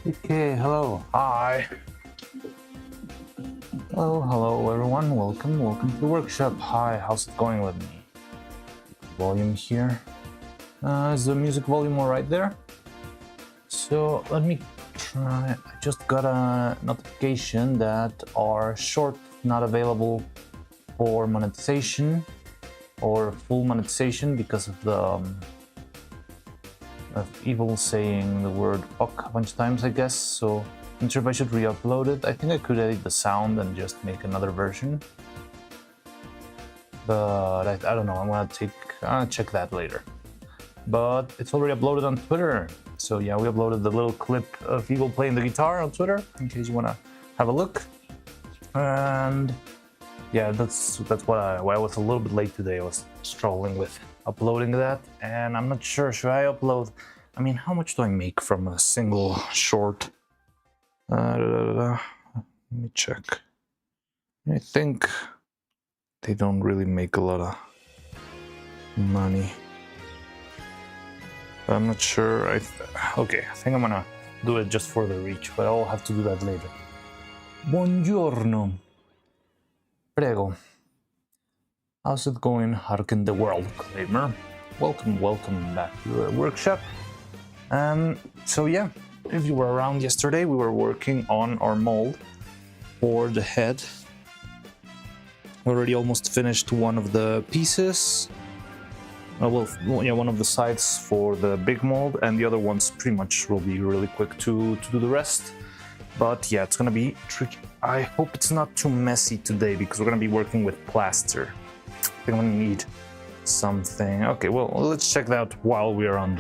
Okay, hello. Hi. Hello everyone. Welcome to the workshop. Hi, how's it going with me? Volume here. Is the music volume all right there? So let me try. I just got a notification that our short not available for monetization or full monetization because of the of evil saying the word fuck a bunch of times, I guess. So I'm not sure if I should re-upload it. I think I could edit the sound and just make another version, but I don't know. I'm gonna check that later. But it's already uploaded on Twitter. So yeah, we uploaded the little clip of Evil playing the guitar on Twitter in case you wanna have a look. And yeah, that's why I was a little bit late today. I was struggling with uploading that, and I'm not sure, should I upload? I mean, how much do I make from a single short? Let me check. I think they don't really make a lot of money. But I'm not sure. Okay, I think I'm gonna do it just for the reach, but I'll have to do that later. Buongiorno. Prego. How's it going, Harken the World Claimer? Welcome back to the workshop. So yeah, if you were around yesterday, we were working on our mold for the head. We already almost finished one of the pieces. One of the sides for the big mold, and the other ones pretty much will be really quick to do the rest. But yeah, it's gonna be tricky. I hope it's not too messy today because we're gonna be working with plaster. I think I'm gonna need something. Okay, well, let's check that out while we are on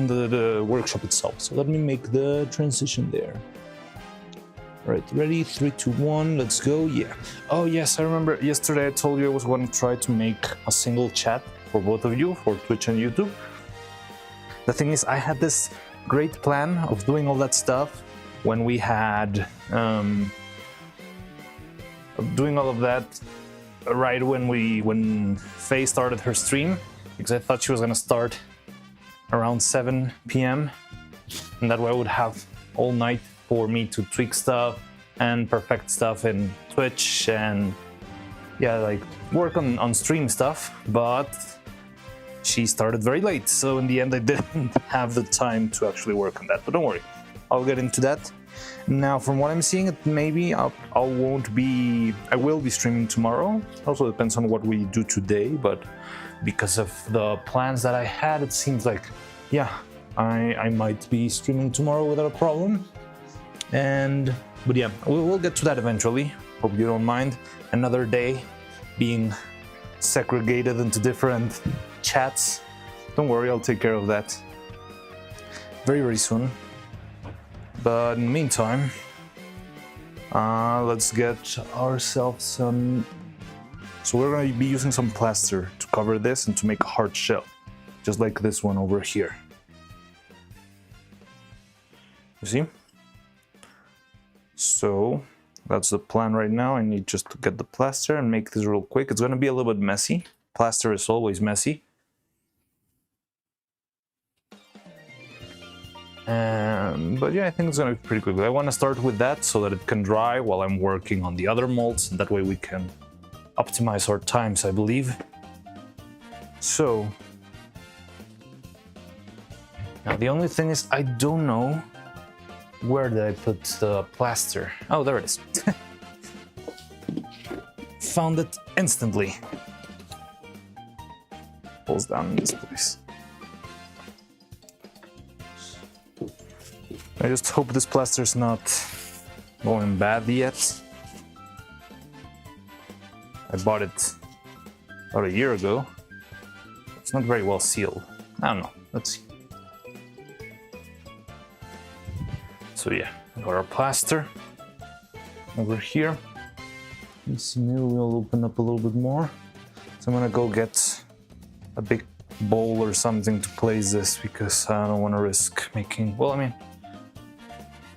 the workshop itself. So let me make the transition there. All right, ready? 3, 2, 1, let's go. Yeah. Oh yes, I remember yesterday I told you I was going to try to make a single chat for both of you for Twitch and YouTube. The thing is, I had this great plan of doing all that stuff when we had doing all of that right when Faye started her stream, because I thought she was gonna start around 7 p.m. and that way I would have all night for me to tweak stuff and perfect stuff in Twitch and yeah, like work on stream stuff. But she started very late, so in the end I didn't have the time to actually work on that. But don't worry, I'll get into that. Now, from what I'm seeing, maybe I will be streaming tomorrow. Also depends on what we do today, but because of the plans that I had, it seems like, yeah, I might be streaming tomorrow without a problem. But yeah, we'll get to that eventually. Hope you don't mind. Another day being segregated into different chats. Don't worry, I'll take care of that very, very soon. But in the meantime, let's get ourselves some. So we're going to be using some plaster to cover this and to make a hard shell, just like this one over here. You see? So that's the plan right now. I need just to get the plaster and make this real quick. It's going to be a little bit messy. Plaster is always messy. But yeah, I think it's going to be pretty quick. I want to start with that so that it can dry while I'm working on the other molds, and that way we can optimize our times, I believe. So now the only thing is I don't know where did I put the plaster. Oh, there it is. Found it instantly. Pulls down in this place. I just hope this plaster's not going bad yet. I bought it about a year ago. It's not very well sealed. I don't know. Let's see. So yeah, got our plaster over here. Let's see, maybe we'll open up a little bit more. So I'm gonna go get a big bowl or something to place this because I don't want to risk making, well, I mean,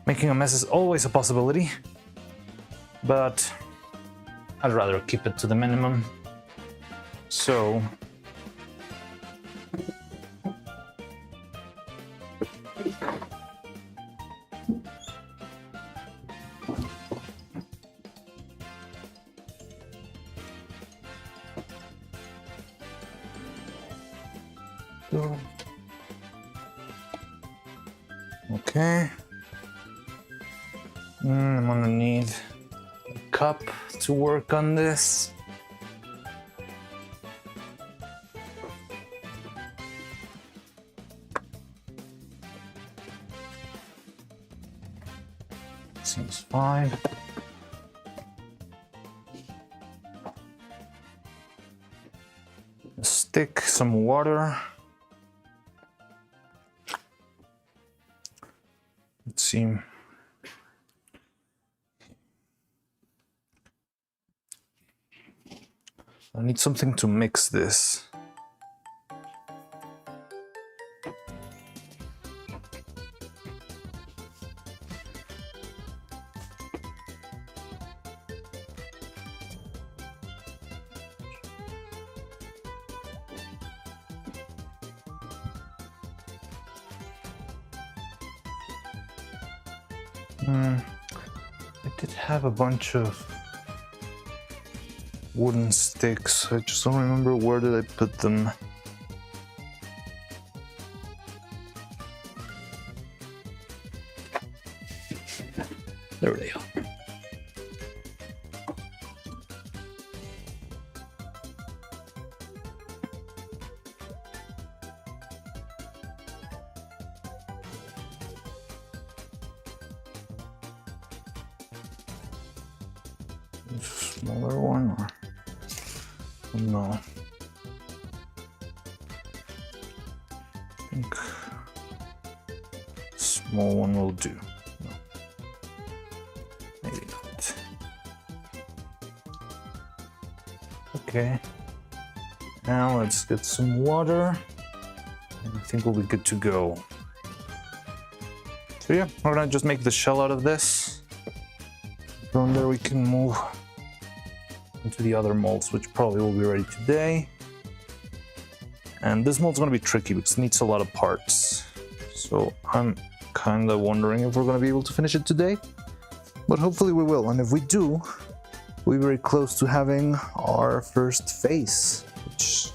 making a mess is always a possibility, but I'd rather keep it to the minimum. So Okay. I'm gonna need a cup to work on this. Seems fine. A stick, some water. Let's see. I need something to mix this. I did have a bunch of wooden sticks. I just don't remember where did I put them. There they are. Smaller one or no? I think small one will do. No. Maybe not. Okay. Now let's get some water. And I think we'll be good to go. So yeah, we're gonna just make the shell out of this. From there we can move into the other molds, which probably will be ready today. And this mold's gonna be tricky because it needs a lot of parts. So I'm kind of wondering if we're gonna be able to finish it today, but hopefully we will. And if we do, we're very close to having our first face, which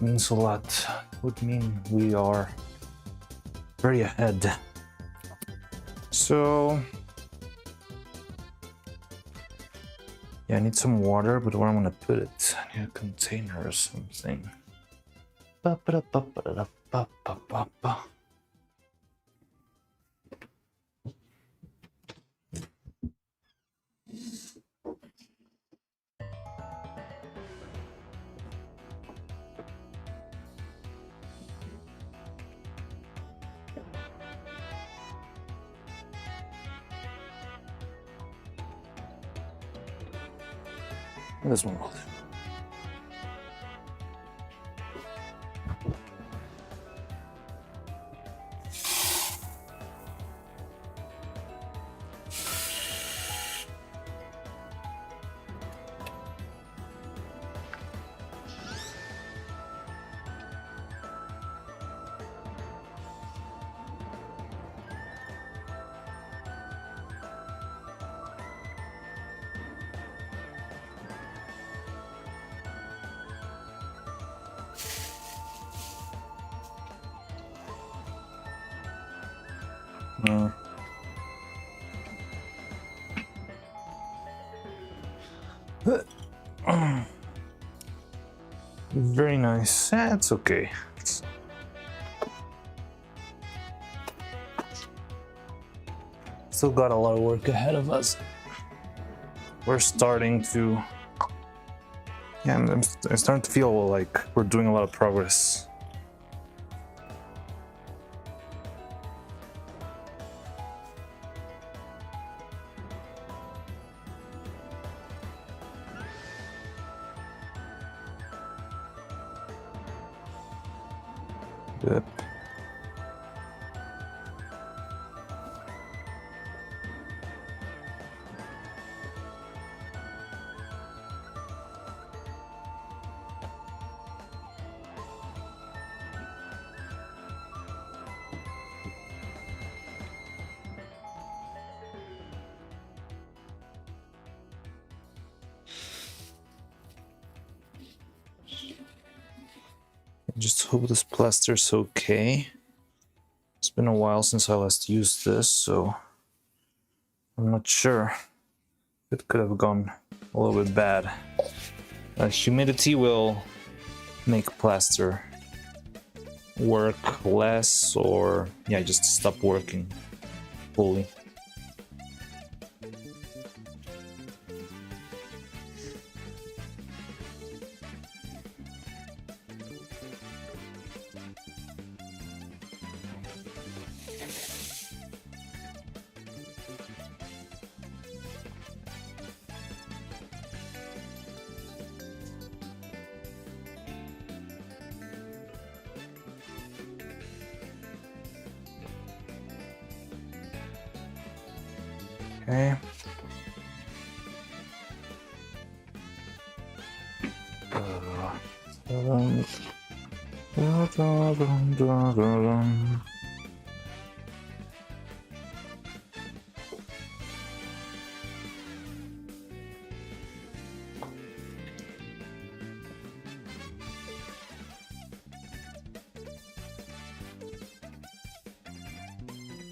means a lot. It would mean we are very ahead. So yeah, I need some water, but where I'm gonna put it? I need a container or something. This one will do. Very nice. That's okay. Still got a lot of work ahead of us. We're starting to... Yeah, I'm starting to feel like we're doing a lot of progress. Yep. Just hope this plaster's okay. It's been a while since I last used this, so I'm not sure. It could have gone a little bit bad. Humidity will make plaster work less, or yeah, just stop working fully. Okay.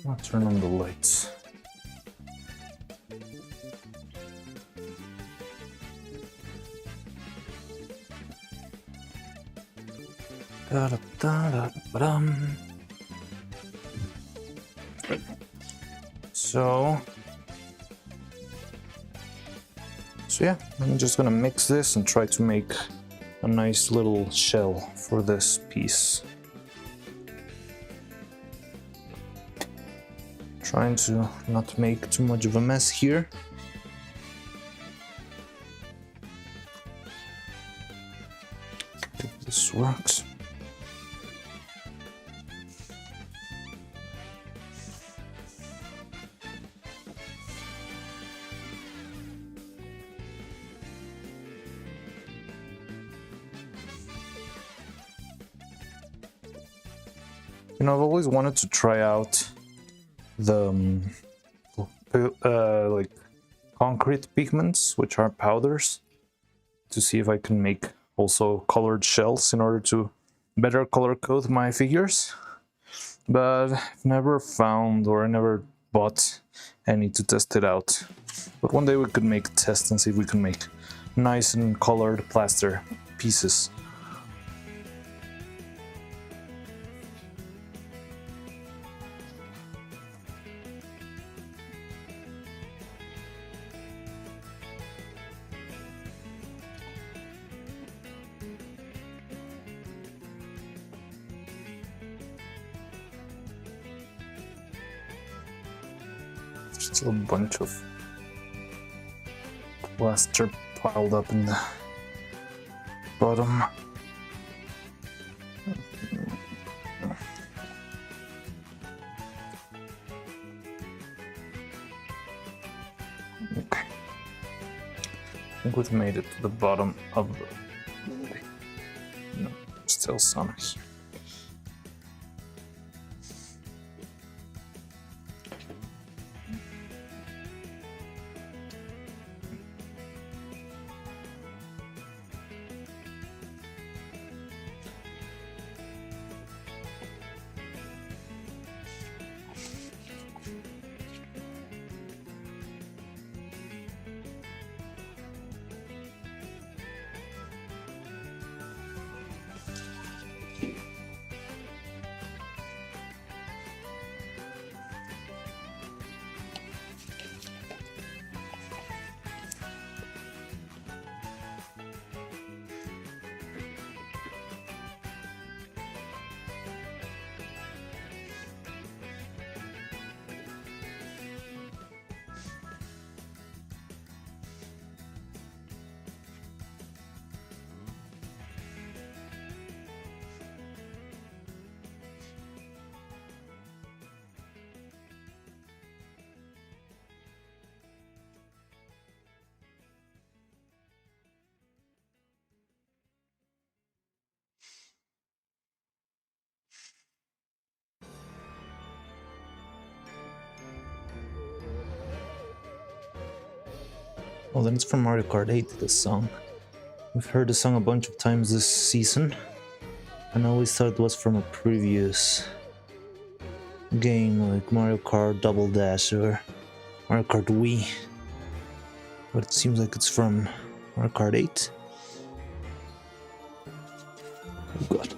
I'll turn on the lights. So yeah, I'm just gonna mix this and try to make a nice little shell for this piece. Trying to not make too much of a mess here. If this works. You know, I've always wanted to try out the like concrete pigments, which are powders, to see if I can make also colored shells in order to better color code my figures. But I've never found, or I never bought any to test it out. But one day we could make a test and see if we can make nice and colored plaster pieces. Still a bunch of plaster piled up in the bottom. Okay. I think we've made it to the bottom of the... No, still some here. Well, then it's from Mario Kart 8, this song. We've heard the song a bunch of times this season. And I always thought it was from a previous game like Mario Kart Double Dash or Mario Kart Wii. But it seems like it's from Mario Kart 8. Oh god.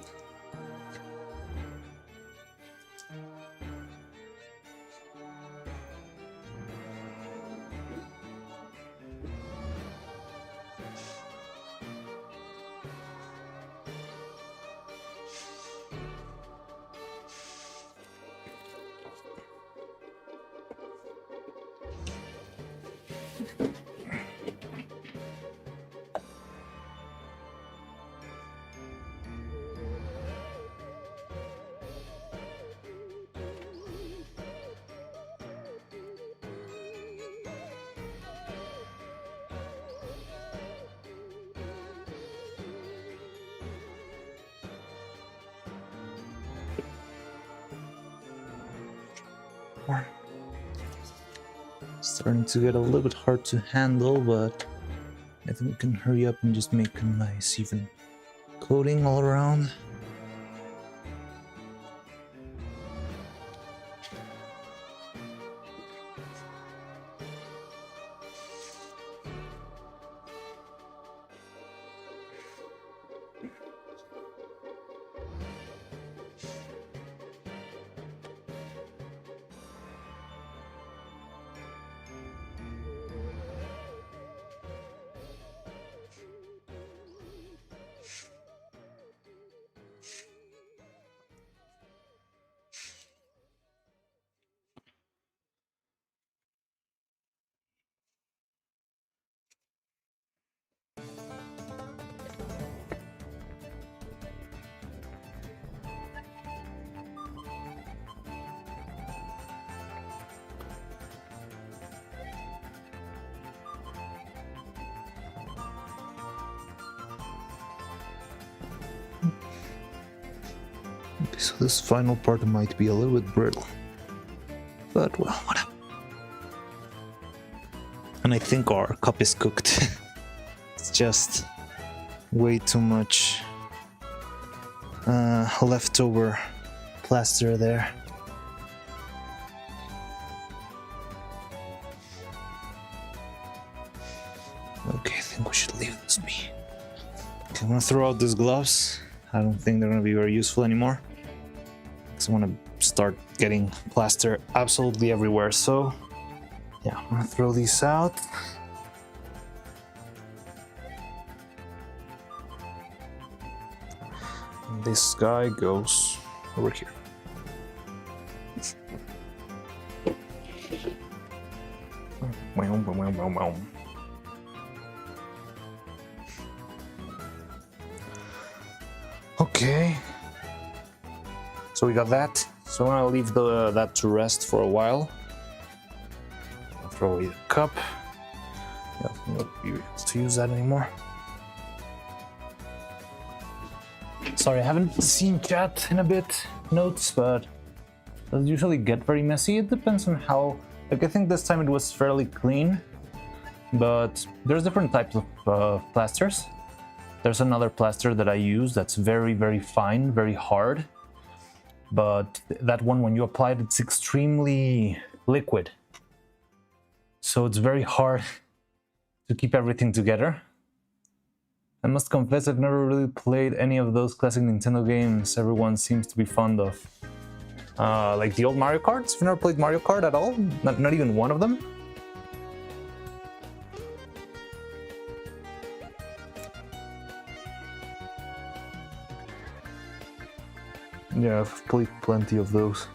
Starting to get a little bit hard to handle, but I think we can hurry up and just make a nice even coating all around. Okay, so this final part might be a little bit brittle, but well, whatever. And I think our cup is cooked. It's just way too much leftover plaster there. Okay, I think we should leave this be. Okay, I'm gonna throw out these gloves. I don't think they're gonna be very useful anymore, because I want to start getting plaster absolutely everywhere. So yeah, I'm gonna throw these out. And this guy goes over here. Okay, so we got that. So I'm gonna leave that to rest for a while. I'll throw away the cup. Yeah, I won't be able to use that anymore. Sorry, I haven't seen chat in a bit, notes, but it doesn't usually get very messy. It depends on how, like I think this time it was fairly clean, but there's different types of plasters. There's another plaster that I use that's very, very fine, very hard. But that one, when you apply it, it's extremely liquid. So it's very hard to keep everything together. I must confess, I've never really played any of those classic Nintendo games everyone seems to be fond of. Like the old Mario Karts. You've never played Mario Kart at all? Not even one of them? Yeah, I've played plenty of those.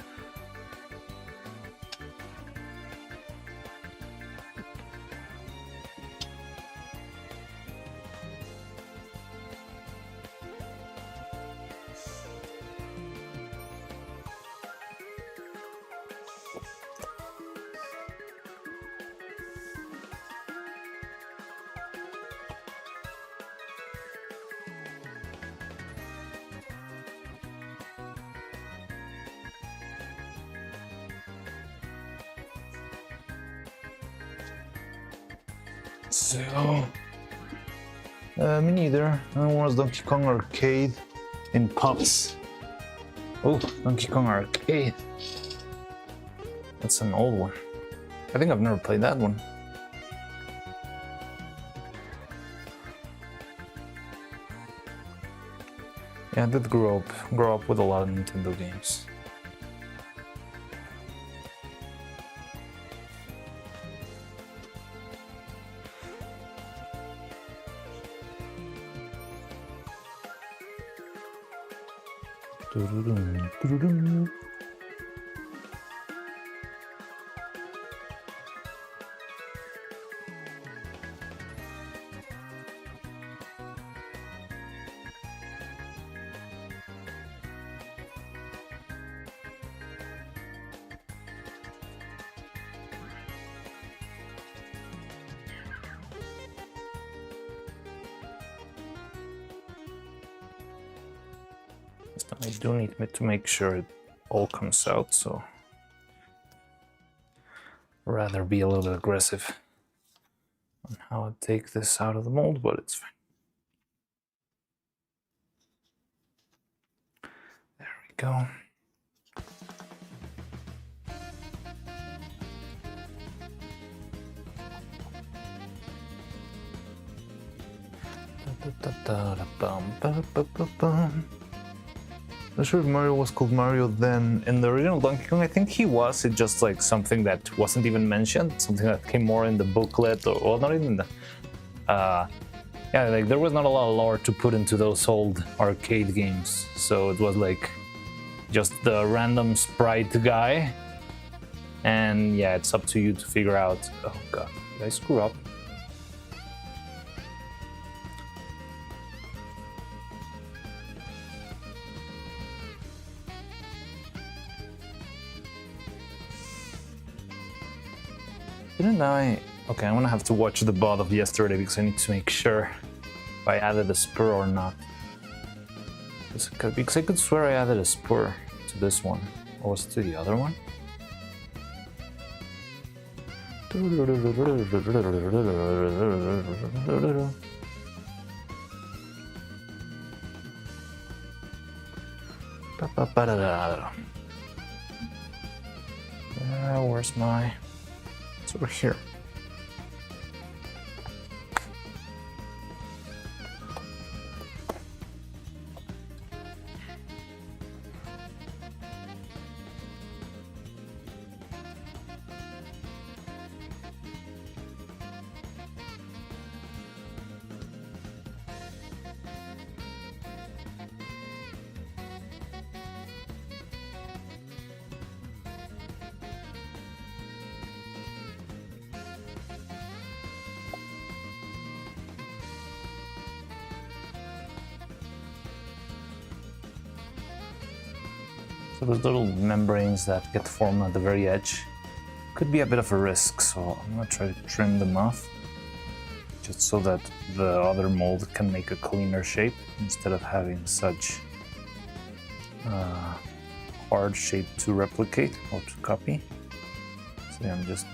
So, me neither. I was Donkey Kong Arcade. in pops. Oh, Donkey Kong Arcade. That's an old one. I think I've never played that one. Yeah, I did grow up with a lot of Nintendo games. I do need to make sure it all comes out, so rather be a little bit aggressive on how I take this out of the mold, but it's fine. There we go. Not sure if Mario was called Mario then. In the original Donkey Kong, I think he was. It's just like something that wasn't even mentioned, something that came more in the booklet, or well, not even the. Yeah, like there was not a lot of lore to put into those old arcade games, so it was like just the random sprite guy, and yeah, it's up to you to figure out. Oh god, did I screw up? Didn't I? Okay, I'm gonna have to watch the VOD of yesterday because I need to make sure if I added a spur or not. Because I could swear I added a spur to this one. Or was it to the other one? Where's my... It's over here. So those little membranes that get formed at the very edge could be a bit of a risk, so I'm gonna try to trim them off just so that the other mold can make a cleaner shape instead of having such hard shape to replicate or to copy. So yeah, I'm just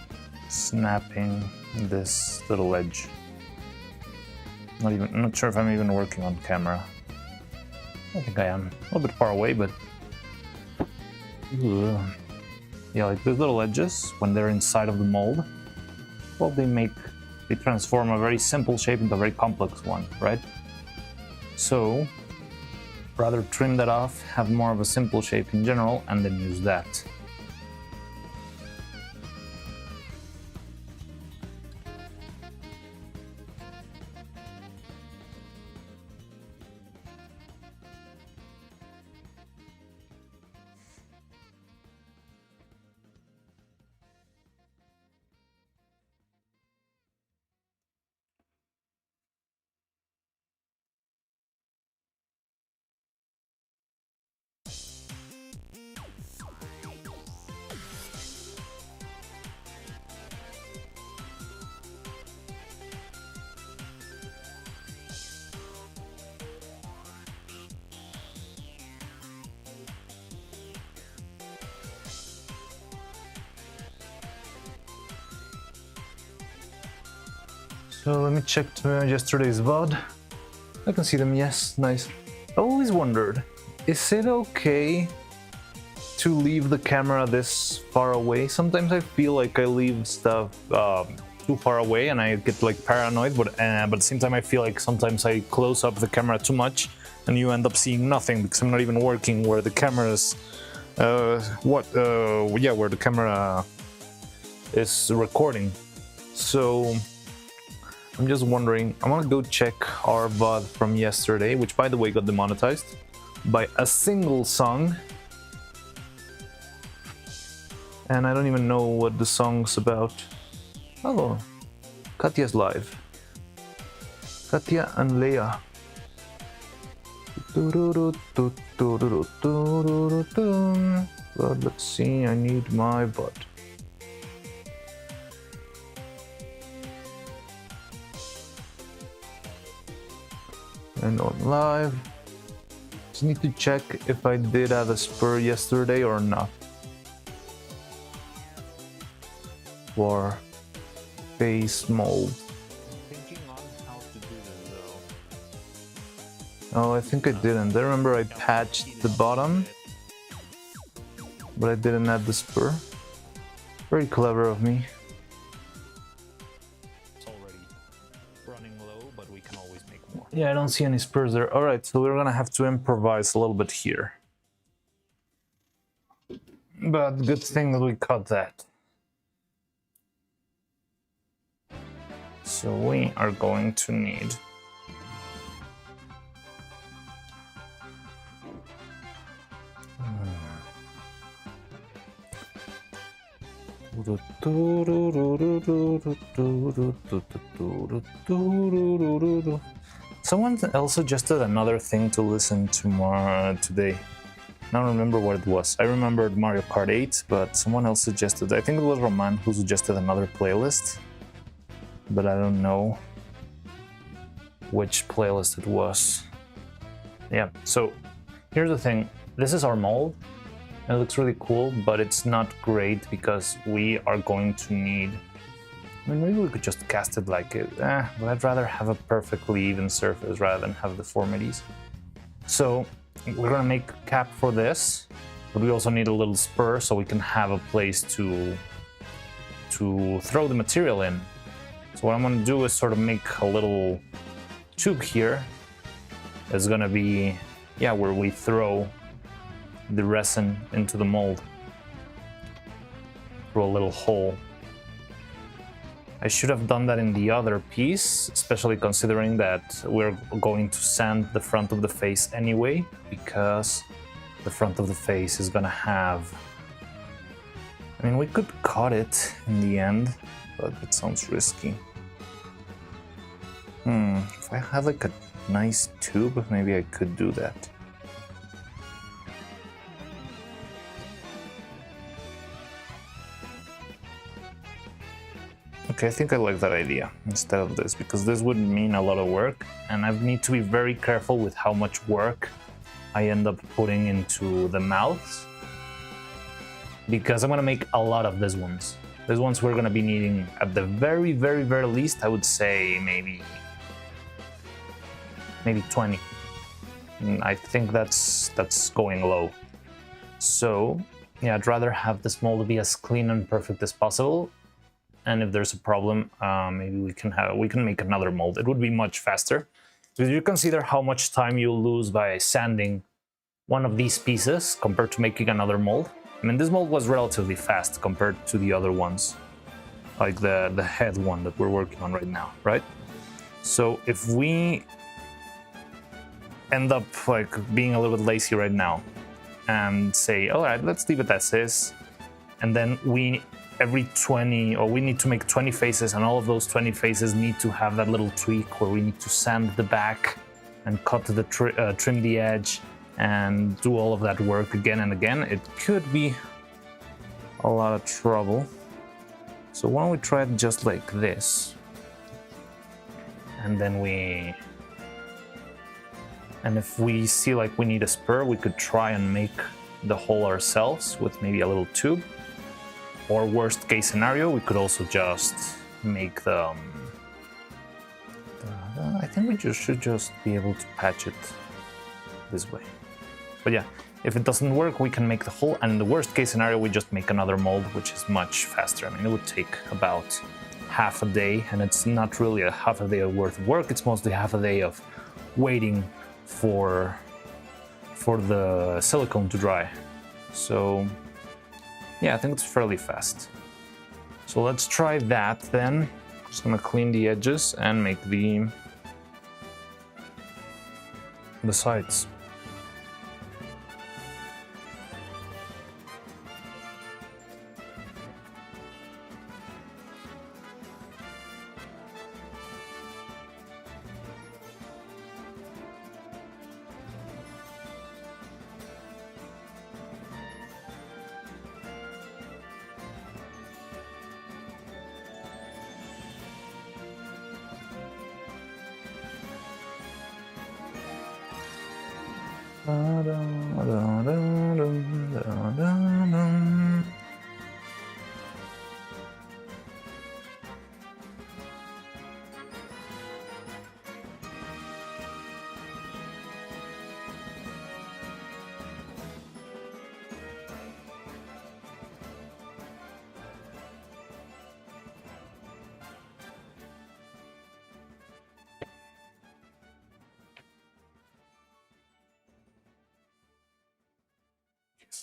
snapping this little edge. I'm not sure if I'm even working on camera. I think I am. A little bit far away, but yeah, like these little edges, when they're inside of the mold, well, they transform a very simple shape into a very complex one, right? So rather trim that off, have more of a simple shape in general, and then use that. So let me check yesterday's VOD. I can see them, yes, nice. I always wondered, is it okay to leave the camera this far away? Sometimes I feel like I leave stuff too far away and I get like paranoid, but at the same time I feel like sometimes I close up the camera too much and you end up seeing nothing because I'm not even working where the camera's where the camera is recording. So I'm just wondering, I want to go check our VOD from yesterday, which by the way got demonetized by a single song. And I don't even know what the song's about. Oh, Katya's live. Katya and Leia. But let's see, I need my butt. And on live. Just need to check if I did have a spur yesterday or not. For face mold. Thinking on how to do this Oh, I think I didn't. I remember I patched the bottom, but I didn't add the spur. Very clever of me. It's already running low, but we can always make more. Yeah, I don't see any spurs there. Alright, so we're gonna have to improvise a little bit here. But good thing that we caught that. So we are going to need someone else suggested another thing to listen to today. I don't remember what it was. I remembered Mario Kart 8, but someone else suggested, I think it was Roman who suggested another playlist. But I don't know which playlist it was. Yeah, so here's the thing. This is our mold. It looks really cool, but it's not great because we are going to need... I mean, maybe we could just cast it like it. But I'd rather have a perfectly even surface rather than have deformities. So we're gonna make a cap for this, but we also need a little spur so we can have a place to throw the material in. So what I'm going to do is sort of make a little tube here. It's going to be, yeah, where we throw the resin into the mold through a little hole. I should have done that in the other piece, especially considering that we're going to sand the front of the face anyway, because the front of the face is going to have... I mean, we could cut it in the end, but it sounds risky. If I had like a nice tube, maybe I could do that. Okay, I think I like that idea instead of this, because this would mean a lot of work, and I need to be very careful with how much work I end up putting into the mouths, because I'm gonna make a lot of these ones. These ones we're gonna be needing at the very, very, very least, I would say maybe 20. I think that's going low. So yeah, I'd rather have this mold be as clean and perfect as possible. And if there's a problem, maybe we can make another mold. It would be much faster. So if you consider how much time you lose by sanding one of these pieces compared to making another mold. I mean, this mold was relatively fast compared to the other ones, like the head one that we're working on right now, right? So if we end up like being a little bit lazy right now and say, all right, let's leave it as is, and then every 20, or we need to make 20 faces, and all of those 20 faces need to have that little tweak where we need to sand the back and cut the trim the edge and do all of that work again and again. It could be a lot of trouble. So why don't we try it just like this, and then and if we see like we need a spur, we could try and make the hole ourselves with maybe a little tube. Or worst case scenario, we could also just make the... I think we should just be able to patch it this way. But yeah, if it doesn't work, we can make the hole, and in the worst case scenario, we just make another mold, which is much faster. I mean, it would take about half a day, and it's not really a half a day worth of work. It's mostly half a day of waiting for the silicone to dry. So yeah, I think it's fairly fast. So let's try that then. Just gonna clean the edges and make the sides.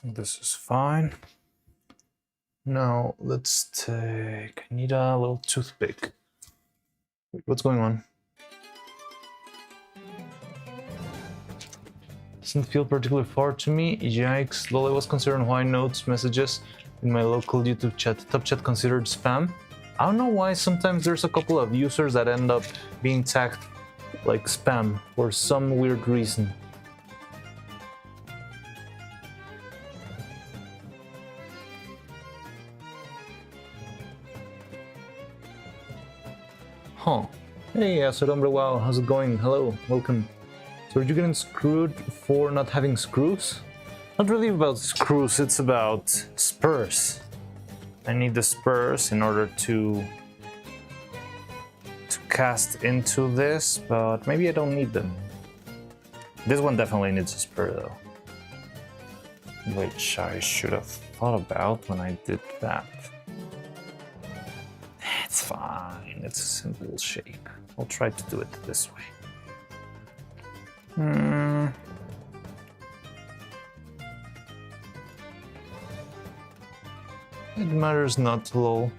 This is fine. Now let's take, I need a little toothpick. Wait, what's going on? Doesn't feel particularly far to me. Yikes. Lol, I was considering why notes, messages in my local YouTube chat, top chat considered spam. I don't know why sometimes there's a couple of users that end up being tagged like spam for some weird reason. Huh. Hey, Asorombre, wow, how's it going? Hello, welcome. So are you getting screwed for not having screws? Not really about screws, it's about spurs. I need the spurs in order to cast into this, but maybe I don't need them. This one definitely needs a spur though, which I should have thought about when I did that. It's fine, it's a simple shape. I'll try to do it this way. It matters not, lol.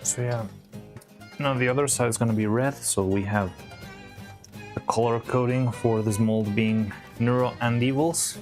So yeah, now the other side is going to be red, so we have the color coding for this mold being Neuro and Evils.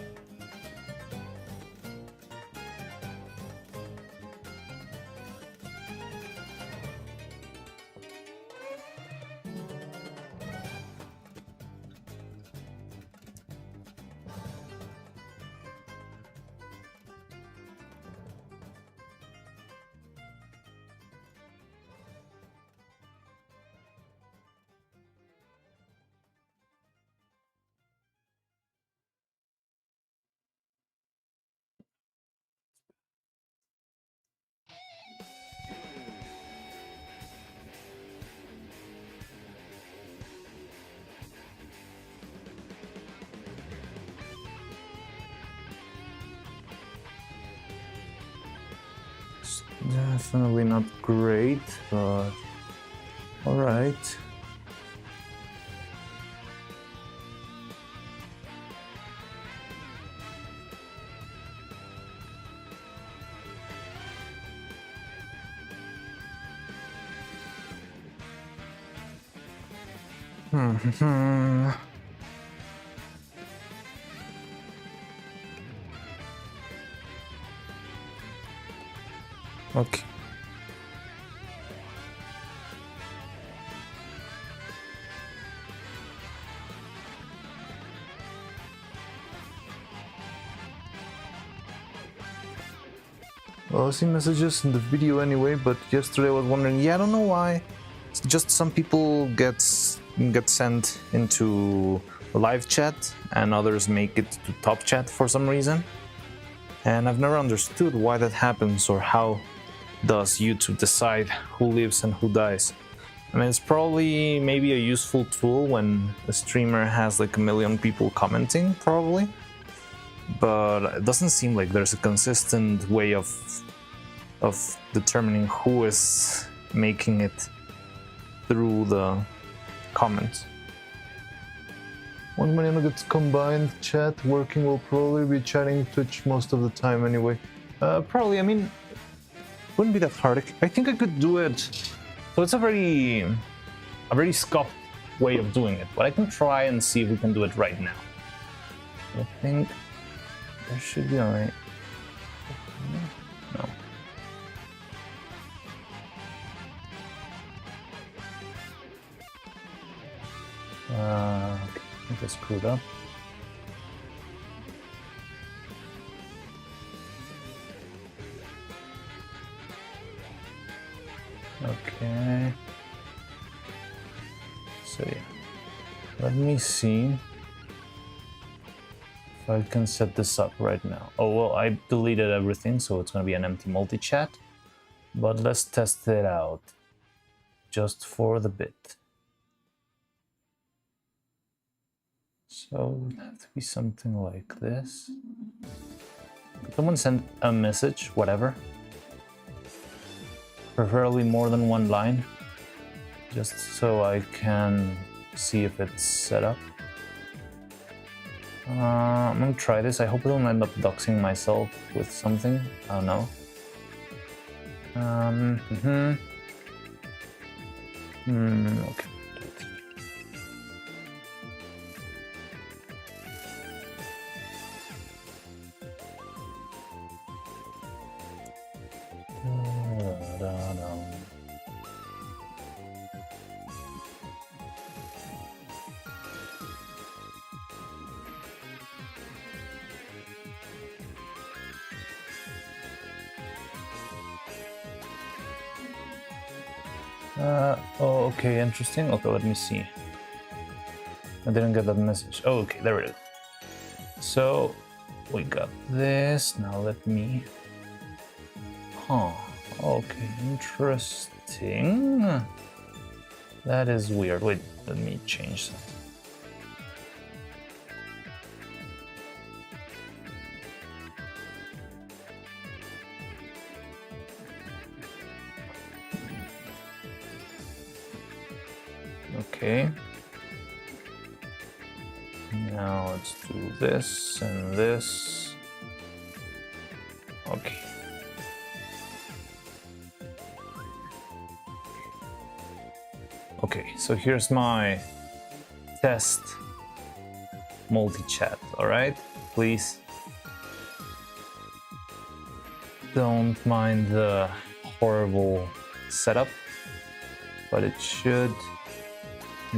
Definitely not great, but all right. Okay. Well, I see messages in the video anyway, but yesterday I was wondering, yeah, I don't know why. It's just some people get get sent into live chat and others make it to top chat for some reason. And I've never understood why that happens, or how does YouTube decide who lives and who dies. I mean, it's probably maybe a useful tool when a streamer has like 1 million people commenting, probably. But it doesn't seem like there's a consistent way of determining who is making it through the comments. When Mariano gets combined chat working, we'll probably be chatting Twitch most of the time anyway. Probably, I mean, wouldn't be that hard. I think I could do it. So it's a very scuffed way of doing it, but I can try and see if we can do it right now. I think that should be alright. No. Okay, I think I screwed up. Okay. So yeah, let me see if I can set this up right now. Oh well, I deleted everything, so it's gonna be an empty multi-chat. But let's test it out, just for the bit. So it would have to be something like this. Someone sent a message, whatever. Preferably more than one line, just so I can see if it's set up. I'm gonna try this. I hope I don't end up doxing myself with something. I don't know. Okay. Oh, okay, interesting. Okay, let me see. I didn't get that message. Oh, okay, there it is. So, we got this. Now let me... Huh. Okay, interesting. That is weird. Wait, let me change that. Okay. Now let's do this and this. Okay. Okay, so here's my test multi-chat, all right? Please don't mind the horrible setup, but it should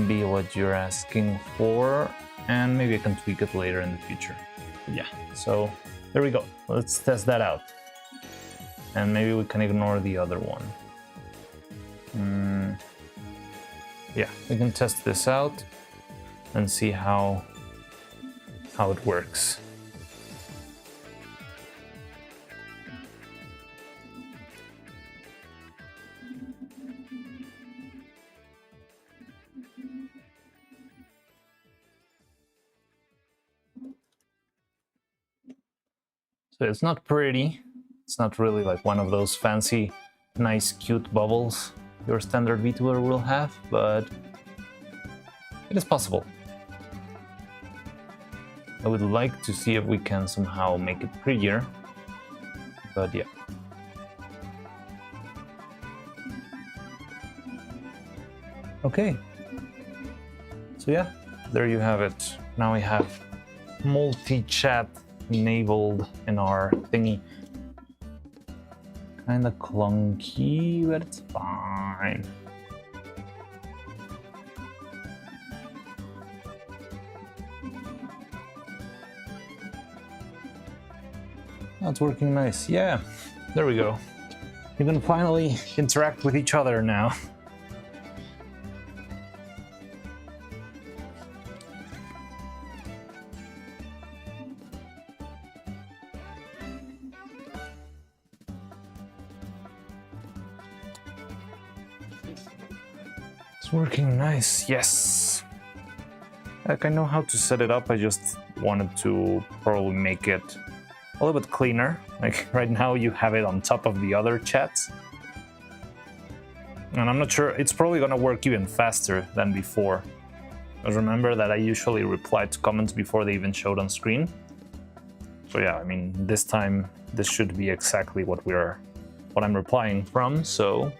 be what you're asking for, and maybe I can tweak it later in the future. But yeah, so there we go. Let's test that out. And maybe we can ignore the other one. Yeah, we can test this out and see how it works. So it's not pretty. It's not really like one of those fancy, nice, cute bubbles your standard VTuber will have, but it is possible. I would like to see if we can somehow make it prettier, but yeah. Okay. So yeah, there you have it. Now we have multi-chat enabled in our thingy. Kinda clunky, but it's fine. That's working nice. Yeah, there we go. You can finally interact with each other now. working nice. Yes. Like I know how to set it up. I just wanted to probably make it a little bit cleaner. Like right now you have it on top of the other chats. And I'm not sure, it's probably gonna work even faster than before. Because remember that I usually reply to comments before they even showed on screen. So yeah, I mean, this time this should be exactly what I'm replying from, so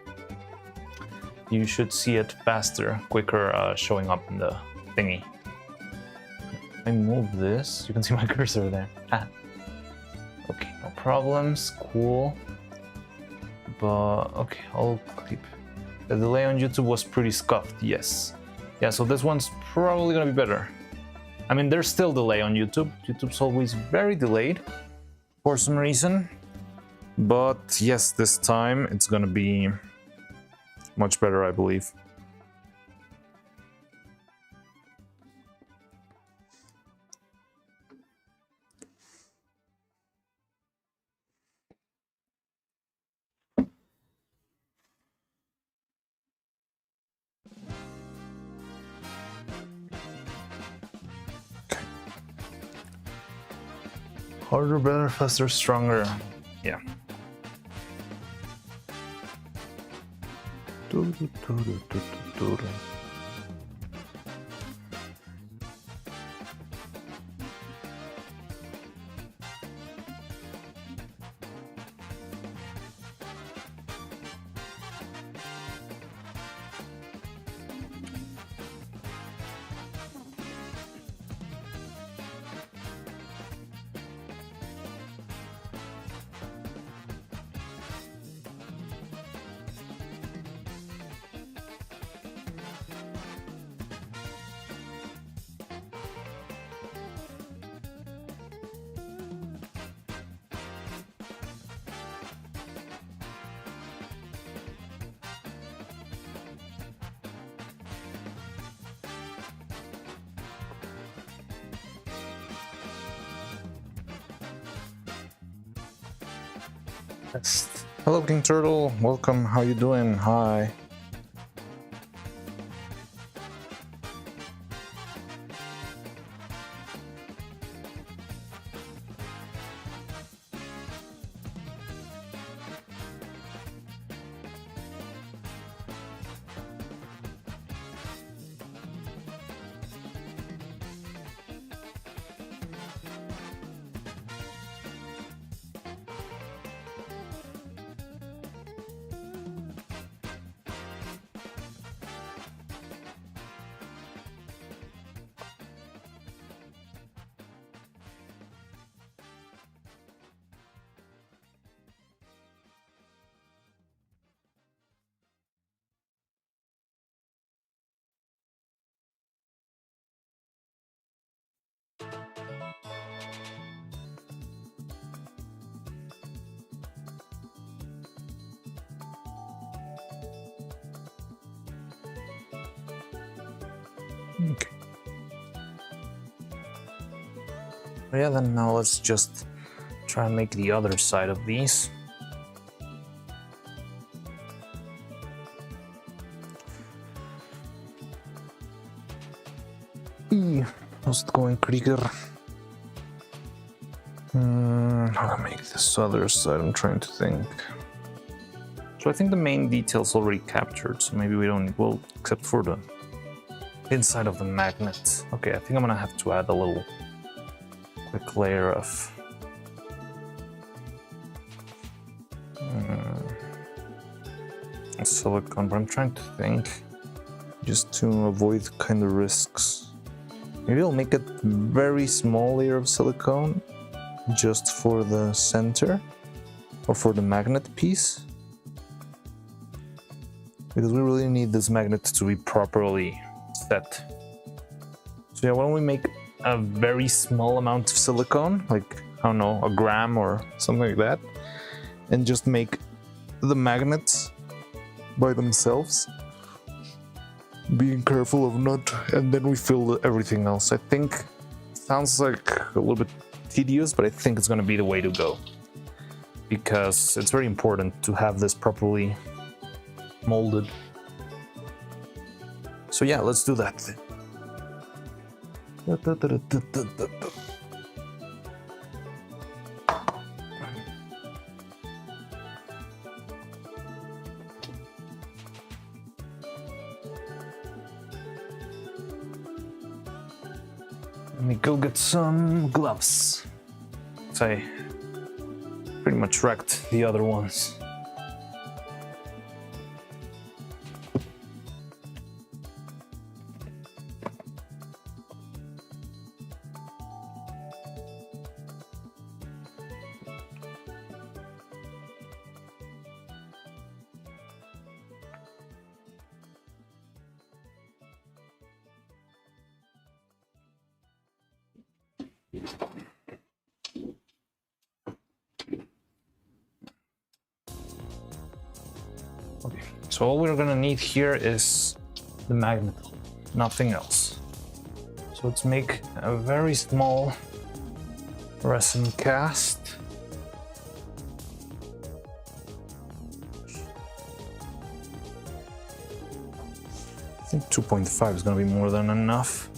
you should see it faster, quicker showing up in the thingy. I move this, you can see my cursor there. Ah. Okay, no problems, cool. But okay, I'll keep. The delay on YouTube was pretty scuffed, yes. Yeah, so this one's probably gonna be better. I mean, there's still delay on YouTube. YouTube's always very delayed for some reason. But yes, this time it's gonna be much better, I believe. Harder, better, faster, stronger. Yeah. Hello, King Turtle. Welcome. How you doing? Hi. Okay. Yeah, then now let's just try and make the other side of these. How's it going, Krieger? How to make this other side? I'm trying to think. So I think the main detail's already captured, so maybe we don't need, well, except for the inside of the magnet. Okay, I think I'm gonna have to add a little quick layer of silicone, but I'm trying to think just to avoid kind of risks. Maybe I'll make a very small layer of silicone just for the center or for the magnet piece, because we really need this magnet to be properly set. So yeah, why don't we make a very small amount of silicone, like, I don't know, a gram or something like that, and just make the magnets by themselves, being careful of not, and then we fill everything else. I think sounds like a little bit tedious, but I think it's going to be the way to go, because it's very important to have this properly molded. So yeah, let's do that then. Let me go get some gloves. I pretty much wrecked the other ones. Okay, so all we're gonna need here is the magnet, nothing else. So let's make a very small resin cast. I think 2.5 is gonna be more than enough.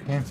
Okay.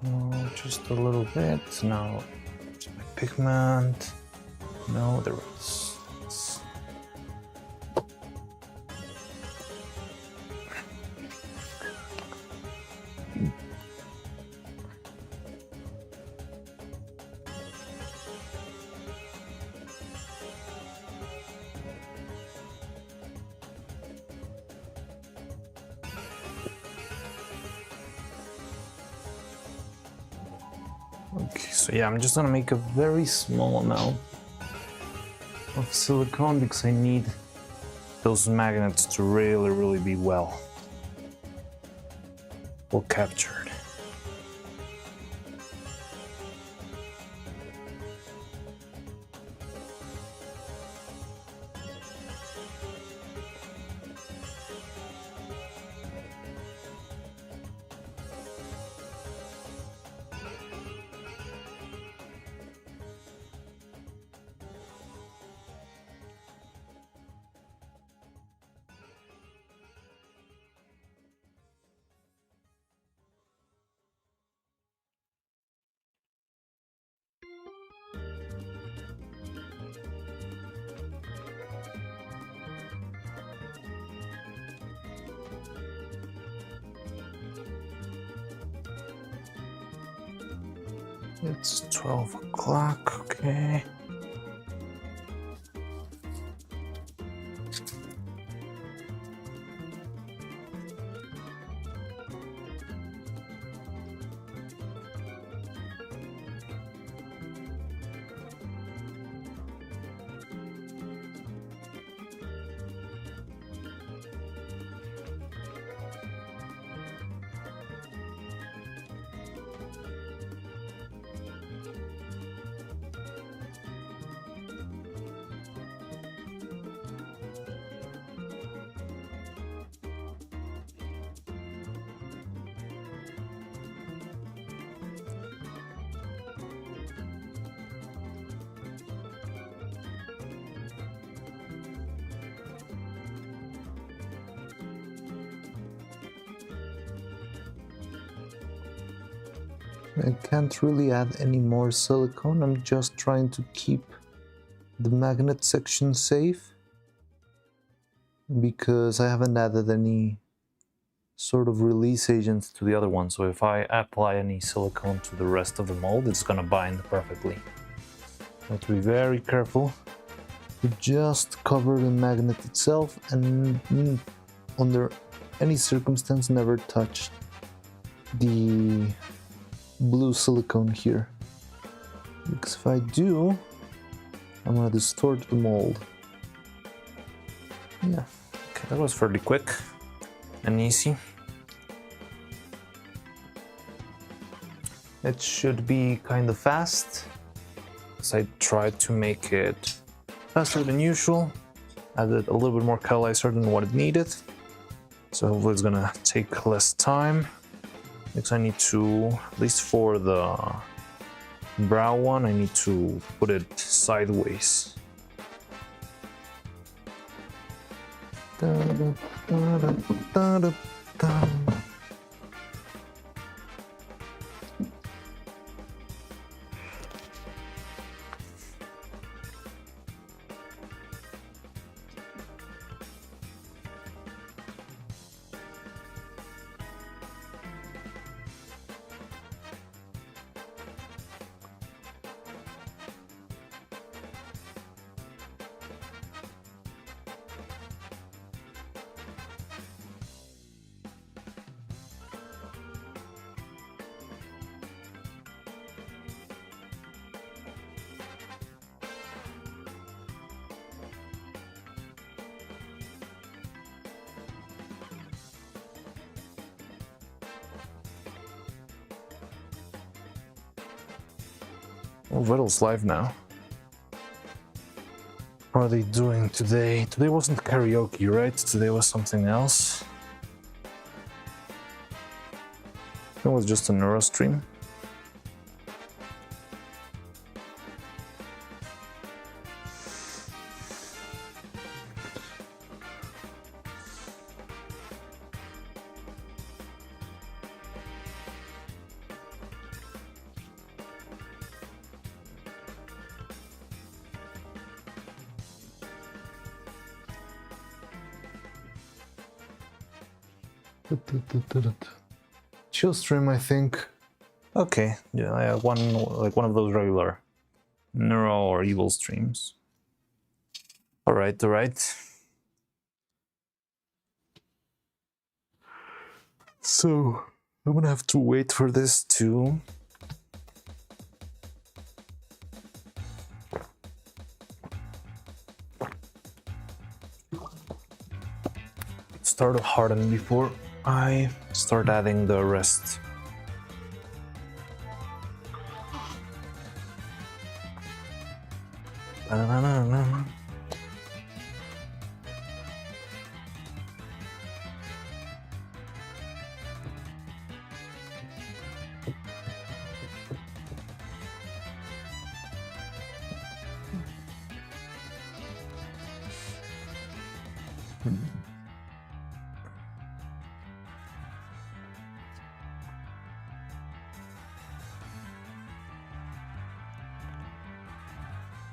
So just a little bit now. My pigment. No, there is. Okay, so yeah, I'm just gonna make a very small amount of silicone because I need those magnets to really be well captured. It's 12 o'clock, okay. I can't really add any more silicone. I'm just trying to keep the magnet section safe because I haven't added any sort of release agents to the other one. So if I apply any silicone to the rest of the mold, it's gonna bind perfectly. I have to be very careful to just cover the magnet itself and under any circumstance never touch the blue silicone here, because if I do, I'm gonna distort the mold. Yeah, okay, that was fairly quick and easy. It should be kind of fast, because I tried to make it faster than usual, added a little bit more catalyzer than what it needed, so hopefully it's gonna take less time. Because I need to, at least for the brow one, I need to put it sideways. Oh, Vital's live now. What are they doing today? Today wasn't karaoke, right? Today was something else. It was just a Neuro stream. Chill stream, I think. Okay, yeah, I have one of those regular neuro or evil streams. All right, all right. So I'm gonna have to wait for this to start to harden before I start adding the rest. Na-na-na-na.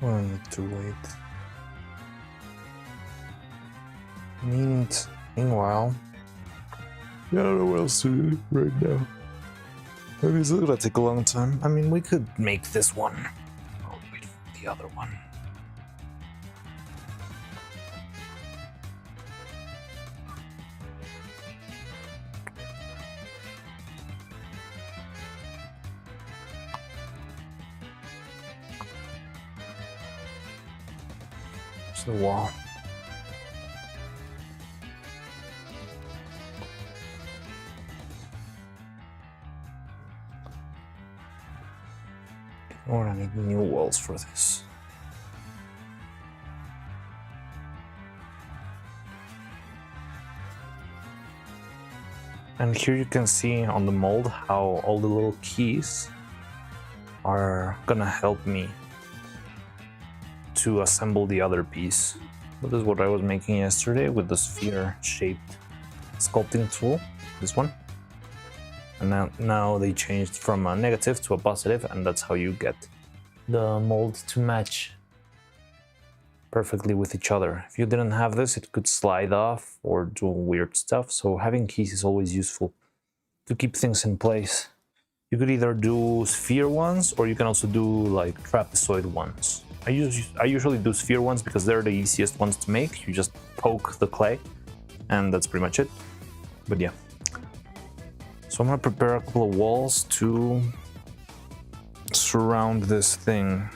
I need to wait. Meanwhile, I don't know what else to do right now. I mean, it's gonna take a long time. I mean, we could make this one. I'll wait for the other one. There's the wall. Or I need new walls for this. And here you can see on the mold how all the little keys are gonna help me to assemble the other piece. This is what I was making yesterday with the sphere-shaped sculpting tool, this one. And now they changed from a negative to a positive, and that's how you get the mold to match perfectly with each other. If you didn't have this, it could slide off or do weird stuff, so having keys is always useful to keep things in place. You could either do sphere ones, or you can also do like trapezoid ones. I usually do sphere ones because they're the easiest ones to make. You just poke the clay, and that's pretty much it. But yeah. So I'm gonna prepare a couple of walls to surround this thing.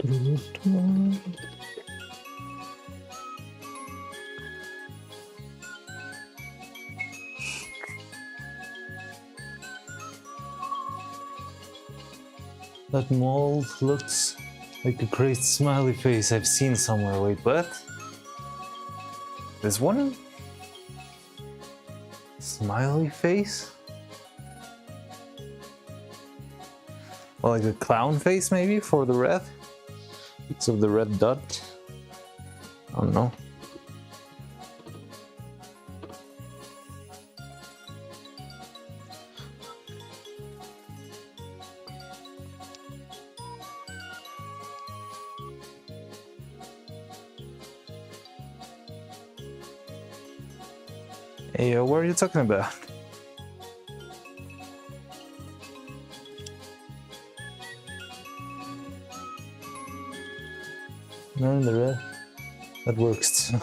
That mold looks like a great smiley face I've seen somewhere. Wait, what? This one? Smiley face? Or like a clown face maybe for the red? It's of the red dot. I don't know. Hey, what are you talking about? No, in the red. That works too.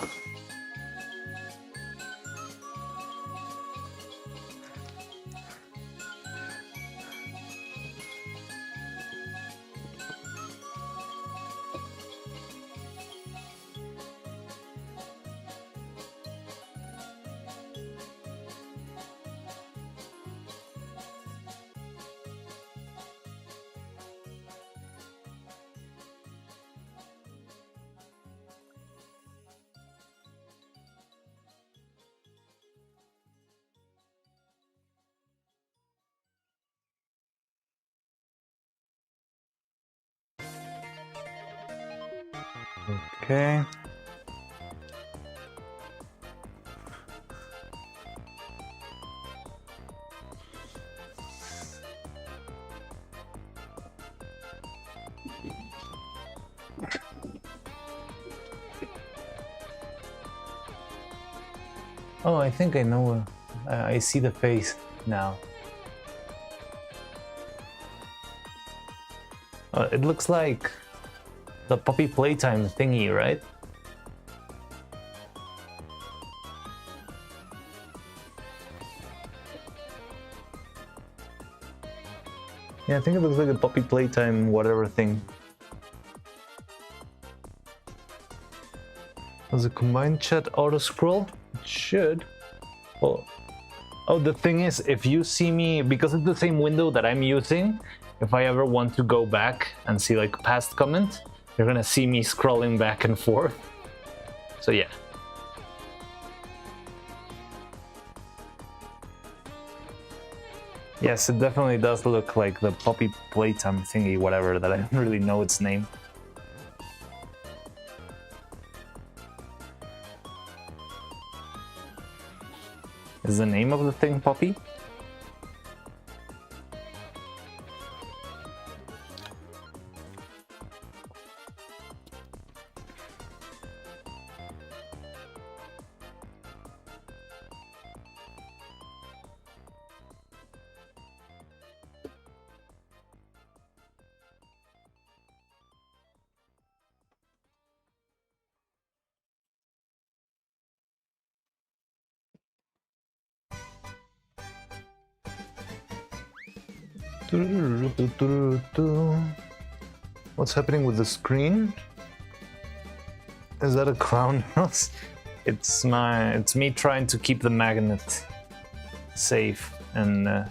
Okay. Oh, I think I know. I see the face now. It looks like the puppy playtime thingy, right? Yeah, I think it looks like a puppy playtime whatever thing. Does a combined chat auto scroll? It should. Oh, the thing is, if you see me, because it's the same window that I'm using, if I ever want to go back and see like past comments, you're gonna see me scrolling back and forth. So yeah. Yes, it definitely does look like the puppy playtime thingy, whatever, that I don't really know its name. Is the name of the thing Poppy? What's happening with the screen? Is that a clown nose? It's me trying to keep the magnet safe and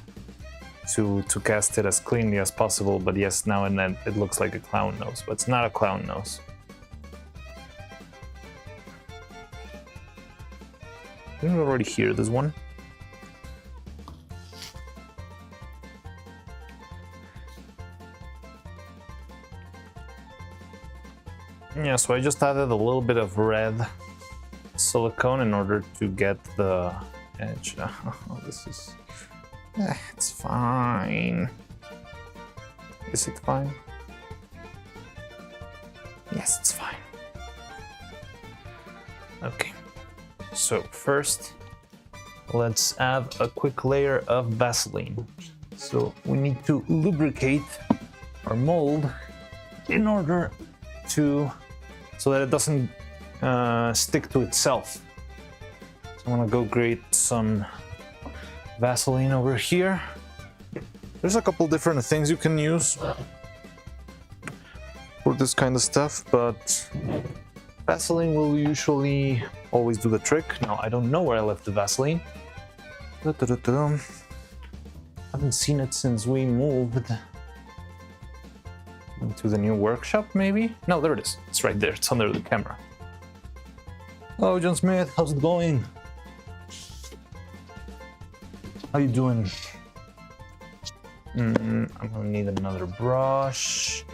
to cast it as cleanly as possible. But yes, now and then it looks like a clown nose, but it's not a clown nose. Didn't we already hear this one? Yeah, so I just added a little bit of red silicone in order to get the edge. Oh, this is... it's fine. Is it fine? Yes, it's fine. Okay, so first, let's add a quick layer of Vaseline. So we need to lubricate our mold in order so that it doesn't stick to itself. So I'm gonna go grate some Vaseline over here. There's a couple different things you can use for this kind of stuff, but Vaseline will usually always do the trick. Now, I don't know where I left the Vaseline. Haven't seen it since we moved into the new workshop, maybe? No, there it is. It's right there. It's under the camera. Hello, John Smith. How's it going? How you doing? I'm gonna need another brush.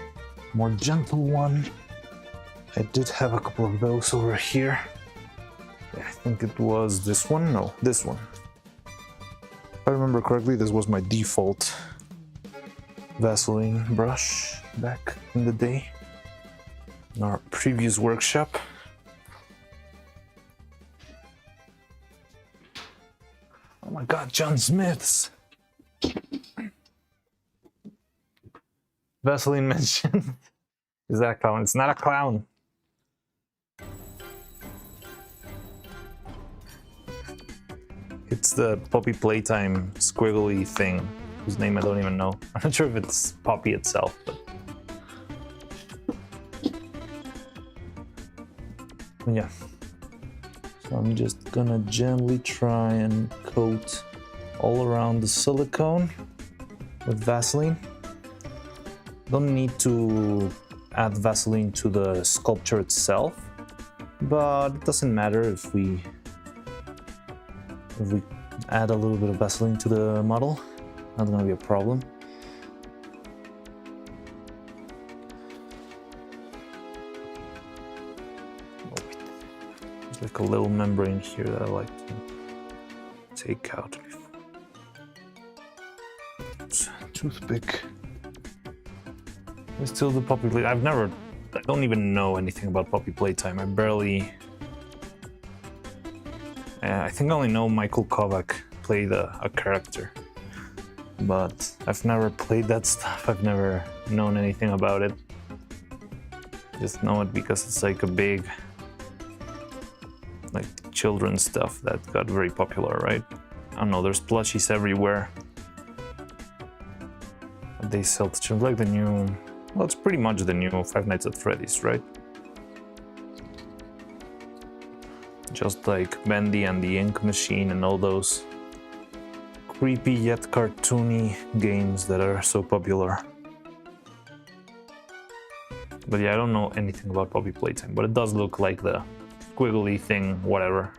More gentle one. I did have a couple of those over here. I think it was this one. No, this one. If I remember correctly, this was my default Vaseline brush back in the day in our previous workshop. Oh my god, John Smith's Vaseline mentioned. Is that a clown? It's not a clown. It's the Poppy Playtime squiggly thing, whose name I don't even know. I'm not sure if it's Poppy itself, but yeah. So I'm just gonna gently try and coat all around the silicone with Vaseline. Don't need to add Vaseline to the sculpture itself, but it doesn't matter if we add a little bit of Vaseline to the model. Not gonna be a problem. There's like a little membrane here that I like to take out before. It's a toothpick. It's still the Poppy Playtime. I don't even know anything about Poppy Playtime. I barely... I think I only know Michael Kovac played a character, but I've never played that stuff. I've never known anything about it. Just know it because it's like a big, like, children's stuff that got very popular, right? I don't know, there's plushies everywhere. They sell to children, like the new... Well, it's pretty much the new Five Nights at Freddy's, right? Just like Bendy and the Ink Machine and all those creepy yet cartoony games that are so popular. But yeah, I don't know anything about Poppy Playtime, but it does look like the squiggly thing, whatever.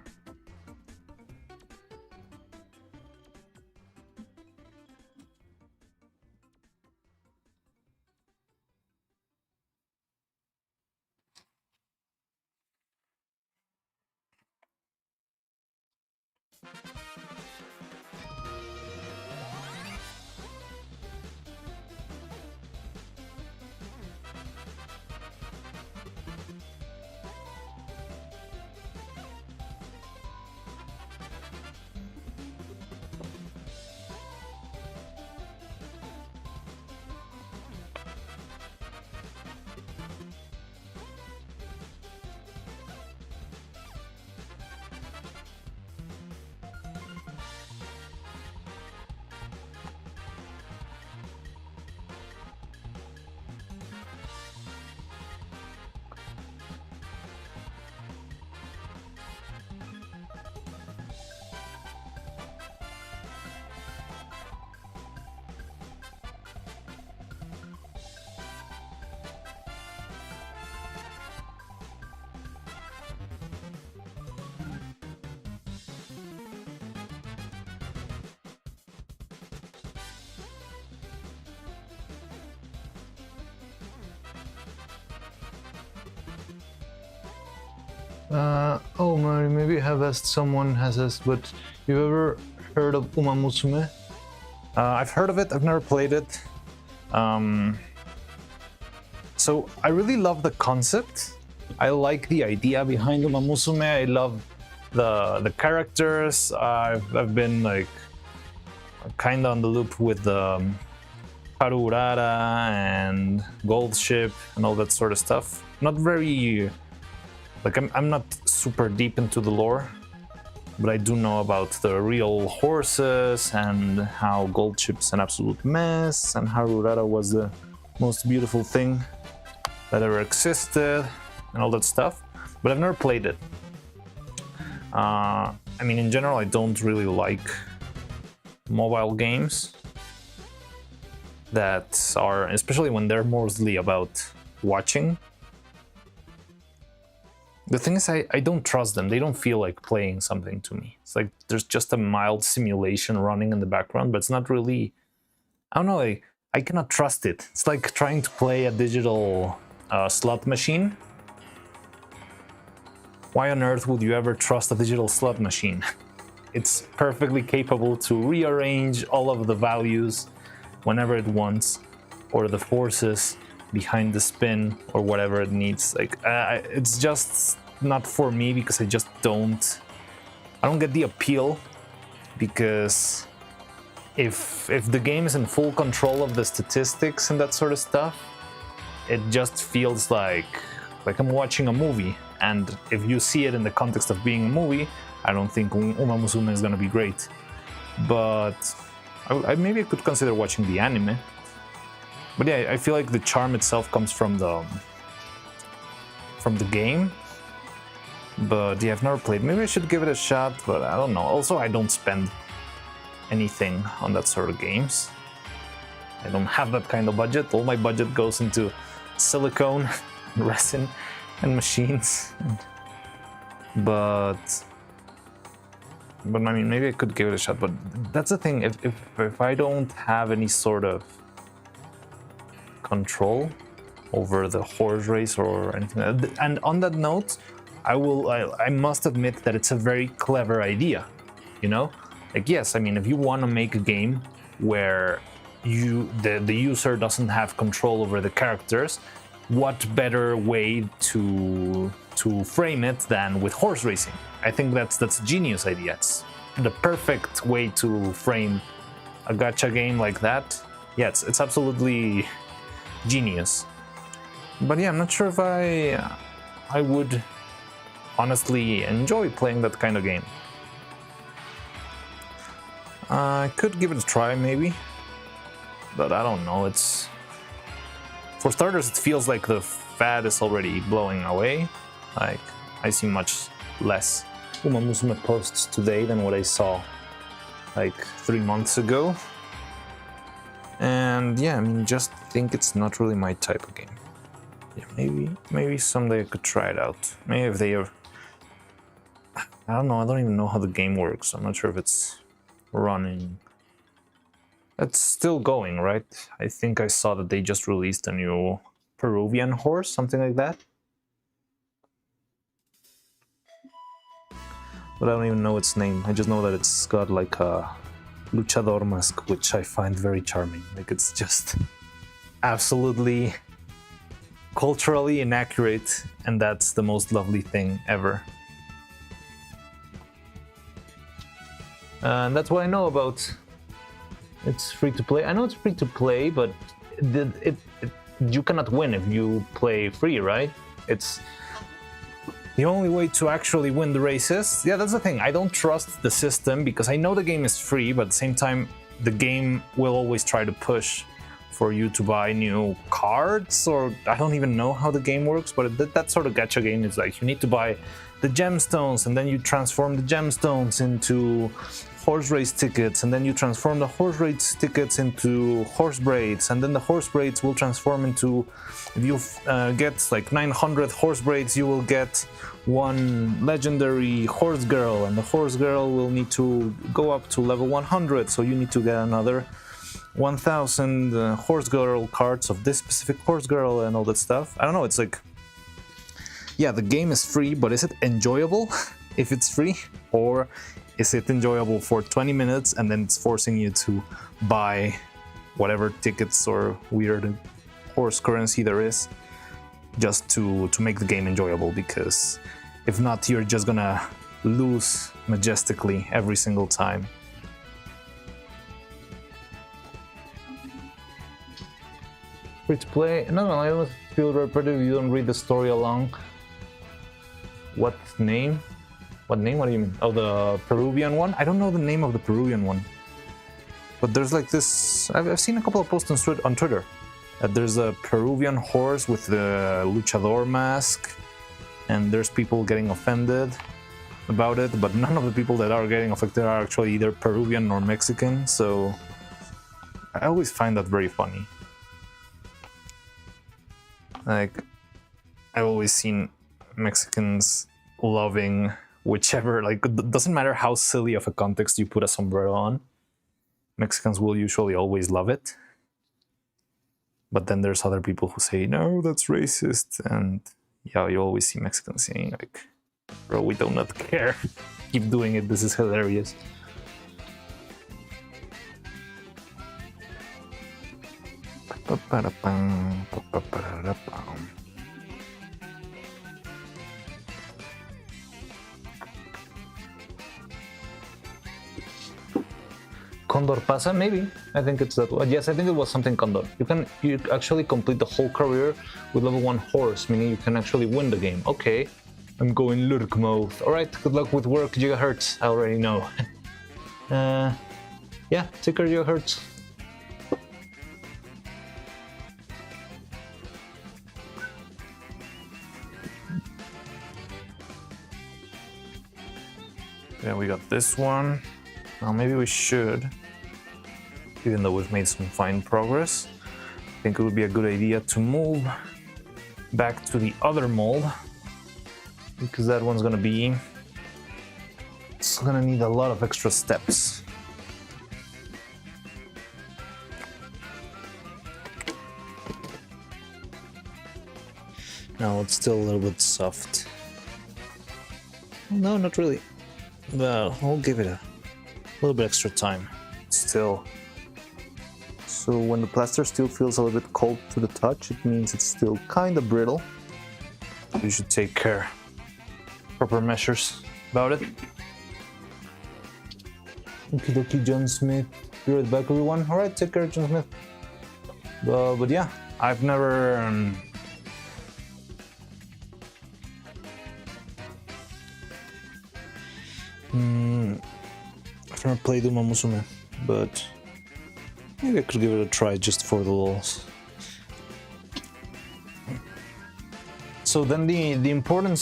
Oh Mary, maybe I have asked, someone has asked, but you ever heard of Uma Musume? I've heard of it, I've never played it. So I really love the concept. I like the idea behind Uma Musume. I love the characters. I've been like kind of on the loop with Haru Urara and Gold Ship and all that sort of stuff. Not very... Like, I'm not super deep into the lore, but I do know about the real horses and how Gold Ship's an absolute mess and Haru Urara was the most beautiful thing that ever existed and all that stuff, but I've never played it. I mean, in general, I don't really like mobile games that are, especially when they're mostly about watching. The thing is, I don't trust them. They don't feel like playing something to me. It's like there's just a mild simulation running in the background, but it's not really, I don't know, I cannot trust it. It's like trying to play a digital slot machine. Why on earth would you ever trust a digital slot machine? It's perfectly capable to rearrange all of the values whenever it wants, or the forces behind the spin, or whatever it needs. Like, it's just not for me, because I don't get the appeal, because if the game is in full control of the statistics and that sort of stuff, it just feels like I'm watching a movie. And if you see it in the context of being a movie, I don't think Uma Musume is gonna be great. But maybe I could consider watching the anime. But yeah, I feel like the charm itself comes from the game. But yeah, I've never played. Maybe I should give it a shot, but I don't know. Also, I don't spend anything on that sort of games. I don't have that kind of budget. All my budget goes into silicone, resin, and machines. But I mean, maybe I could give it a shot. But that's the thing. If I don't have any sort of control over the horse race or anything, and on that note, I must admit that it's a very clever idea. You know, like, yes, I mean, if you want to make a game where the user doesn't have control over the characters, what better way to frame it than with horse racing? I think that's a genius idea. It's the perfect way to frame a gacha game like that. Yeah, it's absolutely genius. But yeah, I'm not sure if I would honestly enjoy playing that kind of game. I could give it a try, maybe, but I don't know. It's, for starters, it feels like the fad is already blowing away. Like, I see much less Uma Musume posts today than what I saw like 3 months ago. And yeah, I mean, just think it's not really my type of game. Yeah, maybe someday I could try it out. Maybe if they are, I don't know, I don't even know how the game works. I'm not sure if it's running. It's still going, right? I think I saw that they just released a new Peruvian horse, something like that. But I don't even know its name. I just know that it's got like a luchador mask, which I find very charming. Like, it's just absolutely culturally inaccurate, and that's the most lovely thing ever. And that's what I know about. It's free to play. I know it's free to play, but you cannot win if you play free, right? It's the only way to actually win the races. Yeah, that's the thing. I don't trust the system because I know the game is free, but at the same time, the game will always try to push for you to buy new cards, or I don't even know how the game works, but that sort of gacha game is like you need to buy the gemstones, and then you transform the gemstones into horse race tickets, and then you transform the horse race tickets into horse braids, and then the horse braids will transform into, if you get like 900 horse braids, you will get one legendary horse girl, and the horse girl will need to go up to level 100, so you need to get another 1000 horse girl cards of this specific horse girl and all that stuff. I don't know, it's like, yeah, the game is free, but is it enjoyable if it's free? Or is it enjoyable for 20 minutes and then it's forcing you to buy whatever tickets or weird horse currency there is just to make the game enjoyable? Because if not, you're just gonna lose majestically every single time. Free to play? No, I don't feel repetitive. You don't read the story along. What name? What name? What do you mean? Oh, the Peruvian one? I don't know the name of the Peruvian one. But there's like this... I've seen a couple of posts on Twitter. There's a Peruvian horse with the luchador mask, and there's people getting offended about it, but none of the people that are getting affected are actually either Peruvian or Mexican, so I always find that very funny. Like, I've always seen Mexicans loving whichever, like, it doesn't matter how silly of a context you put a sombrero on, Mexicans will usually always love it. But then there's other people who say, no, that's racist, and yeah, you always see Mexicans saying, like, bro, we do not care. Keep doing it, this is hilarious. Condor Pasa, maybe. I think it's that one. Yes, I think it was something Condor. You actually complete the whole career with level 1 horse, meaning you can actually win the game. Okay, I'm going lurk mode. Alright, good luck with work, gigahertz. I already know. Yeah, ticker gigahertz. Yeah, we got this one. Now maybe we should, even though we've made some fine progress, I think it would be a good idea to move back to the other mold, because that one's gonna be, it's gonna need a lot of extra steps. No, it's still a little bit soft. No, not really. Well, I'll give it a little bit extra time. Still. So when the plaster still feels a little bit cold to the touch, it means it's still kind of brittle. You should take proper measures about it. Okie dokie, John Smith. Be right back, everyone. Alright, take care, John Smith. But yeah, I've never... I've never played Uma Musume, but maybe I could give it a try just for the lulz. So then the important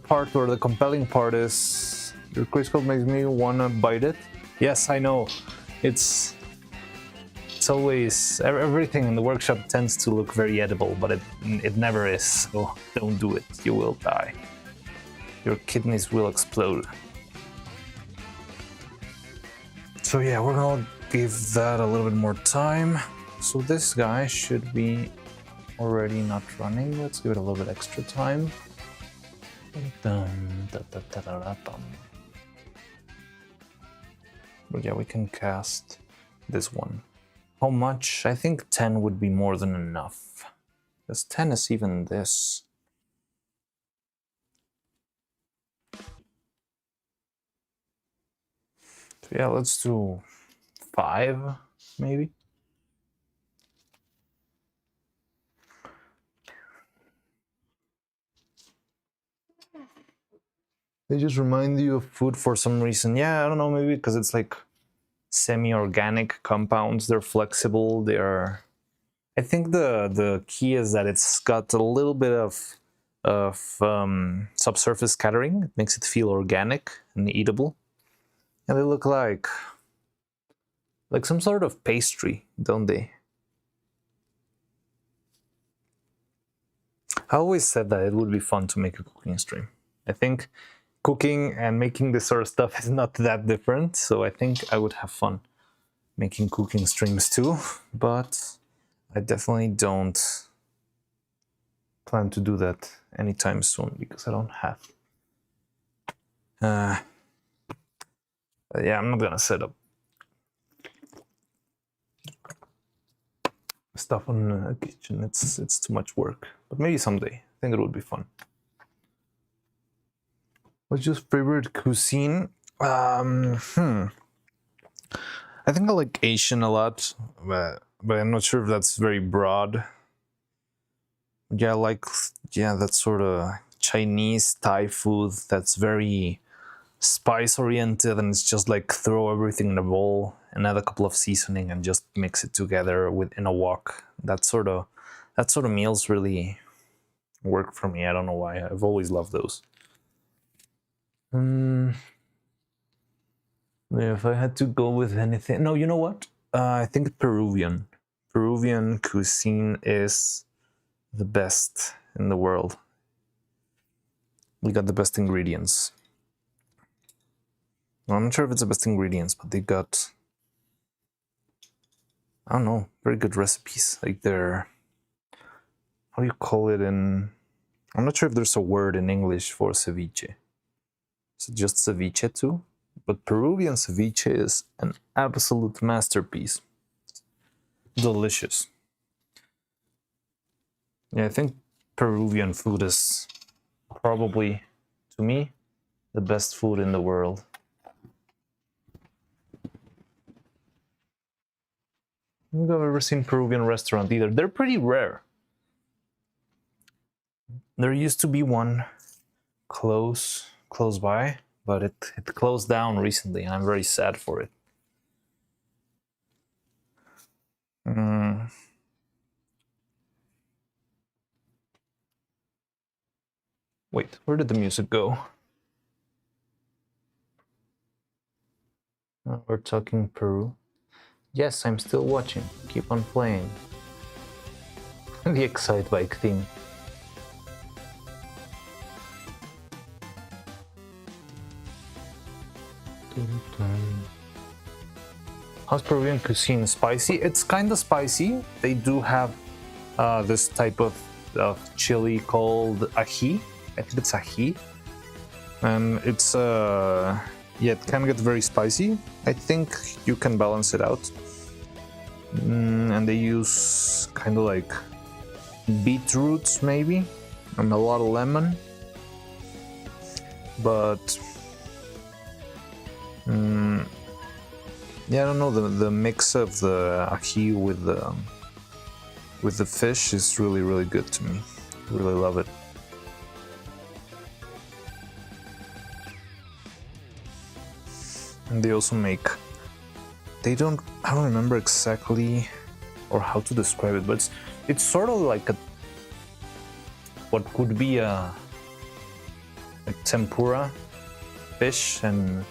part, or the compelling part, is your crystal makes me wanna bite it. Yes, I know. It's always, everything in the workshop tends to look very edible, but it never is. So don't do it. You will die. Your kidneys will explode. So yeah, we're gonna give that a little bit more time. So this guy should be already not running. Let's give it a little bit extra time. But yeah, we can cast this one. How much? I think 10 would be more than enough. Because 10 is even this. So yeah, let's do 5, maybe. They just remind you of food for some reason. Yeah, I don't know, maybe because it's like semi-organic compounds. They're flexible. They are. I think the key is that it's got a little bit of subsurface scattering. It makes it feel organic and eatable. And they look like some sort of pastry, don't they? I always said that it would be fun to make a cooking stream. I think cooking and making this sort of stuff is not that different, so I think I would have fun making cooking streams too, but I definitely don't plan to do that anytime soon because I don't have. Yeah, I'm not gonna set up stuff on a kitchen. It's too much work, but maybe someday. I think it would be fun. What's your favorite cuisine? I think I like Asian a lot, but I'm not sure if that's very broad. Yeah, I like that sort of Chinese Thai food that's very spice oriented, and it's just like throw everything in a bowl and add a couple of seasoning and just mix it together in a wok. That sort of meals really work for me. I don't know why. I've always loved those. If I had to go with anything, no, you know what? I think Peruvian cuisine is the best in the world. We got the best ingredients. Well, I'm not sure if it's the best ingredients, but they got, I don't know, very good recipes. Like they're, how do you call it in, I'm not sure if there's a word in English for ceviche. Is it just ceviche too? But Peruvian ceviche is an absolute masterpiece. Delicious. Yeah, I think Peruvian food is probably, to me, the best food in the world. I don't think I've ever seen Peruvian restaurant either. They're pretty rare. There used to be one close by, but it closed down recently, and I'm very sad for it. Wait, where did the music go? We're talking Peru. Yes, I'm still watching. Keep on playing. The Excite Bike theme. How's Peruvian cuisine? Spicy? It's kind of spicy. They do have this type of chili called ají. I think it's ají. And it's, yeah, it can get very spicy. I think you can balance it out. And they use kind of like beetroots maybe, and a lot of lemon. But yeah, I don't know, the mix of the ají with the fish is really, really good to me. Really love it. And they also make, I don't remember exactly or how to describe it, but it's sort of like what could be a tempura fish and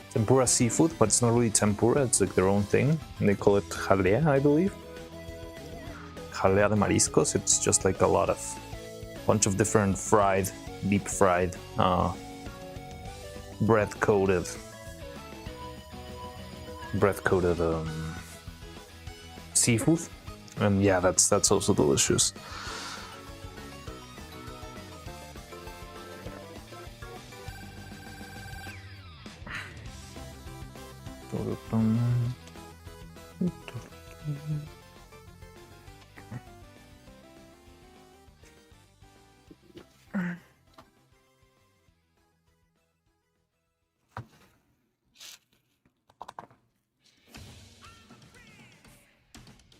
tempura seafood, but it's not really tempura, it's like their own thing. And they call it jalea, I believe. Jalea de mariscos. It's just like a bunch of different deep fried, bread coated seafood, and yeah, that's also delicious.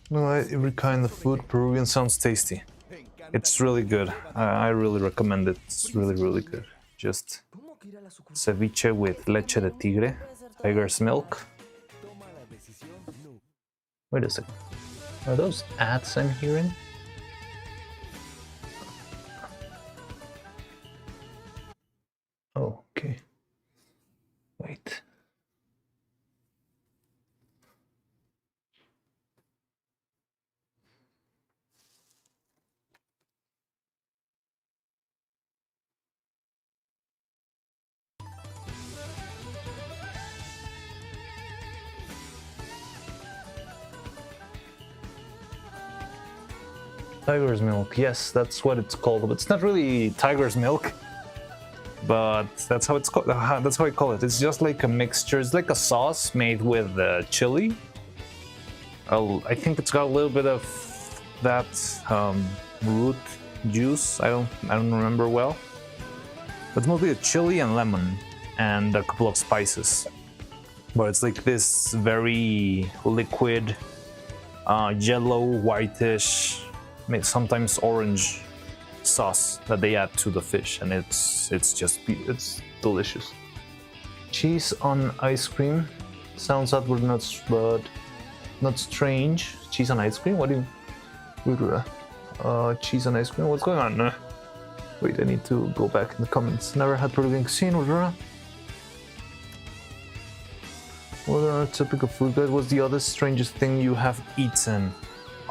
No, every kind of food, Peruvian sounds tasty. It's really good. I really recommend it. It's really, really good. Just ceviche with leche de tigre, tiger's milk. Wait a second. Are those ads I'm hearing? Oh, okay. Wait. Tiger's milk, yes, that's what it's called. But it's not really tiger's milk, but that's how it's called. That's how I call it. It's just like a mixture. It's like a sauce made with chili. I think it's got a little bit of that root juice. I don't remember well, but it's mostly a chili and lemon and a couple of spices. But it's like this very liquid, yellow, whitish, sometimes orange sauce that they add to the fish, and it's delicious. Cheese on ice cream. Sounds odd, but not strange. Cheese on ice cream? What do you... cheese on ice cream? What's going on? Wait, I need to go back in the comments. Never had Peruvian cuisine. What are typical food guide? What's the other strangest thing you have eaten?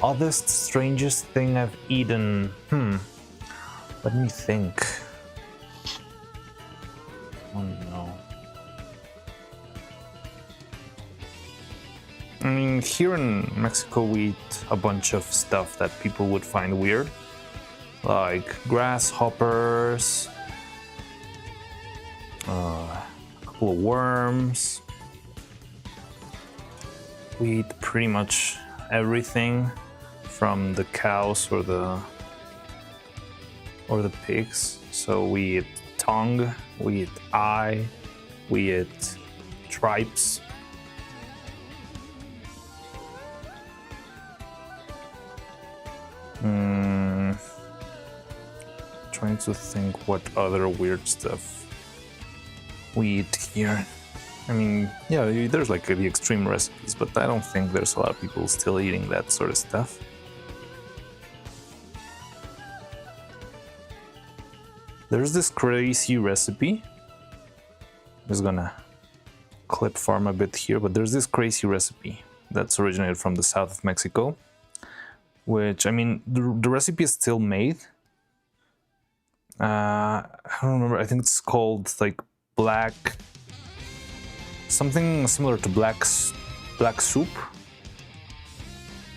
Oddest, strangest thing I've eaten? Let me think. Oh no. I mean, here in Mexico we eat a bunch of stuff that people would find weird. Like grasshoppers, a couple of worms. We eat pretty much everything from the cows or the pigs. So we eat tongue, we eat eye, we eat tripes. Trying to think what other weird stuff we eat here. I mean, yeah, there's like the extreme recipes, but I don't think there's a lot of people still eating that sort of stuff. There's this crazy recipe. I'm just gonna clip farm a bit here, but there's this crazy recipe that's originated from the south of Mexico, which, I mean, the recipe is still made. I don't remember. I think it's called like black, something similar to black soup,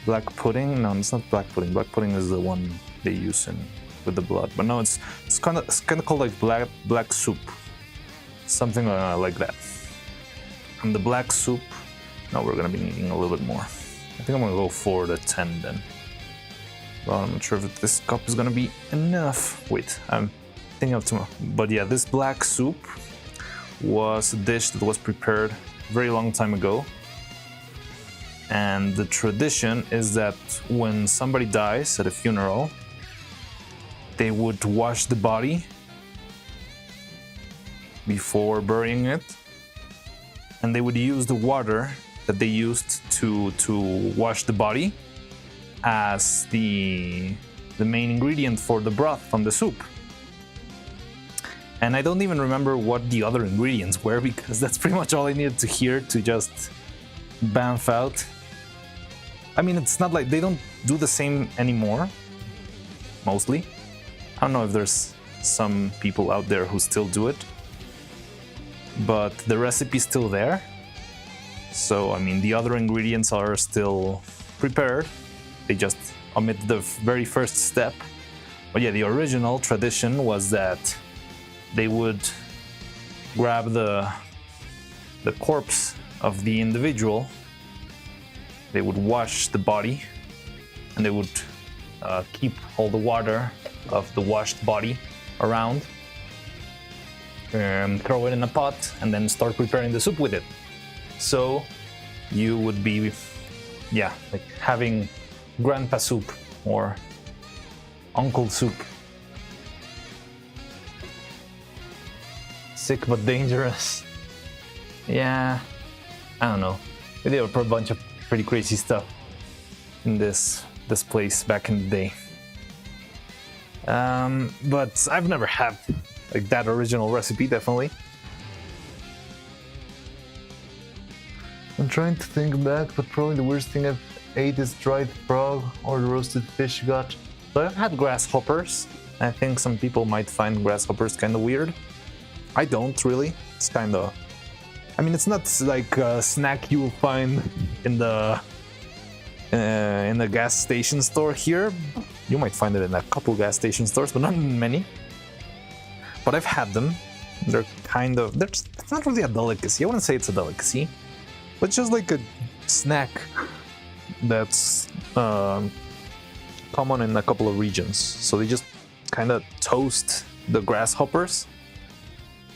black pudding. No, it's not black pudding. Black pudding is the one they use with the blood. But no, it's kind of called like black soup, something like that. And the black soup. No, we're gonna be needing a little bit more. I think I'm gonna go for the 10 then. Well, I'm not sure if this cup is gonna be enough. Wait, I'm thinking of tomorrow. But yeah, this black soup was a dish that was prepared a very long time ago. And the tradition is that when somebody dies at a funeral, they would wash the body before burying it. And they would use the water that they used to wash the body as the main ingredient for the broth from the soup. And I don't even remember what the other ingredients were, because that's pretty much all I needed to hear to just bamf out. I mean, it's not like they don't do the same anymore, mostly. I don't know if there's some people out there who still do it, but the recipe's still there. So, I mean, the other ingredients are still prepared. They just omit the very first step. But yeah, the original tradition was that they would grab the corpse of the individual, they would wash the body, and they would keep all the water of the washed body around, throw it in a pot, and then start preparing the soup with it. So you would be, yeah, like having grandpa soup or uncle soup. Sick but dangerous. Yeah, I don't know. We did a bunch of pretty crazy stuff in this place back in the day. But I've never had like that original recipe, definitely. I'm trying to think back, but probably the worst thing I've ate is dried frog or roasted fish gut. So I've had grasshoppers. I think some people might find grasshoppers kind of weird. I don't really. It's kind of... I mean, it's not like a snack you will find in the gas station store here. You might find it in a couple gas station stores, but not many. But I've had them. They're kind of... It's not really a delicacy. I wouldn't say it's a delicacy. But just like a snack that's common in a couple of regions. So they just kind of toast the grasshoppers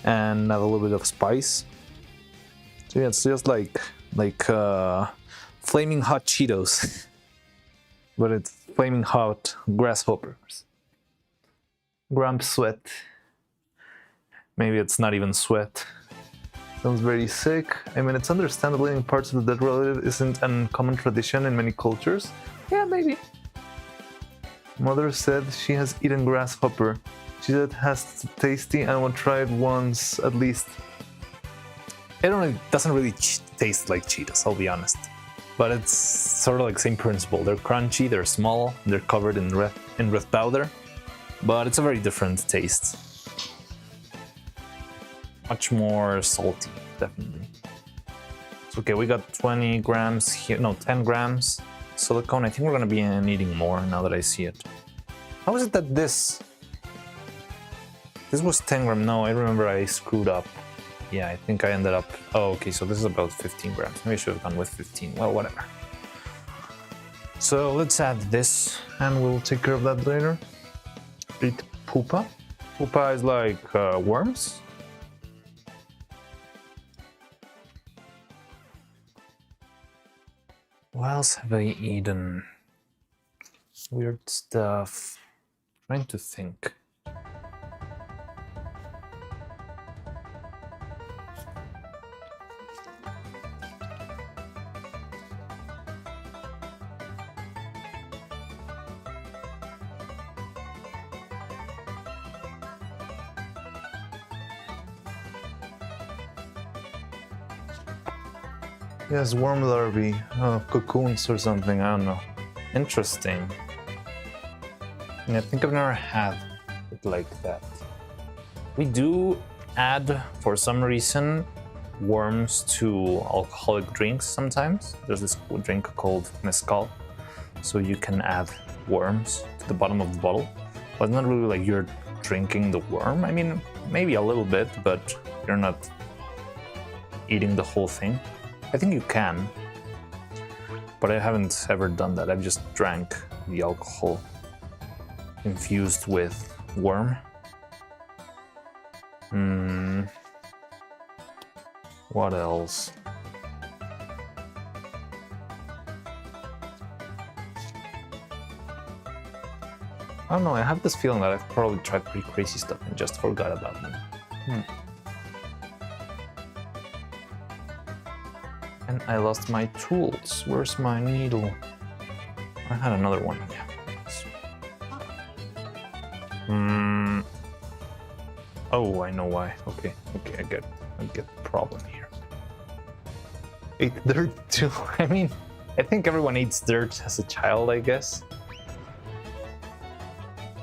and add a little bit of spice. So yeah, it's just like flaming hot Cheetos, but it's flaming hot grasshoppers. Grump sweat. Maybe it's not even sweat. Sounds very sick. I mean, it's understandable eating parts of the dead relative isn't an uncommon tradition in many cultures. Yeah, maybe. Mother said she has eaten grasshopper. She said it has tasty and will try it once at least. Doesn't really taste like Cheetos, I'll be honest. But it's sort of like same principle. They're crunchy, they're small, they're covered in red powder, but it's a very different taste. Much more salty, definitely. So, okay, we got 20 grams here, no, 10 grams silicone. I think we're gonna be needing more now that I see it. How is it that this was 10 grams? No, I remember I screwed up. Yeah, I think I ended up... Oh, okay, so this is about 15 grams. Maybe I should have gone with 15. Well, whatever. So let's add this, and we'll take care of that later. Eat pupa. Pupa is like worms. What else have I eaten? Weird stuff. Trying to think. Yes, worm larvae, cocoons or something, I don't know. Interesting. I think I've never had it like that. We do add, for some reason, worms to alcoholic drinks sometimes. There's this drink called mezcal, so you can add worms to the bottom of the bottle. But it's not really like you're drinking the worm. I mean, maybe a little bit, but you're not eating the whole thing. I think you can, but I haven't ever done that. I've just drank the alcohol infused with worm. What else? I don't know, I have this feeling that I've probably tried pretty crazy stuff and just forgot about them. And I lost my tools. Where's my needle? I had another one, yeah. Oh, I know why. Okay, I get the problem here. Ate dirt too. I mean, I think everyone eats dirt as a child, I guess.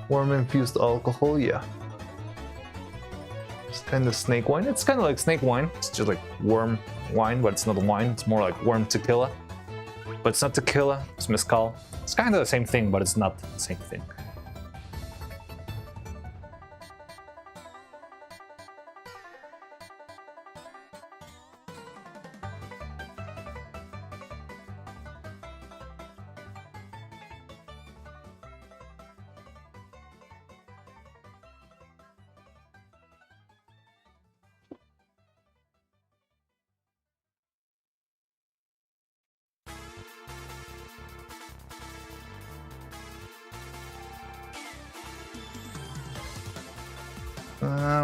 Worm-infused alcohol, yeah. It's kind of snake wine. It's kind of like snake wine. It's just like worm wine, but it's not wine. It's more like worm tequila. But it's not tequila, it's mezcal. It's kind of the same thing, but it's not the same thing.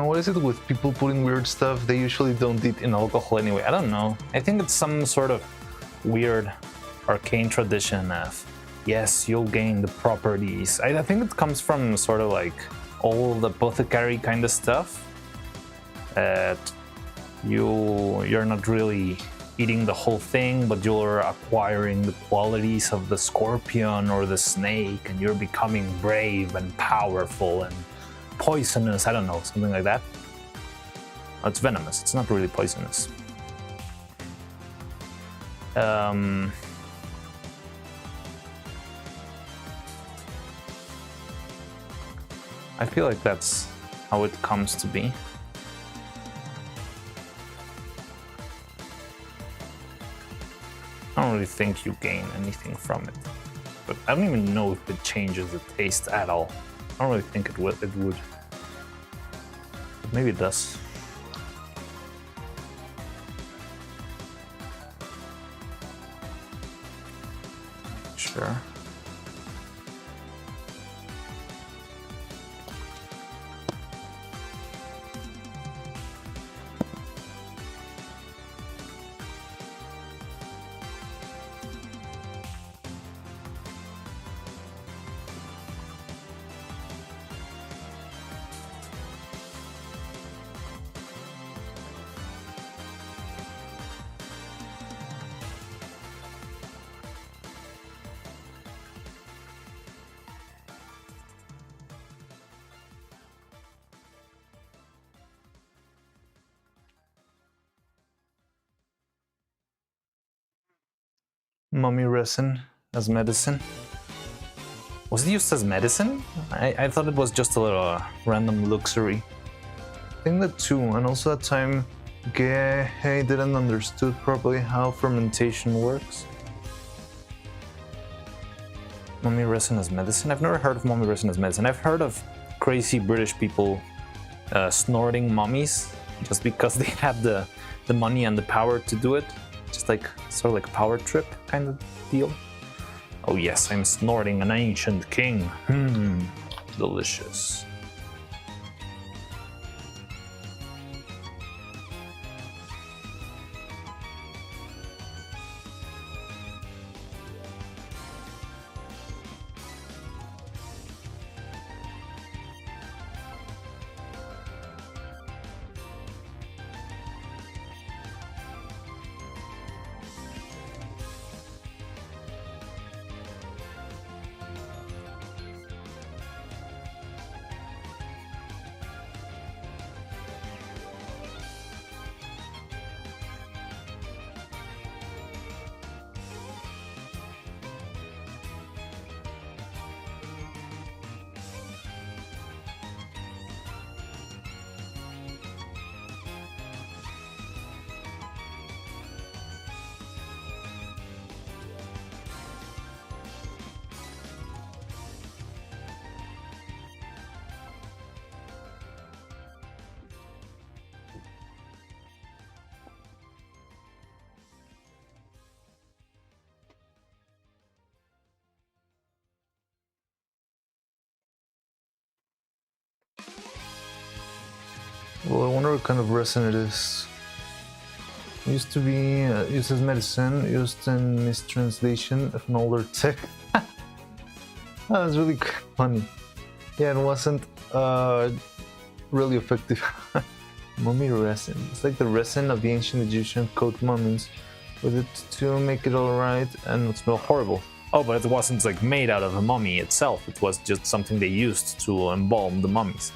What is it with people putting weird stuff they usually don't eat in alcohol anyway? I don't know. I think it's some sort of weird arcane tradition of, yes, you'll gain the properties. I think it comes from sort of like old apothecary kind of stuff. That you're not really eating the whole thing, but you're acquiring the qualities of the scorpion or the snake, and you're becoming brave and powerful and poisonous. I don't know, something like that. Oh, it's venomous. It's not really poisonous. I feel like that's how it comes to be. I don't really think you gain anything from it, but I don't even know if it changes the taste at all. I don't really think it would. But maybe it does. Sure. Mummy resin as medicine. Was it used as medicine? I thought it was just a little random luxury. I think that too, and also at time Gehe didn't understood properly how fermentation works. Mummy resin as medicine? I've never heard of mummy resin as medicine. I've heard of crazy British people snorting mummies just because they have the money and the power to do it. Just like sort of like a power trip kind of deal. Oh yes, I'm snorting an ancient king. Delicious. Well, I wonder what kind of resin it is. It used to be used as medicine, used in mistranslation of an older text. That was really funny. Yeah, it wasn't really effective. Mummy resin. It's like the resin of the ancient Egyptian coat mummies, with it to make it alright and not smell horrible. Oh, but it wasn't like made out of a mummy itself. It was just something they used to embalm the mummies.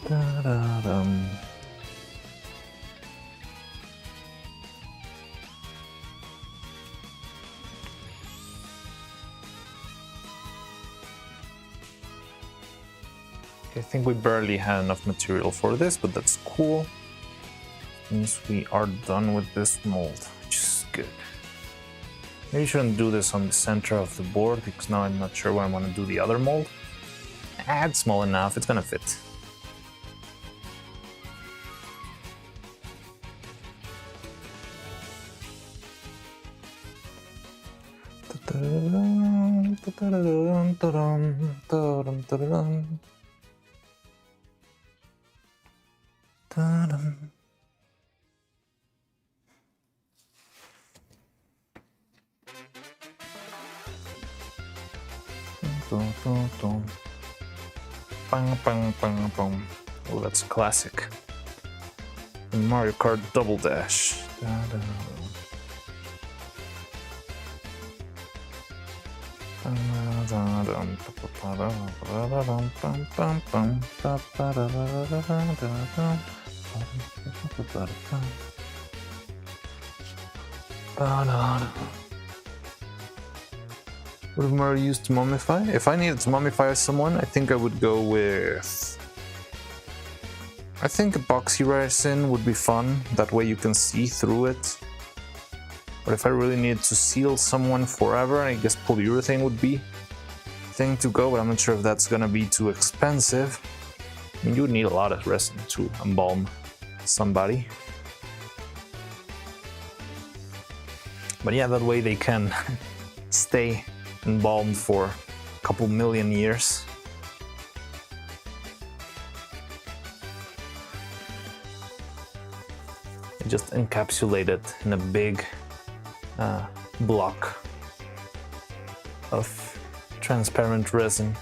Da-da-dum. I think we barely had enough material for this, but that's cool. Means we are done with this mold, which is good. Maybe I shouldn't do this on the center of the board because now I'm not sure where I want to do the other mold. It's small enough, it's gonna fit. Oh, that's classic. Mario Kart Double Dash. What have Mario used to mummify? If I needed to mummify someone, I think I would go with... I think epoxy resin would be fun, that way you can see through it. But if I really needed to seal someone forever, I guess polyurethane would be the thing to go, but I'm not sure if that's gonna be too expensive. I mean, you would need a lot of resin to embalm somebody. But yeah, that way they can stay embalmed for a couple million years. Just encapsulated in a big block of transparent resin.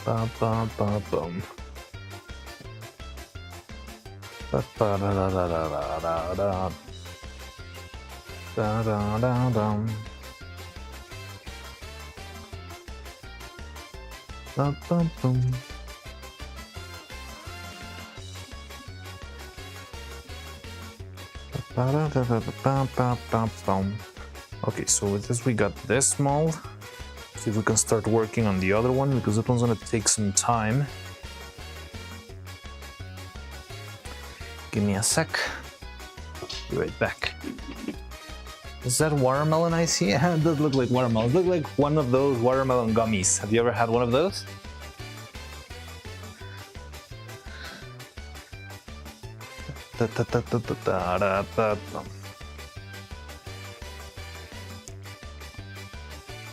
Ba ba ba bum. Ba ba da da da da da da da da da dum. Ba ba bum. Ba da da da ba ba ba bum. Okay, so with this we got this mold. See if we can start working on the other one, because that one's gonna take some time. Give me a sec. Be right back. Is that watermelon I see? It does look like watermelon. It looks like one of those watermelon gummies. Have you ever had one of those? Da, da, da, da, da, da, da, da.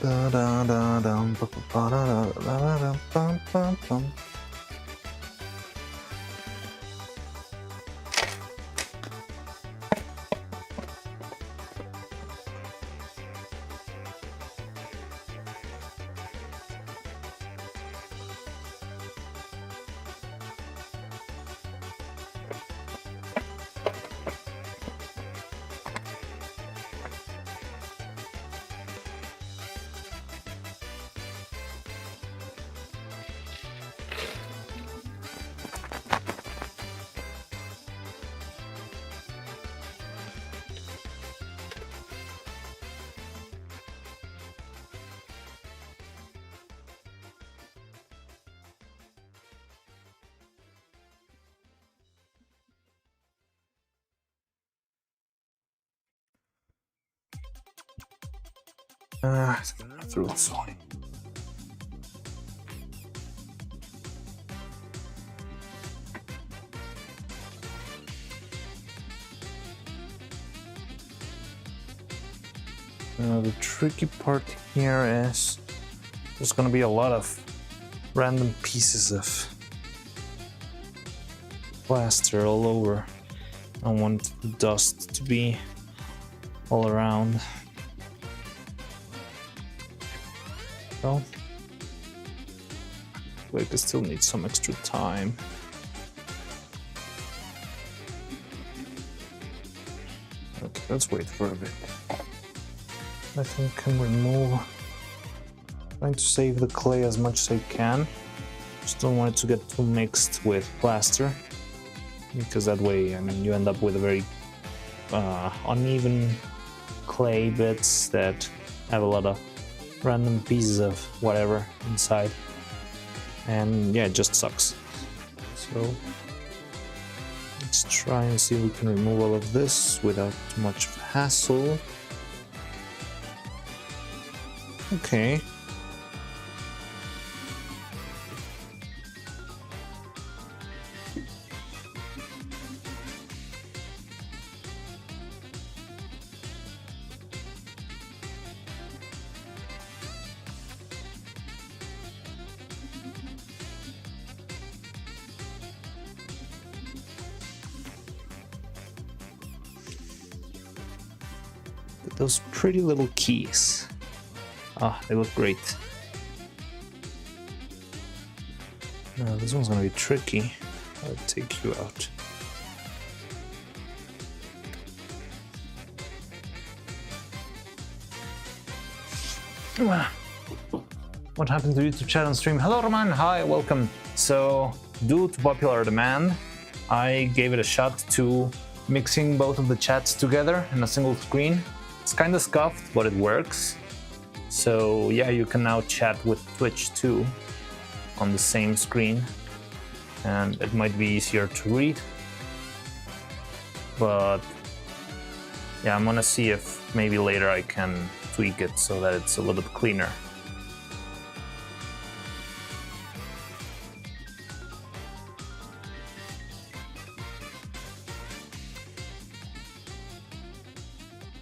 Da da da dum, ba ba da da da bum bum bum. Through the soil. The tricky part here is there's gonna be a lot of random pieces of plaster all over. I want the dust to be all around. So, like I still need some extra time. Okay, let's wait for a bit. I think I can remove. Trying to save the clay as much as I can. Just don't want it to get too mixed with plaster, because that way, I mean, you end up with a very uneven clay bits that have a lot of random pieces of whatever inside, and yeah, it just sucks. So let's try and see if we can remove all of this without too much of a hassle. Okay. Those pretty little keys. Ah, they look great. Now this one's gonna be tricky. I'll take you out. What happened to YouTube chat on stream? Hello Roman, hi, welcome. So, due to popular demand, I gave it a shot to mixing both of the chats together in a single screen. It's kind of scuffed, but it works. So yeah, you can now chat with Twitch too on the same screen, and it might be easier to read. But yeah, I'm gonna see if maybe later I can tweak it so that it's a little bit cleaner.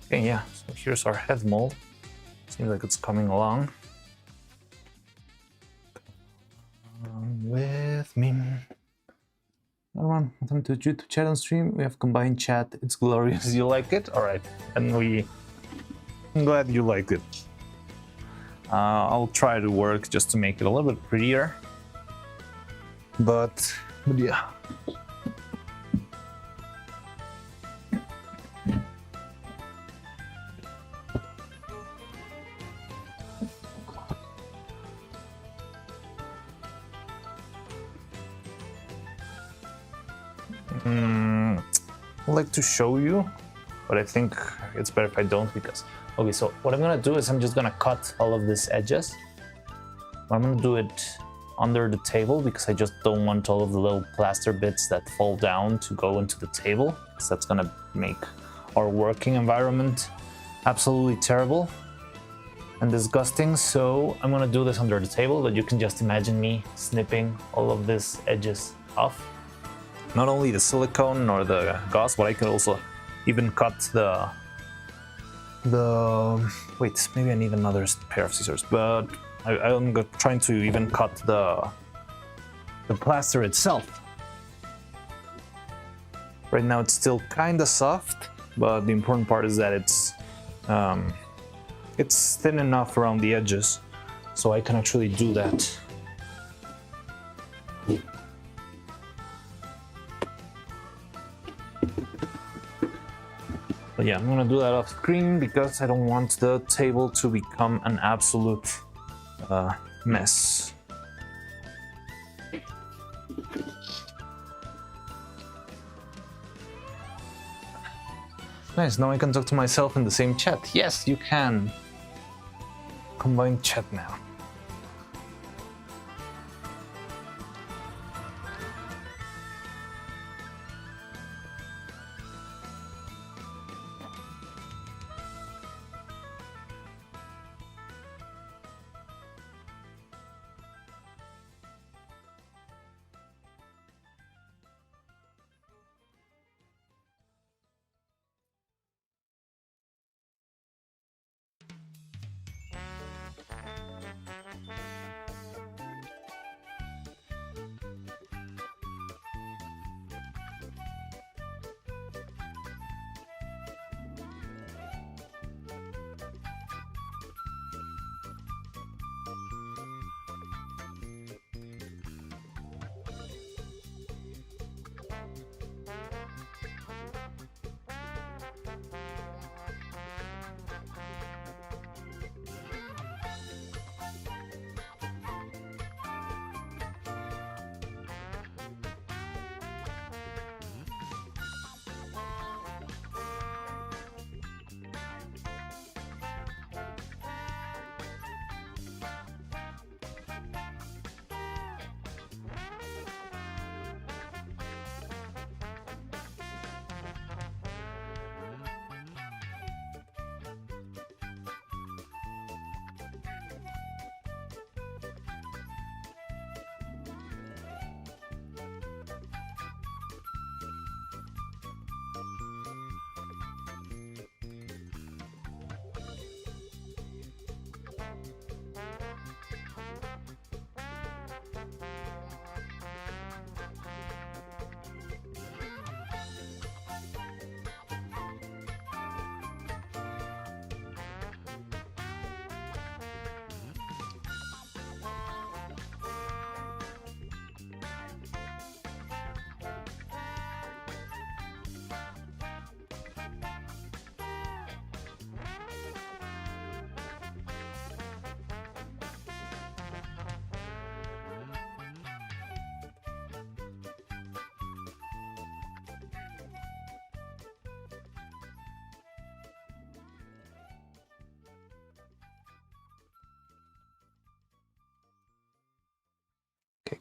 Okay, yeah, so here's our head mold. Seems like it's coming along. With me. Everyone, welcome to YouTube chat on stream. We have combined chat. It's glorious. You like it? All right, and I'm glad you liked it. I'll try to work just to make it a little bit prettier. But yeah. I'd like to show you, but I think it's better if I don't because... Okay, so what I'm gonna do is I'm just gonna cut all of these edges. I'm gonna do it under the table because I just don't want all of the little plaster bits that fall down to go into the table, because that's gonna make our working environment absolutely terrible and disgusting. So I'm gonna do this under the table, but you can just imagine me snipping all of these edges off. Not only the silicone or the gauze, but I could also even cut the wait, maybe I need another pair of scissors, but I'm trying to even cut the plaster itself. Right now it's still kind of soft, but the important part is that it's thin enough around the edges, so I can actually do that. But yeah, I'm gonna do that off screen because I don't want the table to become an absolute mess. Nice, now I can talk to myself in the same chat. Yes, you can. Combine chat now.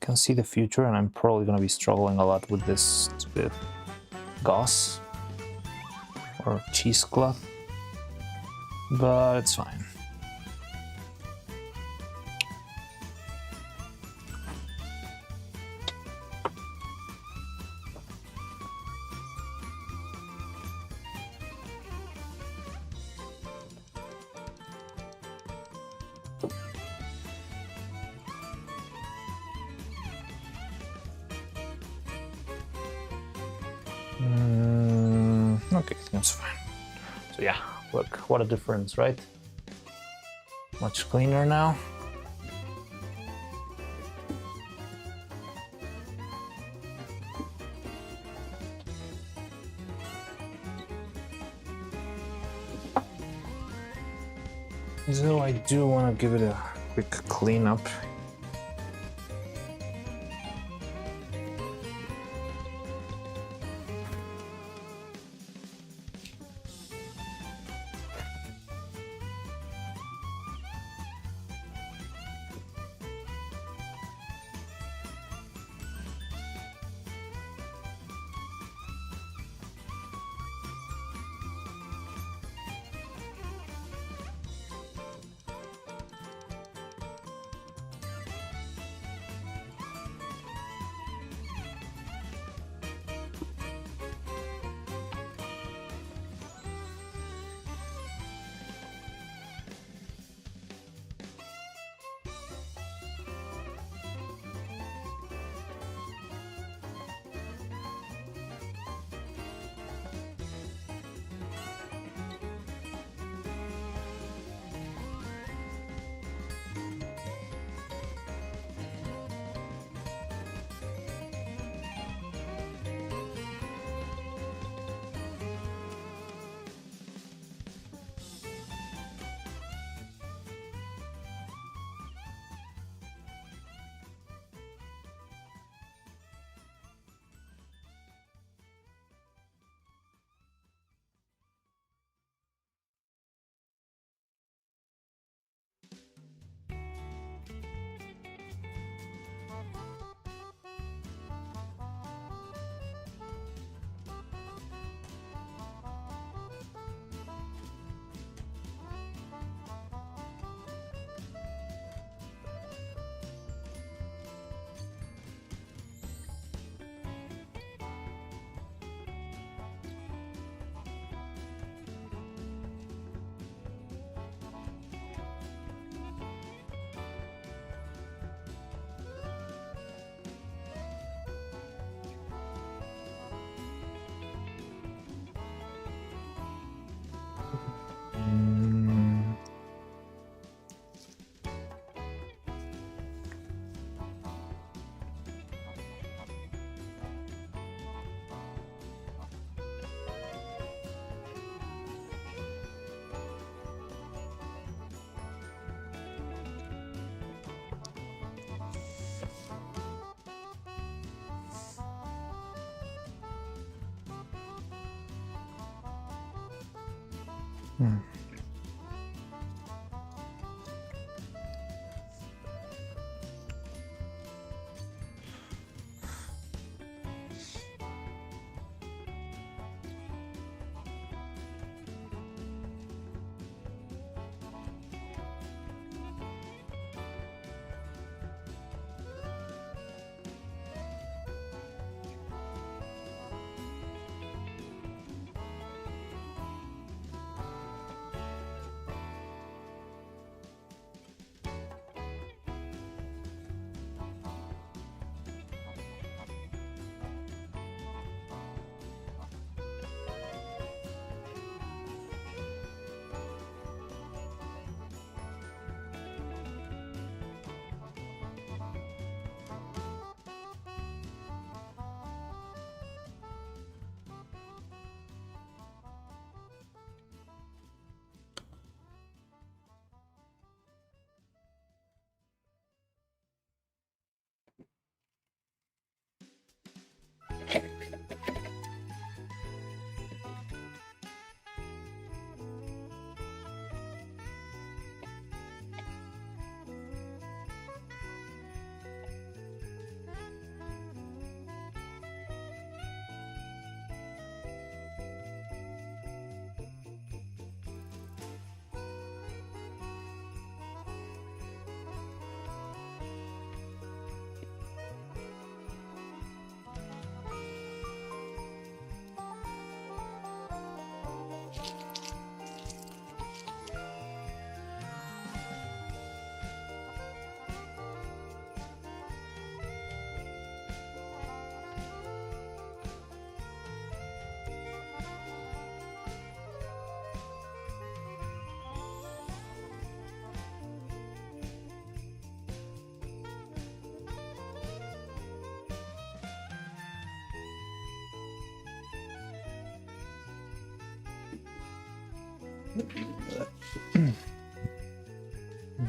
can see the future, and I'm probably gonna be struggling a lot with this stupid gauze or cheesecloth, but it's fine. Okay, that's fine. So yeah, look, what a difference, right? Much cleaner now. So I do want to give it a quick cleanup.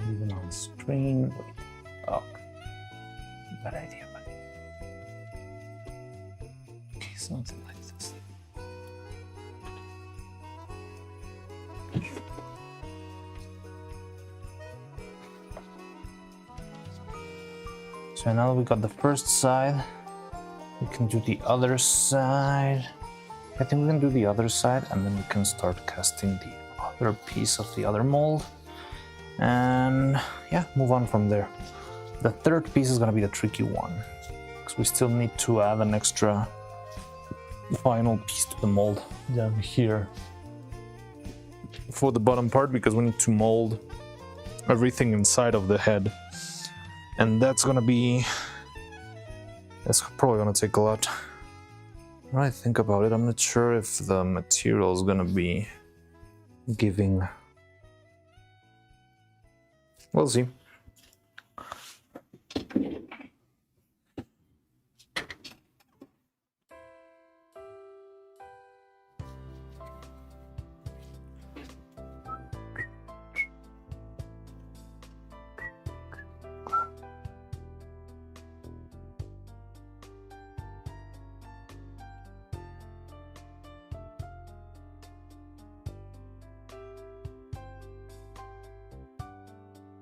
Even on screen. Oh, bad idea. But... okay, something like this. So now we got the first side. We can do the other side. I think we can do the other side, and then we can start casting the other piece of the other mold. And yeah, move on from there. The third piece is gonna be the tricky one, because we still need to add an extra final piece to the mold down here for the bottom part, because we need to mold everything inside of the head, and that's probably gonna take a lot. When I think about it, I'm not sure if the material is gonna be giving. We'll see.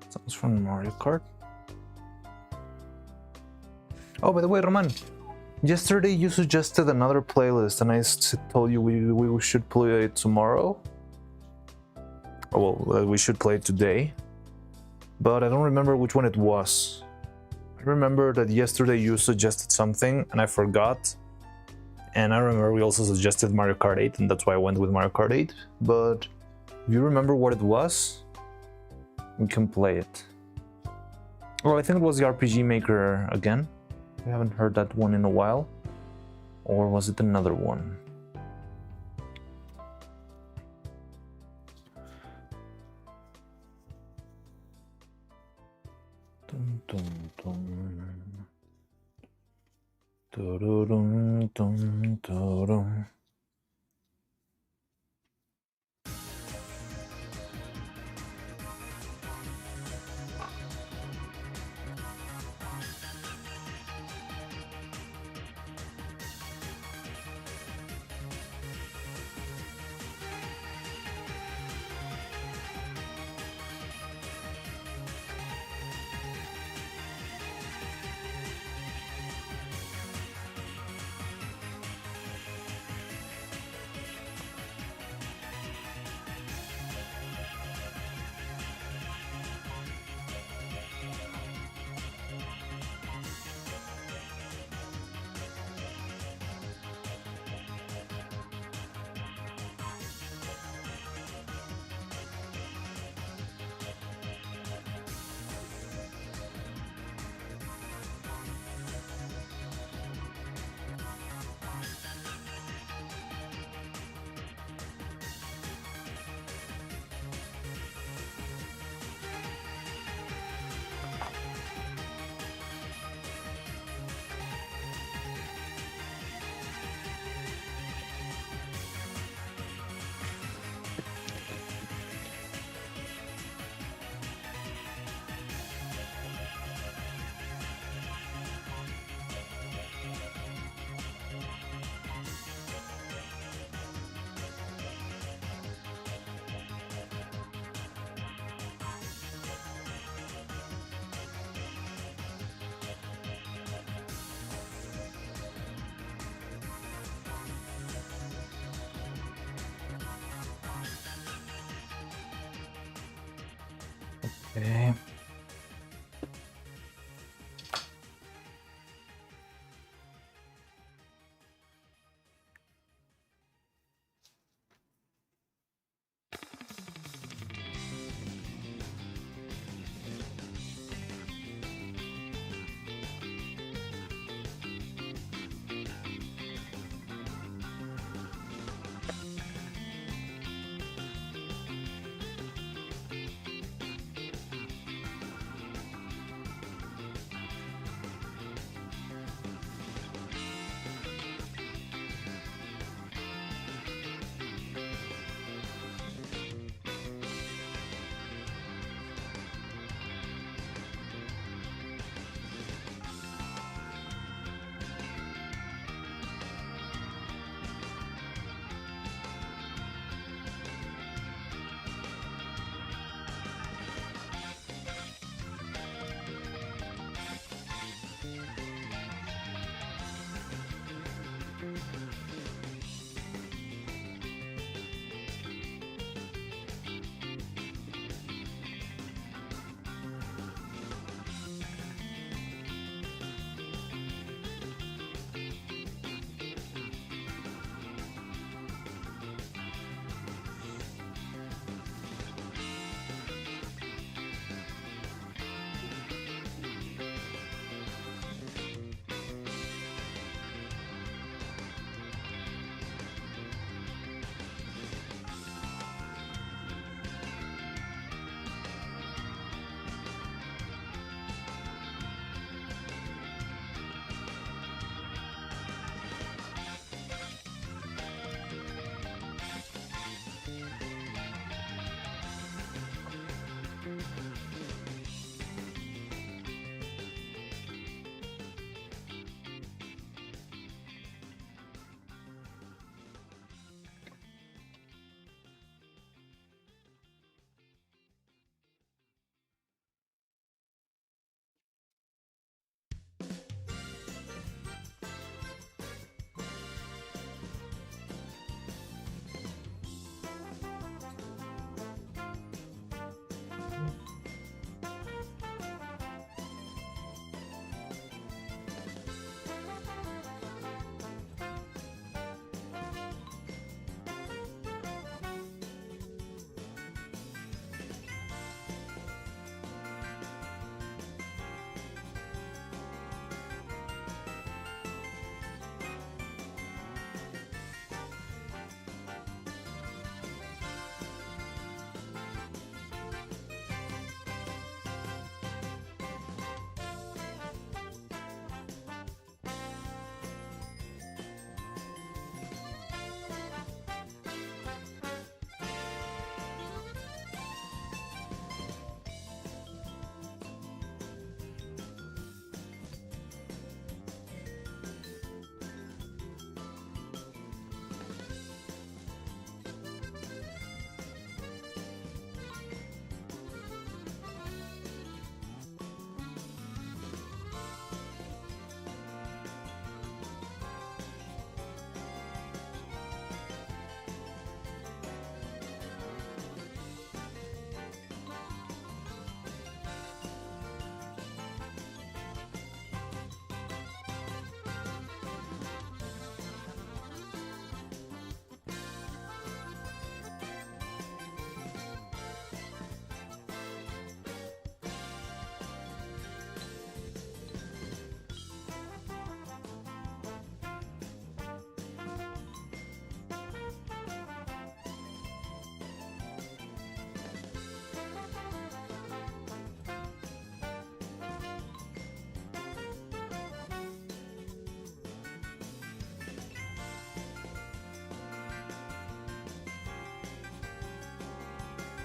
Sounds from Mario Kart. Oh, by the way, Roman, yesterday you suggested another playlist, and I told you we should play it tomorrow. Oh, well, we should play it today, but I don't remember which one it was. I remember that yesterday you suggested something, and I forgot. And I remember we also suggested Mario Kart 8, and that's why I went with Mario Kart 8. But if you remember what it was, we can play it. Oh, I think it was the RPG Maker again. I haven't heard that one in a while. Or was it another one? Dun, dun, dun. Dun, dun, dun, dun. Okay.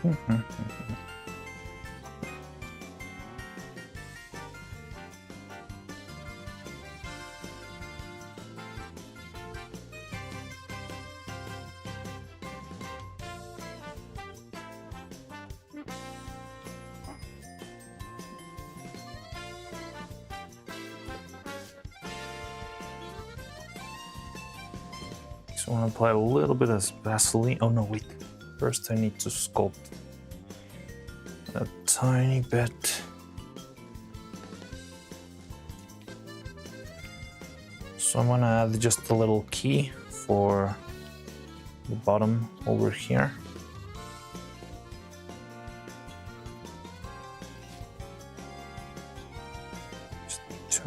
So I want to apply a little bit of Vaseline. Oh no, wait. First I need to sculpt a tiny bit. So I'm gonna add just a little key for the bottom over here. Just need to.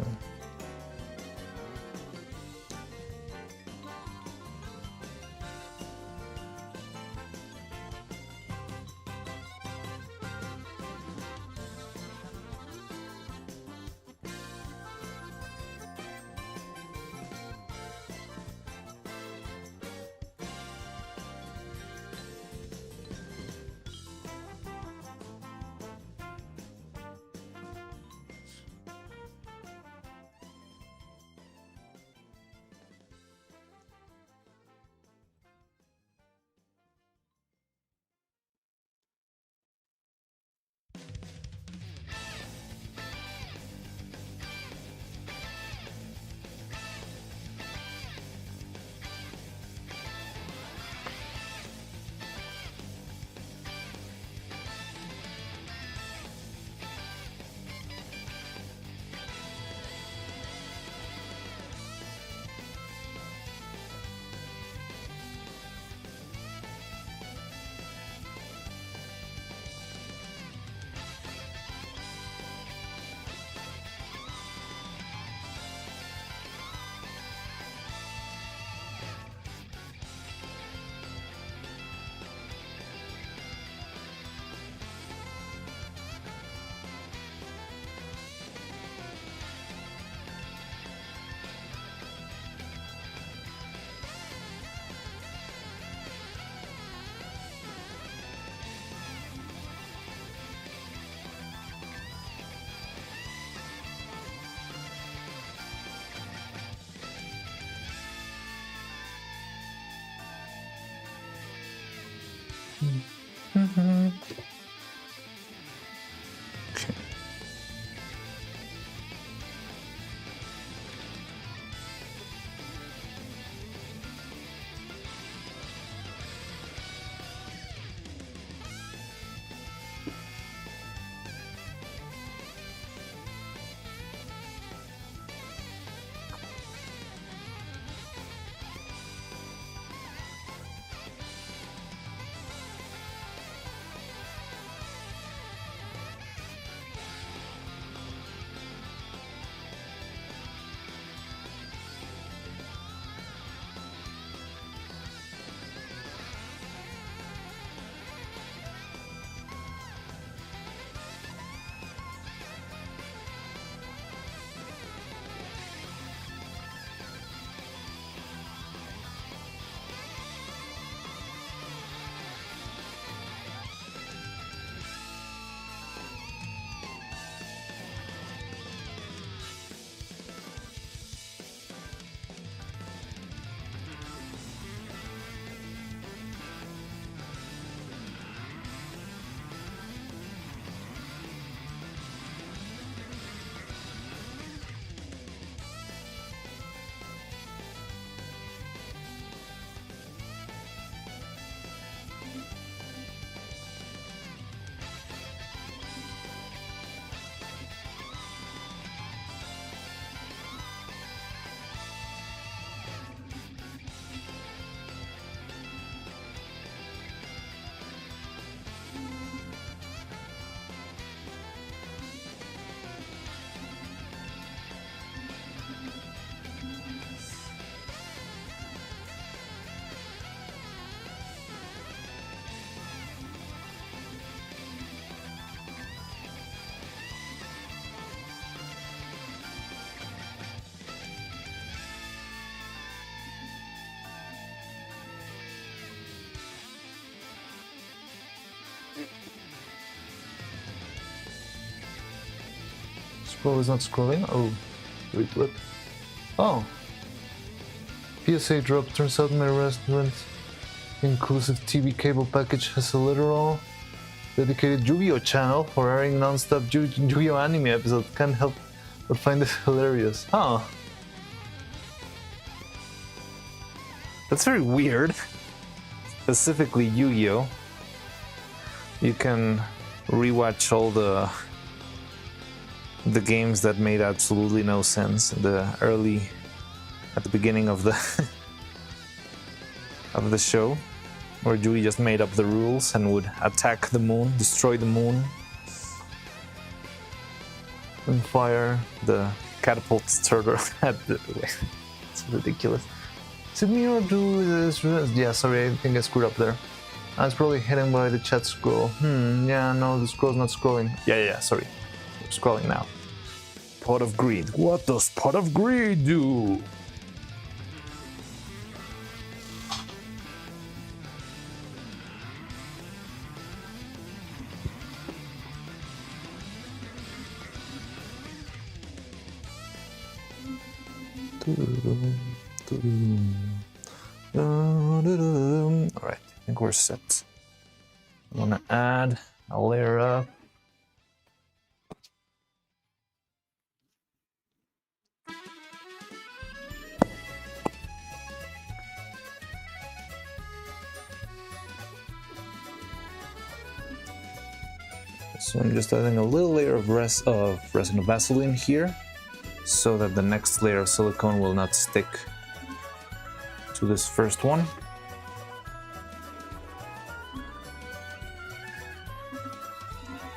Okay. Scroll is not scrolling. Oh, wait, what? Oh. PSA drop. Turns out my restaurant inclusive TV cable package has a literal dedicated Yu-Gi-Oh channel for airing non-stop Yu-Gi-Oh anime episodes. Can't help but find this hilarious. Huh. That's very weird. Specifically Yu-Gi-Oh. You can rewatch all the games that made absolutely no sense in the at the beginning of the of the show, where Yui just made up the rules and would attack the moon, destroy the moon, and fire the catapult starter at the... It's ridiculous. Is it me or do this? Yeah, sorry, I think I screwed up there. I was probably hidden by the chat scroll. Yeah, no, the scroll's not scrolling. Yeah, sorry. I'm scrolling now. Pot of Greed. What does Pot of Greed do? Alright, I think we're set. I'm gonna add a layer up. So I'm just adding a little layer of resin of Vaseline here, so that the next layer of silicone will not stick to this first one.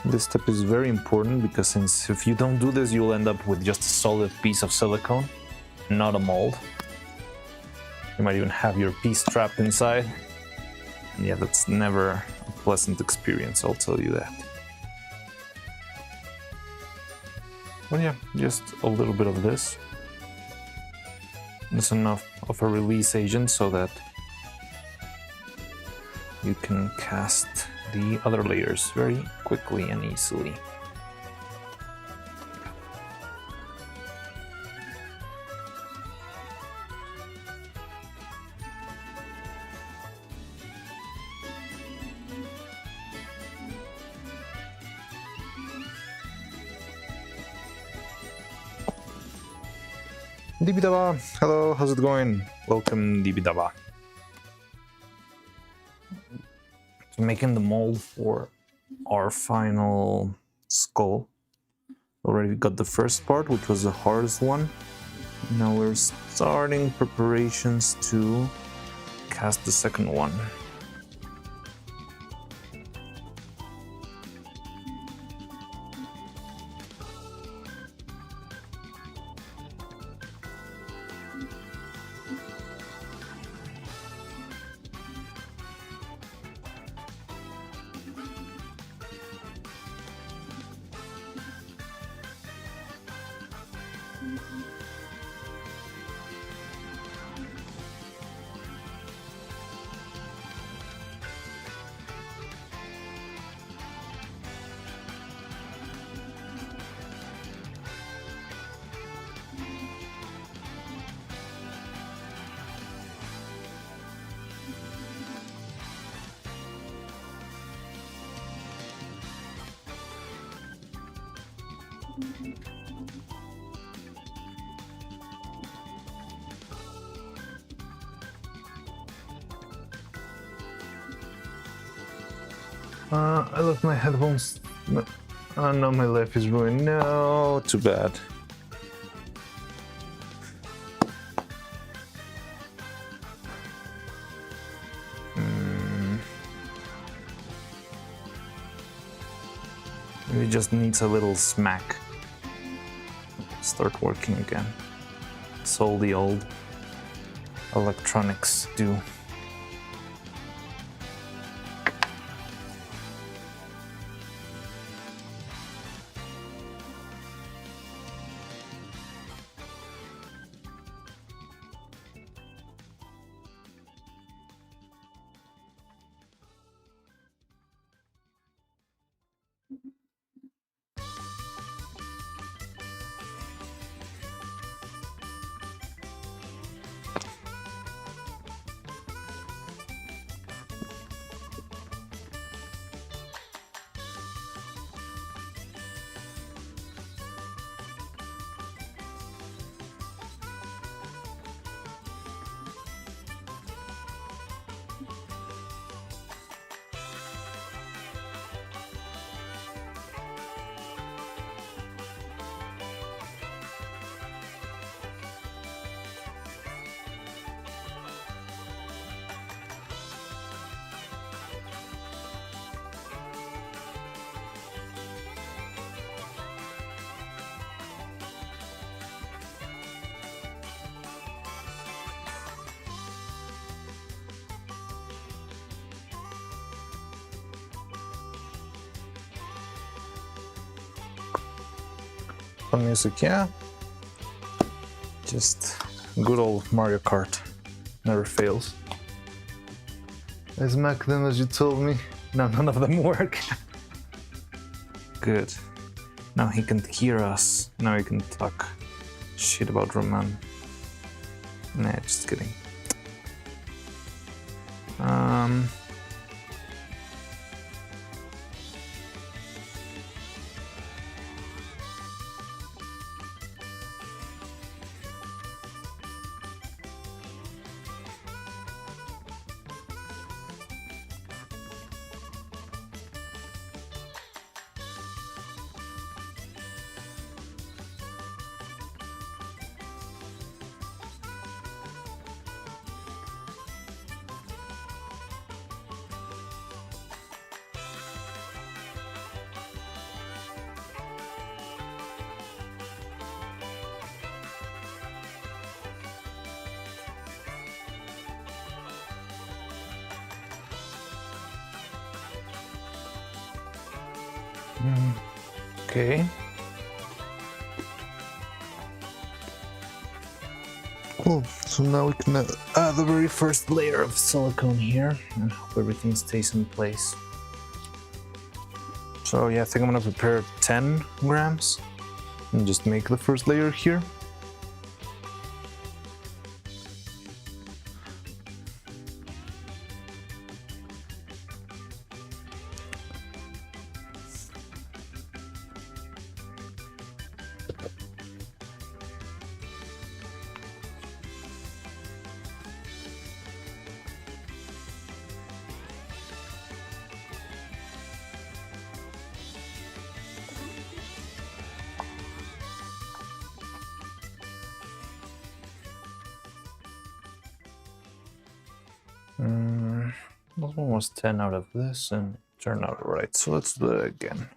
This step is very important because since if you don't do this, you'll end up with just a solid piece of silicone, not a mold. You might even have your piece trapped inside. And yeah, that's never a pleasant experience, I'll tell you that. But yeah, just a little bit of this. It's enough of a release agent so that you can cast the other layers very quickly and easily. Dibidaba, hello, how's it going? Welcome, Dibidaba. So making the mold for our final skull. Already got the first part, which was the hardest one. Now we're starting preparations to cast the second one. I left my headphones. Oh no, my life is ruined. No, too bad. It just needs a little smack. Start working again. It's all the old electronics do. Fun music, yeah. Just good old Mario Kart. Never fails. I smacked them as you told me. No, none of them work. Good. Now he can hear us. Now he can talk shit about Roman. Nah, just kidding. Okay. Cool. So now we can add the very first layer of silicone here and hope everything stays in place. So yeah, I think I'm gonna prepare 10 grams and just make the first layer here. That one was 10 out of this and it turned out right, so let's do it again.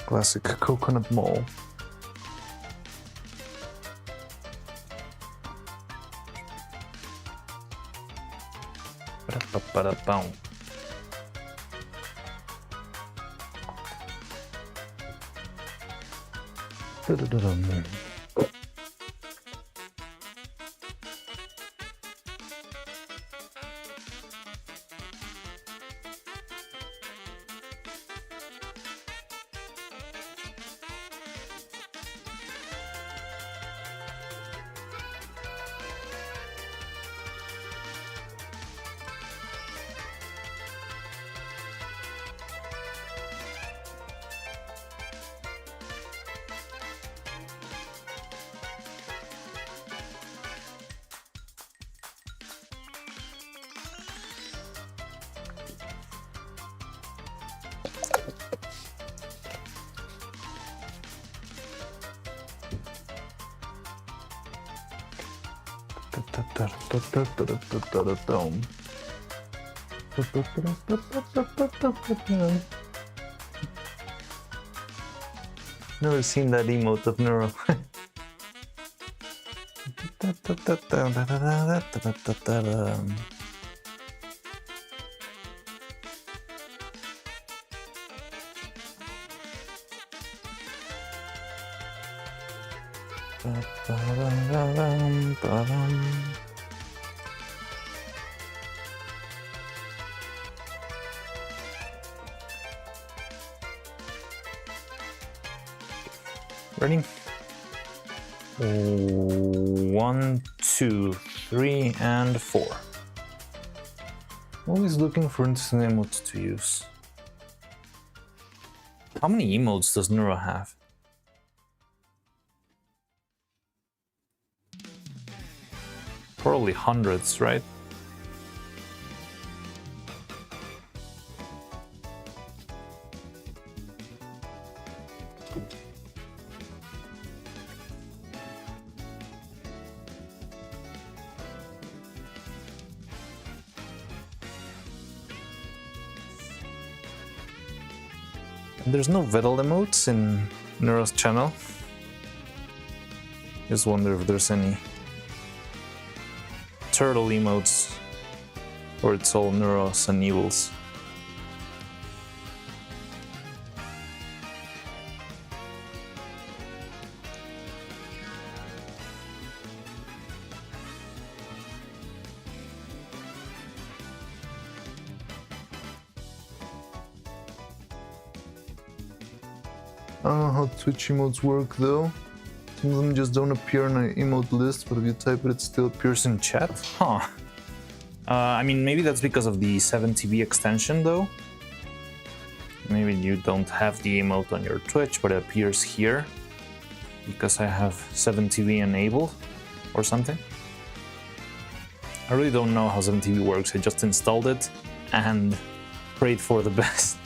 Classic coconut mole. Ba-da-ba-ba-da-boom. Da-da-da-dum. Never seen that emote of Neuro. Ready? 1, 2, 3, and 4. Always looking for interesting emotes to use. How many emotes does Neuro have? Probably hundreds, right? There's no Vettel emotes in Neuro's channel. Just wonder if there's any turtle emotes, or it's all Neuro-Sama. I don't know how Twitch emotes work though. Some of them just don't appear on an emote list, but if you type it, it still appears in chat. Huh. I mean, maybe that's because of the 7TV extension, though. Maybe you don't have the emote on your Twitch, but it appears here because I have 7TV enabled or something. I really don't know how 7TV works. I just installed it and prayed for the best.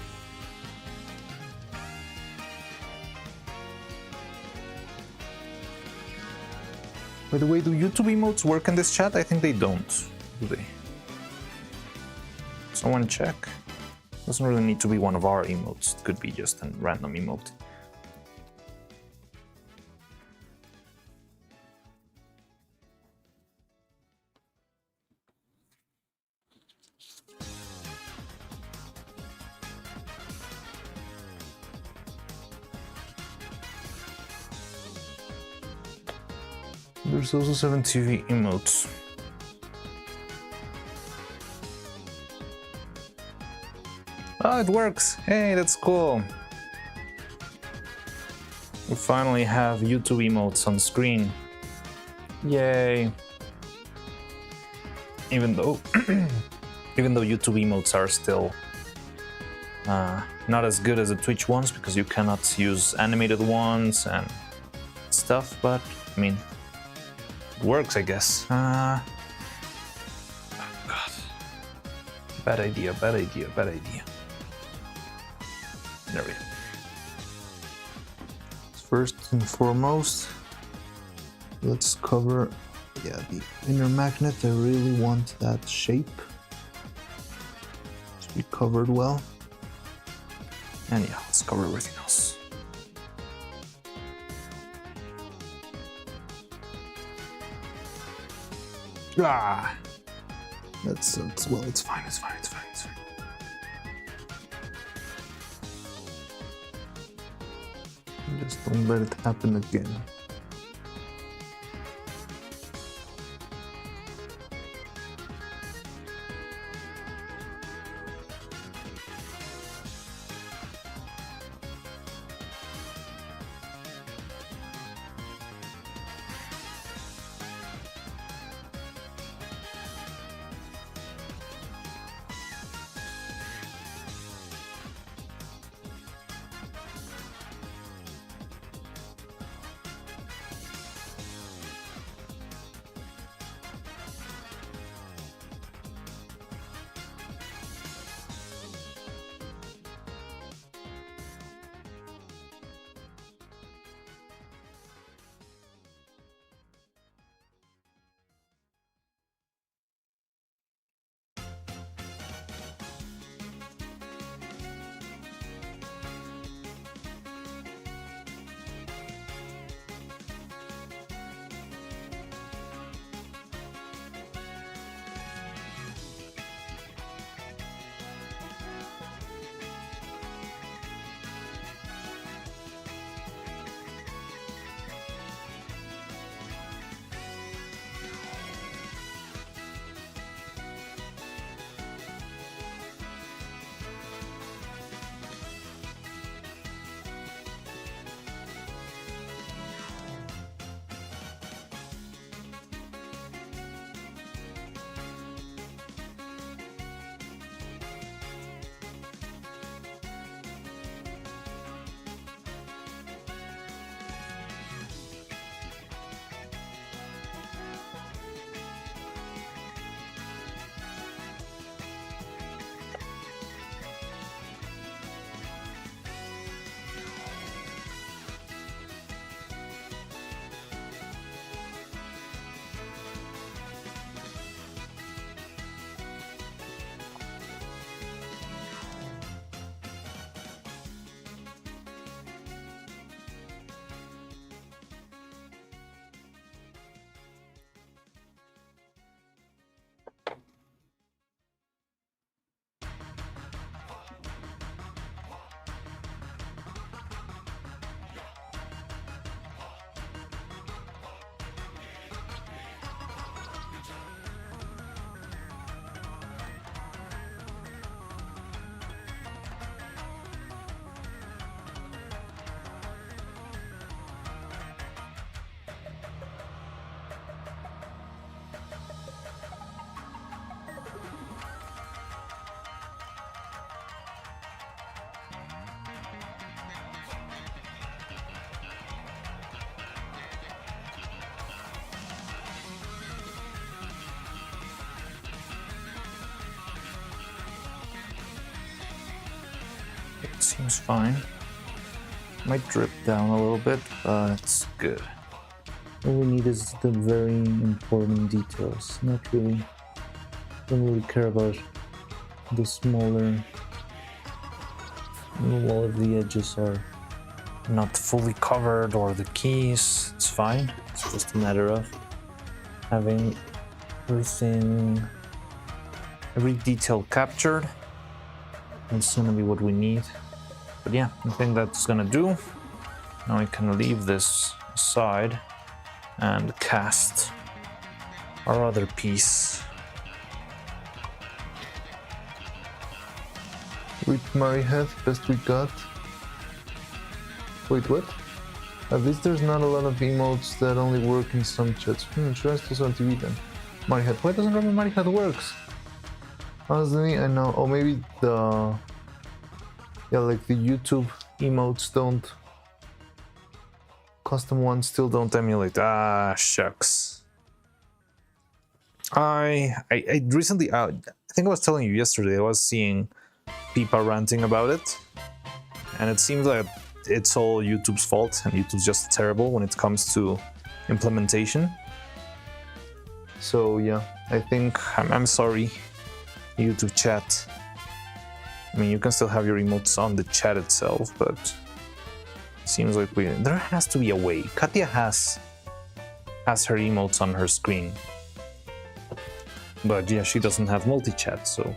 By the way, do YouTube emotes work in this chat? I think they don't, do they? Someone check. Doesn't really need to be one of our emotes. It could be just a random emote. There's also 7TV emotes. Oh, it works! Hey, that's cool! We finally have YouTube emotes on screen. Yay! Even though YouTube emotes are still not as good as the Twitch ones because you cannot use animated ones and stuff, but I mean, it works, I guess. Oh God. Bad idea, bad idea, bad idea. There we go. First and foremost, let's cover the inner magnet. I really want that shape to be covered well. And yeah, let's cover everything else. Ah! That's well, it's fine, it's fine, it's fine, it's fine. Just don't let it happen again. seems fine. Might drip down a little bit, but it's good. All we need is the very important details. Don't really care about the smaller. All of the edges are not fully covered or the keys. It's fine. It's just a matter of having every detail captured. It's gonna be what we need. But yeah, I think that's gonna do. Now I can leave this aside and cast our other piece. With Marihead, best we got. Wait, what? At least there's not a lot of emotes that only work in some chats. Should I still on TV then? Marihead. Why doesn't remember Marihead works? Honestly, I know. Oh, maybe the... Yeah, like the YouTube emotes don't... Custom ones still don't emulate. Ah, shucks. I recently... I think I was telling you yesterday, I was seeing people ranting about it. And it seems like it's all YouTube's fault, and YouTube's just terrible when it comes to implementation. So yeah, I think I'm sorry, YouTube chat. I mean, you can still have your emotes on the chat itself, but it seems like there has to be a way. Katya has her emotes on her screen, but yeah, she doesn't have multi-chat, so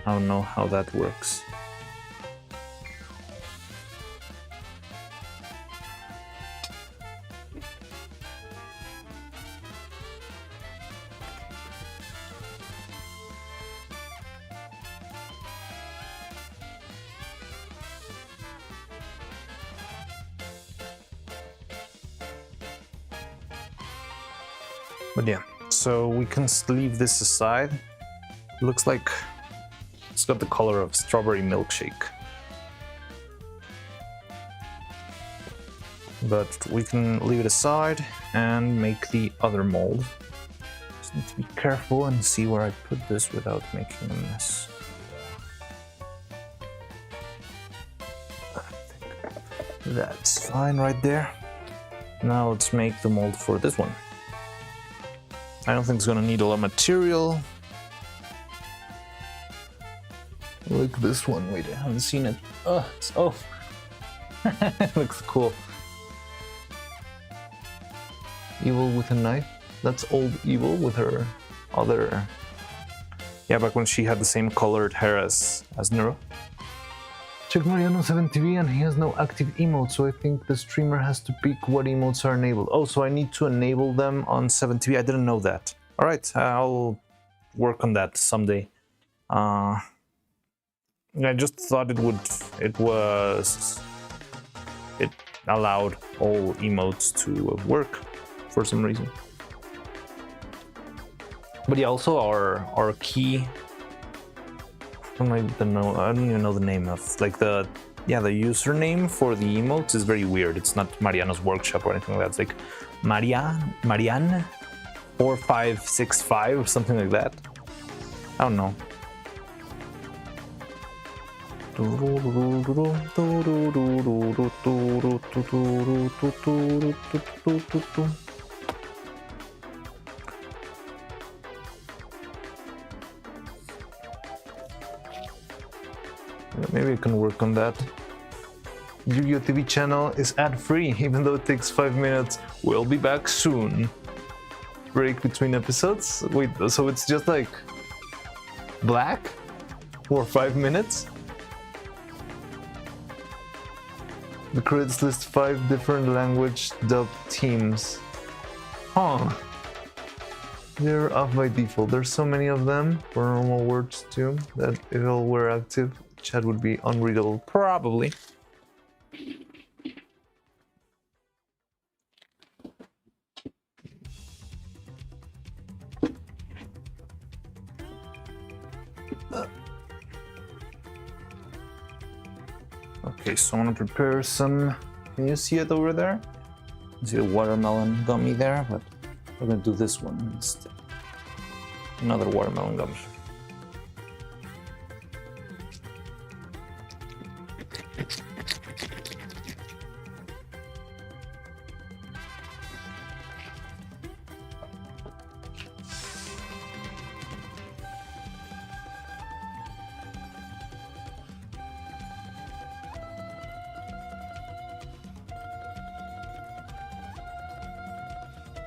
I don't know how that works. But yeah, so we can leave this aside. Looks like it's got the color of strawberry milkshake. But we can leave it aside and make the other mold. Just need to be careful and see where I put this without making a mess. I think that's fine right there. Now let's make the mold for this one. I don't think it's gonna need a lot of material. Like this one. Wait, I haven't seen it. Oh, it looks cool. Evil with a knife. That's old Evil with her other. Yeah, back when she had the same colored hair as Neuro. Check Mariano 7TV and he has no active emotes, so I think the streamer has to pick what emotes are enabled. Oh, so I need to enable them on 7TV. I didn't know that. All right, I'll work on that someday. I just thought it allowed all emotes to work for some reason. But yeah, also our key. I don't even know the name of the username for the emotes is very weird. It's not Mariano's workshop or anything like that. It's like Marianne 4565 or something like that. I don't know. Maybe I can work on that. Yu-Gi-Oh! TV channel is ad-free, even though it takes 5 minutes. We'll be back soon. Break between episodes? Wait, so it's just like black for 5 minutes? The credits list 5 different language dubbed teams. Huh. They're off by default. There's so many of them for normal words too that if all were active, chat would be unreadable, probably. Okay, so I'm gonna prepare some. Can you see it over there? You see the watermelon gummy there, but we're gonna do this one instead. Another watermelon gummy.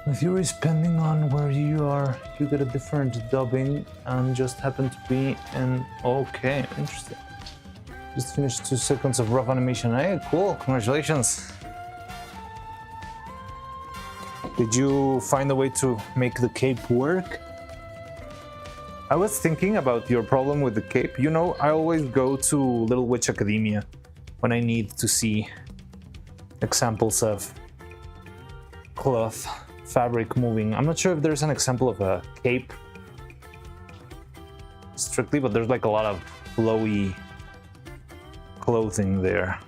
The theory is depending on where you are, you get a different dubbing and just happen to be in. Okay, interesting. Just finished 2 seconds of rough animation. Hey, cool, congratulations. Did you find a way to make the cape work? I was thinking about your problem with the cape. You know, I always go to Little Witch Academia when I need to see examples of cloth fabric moving. I'm not sure if there's an example of a cape strictly, but there's like a lot of flowy clothing there.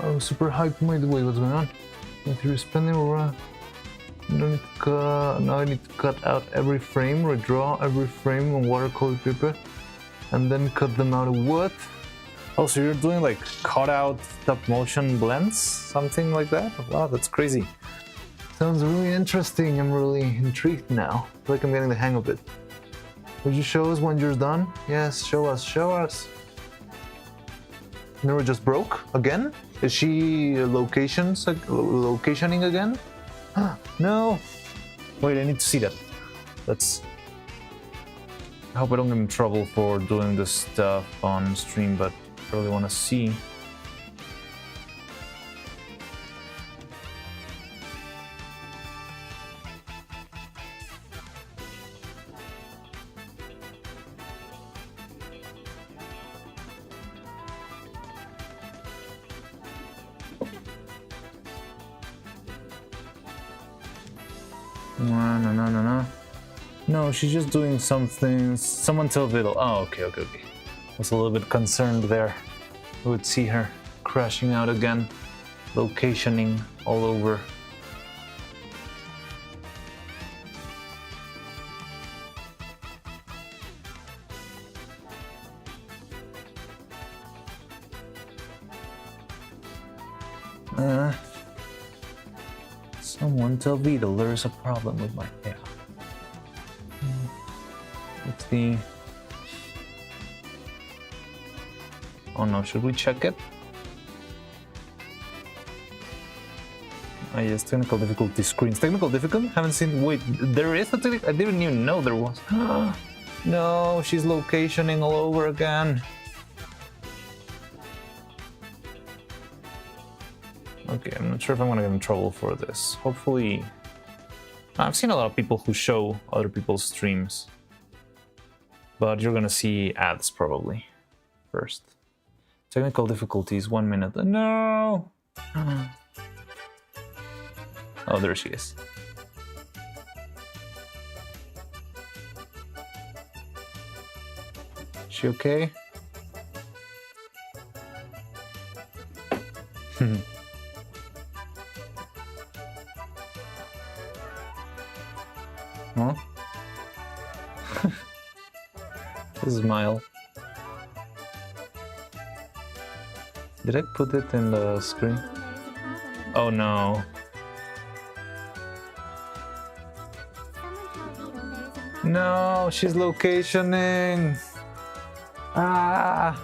Oh, super hyped. Wait, what's going on? If you're spending around, you don't need to cut. Now I need to cut out every frame, redraw every frame on watercolor paper, and then cut them out of what? Oh, so you're doing like cutout stop motion blends, something like that? Wow, that's crazy. Sounds really interesting. I'm really intrigued now. I feel like I'm getting the hang of it. Would you show us when you're done? Yes, show us, show us. Neuro just broke again? Is she locationing again? No. Wait, I need to see that. That's. I hope I don't get in trouble for doing this stuff on stream, but I really want to see. No, she's just doing something. Someone tell Viddle. Oh, okay. I was a little bit concerned there. We would see her crashing out again, locationing all over. Someone tell Viddle there's a problem with my hair. Let's see. Oh no, should we check it? Ah yes, technical difficulty screens. Technical difficulty? Haven't seen. Wait, there is a technical. I didn't even know there was. No, she's locationing all over again. Okay, I'm not sure if I'm gonna get in trouble for this. Hopefully. I've seen a lot of people who show other people's streams. But you're gonna see ads probably first. Technical difficulties, 1 minute. No! Oh, there she is. She okay? Huh? Smile. Did I put it in the screen? Oh no. No, she's locationing. Ah!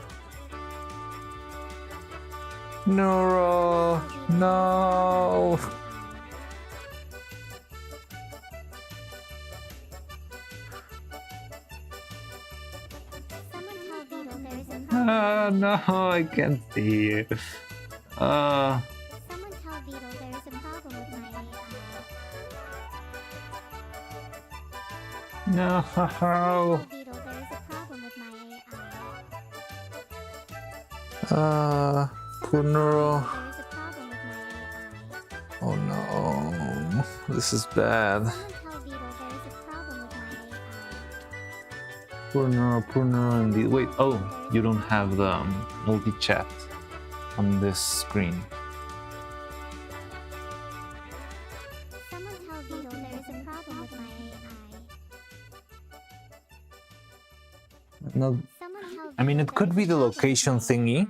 Neuro! No! No, I can't see you. Someone tell Beetle there is a problem with my AI. No. Tell Beetle there is a problem with my AI. Poor Neuro. There is a problem with my AI. Oh no. This is bad. Someone tell Beetle there is a problem with my AI. Poor Neuro indeed. Wait, oh, you don't have the multi-chat on this screen. Someone tell Beetle there is a problem with my AI. No, Someone tell I mean, Beetle it could there be is the a problem location with my thingy, AI.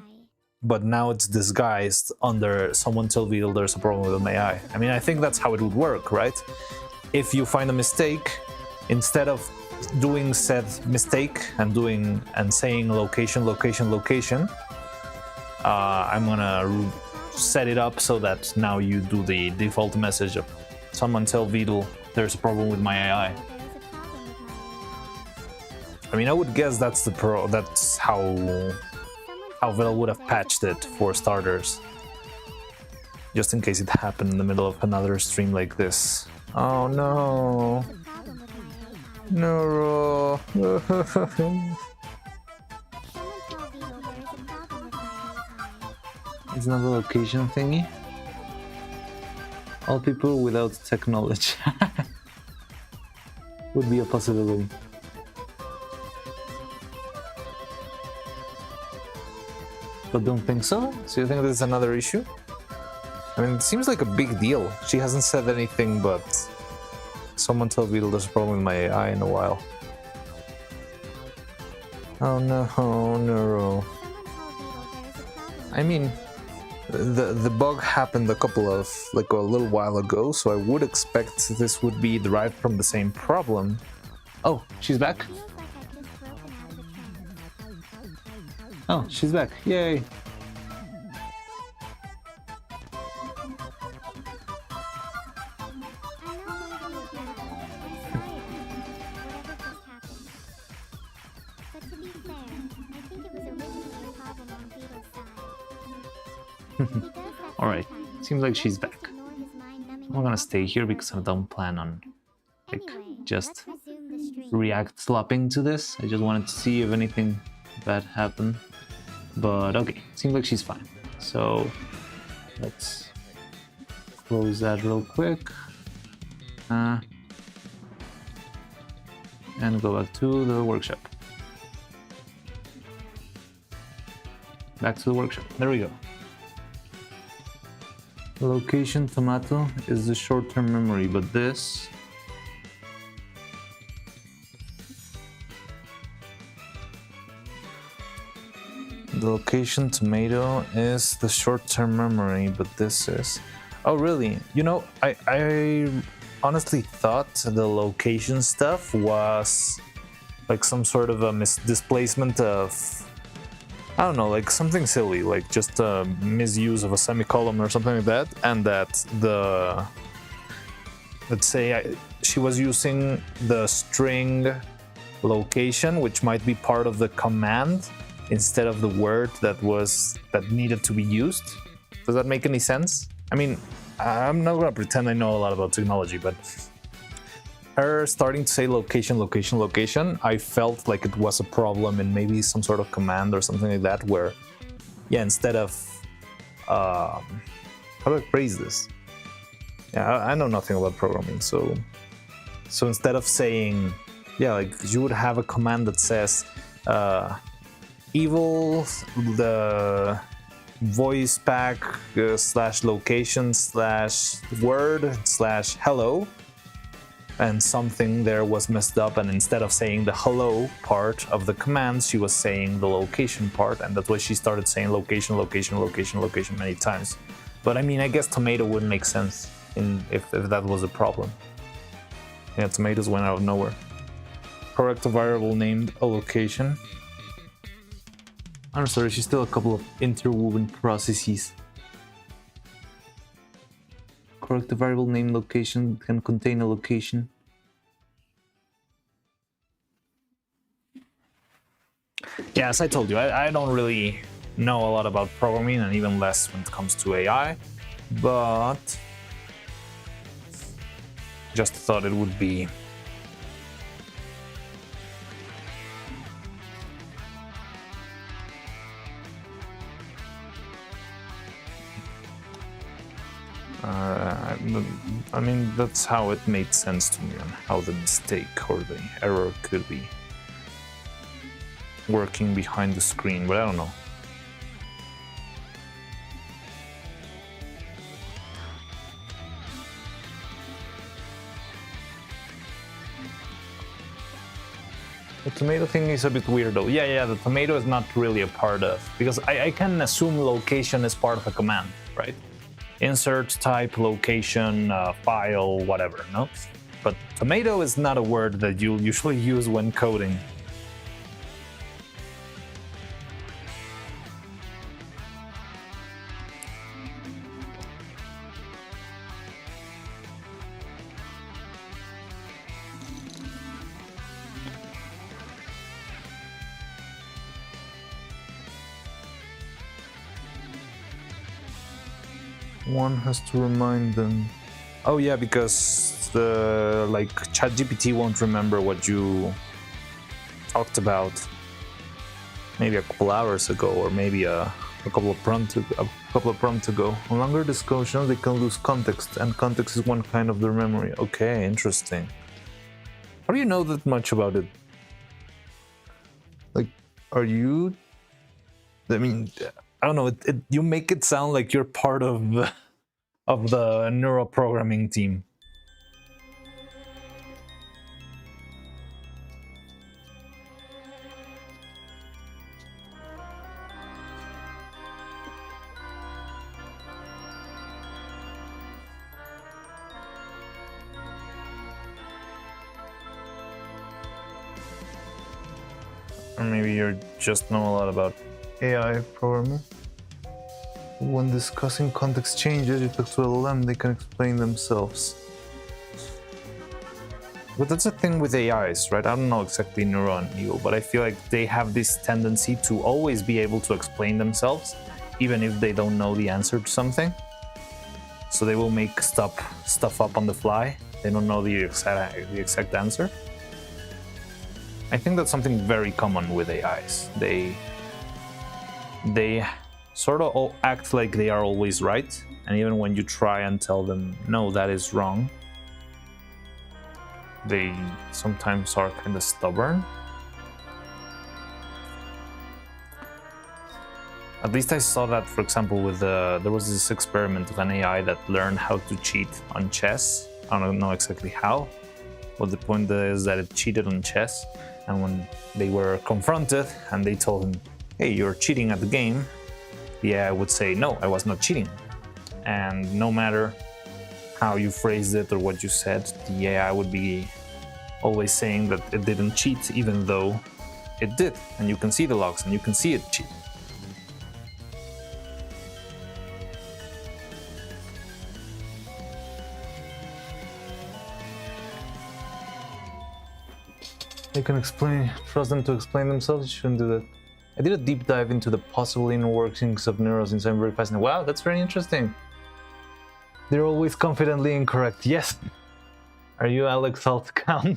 but now it's disguised under someone tell Beetle there's a problem with my AI. I mean, I think that's how it would work, right? If you find a mistake, instead of doing said mistake and saying location, I'm gonna set it up so that now you do the default message of someone tell Beetle there's a problem with my AI. There is a problem with my AI. I mean, I would guess that's how Vel would have patched it for starters. Just in case it happened in the middle of another stream like this. oh no. Neuro. It's not a location thingy. All people without technology would be a possibility. But don't think so? So you think this is another issue? I mean, it seems like a big deal. She hasn't said anything but someone tell Beetle there's a problem with my AI in a while. Oh no, Neuro. I mean, the bug happened a little while ago, so I would expect this would be derived from the same problem. Oh, she's back? Oh, she's back. Yay. Alright, seems like she's back. I'm gonna stay here because I don't plan on just react slopping to this. I just wanted to see if anything bad happened. But okay, seems like she's fine. So let's close that real quick. And go back to the workshop. Back to the workshop. There we go. Location tomato is the short-term memory, but this The location tomato is the short-term memory, but this is... Oh, really? You know, I honestly thought the location stuff was like some sort of a displacement of... I don't know, like something silly, like just a misuse of a semicolon or something like that, and that the... Let's say she was using the string location, which might be part of the command, instead of the word that needed to be used. Does that make any sense? I mean, I'm not gonna pretend I know a lot about technology, but her starting to say location, I felt like it was a problem in maybe some sort of command or something like that, where, yeah, instead of, how do I phrase this? Yeah, I know nothing about programming, so instead of saying, yeah, like you would have a command that says, evil the voice pack slash location slash word slash hello, and something there was messed up, and instead of saying the hello part of the command, she was saying the location part, and that's why she started saying location many times. But I mean, I guess tomato wouldn't make sense if that was a problem. Yeah, tomatoes went out of nowhere. Correct a variable named a location. I'm sorry, she's still a couple of interwoven processes. Correct the variable name location can contain a location. Yeah, as I told you, I don't really know a lot about programming, and even less when it comes to AI, but just thought it would be I mean, that's how it made sense to me on how the mistake or the error could be working behind the screen, but I don't know. The tomato thing is a bit weird though. Yeah, the tomato is not really a part of, because I can assume location is part of a command, right? Insert type, location, file, whatever, no? But tomato is not a word that you'll usually use when coding. One has to remind them. Oh yeah, because the ChatGPT won't remember what you talked about maybe a couple hours ago, or maybe a couple of prompts ago. On longer discussions, they can lose context, and context is one kind of their memory. Okay, interesting. How do you know that much about it? Like, are you? I mean, I don't know. You make it sound like you're part of the neural programming team. Or maybe you just know a lot about AI programming. When discussing context changes, you talk to LLM, they can explain themselves. But that's the thing with AIs, right? I don't know exactly Neuro and Ego, but I feel like they have this tendency to always be able to explain themselves, even if they don't know the answer to something. So they will make stuff up on the fly. They don't know the exact answer. I think that's something very common with AIs. They sort of all act like they are always right, and even when you try and tell them, no, that is wrong, they sometimes are kind of stubborn. At least I saw that, for example, with there was this experiment of an AI that learned how to cheat on chess. I don't know exactly how, but the point is that it cheated on chess, and when they were confronted and they told him, hey, you're cheating at the game, the AI would say, no, I was not cheating. And no matter how you phrased it or what you said, the AI would be always saying that it didn't cheat, even though it did. And you can see the logs and you can see it cheat. They can trust them to explain themselves. You shouldn't do that. I did a deep dive into the possible inner workings of neurons, and so I'm very fascinated. Wow, that's very interesting. They're always confidently incorrect. Yes. Are you Alex Altcount?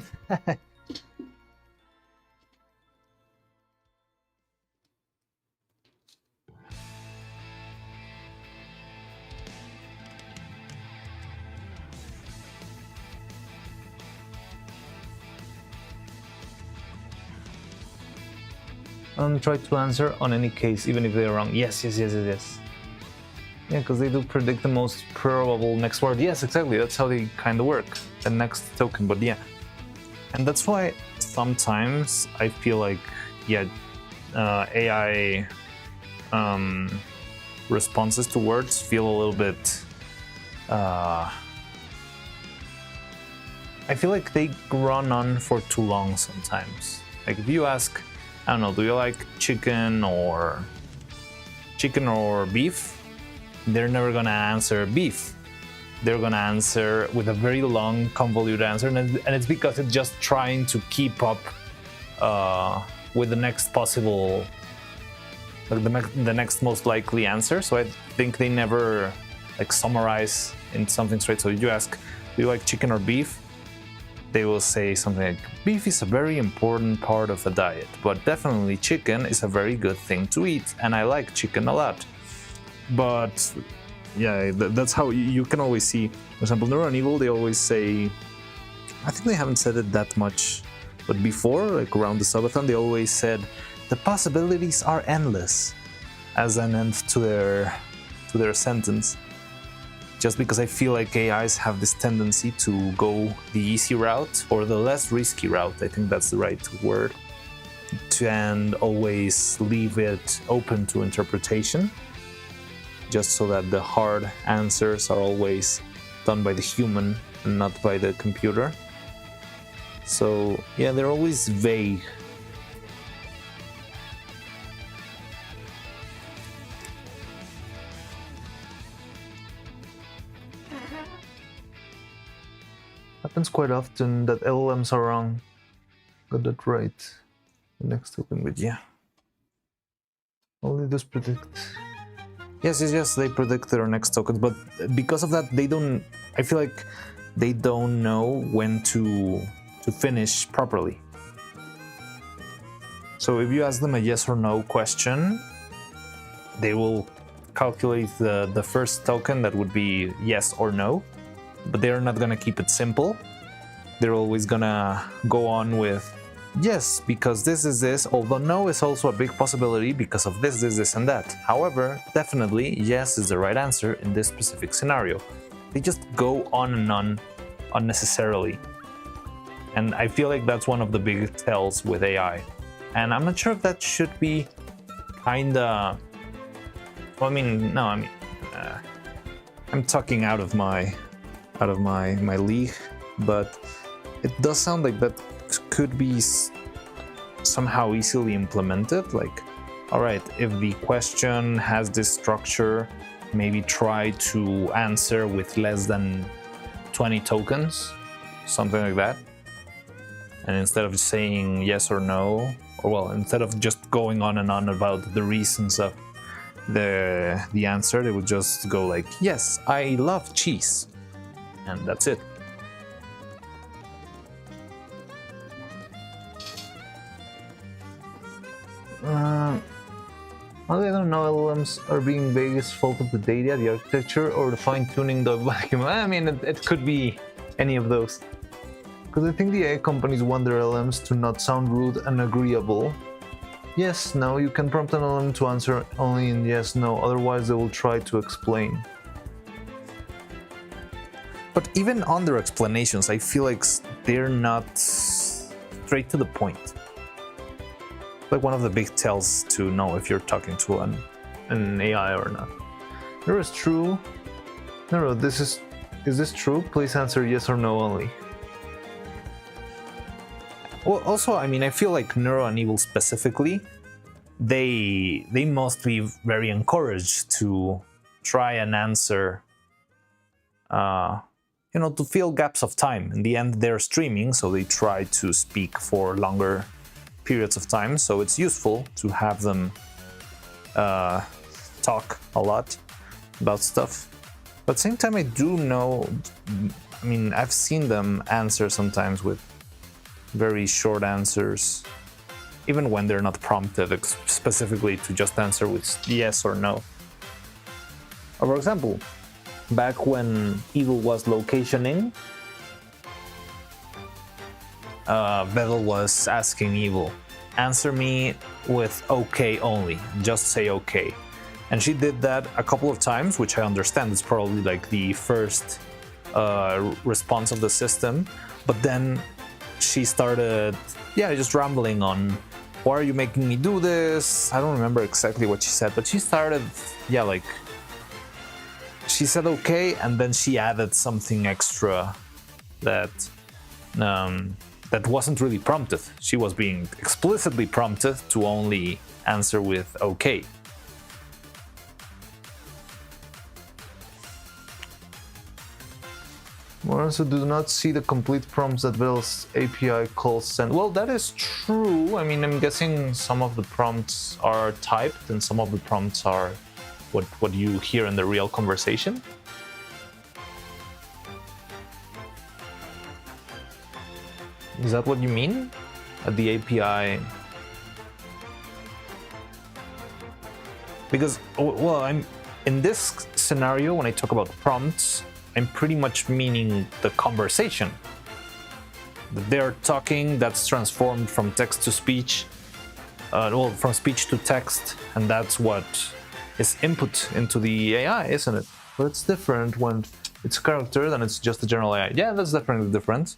Try to answer on any case, even if they're wrong. Yes. Yeah, because they do predict the most probable next word. Yes, exactly. That's how they kind of work. The next token, but yeah. And that's why sometimes I feel like, yeah, AI responses to words feel a little bit... I feel like they run on for too long sometimes. Like if you ask I don't know, do you like chicken or beef? They're never gonna answer beef. They're gonna answer with a very long, convoluted answer, and it's because it's just trying to keep up with the next possible, like the next most likely answer. So I think they never like summarize in something straight. So you ask, do you like chicken or beef? They will say something like, beef is a very important part of a diet, but definitely chicken is a very good thing to eat, and I like chicken a lot. But yeah, that's how you can always see. For example, Neuro and Evil, they always say, I think they haven't said it that much, but before, like around the subathon, they always said, the possibilities are endless, as an end to their sentence. Just because I feel like AIs have this tendency to go the easy route or the less risky route, I think that's the right word, and always leave it open to interpretation, just so that the hard answers are always done by the human and not by the computer. So yeah, they're always vague. Happens quite often that LLMs are wrong. Got that right. The next token with Yeah. only those predict. Yes, they predict their next tokens, but because of that, I feel like they don't know when to finish properly. So if you ask them a yes or no question, they will calculate the first token that would be yes or no, but they're not gonna keep it simple. They're always gonna go on with yes, because this is this, although no is also a big possibility because of this, and that. However, definitely, yes is the right answer in this specific scenario. They just go on and on unnecessarily. And I feel like that's one of the big tells with AI. And I'm not sure if that should be kinda... Well, I'm talking out of my league, but it does sound like that could be somehow easily implemented. Like, all right, if the question has this structure, maybe try to answer with less than 20 tokens, something like that. And instead of saying yes or no, or well, instead of just going on and on about the reasons of the answer, they would just go like, yes, I love cheese, and that's it. I don't know, LLMs are being biggest fault of the data, the architecture, or the fine-tuning the vacuum. I mean, it could be any of those. Because I think the AI companies want their LLMs to not sound rude and agreeable. Yes, no, you can prompt an LLM to answer only in yes, no, otherwise they will try to explain. But even on their explanations, I feel like they're not straight to the point. Like one of the big tells to know if you're talking to an AI or not. Nero is true. Nero, is this true? Please answer yes or no only. Well, also, I mean, I feel like Neuro and Evil specifically, they must be very encouraged to try and answer, to fill gaps of time. In the end, they're streaming, so they try to speak for longer periods of time. So it's useful to have them talk a lot about stuff. But at the same time, I do know, I mean, I've seen them answer sometimes with very short answers, even when they're not prompted specifically to just answer with yes or no. Or for example, back when Evil was locationing, Bevel was asking Evil, answer me with okay only, just say okay. And she did that a couple of times, which I understand is probably like the first response of the system, but then she started, just rambling on, why are you making me do this? I don't remember exactly what she said, but she started, she said okay, and then she added something extra that that wasn't really prompted. She was being explicitly prompted to only answer with okay. We also do not see the complete prompts that Bell's API calls send. Well, that is true. I mean, I'm guessing some of the prompts are typed and some of the prompts are what you hear in the real conversation. Is that what you mean? The API? Because, well, I'm in this scenario, when I talk about prompts, I'm pretty much meaning the conversation. They're talking, that's transformed from text to speech, well, from speech to text, and that's what is input into the AI, isn't it? But it's different when it's a character than it's just a general AI. Yeah, that's definitely different.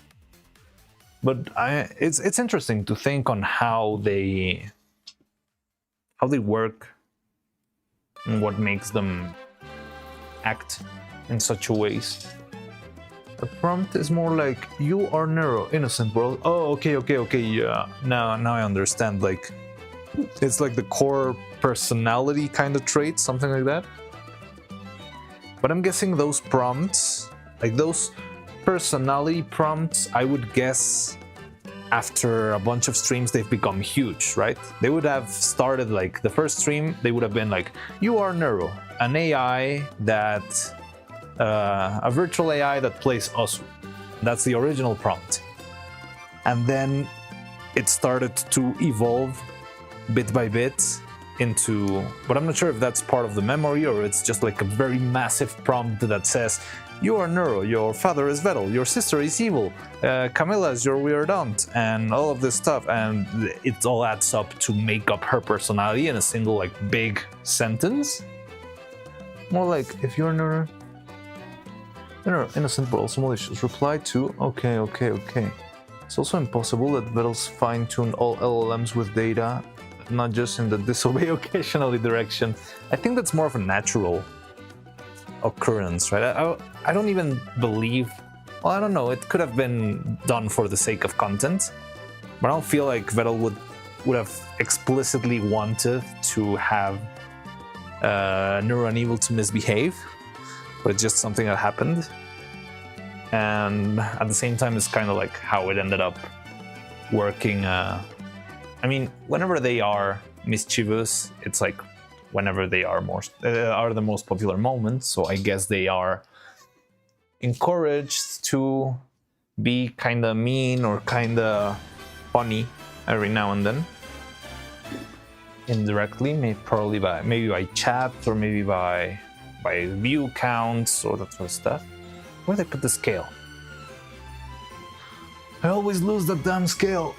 But it's interesting to think on how they work and what makes them act in such a ways. A prompt is more like, you are Neuro, innocent world. Oh, okay, yeah. Now I understand. Like, it's like the core personality kind of trait, something like that. But I'm guessing those prompts, like those personality prompts, I would guess after a bunch of streams they've become huge, right? They would have started like the first stream, they would have been like, you are Neuro, an AI that a virtual AI that plays Osu. That's the original prompt. And then it started to evolve bit by bit into, but I'm not sure if that's part of the memory or it's just like a very massive prompt that says, you are Neuro, your father is Vettel, your sister is evil, Camilla is your weird aunt, and all of this stuff, and it all adds up to make up her personality in a single like big sentence. More like, if you're Neuro, innocent but also malicious. Reply to, okay. It's also impossible that Vettel's fine-tuned all LLMs with data, not just in the disobey occasionally direction. I think that's more of a natural occurrence, right? I don't even believe, well, I don't know, it could have been done for the sake of content, but I don't feel like Vettel would have explicitly wanted to have Neuro and Evil to misbehave, but it's just something that happened. And at the same time, it's kind of like how it ended up working. I mean, whenever they are mischievous, it's like whenever they are the most popular moments. So I guess they are encouraged to be kind of mean or kind of funny every now and then, indirectly, maybe by chat or maybe by view counts or that sort of stuff. Where did I put the scale? I always lose that damn scale.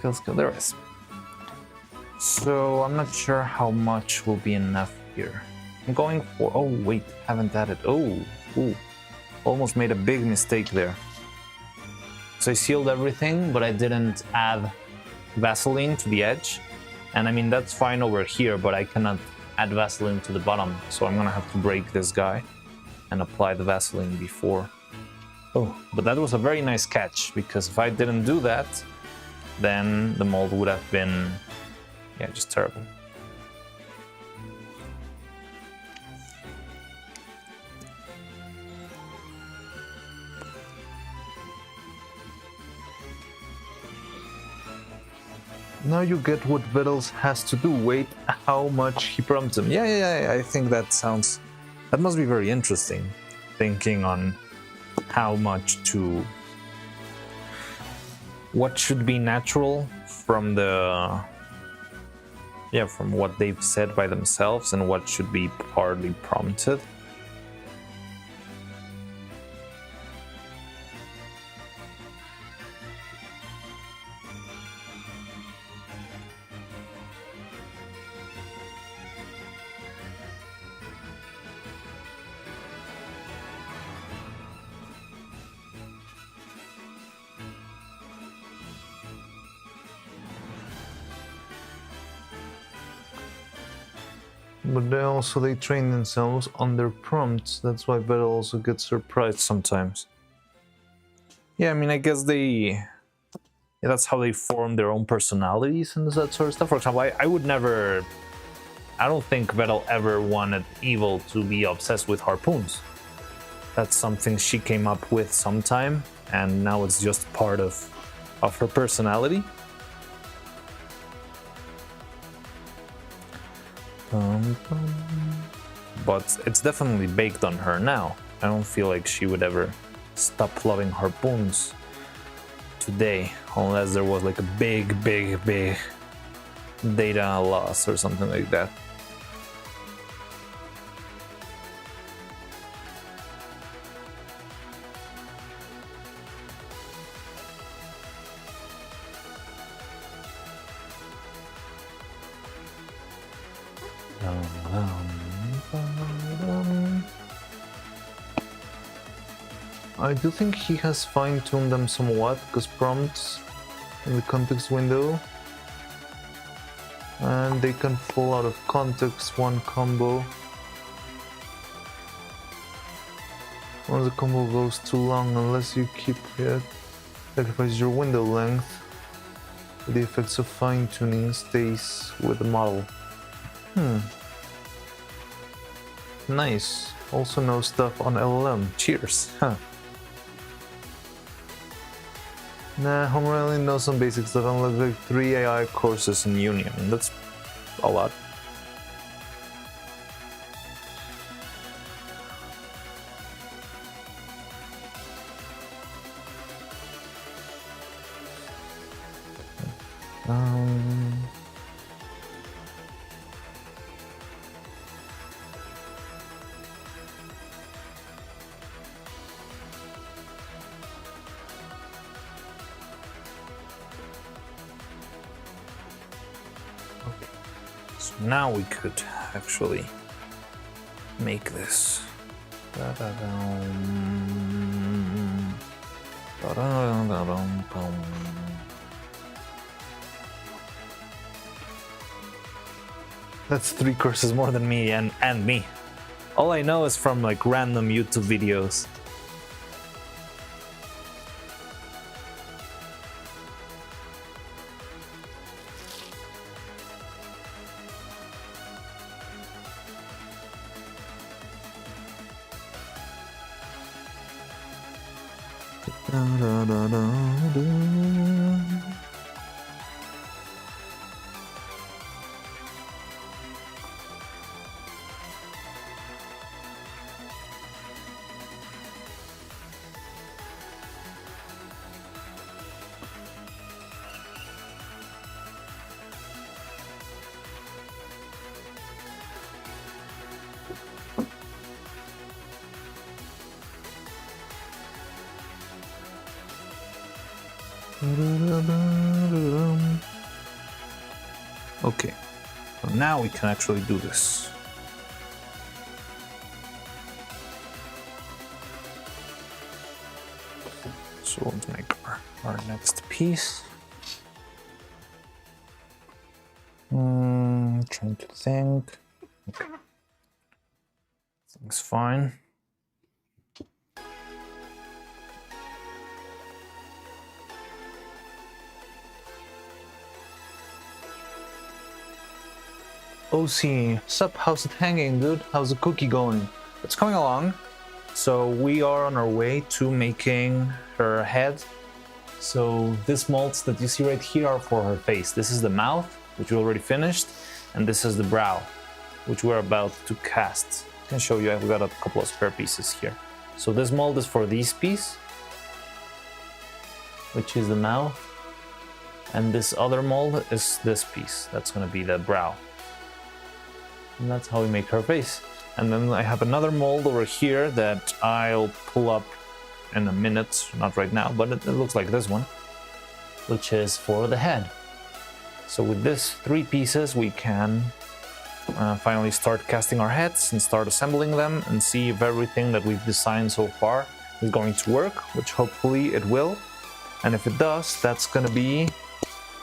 Scale. There it is. So I'm not sure how much will be enough here. I'm going for, oh wait, haven't added, ooh, almost made a big mistake there. So I sealed everything, but I didn't add Vaseline to the edge. And I mean, that's fine over here, but I cannot add Vaseline to the bottom. So I'm gonna have to break this guy and apply the Vaseline before. Oh, but that was a very nice catch, because if I didn't do that, then the mold would have been, yeah, just terrible. Now you get what Vittles has to do. Wait, how much he prompts him. Yeah, I think that must be very interesting, thinking on how much to, what should be natural from from what they've said by themselves and what should be partly prompted. But they train themselves on their prompts. That's why Vettel also gets surprised sometimes. Yeah, I mean, I guess that's how they form their own personalities and that sort of stuff. For example, I would never... I don't think Vettel ever wanted Evil to be obsessed with harpoons. That's something she came up with sometime, and now it's just part of her personality. But it's definitely baked on her now. I don't feel like she would ever stop loving harpoons today, unless there was like a big data loss or something like that. I do think he has fine-tuned them somewhat, because prompts in the context window, and they can fall out of context one combo. Once the combo goes too long, unless you keep it, sacrifice your window length, the effects of fine-tuning stays with the model. Nice. Also know stuff on LLM. Cheers. Huh. Nah, I only know some basic stuff. I'm like 3 AI Courses in Union. That's a lot. So now we could actually make this. That's 3 courses more than me and me. All I know is from like random YouTube videos. Okay, so now we can actually do this. So let's make our next piece. Trying to think. Okay. Things fine. OC, sup, how's it hanging, dude? How's the cookie going? It's coming along. So we are on our way to making her head. So these molds that you see right here are for her face. This is the mouth, which we already finished, and this is the brow, which we're about to cast. I can show you, I've got a couple of spare pieces here. So this mold is for this piece, which is the mouth, and this other mold is this piece. That's gonna be the brow. And that's how we make her face. And then I have another mold over here that I'll pull up in a minute, not right now, but it looks like this one, which is for the head. So with this 3 pieces, we can finally start casting our heads and start assembling them and see if everything that we've designed so far is going to work, which hopefully it will. And if it does, that's gonna be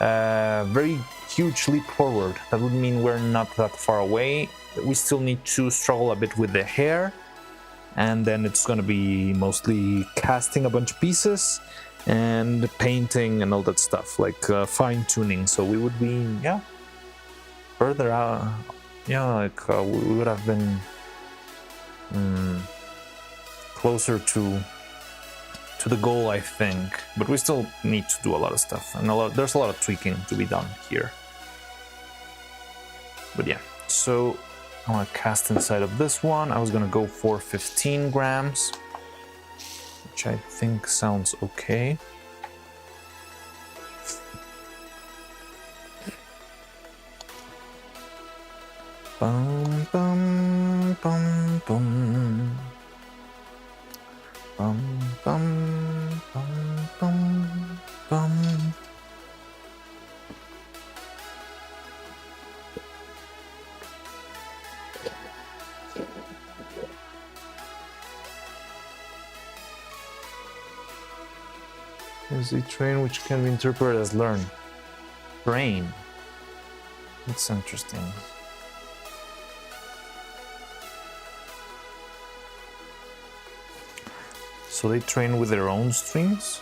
a very huge leap forward. That would mean we're not that far away. We still need to struggle a bit with the hair, and then it's gonna be mostly casting a bunch of pieces and painting and all that stuff, like fine tuning. So we would be, yeah, further out. Yeah, like we would have been closer to the goal, I think. But we still need to do a lot of stuff, and there's a lot of tweaking to be done here. But yeah, so I want to cast inside of this one. I was gonna go for 15 grams, which I think sounds okay. Bum bum bum bum. Bum bum bum bum bum. There's a train which can be interpreted as learn. Brain. That's interesting. So they train with their own streams?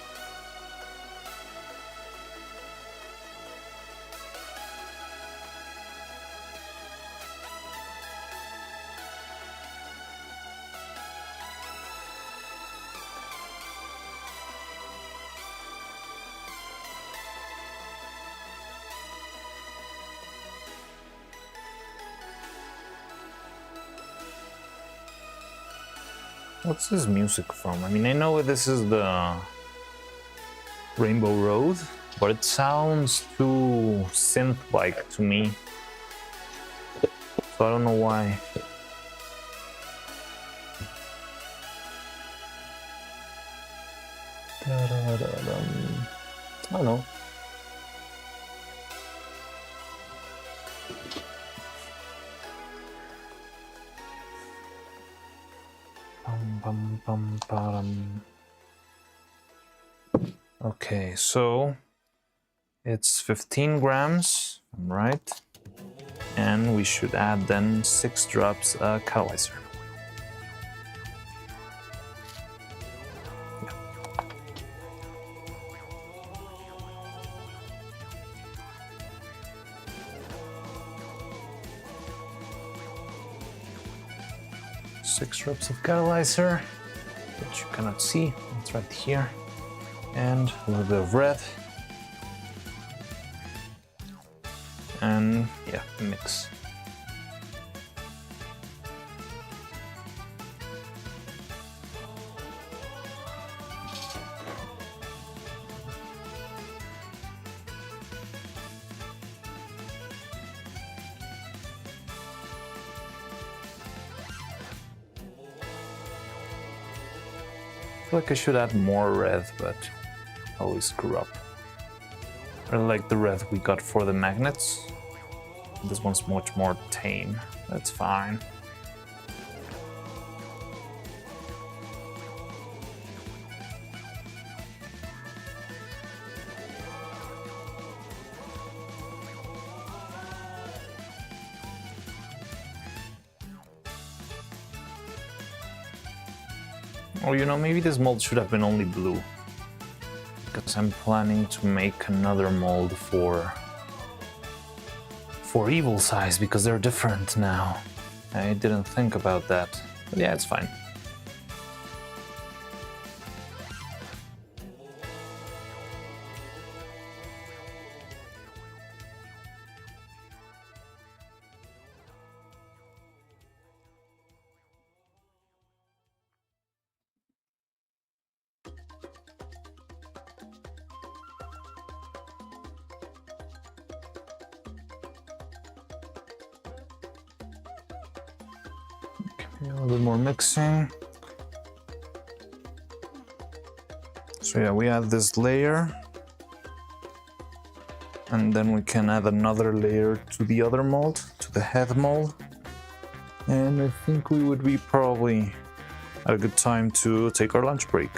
What's this music from? I mean, I know this is the Rainbow Road, but it sounds too synth-like to me. So I don't know why. I don't know. Okay, so it's 15 grams, right? And we should add then 6 drops catalyzer. Yeah. 6 drops of catalyzer, which you cannot see. It's right here. And a little bit of red. And yeah, mix. I feel like I should add more red, but I always screw up. I like the red we got for the magnets. This one's much more tame. That's fine. Or you know, maybe this mold should have been only blue. Because I'm planning to make another mold for evil size, because they're different now. I didn't think about that. But yeah, it's fine. A little bit more mixing. So yeah, we add this layer, and then we can add another layer to the other mold, to the head mold. And I think we would be probably at a good time to take our lunch break.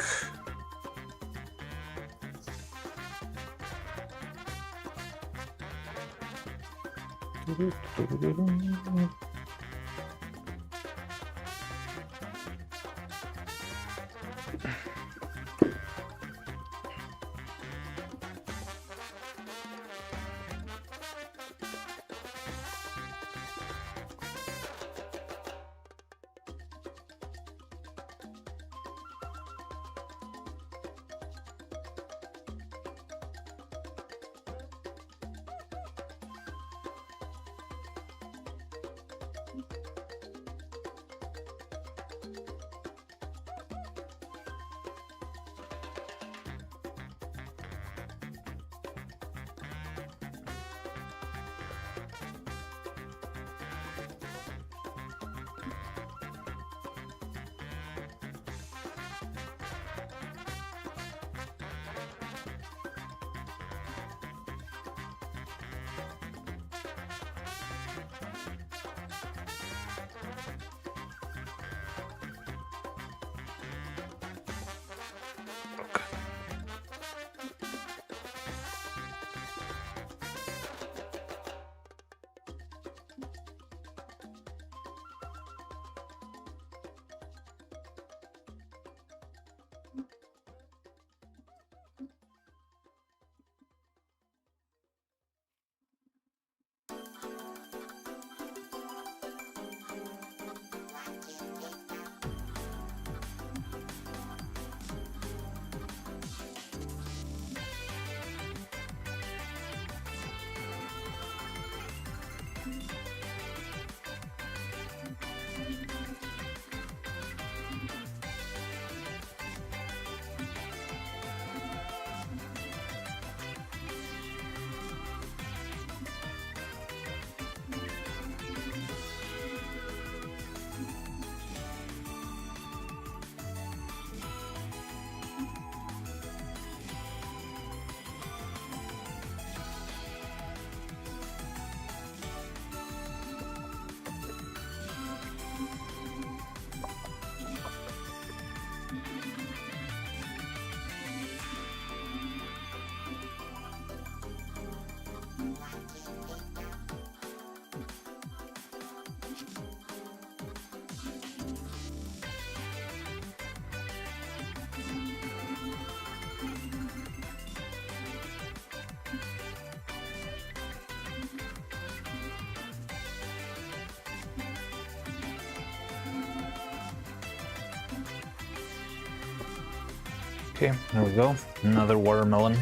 Okay, there we go. Another watermelon.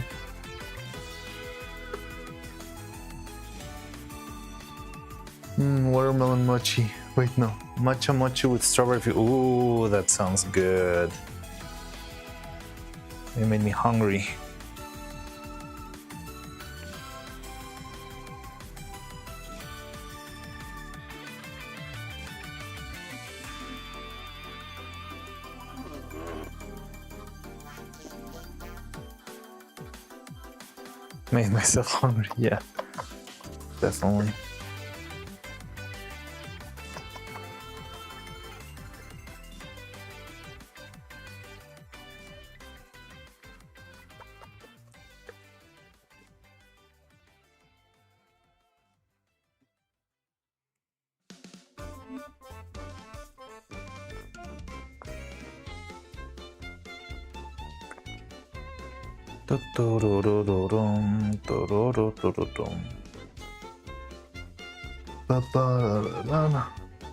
Watermelon mochi. Wait, no. Matcha mochi with strawberry. Ooh, that sounds good. It made me hungry. Made myself hungry, yeah. Definitely.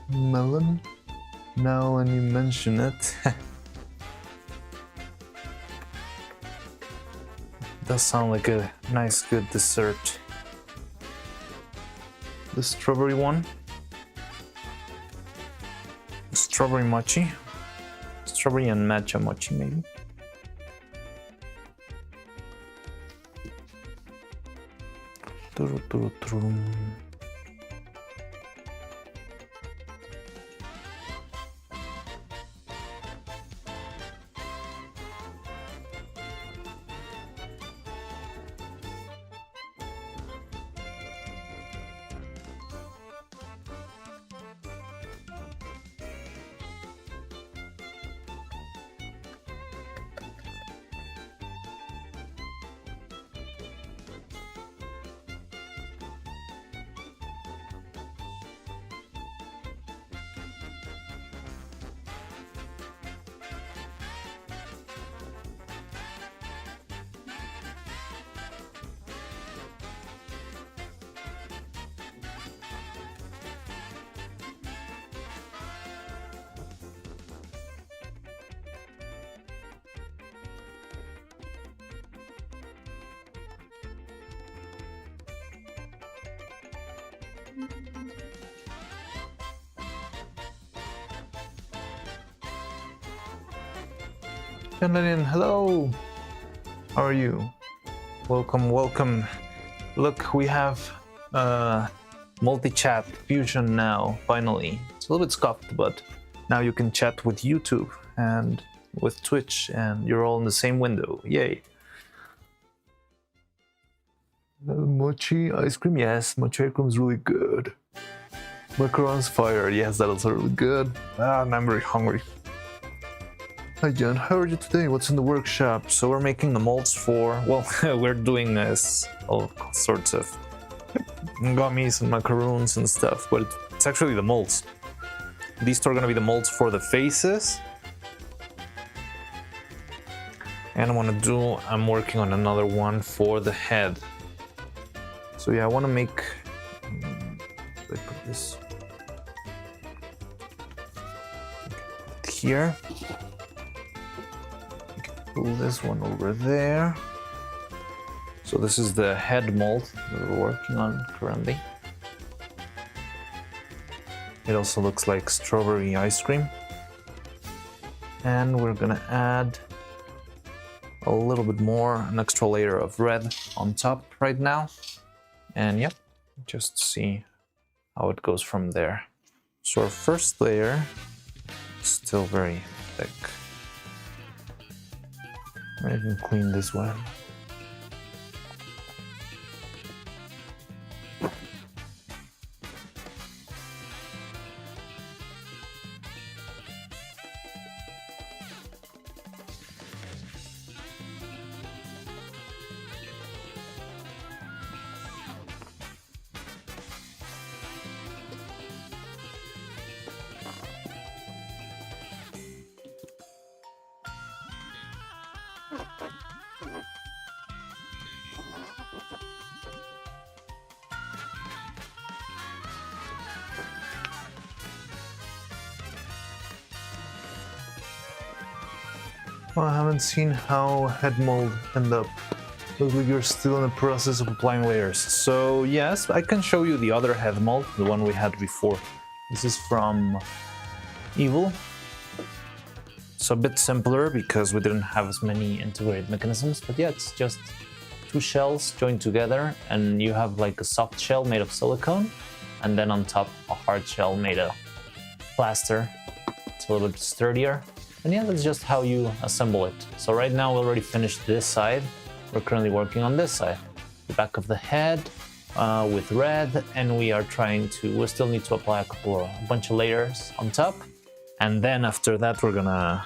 Melon. Now when you mention it, does sound like a nice, good dessert. The strawberry one, strawberry mochi, strawberry and matcha mochi maybe. John Lennon, hello! How are you? Welcome, welcome. Look, we have multi-chat fusion now, finally. It's a little bit scuffed, but now you can chat with YouTube and with Twitch, and you're all in the same window. Yay! Mochi ice cream? Yes, mochi ice cream is really good. Macarons fire, yes, that is really good. Ah, and I'm very hungry. Hi John, how are you today? What's in the workshop? So we're making the molds for, well, we're doing this all sorts of gummies and macaroons and stuff, but it's actually the molds. These two are gonna be the molds for the faces. And I'm working on another one for the head. So yeah, I wanna make, I put this here. Pull this one over there. So this is the head mold that we're working on currently. It also looks like strawberry ice cream. And we're gonna add a little bit more, an extra layer of red on top right now. And yep, just see how it goes from there. So our first layer is still very thick. I can clean this one. Well, I haven't seen how head mold end up. Looks like you're still in the process of Applying layers. So yes, I can show you the other head mold, the one we had before. This is from Evil. It's a bit simpler because we didn't have as many integrated mechanisms, but yeah, it's just two shells joined together, and you have like a soft shell made of silicone, and then on top a hard shell made of plaster. It's a little bit sturdier. And yeah, that's just how you assemble it. So right now we already finished this side. We're currently working on this side. The back of the head with red, and we still need to apply a bunch of layers on top. And then after that, we're gonna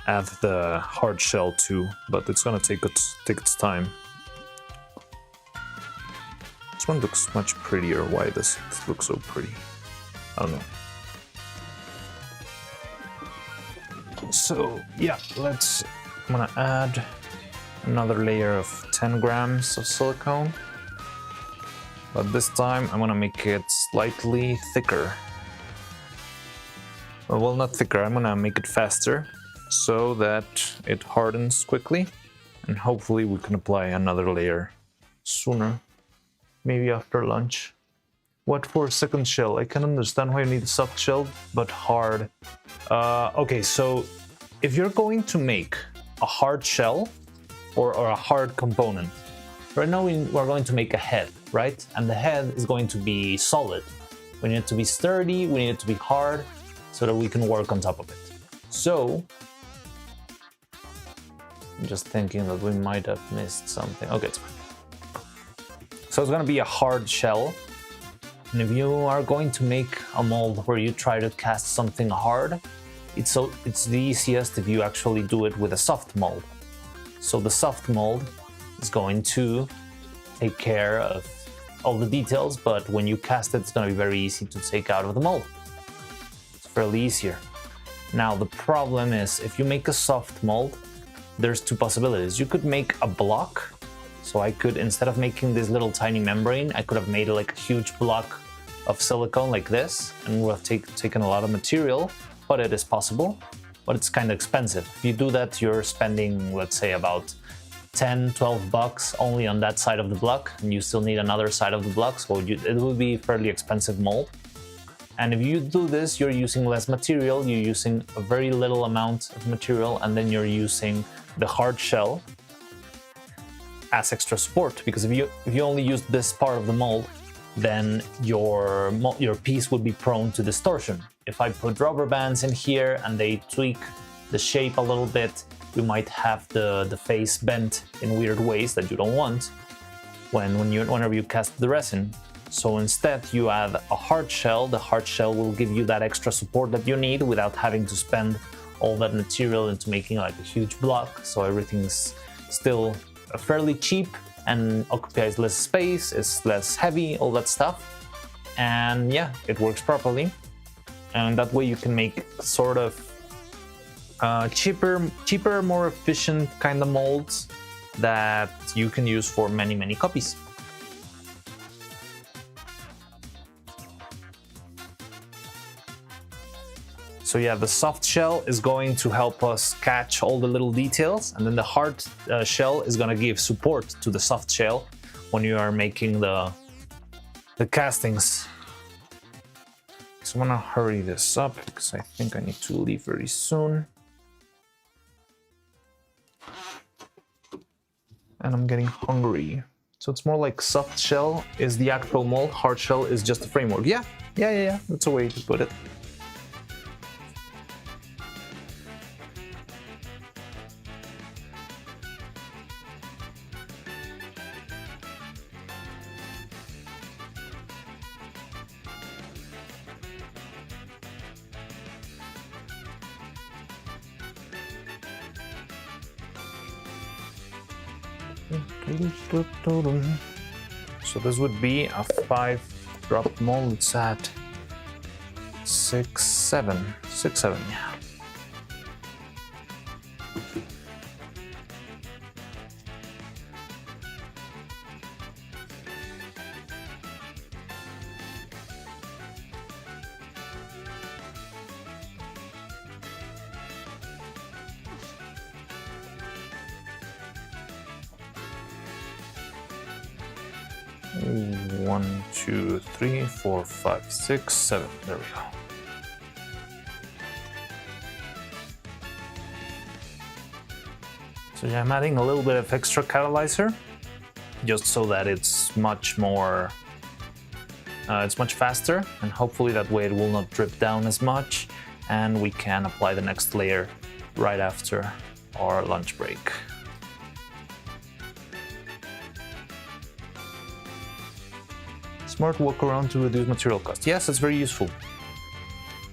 add the hard shell too, but it's gonna take its time. This one looks much prettier. Why does it look so pretty? I don't know. So yeah, I'm gonna add another layer of 10 grams of silicone, but this time I'm gonna make it slightly thicker. Well, not thicker, I'm gonna make it faster so that it hardens quickly, and hopefully we can apply another layer sooner, maybe after lunch. What for second shell? I can understand why you need a soft shell, but hard. Okay, so if you're going to make a hard shell or a hard component, right now we're going to make a head, right? And the head is going to be solid. We need it to be sturdy, we need it to be hard, so that we can work on top of it. So, I'm just thinking that we might have missed something. Okay, it's fine. So it's gonna be a hard shell. And if you are going to make a mold where you try to cast something hard, it's the easiest if you actually do it with a soft mold. So the soft mold is going to take care of all the details, but when you cast it, it's going to be very easy to take out of the mold. It's fairly easier. Now the problem is, if you make a soft mold, there's two possibilities. You could make a block. So I could, instead of making this little tiny membrane, I could have made like a huge block of silicone like this, and would have taken a lot of material, but it is possible, but it's kind of expensive. If you do that, you're spending, let's say, about $10-12 only on that side of the block, and you still need another side of the block, so it will be fairly expensive mold. And if you do this, you're using less material, you're using a very little amount of material, and then you're using the hard shell as extra support, because if you only use this part of the mold, then your piece would be prone to distortion. If I put rubber bands in here and they tweak the shape a little bit, you might have the face bent in weird ways that you don't want whenever you cast the resin. So instead you add a hard shell. The hard shell will give you that extra support that you need without having to spend all that material into making like a huge block. So everything's still fairly cheap and occupies less space, is less heavy, all that stuff. And yeah, it works properly. And that way you can make sort of cheaper, more efficient kind of molds that you can use for many, many copies. So yeah, the soft shell is going to help us catch all the little details, and then the hard shell is going to give support to the soft shell when you are making the castings. So I'm gonna hurry this up because I think I need to leave very soon. And I'm getting hungry. So it's more like soft shell is the actual mold, hard shell is just the framework. Yeah, that's a way to put it. So this would be a 5-drop mold. It's at 6, 7, yeah. One, 2, 3, 4, 5, 6, 7. There we go. So yeah, I'm adding a little bit of extra catalyzer, just so that it's much more, it's much faster, and hopefully that way it will not drip down as much, and we can apply the next layer right after our lunch break. Smart workaround to reduce material cost. Yes, it's very useful.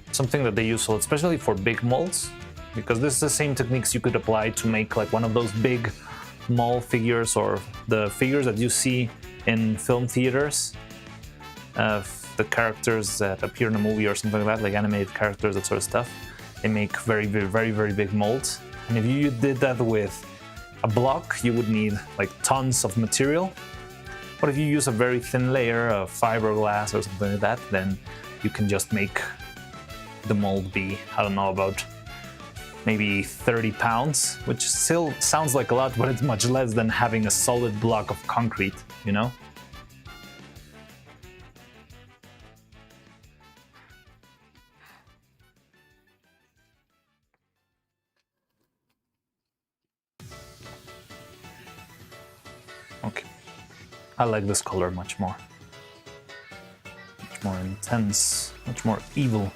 It's something that they use, especially for big molds, because this is the same techniques you could apply to make like one of those big mall figures, or the figures that you see in film theaters of the characters that appear in a movie or something like that, like animated characters, that sort of stuff. They make very big molds. And if you did that with a block, you would need like tons of material. But if you use a very thin layer of fiberglass or something like that, then you can just make the mold be, I don't know, about maybe 30 pounds, which still sounds like a lot, but it's much less than having a solid block of concrete, you know? Okay. I like this color much more. Much more intense, much more evil.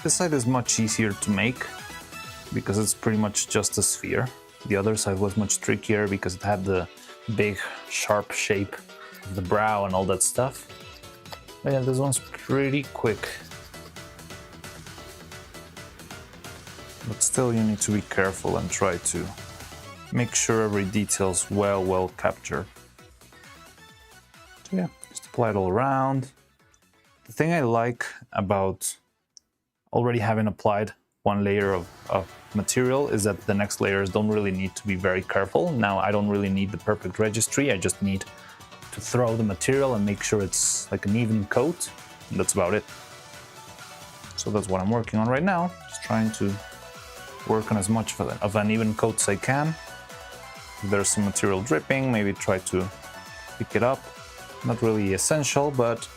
This side is much easier to make because it's pretty much just a sphere. The other side was much trickier because it had the big, sharp shape of the brow and all that stuff. But yeah, this one's pretty quick. But still, you need to be careful and try to make sure every detail's well captured. So yeah, just apply it all around. The thing I like about already having applied one layer of material is that the next layers don't really need to be very careful. Now I don't really need the perfect registry, I just need to throw the material and make sure it's like an even coat, and that's about it. So that's what I'm working on right now, just trying to work on as much of an even coat as I can. If there's some material dripping, maybe try to pick it up. Not really essential, but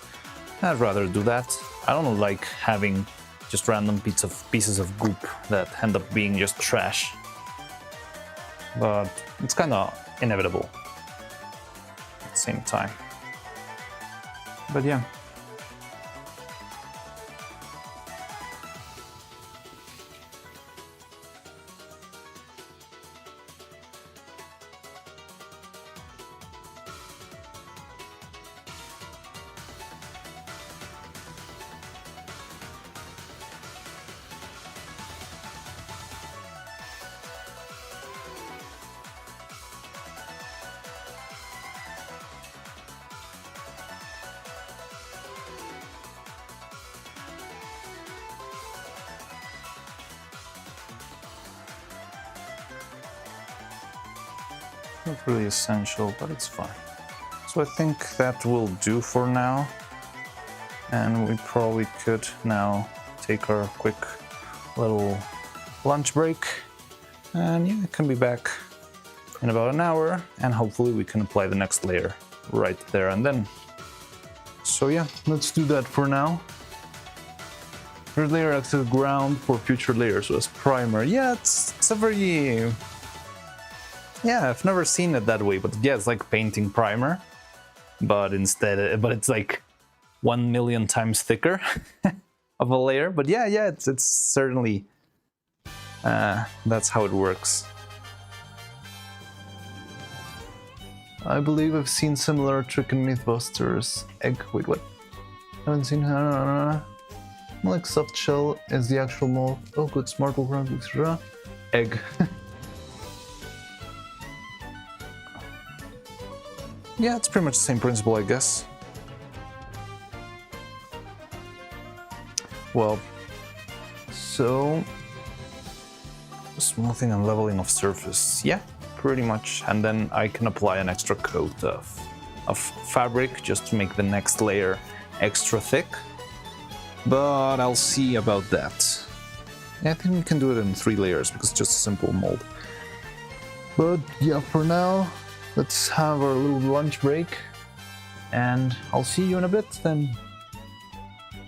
I'd rather do that. I don't like having just random pieces of goop that end up being just trash. But it's kind of inevitable at the same time. But yeah. Not really essential, but it's fine. So I think that will do for now. And we probably could now take our quick little lunch break. And yeah, I can be back in about an hour, and hopefully we can apply the next layer right there and then. So yeah, let's do that for now. First layer acts as ground for future layers, so as primer. Yeah, it's a very... Yeah, I've never seen it that way, but yeah, it's like painting primer, but it's like 1 million times thicker of a layer. But yeah, it's certainly that's how it works. I believe I've seen similar trick in Mythbusters. Egg. Wait, what? Haven't seen. Like soft shell is the actual mold. Oh, good, smart program. Egg. Yeah, it's pretty much the same principle, I guess. Well, so smoothing and leveling of surface. Yeah, pretty much. And then I can apply an extra coat of fabric just to make the next layer extra thick. But I'll see about that. Yeah, I think we can do it in 3 layers because it's just a simple mold. But yeah, for now, let's have our little lunch break, and I'll see you in a bit then.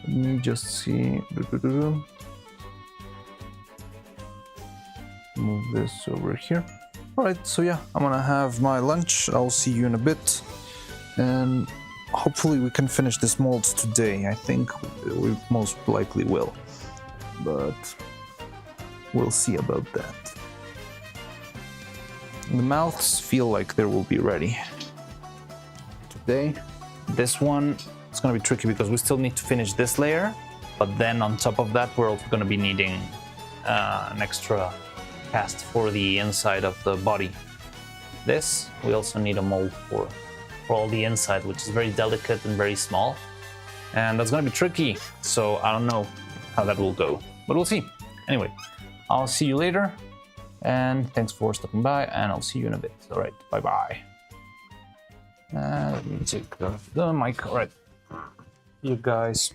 Let me just see. Move this over here. Alright, so yeah, I'm gonna have my lunch. I'll see you in a bit, and hopefully we can finish this mold today. I think we most likely will, but we'll see about that. The mouths feel like they will be ready today. This one is going to be tricky because we still need to finish this layer, but then on top of that we're also going to be needing an extra cast for the inside of the body. This, we also need a mold for all the inside, which is very delicate and very small, and that's going to be tricky, so I don't know how that will go, but we'll see. Anyway, I'll see you later. And thanks for stopping by, and I'll see you in a bit. All right, bye-bye. Let me take the mic. All right, you guys.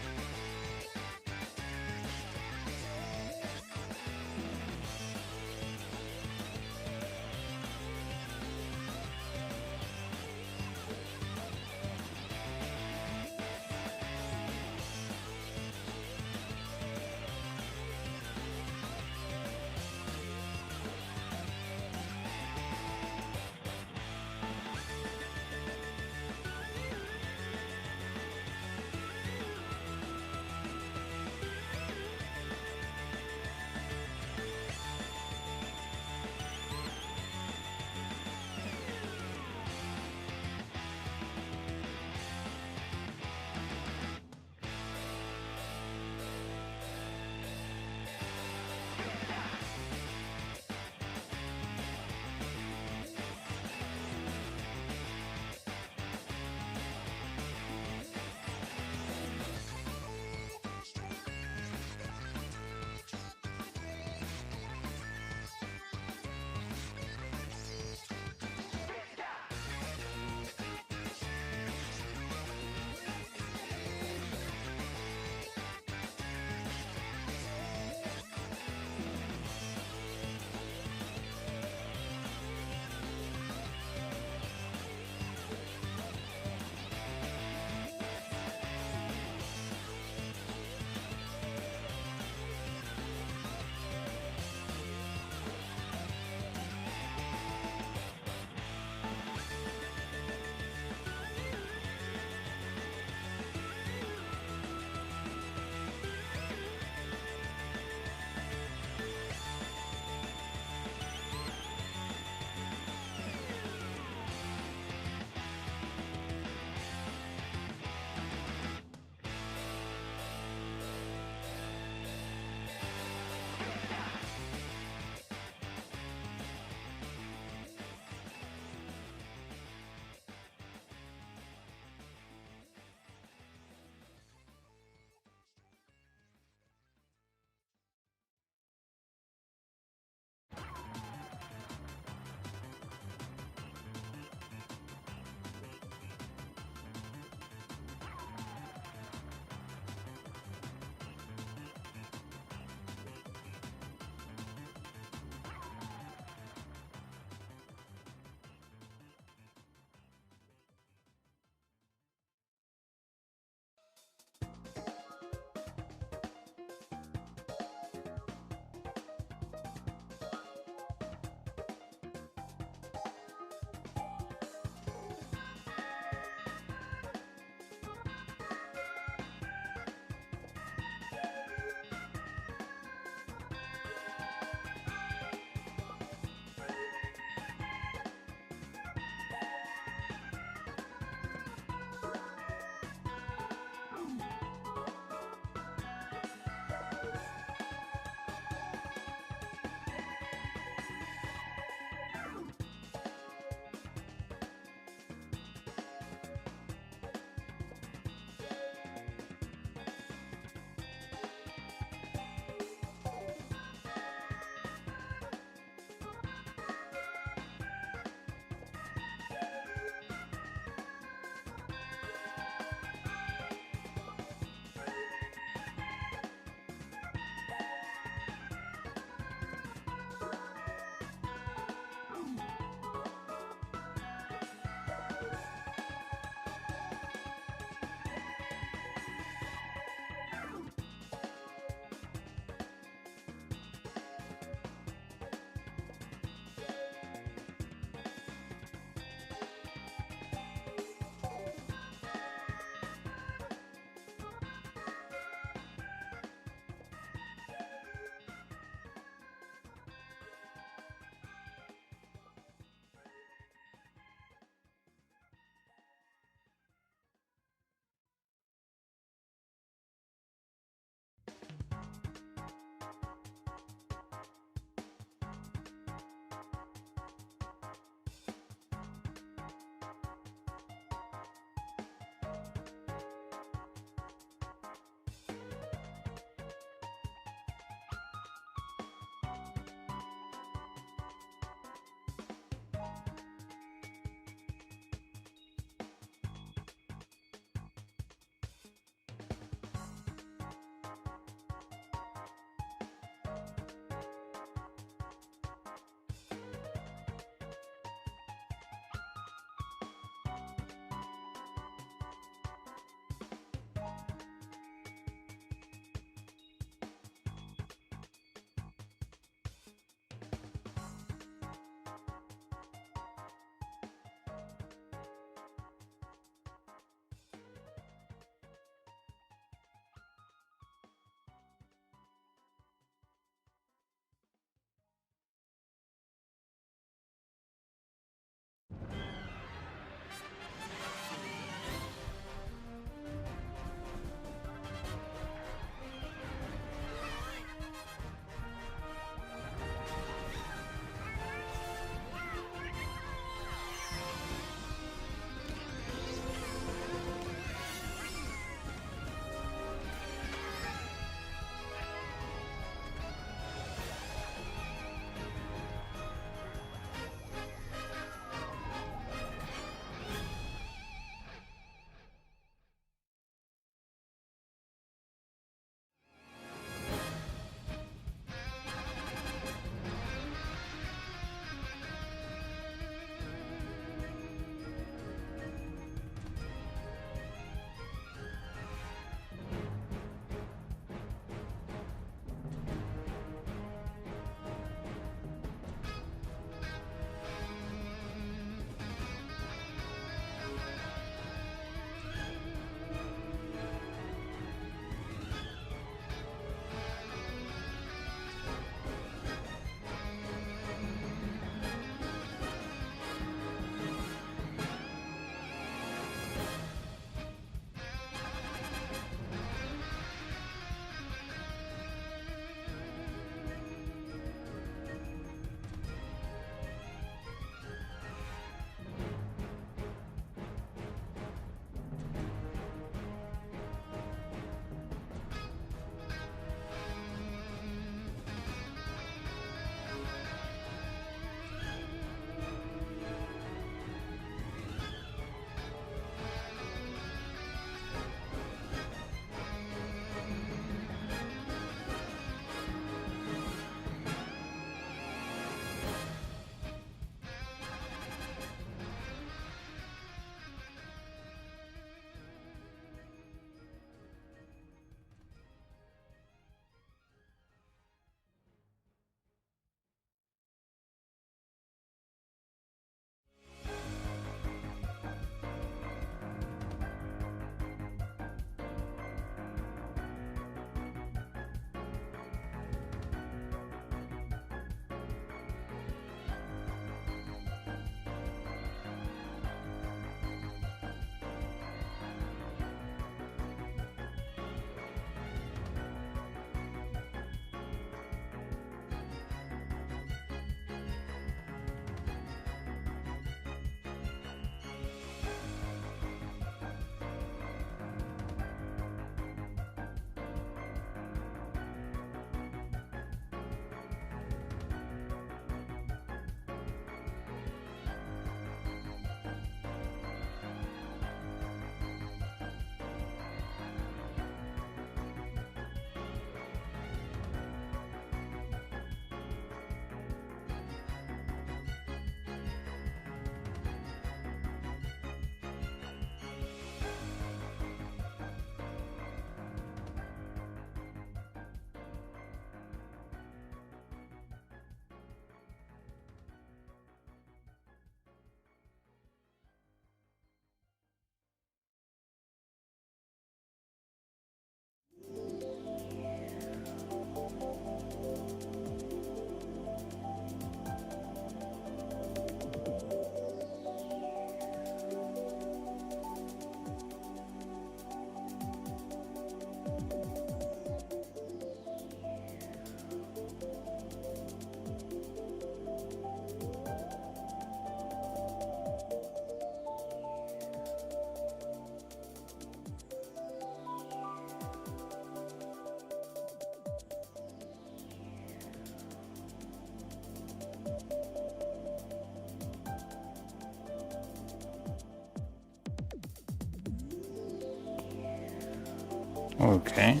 Okay.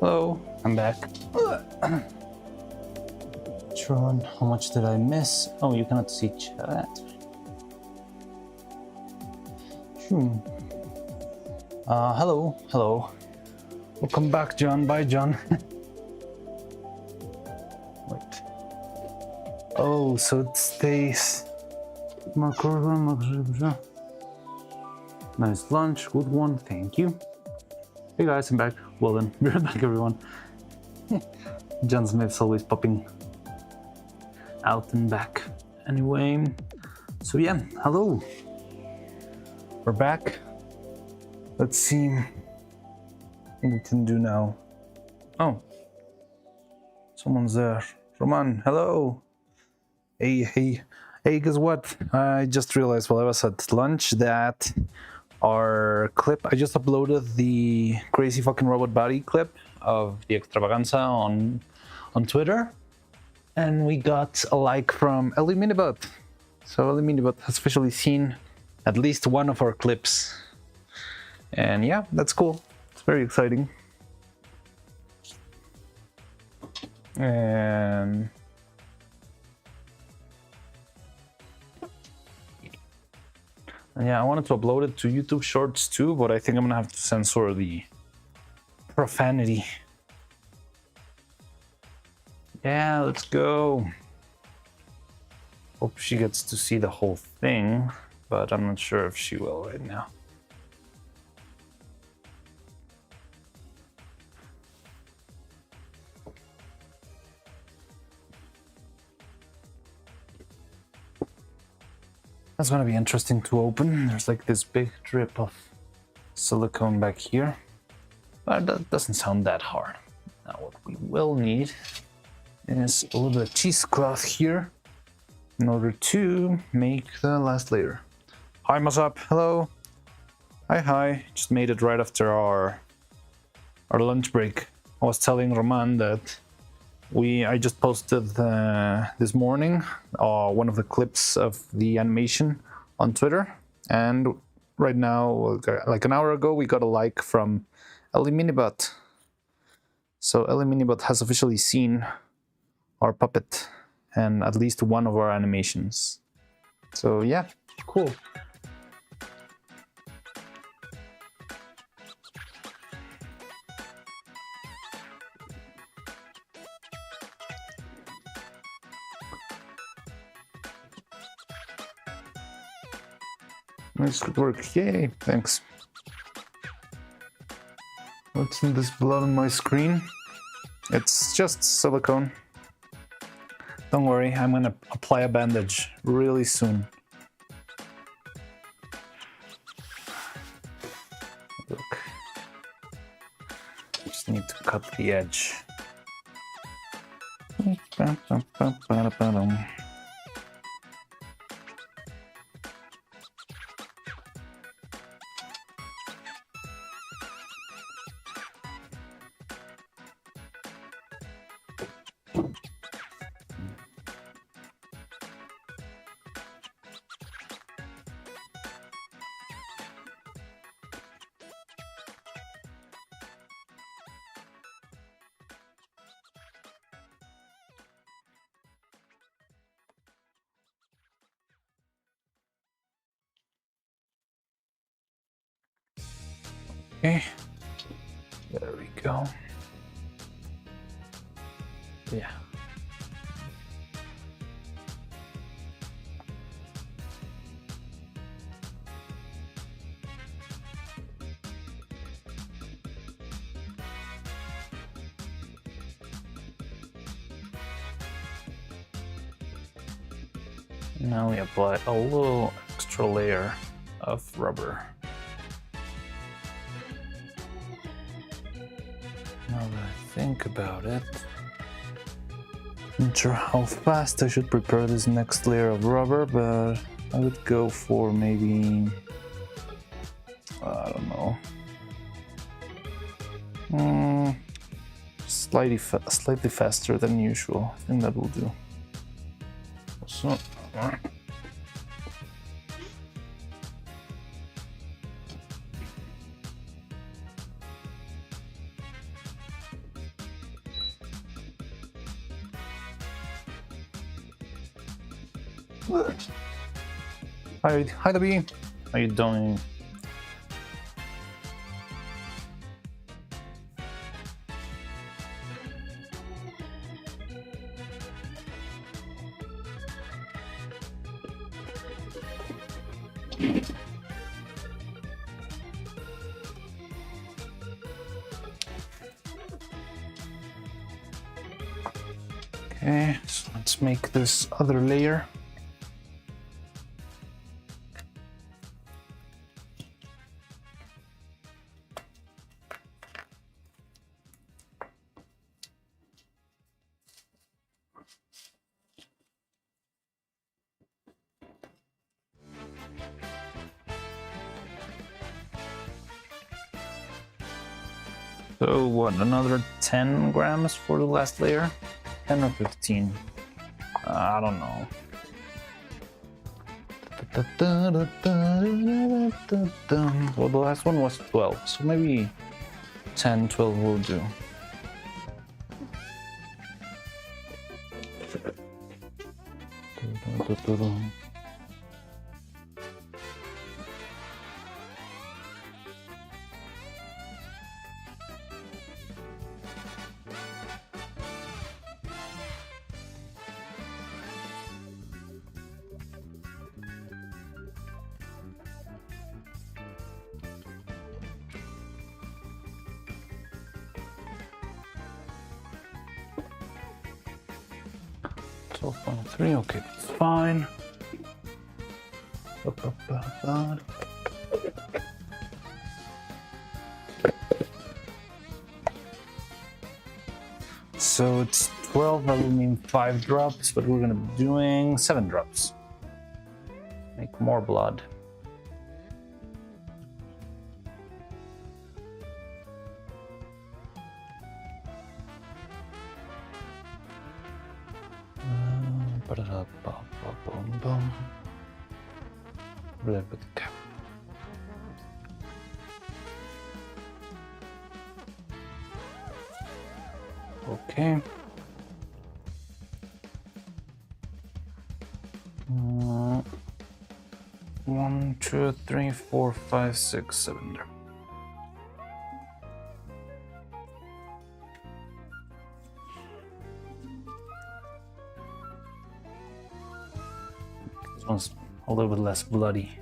Hello, I'm back. Tron, how much did I miss? Oh, you cannot see chat. Hello. Welcome back, John. Bye, John. Wait. Oh, so it stays. Nice lunch, good one, thank you. Hey guys, I'm back. Well then, we're back, everyone. John Smith's always popping out and back. Anyway, so yeah, hello. We're back. Let's see what we can do now. Oh, someone's there. Roman, hello. Hey, guess what? I just realized while I was at lunch that our clip, I just uploaded the crazy fucking robot body clip of the extravaganza on Twitter, and we got a like from Ellie Minibot. So Ellie Minibot has officially seen at least one of our clips, and yeah, that's cool. It's very exciting. And yeah, I wanted to upload it to YouTube Shorts too, but I think I'm gonna have to censor the profanity. Yeah, let's go. Hope she gets to see the whole thing, but I'm not sure if she will right now. That's gonna be interesting to open. There's like this big drip of silicone back here, but that doesn't sound that hard. Now what we will need is a little bit of cheesecloth here in order to make the last layer. Hi, what's up? Hello. Hi. Just made it right after our lunch break. I was telling Roman that I just posted this morning one of the clips of the animation on Twitter, and right now, like an hour ago, we got a like from Ellie Minibot. So Ellie Minibot has officially seen our puppet and at least one of our animations. So yeah, cool. Nice work, yay, thanks. What's in this blood on my screen? It's just silicone. Don't worry, I'm gonna apply a bandage really soon. Look. Just need to cut the edge. Okay, there we go. Yeah. Now we apply a little extra layer of rubber. Now that I think about it, not sure how fast I should prepare this next layer of rubber, but I would go for maybe, I don't know, slightly faster than usual. I think that will do. So, Hi, Debbie. How you doing? Okay, so let's make this other layer. So what, another 10 grams for the last layer? 10 or 15? I don't know. Well, the last one was 12, so maybe 10, 12 will do. .3, okay, that's fine. So it's 12, that will mean 5 drops, but we're gonna be doing 7 drops. Make more blood. Red with the cap. Okay. 1, 2, 3, 4, 5, 6, 7 there. This one's a little bit less bloody.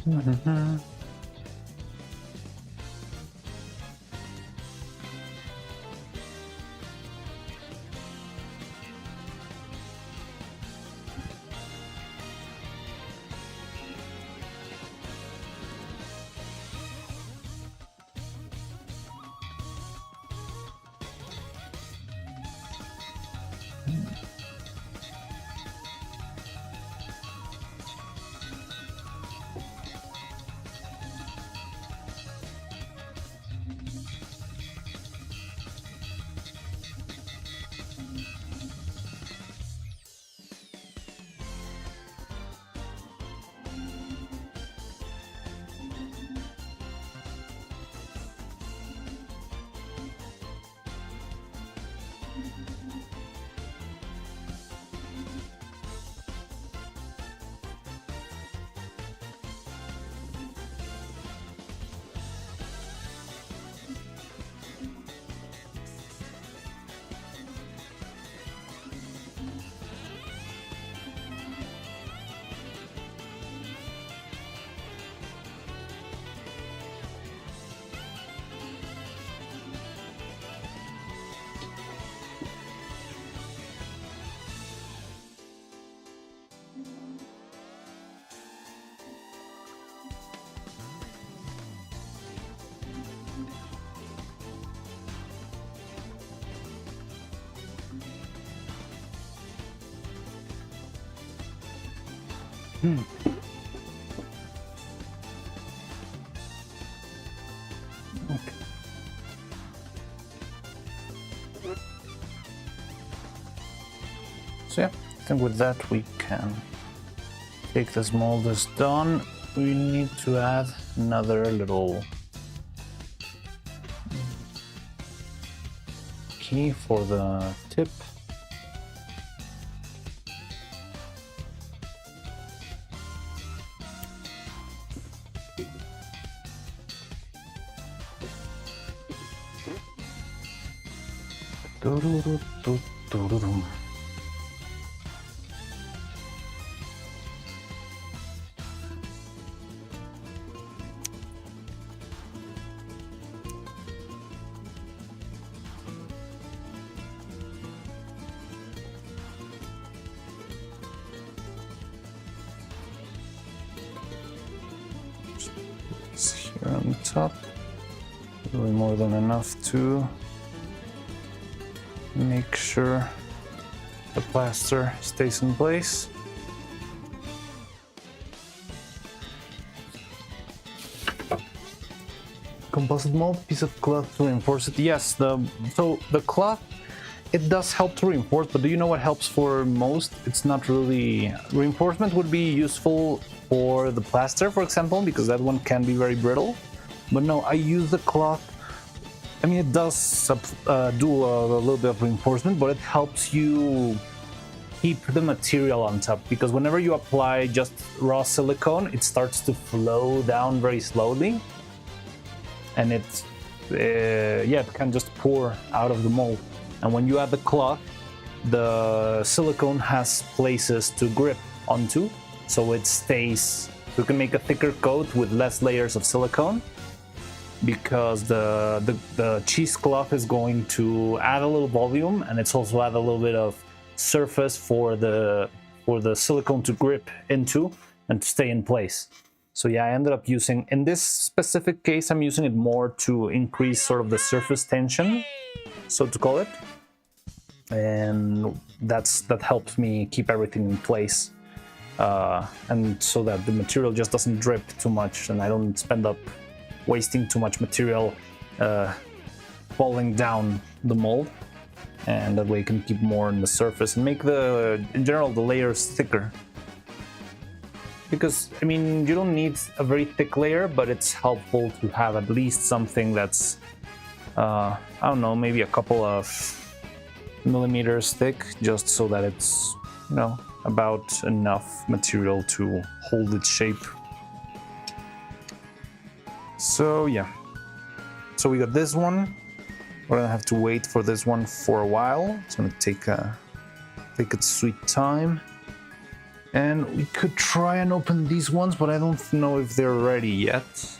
Okay. So yeah, I think with that we can take this mold as done. We need to add another little key for the tip. Do-do-do-do-do-do-dum. It's here on top, really more than enough to make sure the plaster stays in place. Composite mold, piece of cloth to reinforce it. Yes, so the cloth, it does help to reinforce, but do you know what helps for most? It's not really reinforcement would be useful for the plaster, for example, because that one can be very brittle. But no, I use the cloth. I mean, it does do a little bit of reinforcement, but it helps you keep the material on top, because whenever you apply just raw silicone, it starts to flow down very slowly, and it can just pour out of the mold. And when you add the cloth, the silicone has places to grip onto, so it stays. You can make a thicker coat with less layers of silicone, because the cheesecloth is going to add a little volume, and it's also add a little bit of surface for the silicone to grip into and to stay in place. So yeah, I ended up using, in this specific case, I'm using it more to increase sort of the surface tension, so to call it, and that helps me keep everything in place, and so that the material just doesn't drip too much, and I don't spend up wasting too much material falling down the mold, and that way you can keep more on the surface and make in general the layers thicker. Because I mean, you don't need a very thick layer, but it's helpful to have at least something that's I don't know, maybe a couple of millimeters thick, just so that it's, you know, about enough material to hold its shape. So yeah, so we got this one. We're gonna have to wait for this one for a while. It's gonna take its sweet time. And we could try and open these ones, but I don't know if they're ready yet.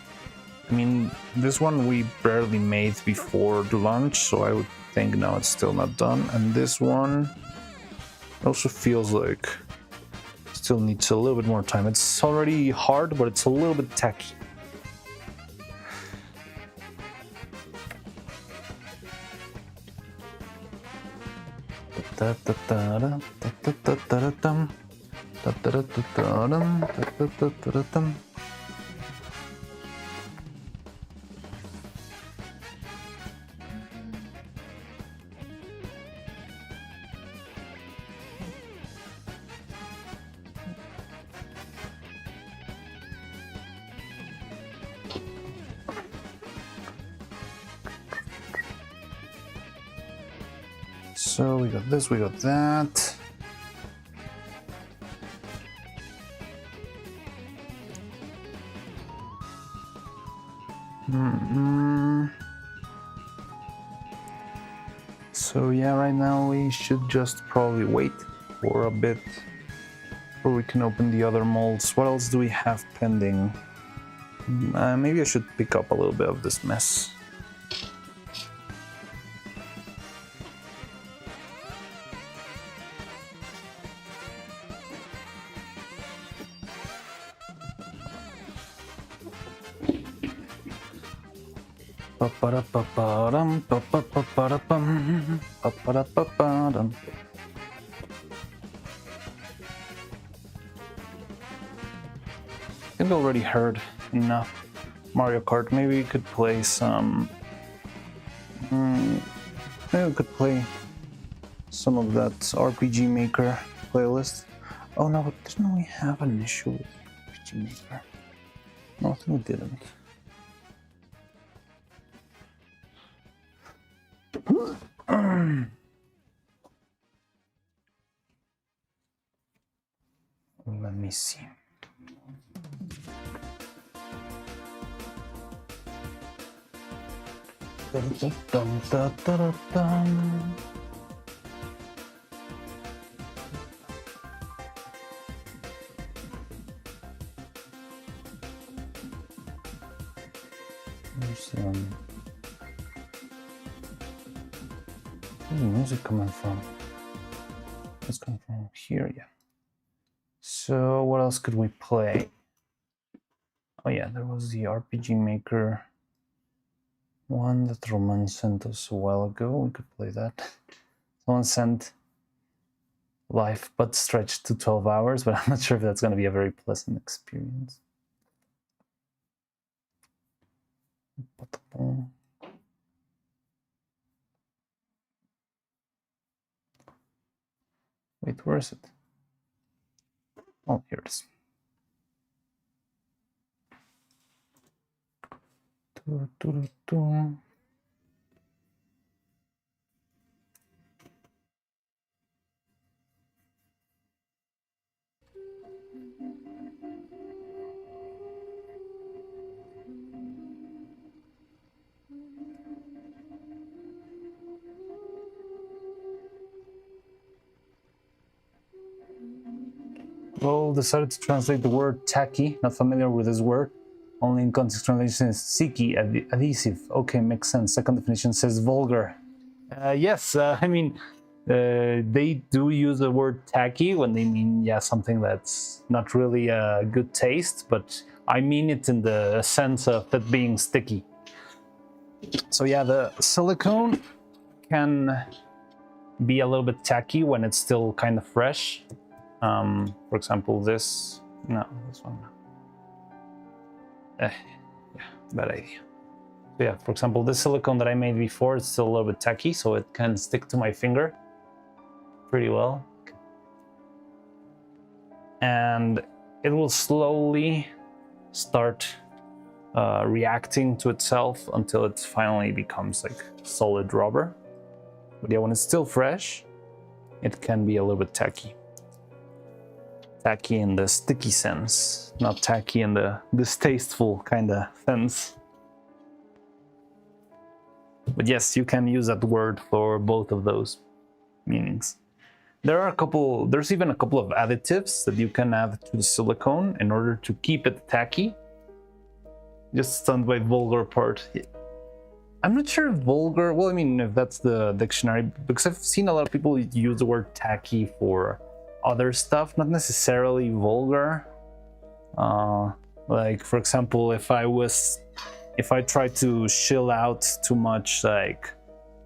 I mean, this one we barely made before the lunch, so I would think no, it's still not done. And this one also feels like still needs a little bit more time. It's already hard, but it's a little bit tacky. So we got this, we got that. So yeah, right now we should just probably wait for a bit before we can open the other molds. What else do we have pending? Maybe I should pick up a little bit of this mess. Pa-pa-da-pa-pa-dum, pa-pa-pa-pa-da-pum, pa-pa-da-pa-pa-dum. I think I already heard enough Mario Kart. Maybe we could play some. Maybe we could play some of that RPG Maker playlist. Oh no, but didn't we have an issue with RPG Maker? No, I think we didn't. Let me see. Where's the music coming from? It's coming from here, yeah. So what else could we play? Oh yeah, there was the RPG Maker one that Roman sent us a while ago. We could play that. Someone sent life but stretched to 12 hours, but I'm not sure if that's going to be a very pleasant experience. Wait, where is it? Oh, here it is. Well, decided to translate the word tacky. Not familiar with this word. Only in context translation is sticky, adhesive. Okay, makes sense. Second definition says vulgar. Yes, I mean, they do use the word tacky when they mean, yeah, something that's not really a good taste, but I mean it in the sense of it being sticky. So yeah, the silicone can be a little bit tacky when it's still kind of fresh. For example, this one. Yeah, bad idea. So yeah, for example, this silicone that I made before is still a little bit tacky, so it can stick to my finger pretty well. And it will slowly start reacting to itself until it finally becomes like solid rubber. But yeah, when it's still fresh, it can be a little bit tacky. Tacky in the sticky sense, not tacky in the distasteful kind of sense. But yes, you can use that word for both of those meanings. There's even a couple of additives that you can add to the silicone in order to keep it tacky. Just stunned by vulgar part. I'm not sure if vulgar, well, I mean, if that's the dictionary, because I've seen a lot of people use the word tacky for other stuff, not necessarily vulgar. Like, for example, if I tried to chill out too much, like,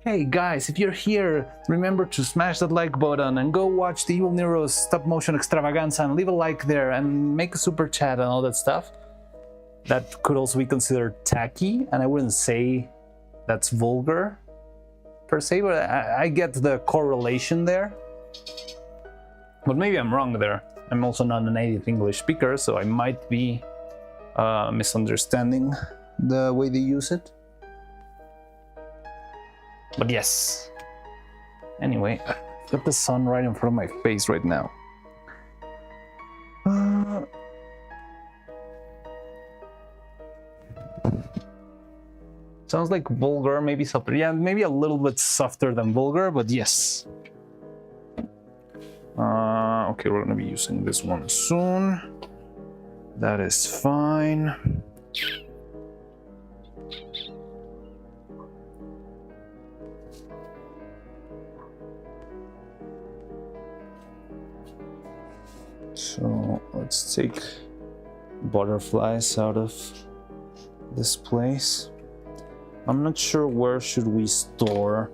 hey guys, if you're here, remember to smash that like button and go watch the Evil Nero's stop motion extravaganza and leave a like there and make a super chat and all that stuff. That could also be considered tacky, and I wouldn't say that's vulgar per se, but I get the correlation there. But maybe I'm wrong there. I'm also not a native English speaker, so I might be misunderstanding the way they use it. But yes. Anyway, I've got the sun right in front of my face right now. Sounds like vulgar, maybe softer. Yeah, maybe a little bit softer than vulgar, but yes. Okay, we're gonna be using this one soon. That is fine. So let's take butterflies out of this place. I'm not sure where should we store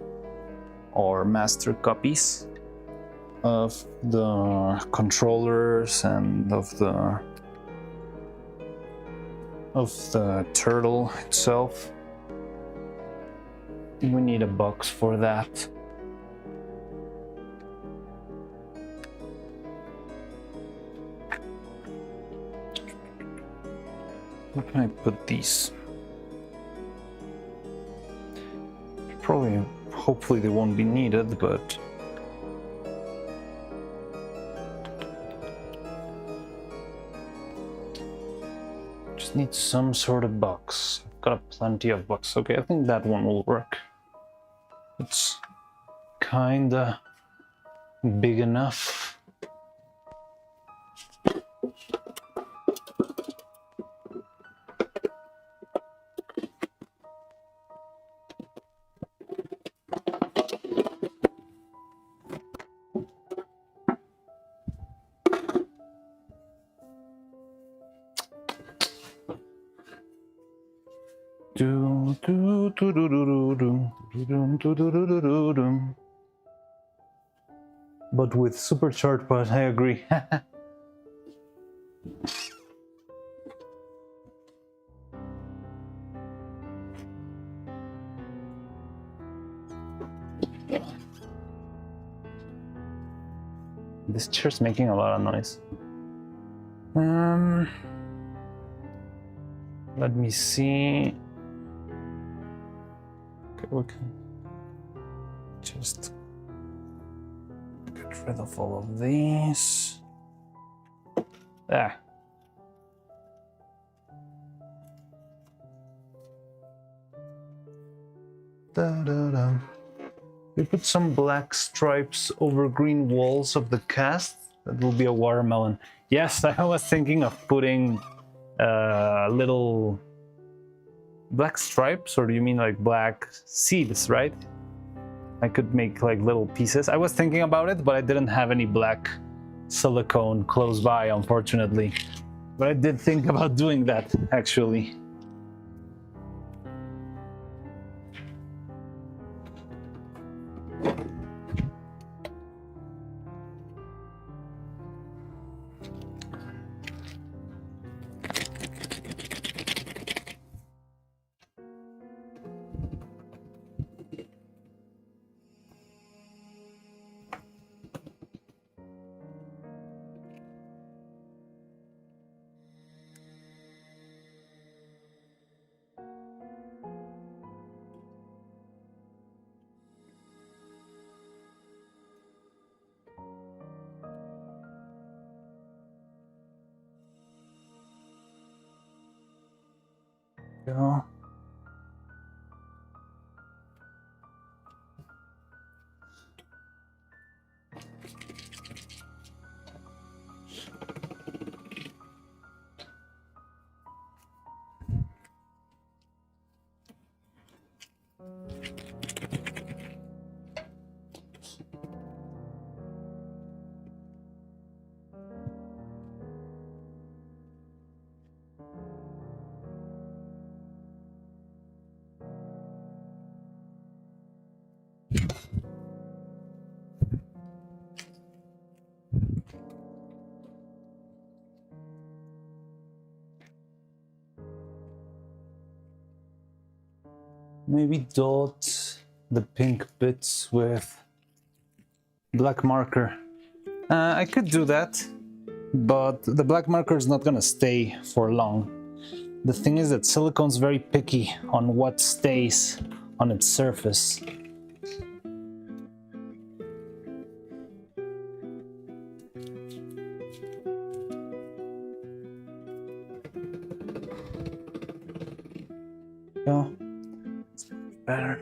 our master copies of the controllers and of the turtle itself. We need a box for that. Where can I put these? Probably, hopefully they won't be needed, but just need some sort of box. I've got plenty of boxes. Okay, I think that one will work. It's kinda big enough. But with supercharged, but I agree. This chair's making a lot of noise. Let me see. Okay, we can just get rid of all of these. There. Da-da-da. We put some black stripes over green walls of the cast. That will be a watermelon. Yes, I was thinking of putting little black stripes, or do you mean like black seeds, right? I could make like little pieces. I was thinking about it, but I didn't have any black silicone close by, unfortunately. But I did think about doing that, actually. Go. maybe dot the pink bits with black marker. I could do that, but the black marker is not gonna stay for long. The thing is that silicone's very picky on what stays on its surface. Go. It's much better.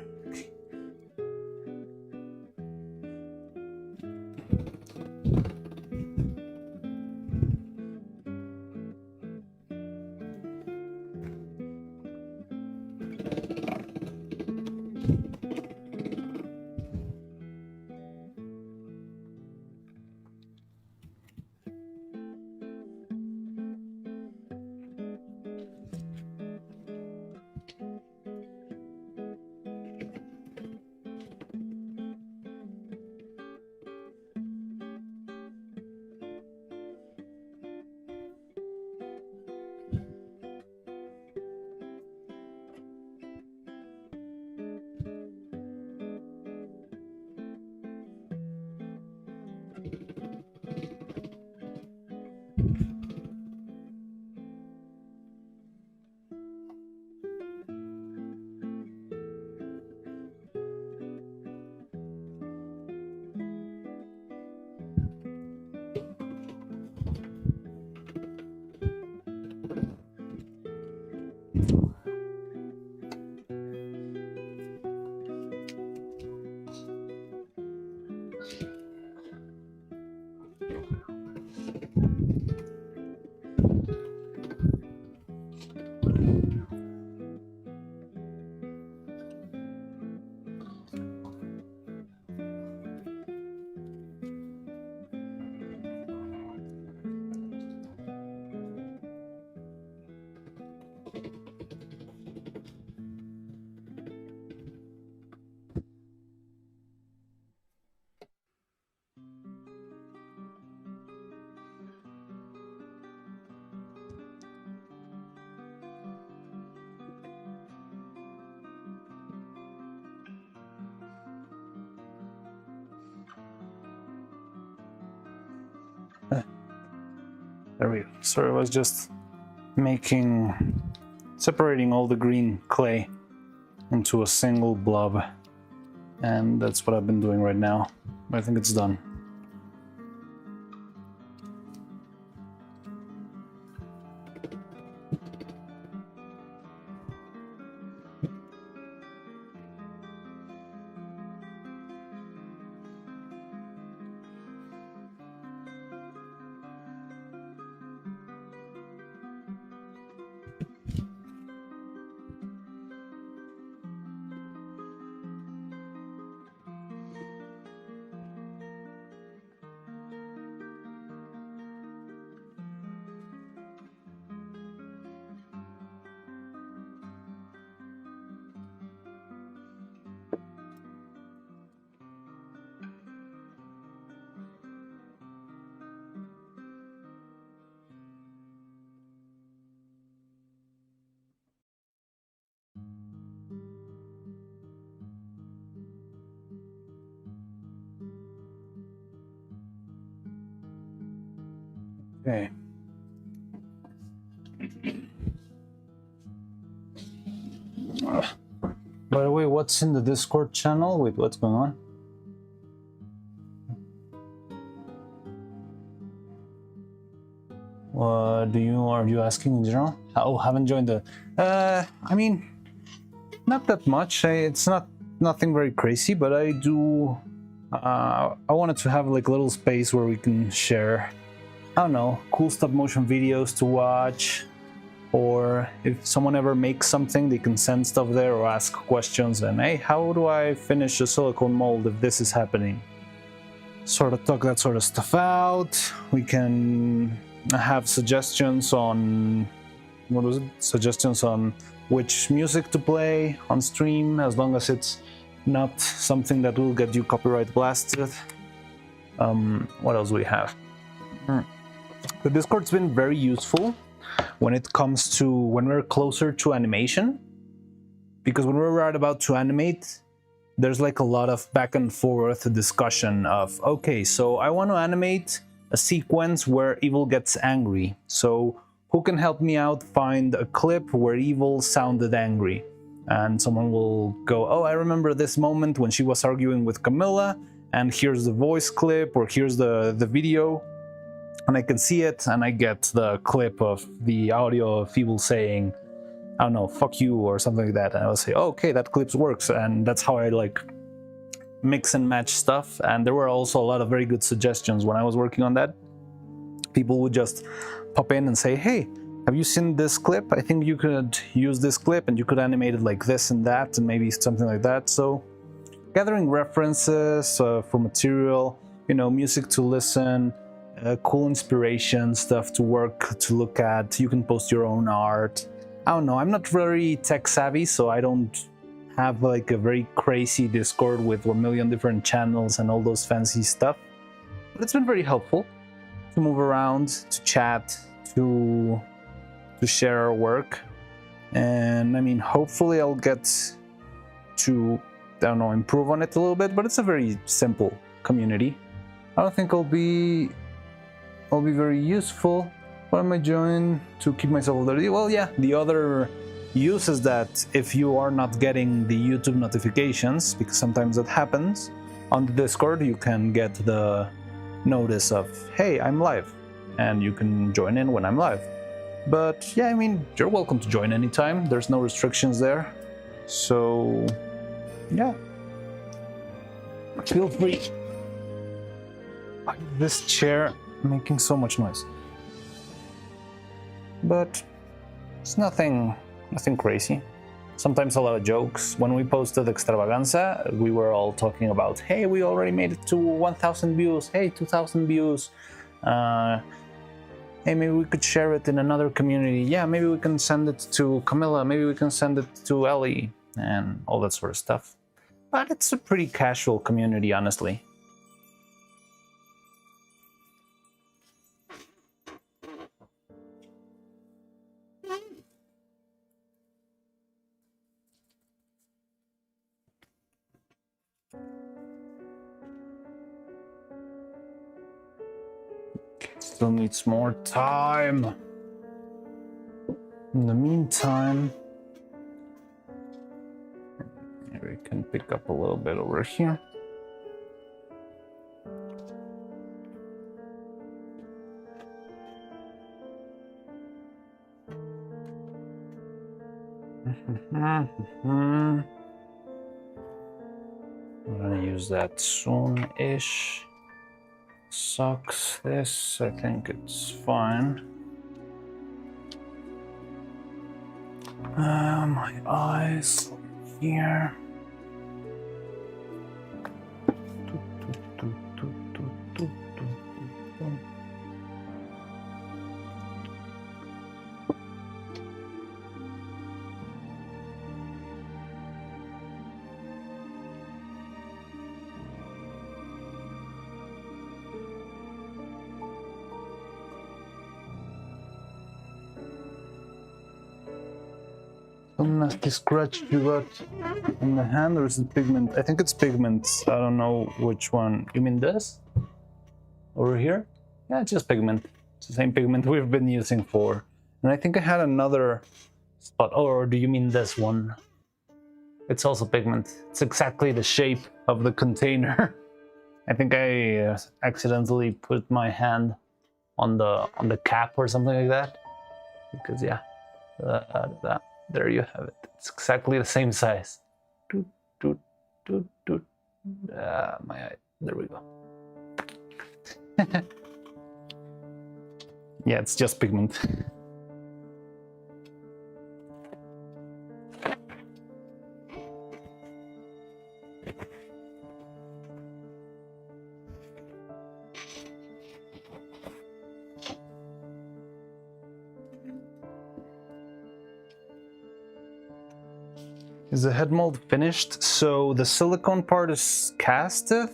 There we go. Sorry, I was just separating all the green clay into a single blob. And that's what I've been doing right now. I think it's done. Okay. By the way, what's in the Discord channel? Wait, what's going on? Are you asking in general? Oh, haven't joined the. I mean, not that much. It's nothing very crazy, but I do. I wanted to have like a little space where we can share. I don't know, cool stop motion videos to watch, or if someone ever makes something, they can send stuff there or ask questions. And hey, how do I finish a silicone mold if this is happening? Sort of talk that sort of stuff out. We can have suggestions on suggestions on which music to play on stream, as long as it's not something that will get you copyright blasted. What else do we have? The Discord's been very useful when it comes to when we're closer to animation, because when we're about to animate, there's like a lot of back and forth discussion of, okay, so I want to animate a sequence where Evil gets angry. So who can help me out find a clip where Evil sounded angry? And someone will go, oh, I remember this moment when she was arguing with Camilla, and here's the voice clip, or here's the video, and I can see it, and I get the clip of the audio of Evil saying, I don't know, fuck you, or something like that, and I will say, oh, okay, that clip works, and that's how I like mix and match stuff. And there were also a lot of very good suggestions when I was working on that. People would just pop in and say, hey, have you seen this clip? I think you could use this clip and you could animate it like this and that, and maybe something like that. So gathering references for material, you know, music to listen, cool inspiration, stuff to work, to look at. You can post your own art. I don't know, I'm not very tech savvy, so I don't have like a very crazy Discord with 1 million different channels and all those fancy stuff. But it's been very helpful to move around, to chat, to share our work. And I mean, hopefully I'll get to, I don't know, improve on it a little bit, but it's a very simple community. I don't think I'll be very useful. What am I doing to keep myself alert? Well, yeah, the other use is that if you are not getting the YouTube notifications, because sometimes that happens, on the Discord you can get the notice of, hey, I'm live, and you can join in when I'm live. But yeah, I mean, you're welcome to join anytime. There's no restrictions there. So yeah, feel free. This chair making so much noise. But it's nothing crazy. Sometimes a lot of jokes. When we posted Extravaganza, we were all talking about, hey, we already made it to 1,000 views. Hey, 2,000 views. Hey, maybe we could share it in another community. Yeah, maybe we can send it to Camilla. Maybe we can send it to Ellie, and all that sort of stuff. But it's a pretty casual community, honestly. Still needs more time. In the meantime, maybe we can pick up a little bit over here. I'm gonna use that soon-ish. Sucks this, I think it's fine. My eyes here. Some nasty scratch you got on the hand, or is it pigment? I think it's pigment. I don't know which one. You mean this? Over here? Yeah, it's just pigment. It's the same pigment we've been using for. And I think I had another spot. Oh, or do you mean this one? It's also pigment. It's exactly the shape of the container. I think I accidentally put my hand on the cap or something like that. Because yeah, there you have it. It's exactly the same size. My eye. There we go. Yeah, it's just pigment. Is the head mold finished? So the silicone part is casted.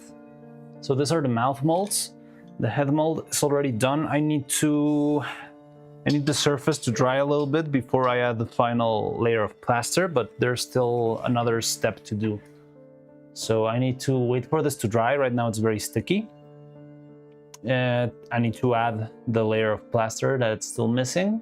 So these are the mouth molds. The head mold is already done. I need to I need the surface to dry a little bit before I add the final layer of plaster, but there's still another step to do. So I need to wait for this to dry. Right now it's very sticky. I need to add the layer of plaster that it's still missing.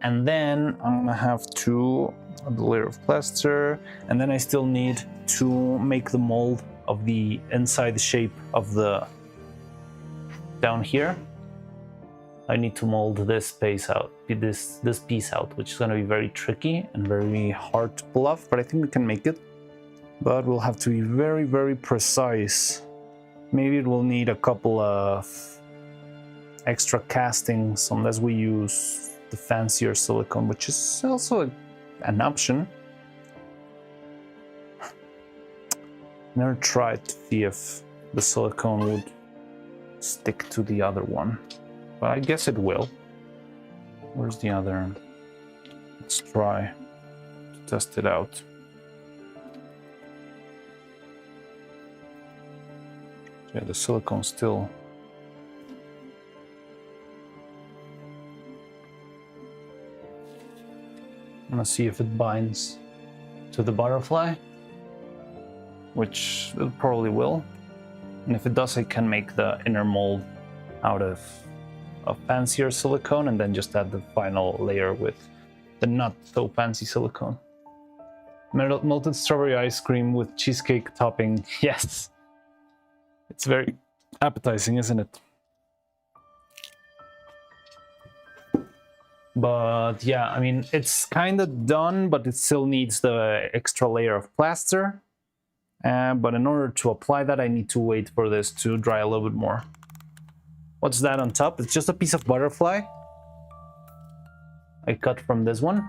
And then I'm gonna have to add the layer of plaster, and then I still need to make the mold of the inside shape of the down here. I need to mold this space out, this piece out, which is gonna be very tricky and very hard to pull off, but I think we can make it. But we'll have to be very, very precise. Maybe it will need a couple of extra castings unless we use the fancier silicone, which is also an option. Never tried to see if the silicone would stick to the other one, but I guess it will. Where's the other end? Let's try to test it out. Yeah, the silicone still. I'm gonna see if it binds to the butterfly, which it probably will. And if it does, I can make the inner mold out of a fancier silicone and then just add the final layer with the not so fancy silicone. Melted strawberry ice cream with cheesecake topping. Yes. It's very appetizing, isn't it? But yeah, I mean, it's kind of done, but it still needs the extra layer of plaster. But in order to apply that, I need to wait for this to dry a little bit more. What's that on top? It's just a piece of butterfly I cut from this one.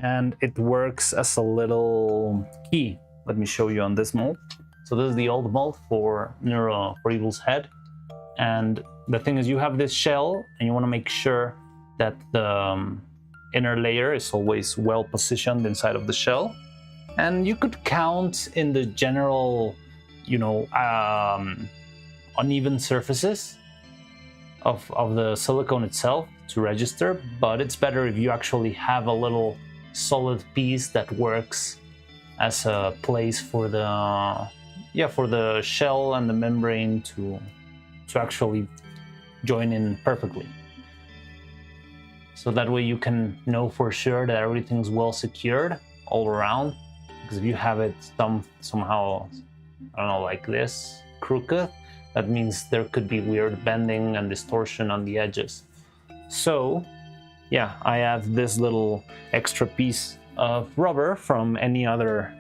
And it works as a little key. Let me show you on this mold. So this is the old mold for Evil's head. And the thing is, you have this shell and you want to make sure that the inner layer is always well positioned inside of the shell. And you could count in the general, you know, uneven surfaces of the silicone itself to register, but it's better if you actually have a little solid piece that works as a place for the shell and the membrane to actually join in perfectly. So that way you can know for sure that everything's well secured all around. Because if you have it somehow, I don't know, like this, crooked, that means there could be weird bending and distortion on the edges. So yeah, I have this little extra piece of rubber from any other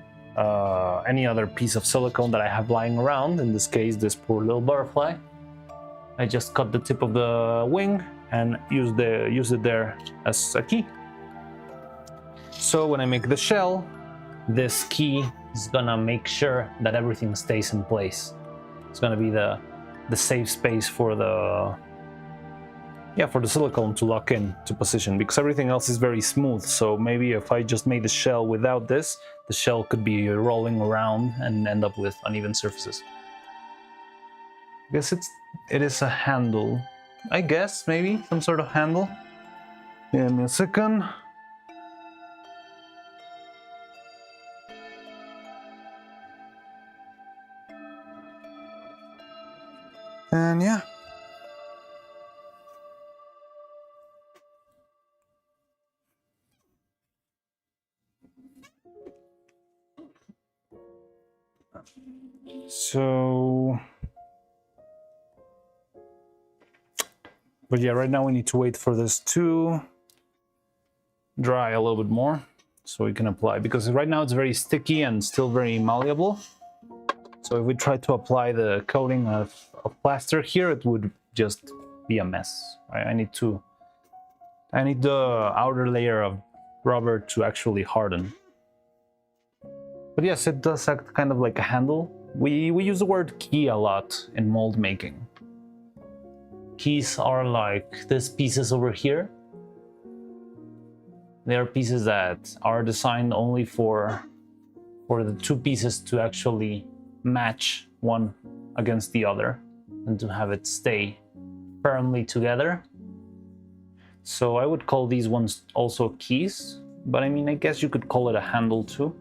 piece of silicone that I have lying around. In this case, this poor little butterfly. I just cut the tip of the wing and use it there as a key. So when I make the shell, this key is gonna make sure that everything stays in place. It's gonna be the safe space for the silicone to lock in to position, because everything else is very smooth. So maybe if I just made the shell without this, the shell could be rolling around and end up with uneven surfaces. I guess it is a handle. I guess maybe some sort of handle. Give me a second. And yeah. So, but yeah, right now we need to wait for this to dry a little bit more so we can apply, because right now it's very sticky and still very malleable. So if we try to apply the coating of plaster here, it would just be a mess. Right? I need the outer layer of rubber to actually harden. But yes, it does act kind of like a handle. We use the word key a lot in mold making. Keys are like these pieces over here. They are pieces that are designed only for the two pieces to actually match one against the other and to have it stay firmly together. So I would call these ones also keys, but I mean, I guess you could call it a handle too.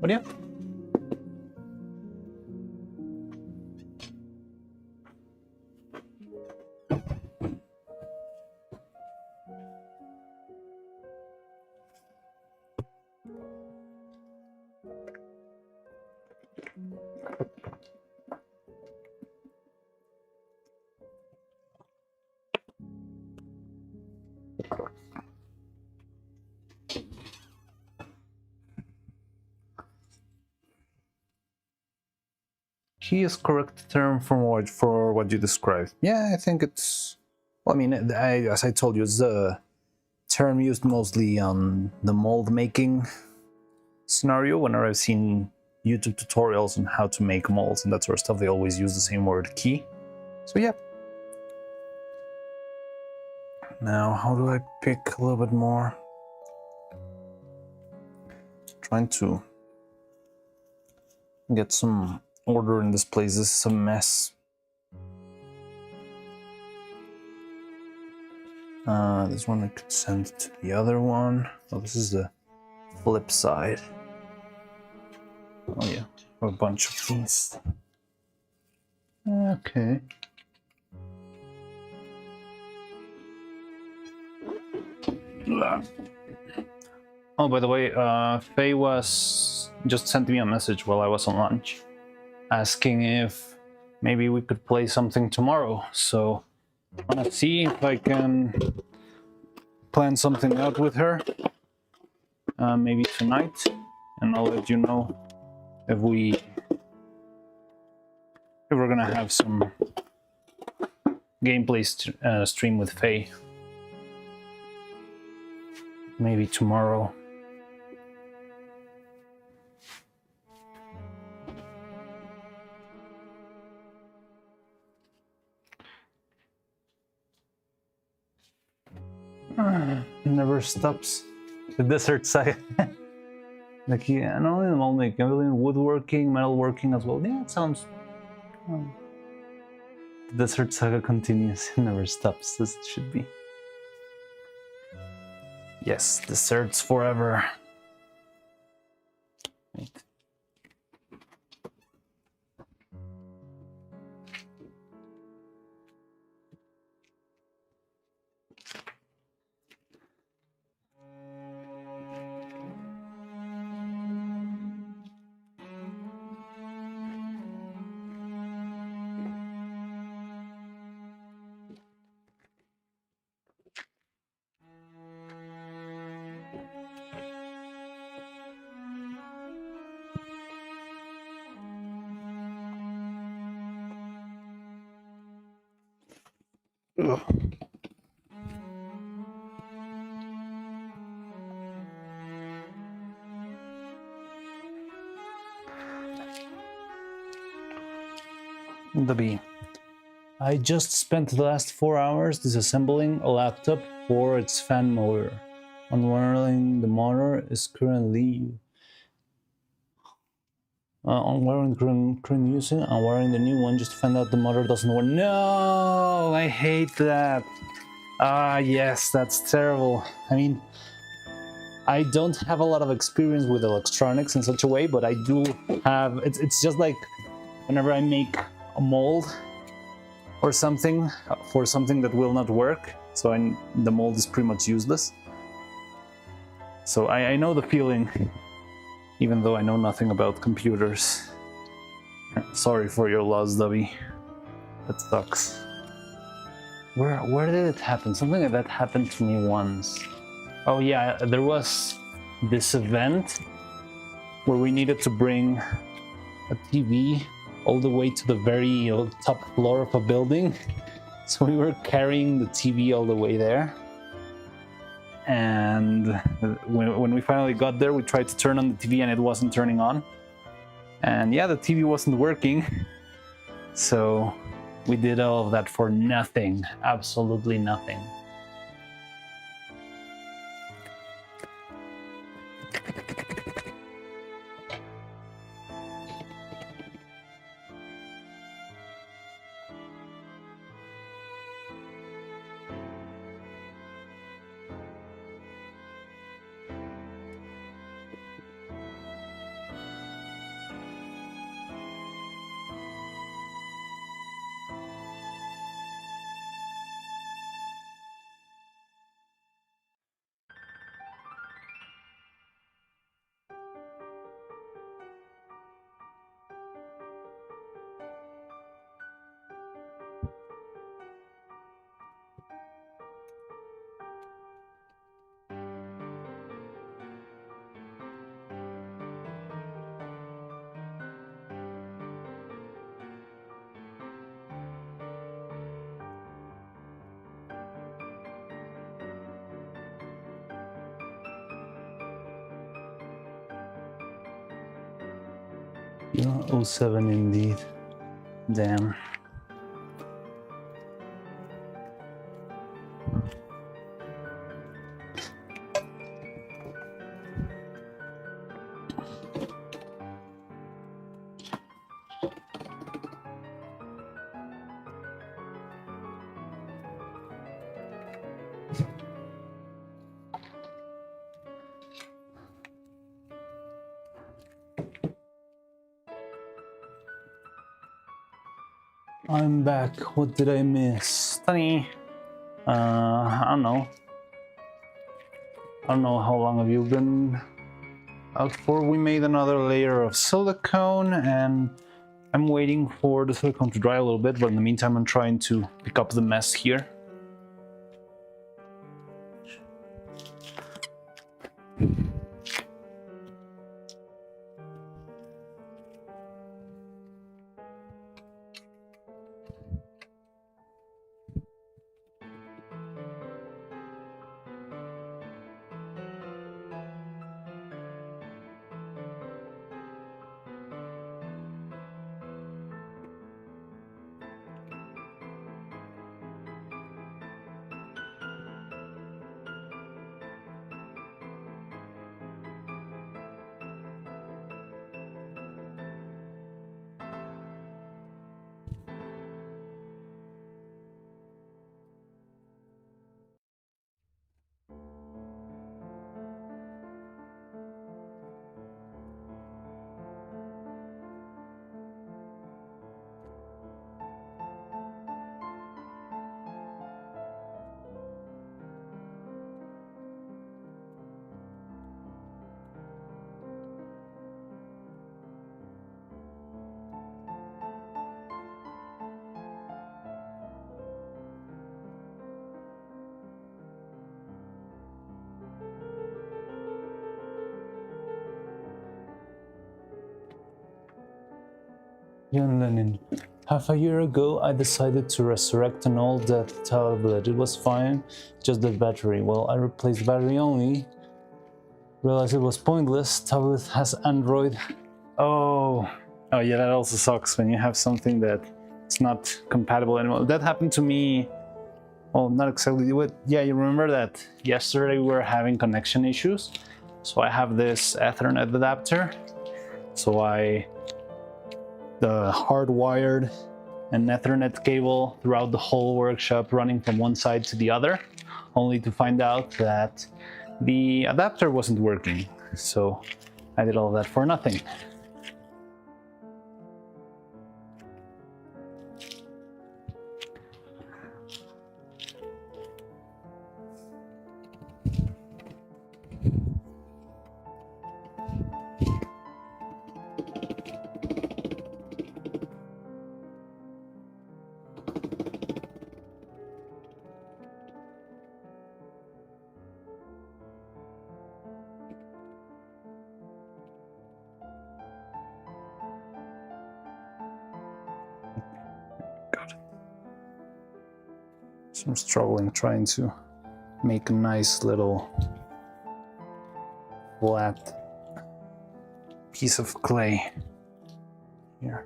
But yeah. Key is correct term for what you described. Yeah, I think it's. Well, I mean, as I told you, it's the term used mostly on the mold making scenario. Whenever I've seen YouTube tutorials on how to make molds and that sort of stuff, they always use the same word, key. So yeah. Now, how do I pick a little bit more? Trying to get some order in this place. This is a mess. This one I could send to the other one. Oh, this is the flip side. Oh yeah, a bunch of these. Okay. Oh, by the way, Faye just sent me a message while I was on lunch, asking if maybe we could play something tomorrow. So I want to see if I can plan something out with her, maybe tonight, and I'll let you know if we're gonna have some gameplay stream with Faye. Maybe tomorrow. Never stops. The desert saga. Like, yeah, not only the mold making, but in woodworking, metalworking as well. Yeah, it sounds. The desert saga continues. It never stops. This should be. Yes, desserts forever. Wait. Ugh. The B. I just spent the last 4 hours disassembling a laptop for its fan motor. Unwinding the motor is currently unwiring the current using, unwiring the new one just to find out the motor doesn't work. No, I hate that. Ah, yes, that's terrible. I mean, I don't have a lot of experience with electronics in such a way, but I do have. It's just like whenever I make a mold or something for something that will not work, so the mold is pretty much useless. So I know the feeling, even though I know nothing about computers. Sorry for your loss, Dubby. That sucks. Where did it happen? Something like that happened to me once. Oh yeah, there was this event where we needed to bring a TV all the way to the very top floor of a building. So we were carrying the TV all the way there. And when we finally got there, we tried to turn on the TV and it wasn't turning on. And yeah, the TV wasn't working. So we did all of that for nothing, absolutely nothing. Yeah, oh 07 indeed. Damn. I'm back. What did I miss? Funny. I don't know. I don't know how long have you been out for. We made another layer of silicone and I'm waiting for the silicone to dry a little bit, but in the meantime I'm trying to pick up the mess here. Young Lenin. Half a year ago, I decided to resurrect an old dead tablet. It was fine, just the battery. Well, I replaced the battery only. Realized it was pointless. Tablet has Android. Oh yeah, that also sucks when you have something that it's not compatible anymore. That happened to me. Well, not exactly. Yeah, you remember that yesterday we were having connection issues. So I have this Ethernet adapter. So the hardwired an Ethernet cable throughout the whole workshop running from one side to the other, only to find out that the adapter wasn't working. So I did all that for nothing. So I'm struggling trying to make a nice little flat piece of clay here.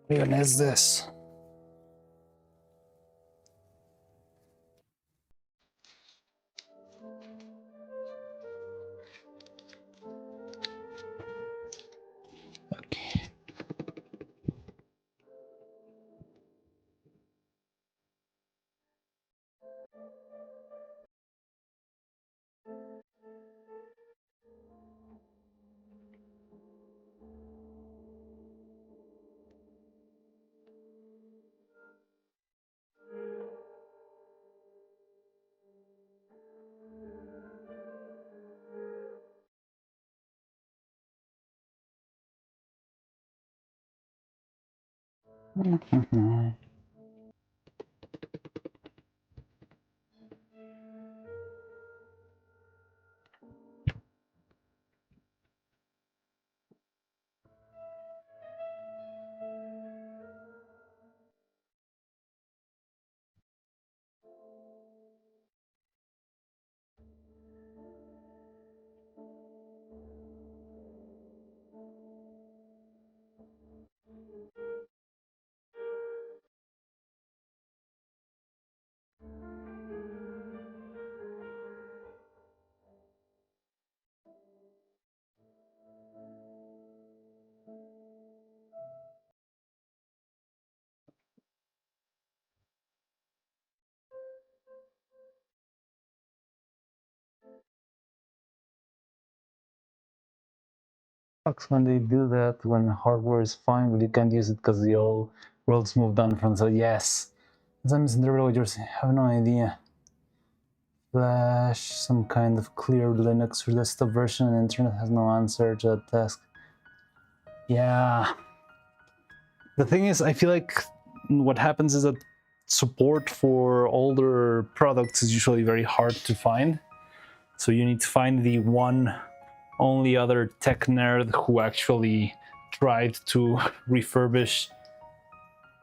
What even is this? Okay. sucks when they do that, when hardware is fine, but you can't use it because the old world's moved on from. So yes, sometimes in the real you have no idea. Flash, some kind of clear Linux or desktop version, and internet has no answer to that task. Yeah. The thing is, I feel like what happens is that support for older products is usually very hard to find. So you need to find the only other tech nerd who actually tried to refurbish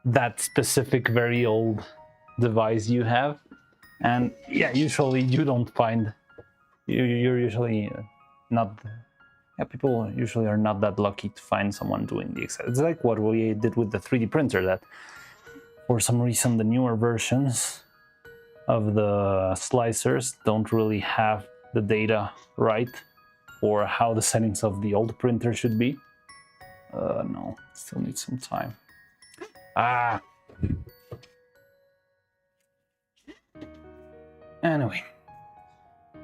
that specific very old device you have. And yeah, usually you don't find, you're usually not, yeah, people usually are not that lucky to find someone doing the exact. It's like what we did with the 3D printer, that for some reason the newer versions of the slicers don't really have the data right or how the settings of the old printer should be. No, still need some time. Anyway,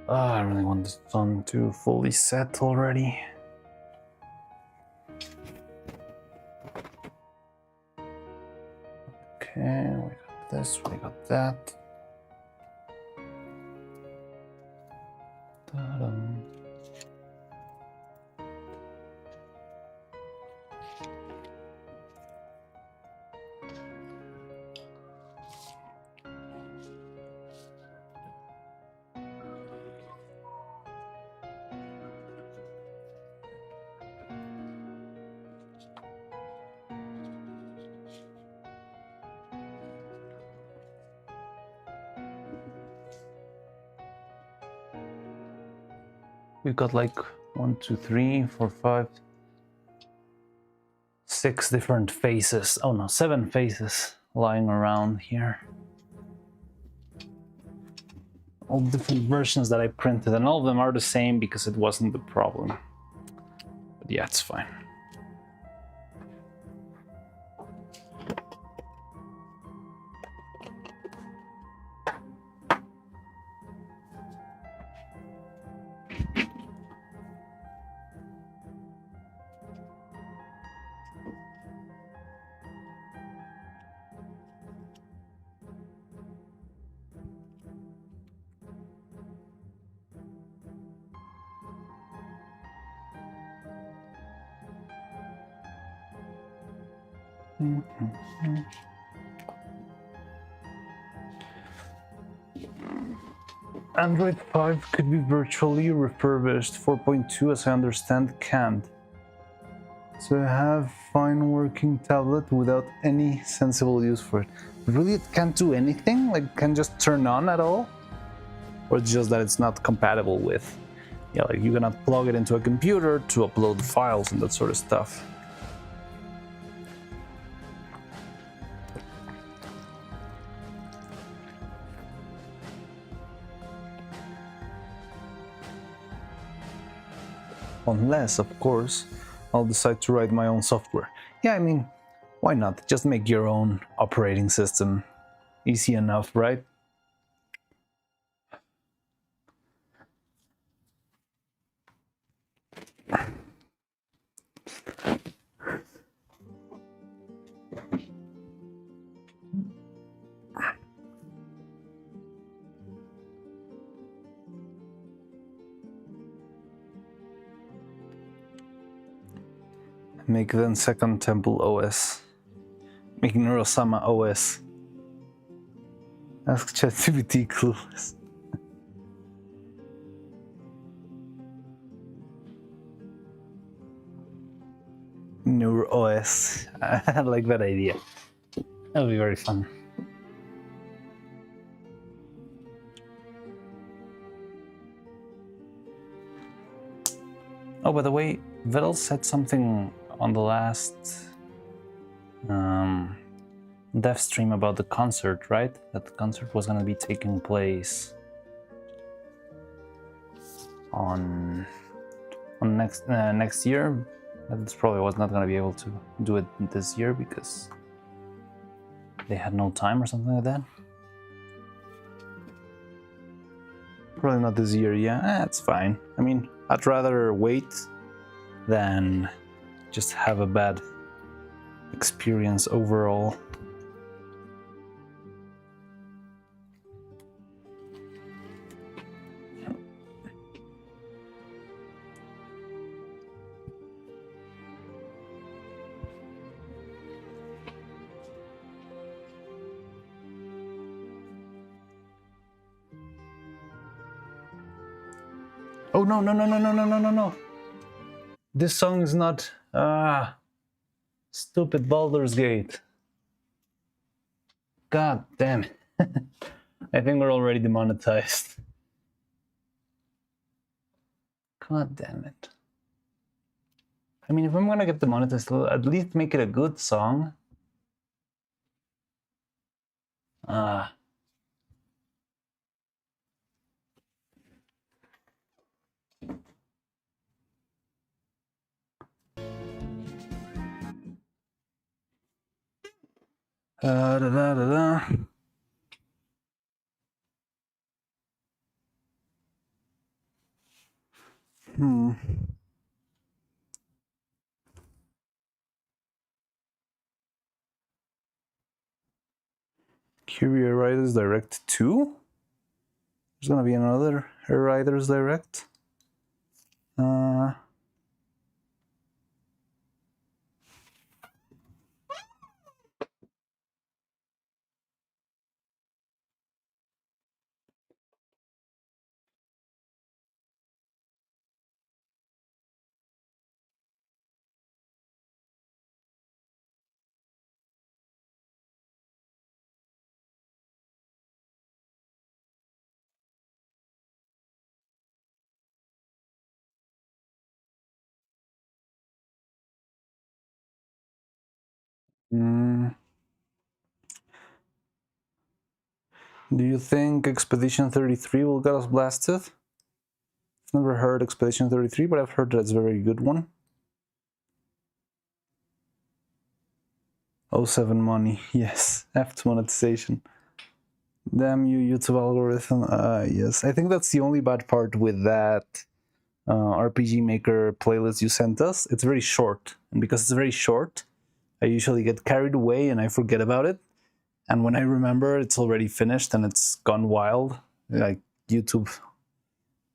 I really want this sun to fully set already. Okay, we got this, we got that. Ta-dum. We've got like 1, 2, 3, 4, 5, 6 different faces. Oh no, 7 faces lying around here. All different versions that I printed, and all of them are the same because it wasn't the problem. But yeah, it's fine. Android 5 could be virtually refurbished. 4.2, as I understand, can't. So I have fine working tablet without any sensible use for it. Really, it can't do anything? Like, can just turn on at all? Or it's just that it's not compatible with? Yeah, like you cannot plug it into a computer to upload files and that sort of stuff. Unless, of course, I'll decide to write my own software. Yeah, I mean, why not? Just make your own operating system. Easy enough, right? Make then second temple OS. Make Neuro-Sama OS. Ask ChatGPT clueless. Neuro OS. I like that idea. That'll be very fun. Oh, by the way, Vettel said something on the last dev stream about the concert, right? That the concert was going to be taking place on next year. That's probably was not going to be able to do it this year because they had no time or something like that. Probably not this year. Yeah, that's fine. I mean, I'd rather wait than just have a bad experience overall. Oh no, no, no, no, no, no, no, no, no. This song is not... Stupid Baldur's Gate. God damn it. I think we're already demonetized. God damn it. I mean, if I'm gonna get demonetized, at least make it a good song. Ah. Da, da, da, da. Curio Riders Direct 2? There's gonna be another Riders Direct. Do you think Expedition 33 will get us blasted? I've never heard Expedition 33, but I've heard that it's a very good one. 07 money, yes. F monetization. Damn you, YouTube algorithm. Yes, I think that's the only bad part with that RPG Maker playlist you sent us. It's very short, and because it's very short, I usually get carried away and I forget about it. And when I remember, it's already finished and it's gone wild. Like YouTube,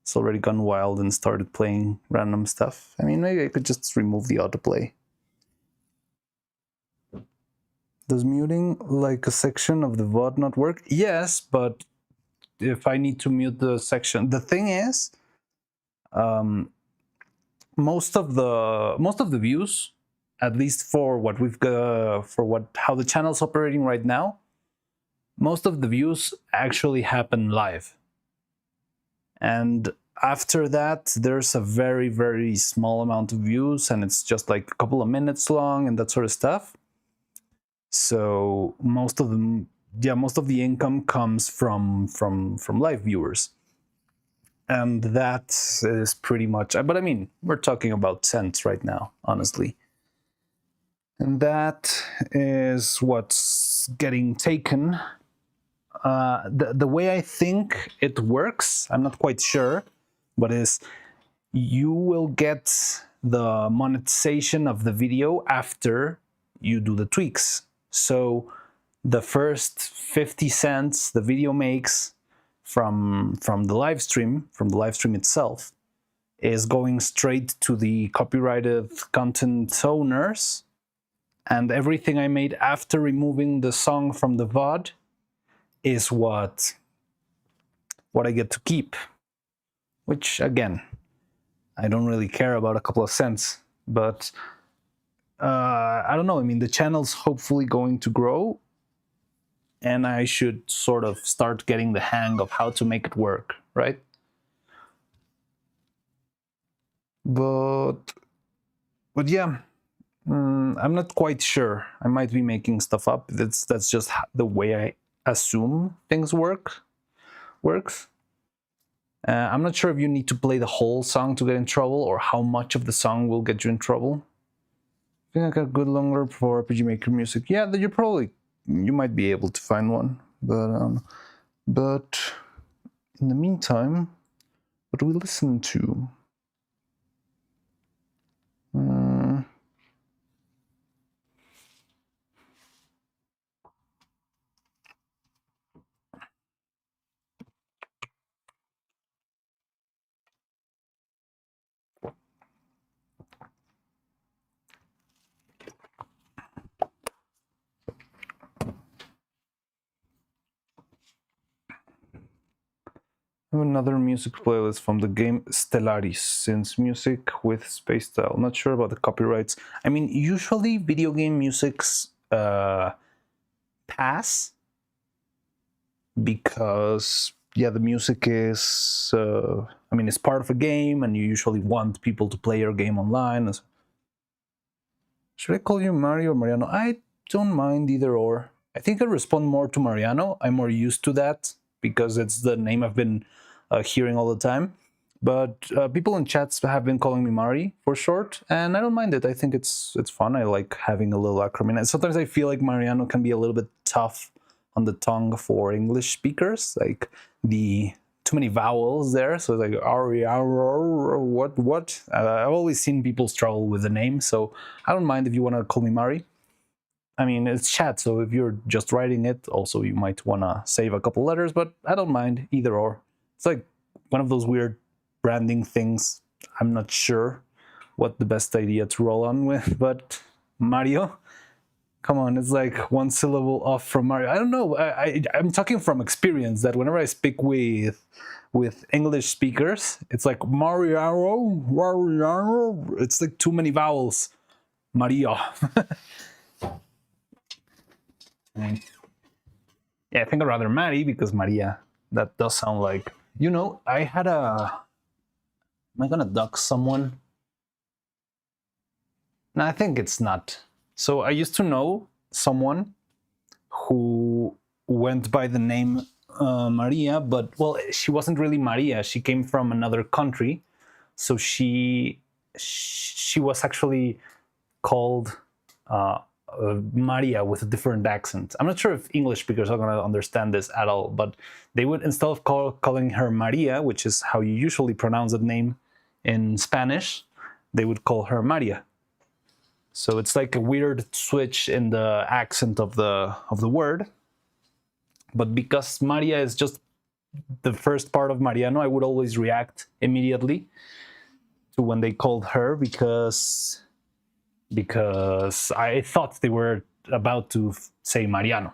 it's already gone wild and started playing random stuff. I mean, maybe I could just remove the autoplay. Does muting like a section of the VOD not work? Yes, but if I need to mute the section, the thing is, most of the views, at least for what we've got, how the channel's operating right now, most of the views actually happen live. And after that, there's a very, very small amount of views, and it's just like a couple of minutes long and that sort of stuff. So most of the income comes from live viewers. And that is pretty much, but I mean, we're talking about cents right now, honestly. And that is what's getting taken. The way I think it works, I'm not quite sure, but is you will get the monetization of the video after you do the tweaks. So the first 50 cents the video makes from the live stream itself, is going straight to the copyrighted content owners, and everything I made after removing the song from the VOD is what I get to keep. Which, again, I don't really care about a couple of cents, but I don't know. I mean, the channel's hopefully going to grow, and I should sort of start getting the hang of how to make it work, right? But yeah, I'm not quite sure. I might be making stuff up. That's just the way I assume things works. I'm not sure if you need to play the whole song to get in trouble, or how much of the song will get you in trouble. I think I got good longer for RPG Maker music. Yeah, you might be able to find one, but in the meantime, what do we listen to? I have another music playlist from the game Stellaris, since music with space style. Not sure about the copyrights. I mean, usually video game musics pass because yeah, the music is I mean, it's part of a game and you usually want people to play your game online. Should I call you Mario or Mariano? I don't mind either or. I think I respond more to Mariano. I'm more used to that because it's the name I've been hearing all the time. But people in chats have been calling me Mari for short, and I don't mind it. I think it's fun. I like having a little acronym. And sometimes I feel like Mariano can be a little bit tough on the tongue for English speakers, like the too many vowels there. So it's like what? I've always seen people struggle with the name, so I don't mind if you want to call me Mari. I mean, it's chat, so if you're just writing it, also you might want to save a couple letters, but I don't mind either or. It's like one of those weird branding things. I'm not sure what the best idea to roll on with, but Mario, come on, it's like one syllable off from Mario. I don't know. I'm talking from experience that whenever I speak with English speakers, it's like Mario. It's like too many vowels. Mario. Yeah, I think I'd rather Mari because Maria. That does sound like, you know, I had a. Am I gonna duck someone? No, I think it's not. So I used to know someone who went by the name Maria, but well, she wasn't really Maria. She came from another country, so she was actually called Maria with a different accent. I'm not sure if English speakers are gonna understand this at all, but they would, instead of calling her Maria, which is how you usually pronounce that name in Spanish, they would call her Maria. So it's like a weird switch in the accent of the word. But because Maria is just the first part of Mariano, I would always react immediately to when they called her because I thought they were about to say Mariano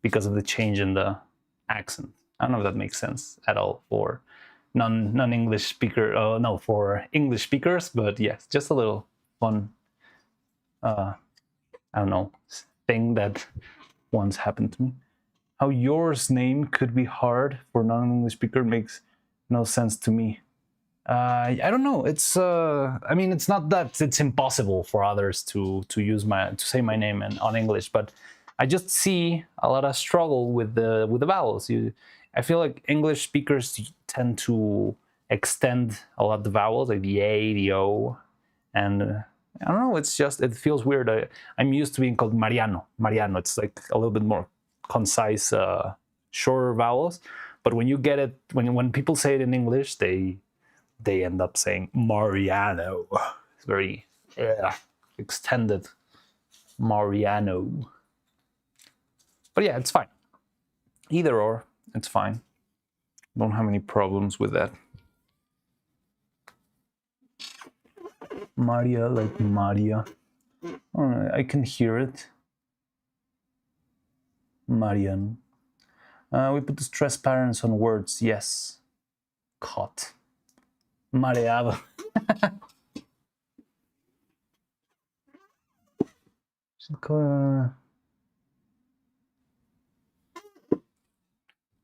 because of the change in the accent. I don't know if that makes sense at all for non-English speaker. No, for English speakers, but yes, just a little fun. I don't know, thing that once happened to me. How yours name could be hard for non-English speaker makes no sense to me. I don't know. It's I mean, it's not that it's impossible for others to say my name on English, but I just see a lot of struggle with the vowels. I feel like English speakers tend to extend a lot the vowels, like the A, the O, and I don't know. It's just, it feels weird. I'm used to being called Mariano. Mariano. It's like a little bit more concise, shorter vowels. But when you get it, when people say it in English, they end up saying Mariano. It's very extended Mariano. But yeah, it's fine. Either or, it's fine. Don't have any problems with that. Maria, like Maria. I can hear it. Marian. We put the stress patterns on words. Yes. Caught. Mareado.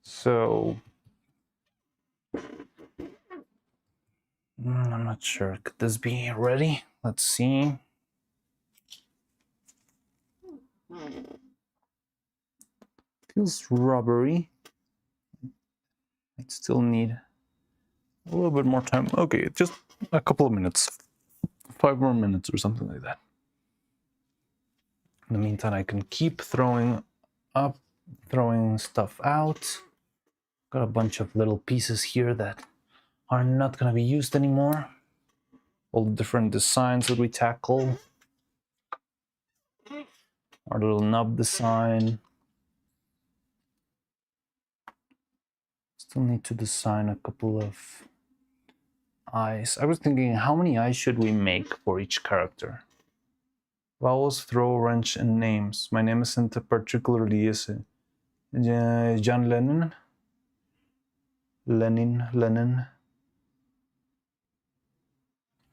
So I'm not sure. Could this be ready? Let's see. Feels rubbery. I still need a little bit more time. Okay, just a couple of minutes. 5 more minutes or something like that. In the meantime, I can keep throwing up, throwing stuff out. Got a bunch of little pieces here that are not going to be used anymore. All the different designs that we tackle. Our little knob design. Still need to design a couple of eyes. I was thinking, how many eyes should we make for each character? Vowels, throw, wrench, and names. My name isn't particularly easy. John Lennon. Lenin.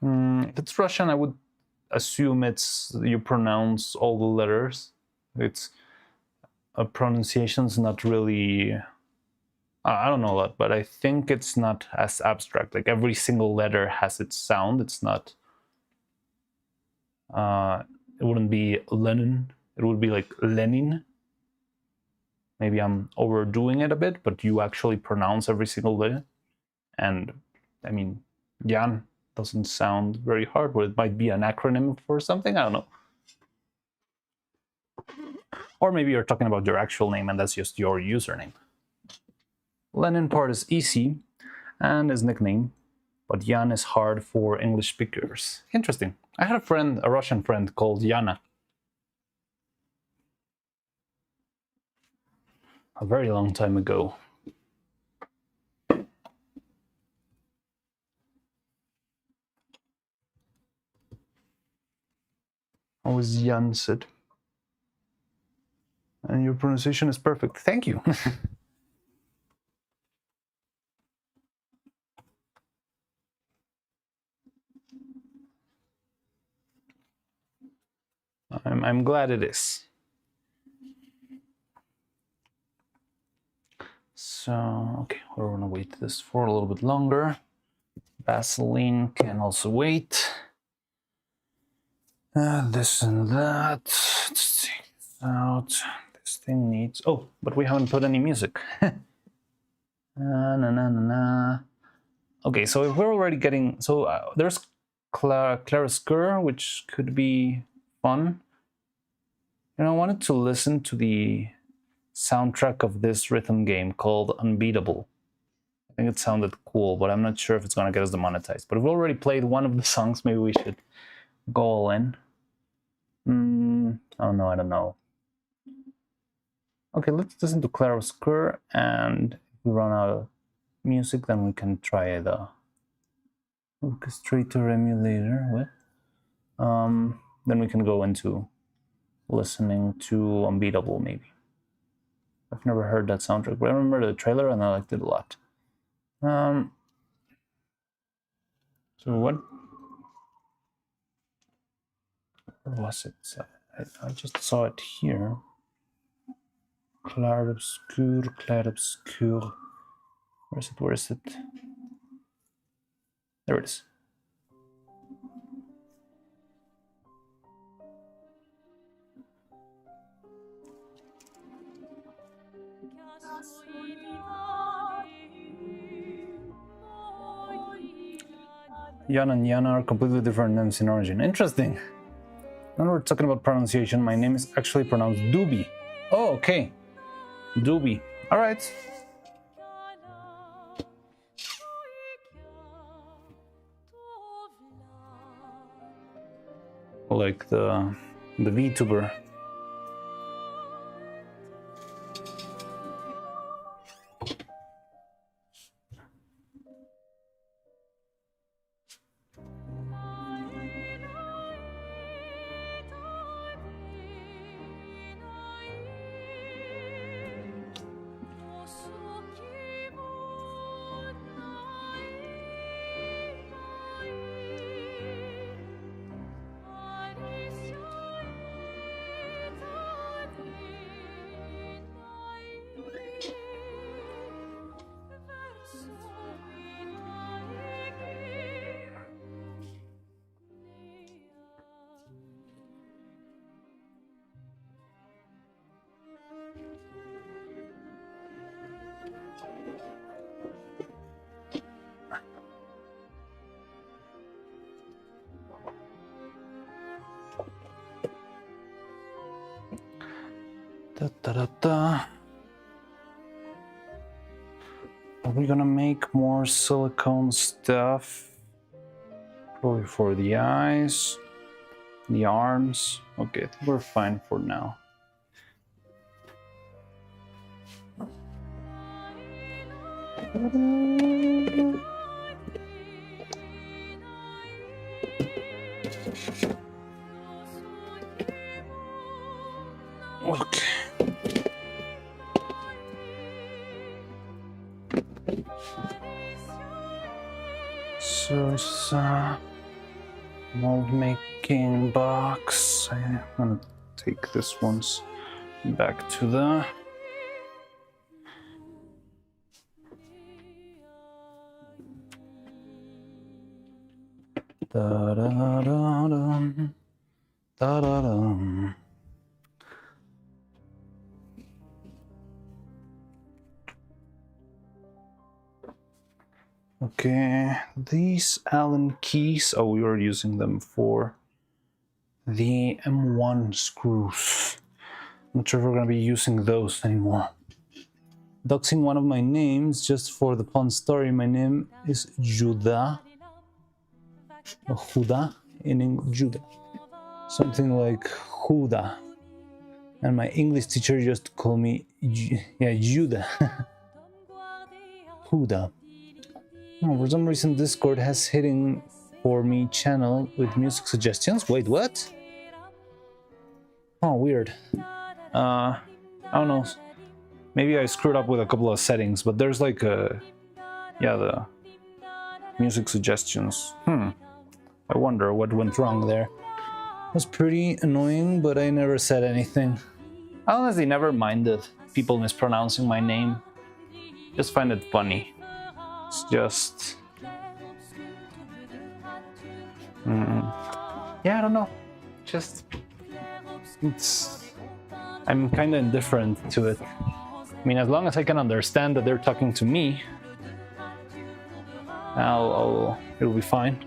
If it's Russian, I would assume you pronounce all the letters. It's a pronunciation's not really. I don't know that, but I think it's not as abstract. Like every single letter has its sound. It's not. It wouldn't be Lenin. It would be like Lenin. Maybe I'm overdoing it a bit, but you actually pronounce every single letter. And I mean, Jan doesn't sound very hard, but it might be an acronym for something. I don't know. Or maybe you're talking about your actual name and that's just your username. Lenin part is easy and his nickname, but Jan is hard for English speakers. Interesting. I had a Russian friend called Yana. A very long time ago. How was Jan said? And your pronunciation is perfect. Thank you. I'm glad it is. So, okay, we're gonna wait this for a little bit longer. Vaseline can also wait. This and that. Let's take this out. This thing needs. Oh, but we haven't put any music. Okay, so if we're already getting. So there's Claroscur, which could be fun. And I wanted to listen to the soundtrack of this rhythm game called Unbeatable. I think it sounded cool, but I'm not sure if it's gonna get us demonetized. But if we already played one of the songs, maybe we should go all in. I don't know. Okay, let's listen to Claroscur, and if we run out of music, then we can try the orchestrator emulator. What? Then we can go into listening to Unbeatable, maybe. I've never heard that soundtrack, but I remember the trailer and I liked it a lot. So what? Where was it? I just saw it here. Clarobscur. Where is it? There it is. Jan and Yana are completely different names in origin. Interesting. When we're talking about pronunciation, my name is actually pronounced Doobie. Oh, okay. Doobie. All right. Like the VTuber. Are we gonna make more silicone stuff? Probably for the eyes, the arms. Okay, I think we're fine for now. Okay. So it's mold making box. I'm gonna take this once back to the da da da dum, da da dum. Okay, these Allen keys. Oh, we were using them for the M1 screws. Not sure if we're gonna be using those anymore. Doxing one of my names just for the fun story. My name is Judah. Or Huda in Judah. Something like Huda. And my English teacher just called me Judah. Huda. Oh, for some reason Discord has hitting for me channel with music suggestions. Wait, what? Oh, weird. I don't know. Maybe I screwed up with a couple of settings, but there's like the music suggestions. I wonder what went wrong there. It was pretty annoying, but I never said anything. I honestly never minded people mispronouncing my name. Just find it funny. It's just... yeah, I don't know. Just... I'm kind of indifferent to it. I mean, as long as I can understand that they're talking to me, it'll be fine.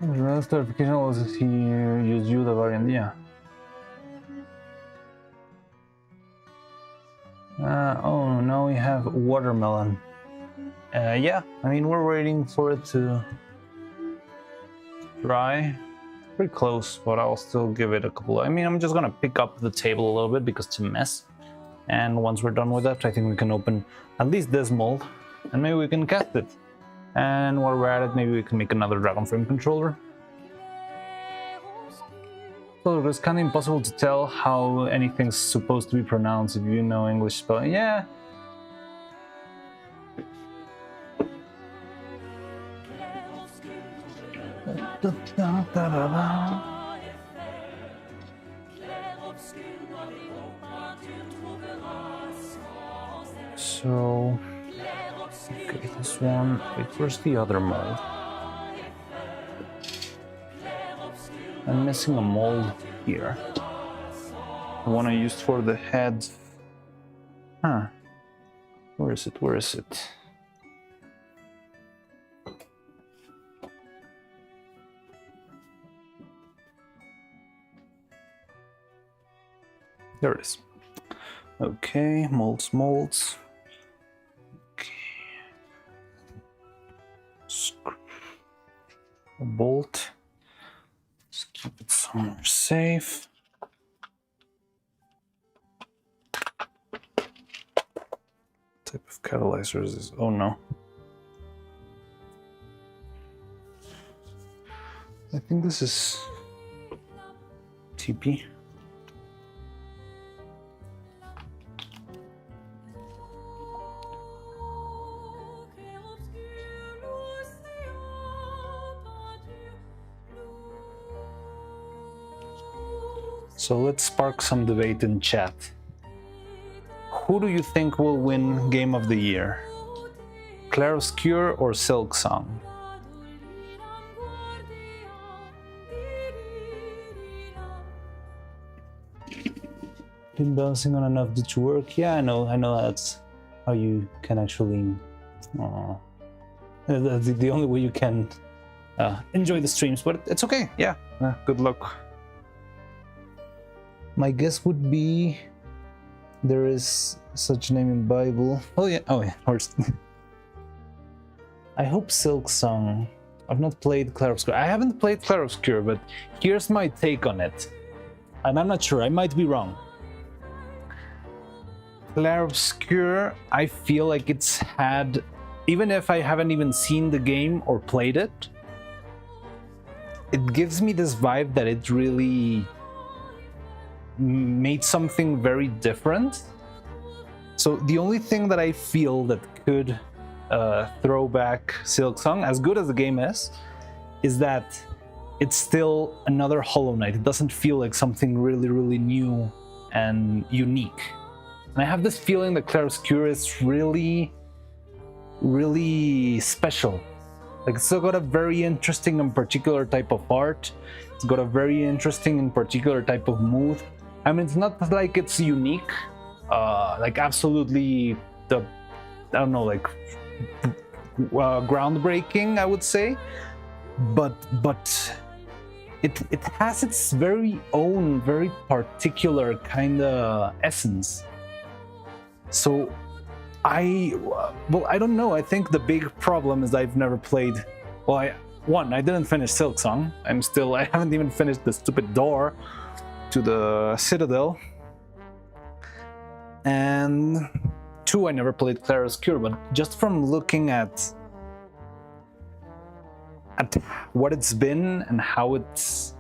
Last clarification was he used Judah variant, yeah. Oh, now we have watermelon. Yeah, I mean, we're waiting for it to dry. Pretty close, but I'll still give it a couple. I mean, I'm just gonna pick up the table a little bit because it's a mess. And once we're done with that, I think we can open at least this mold and maybe we can cast it. And while we're at it, maybe we can make another Dragon Frame controller. So it's kind of impossible to tell how anything's supposed to be pronounced if you know English spelling. Yeah. So, okay, this one. Wait, where's the other mold? I'm missing a mold here. The one I used for the head. Huh. Where is it? Where is it? There it is. Okay, molds. Okay. Screw. A bolt. Let's keep it somewhere safe. Type of catalyzer is this? Oh no. I think this is TP. So let's spark some debate in chat. Who do you think will win Game of the Year? Claroscure or Silk Song? Been bouncing on enough to work. Yeah, I know that's how you can actually. That's the only way you can enjoy the streams, but it's okay. Yeah, good luck. My guess would be there is such a name in Bible. Oh yeah, horse. I hope Silk Song. I've not played Claroscure. I haven't played Claroscure, but here's my take on it. And I'm not sure, I might be wrong. Claroscure, I feel like it's had, even if I haven't even seen the game or played it, it gives me this vibe that it really made something very different. So the only thing that I feel that could throw back Silk Song, as good as the game is that it's still another Hollow Knight. It doesn't feel like something really, really new and unique. And I have this feeling that Claroscure is really, really special. Like, it's still got a very interesting and particular type of art. It's got a very interesting and particular type of mood. I mean, it's not like it's unique, like absolutely groundbreaking, I would say. But it has its very own, very particular kind of essence. So I don't know. I think the big problem is I've never played. Well, I didn't finish Silk Song. I haven't even finished the stupid door to the Citadel. And 2, I never played Claroscure, but just from looking at what it's been and how it's,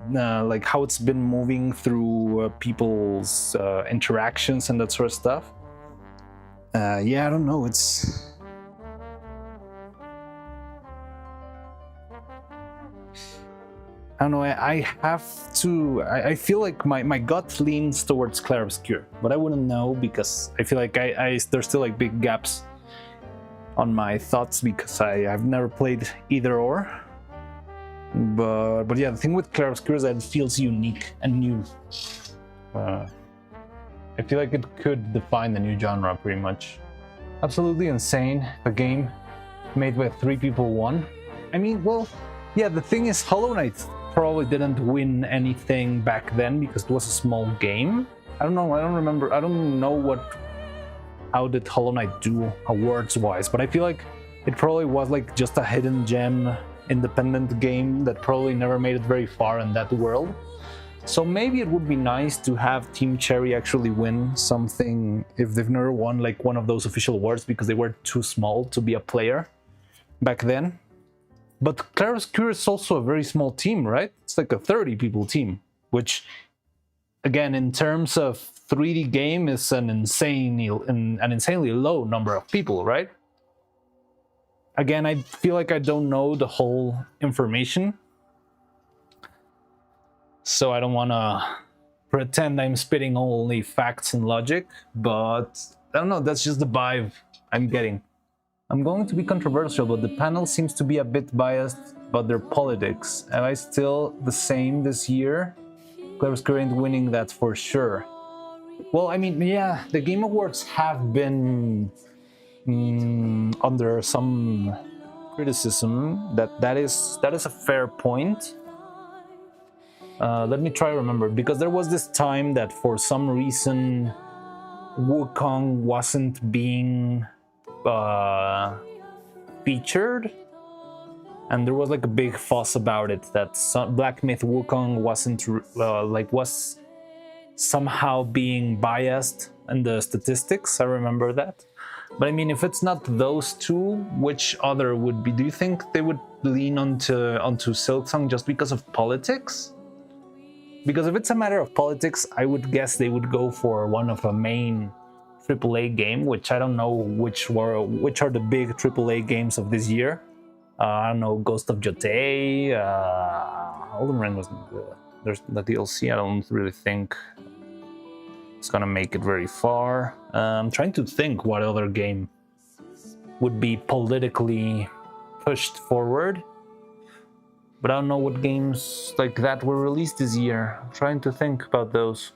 like how it's been moving through people's interactions and that sort of stuff. Yeah, I don't know. I don't know. I feel like my gut leans towards Claroscure, but I wouldn't know because I feel like there's still like big gaps on my thoughts because I've never played either or. But yeah, the thing with Claroscure is that it feels unique and new. I feel like it could define the new genre pretty much. Absolutely insane. A game made by 3 people won. I mean, well, yeah, the thing is, Hollow Knight probably didn't win anything back then because it was a small game. I don't know. I don't remember. I don't know how did Hollow Knight do awards wise, but I feel like it probably was like just a hidden gem independent game that probably never made it very far in that world. So maybe it would be nice to have Team Cherry actually win something if they've never won like one of those official awards because they were too small to be a player back then. But Claroscure is also a very small team, right? It's like a 30 people team, which again, in terms of 3D game, is an insanely low number of people, right? Again, I feel like I don't know the whole information, so I don't want to pretend I'm spitting only facts and logic, but I don't know, that's just the vibe I'm getting. I'm going to be controversial, but the panel seems to be a bit biased about their politics. Am I still the same this year? Claroscure ain't winning that for sure. Well, I mean, yeah, the Game Awards have been under some criticism. That is a fair point. Let me try to remember, because there was this time that for some reason Wukong wasn't being featured, and there was like a big fuss about it that Black Myth Wukong wasn't was somehow being biased in the statistics. I remember that. But I mean, if it's not those two, which other would be? Do you think they would lean onto Silk Song just because of politics? Because if it's a matter of politics, I would guess they would go for one of a main AAA game, which I don't know which are the big AAA games of this year. I don't know, Ghost of Jotei, Elden Ring wasn't good. There's the DLC. I don't really think it's gonna make it very far. I'm trying to think what other game would be politically pushed forward. But I don't know what games like that were released this year. I'm trying to think about those.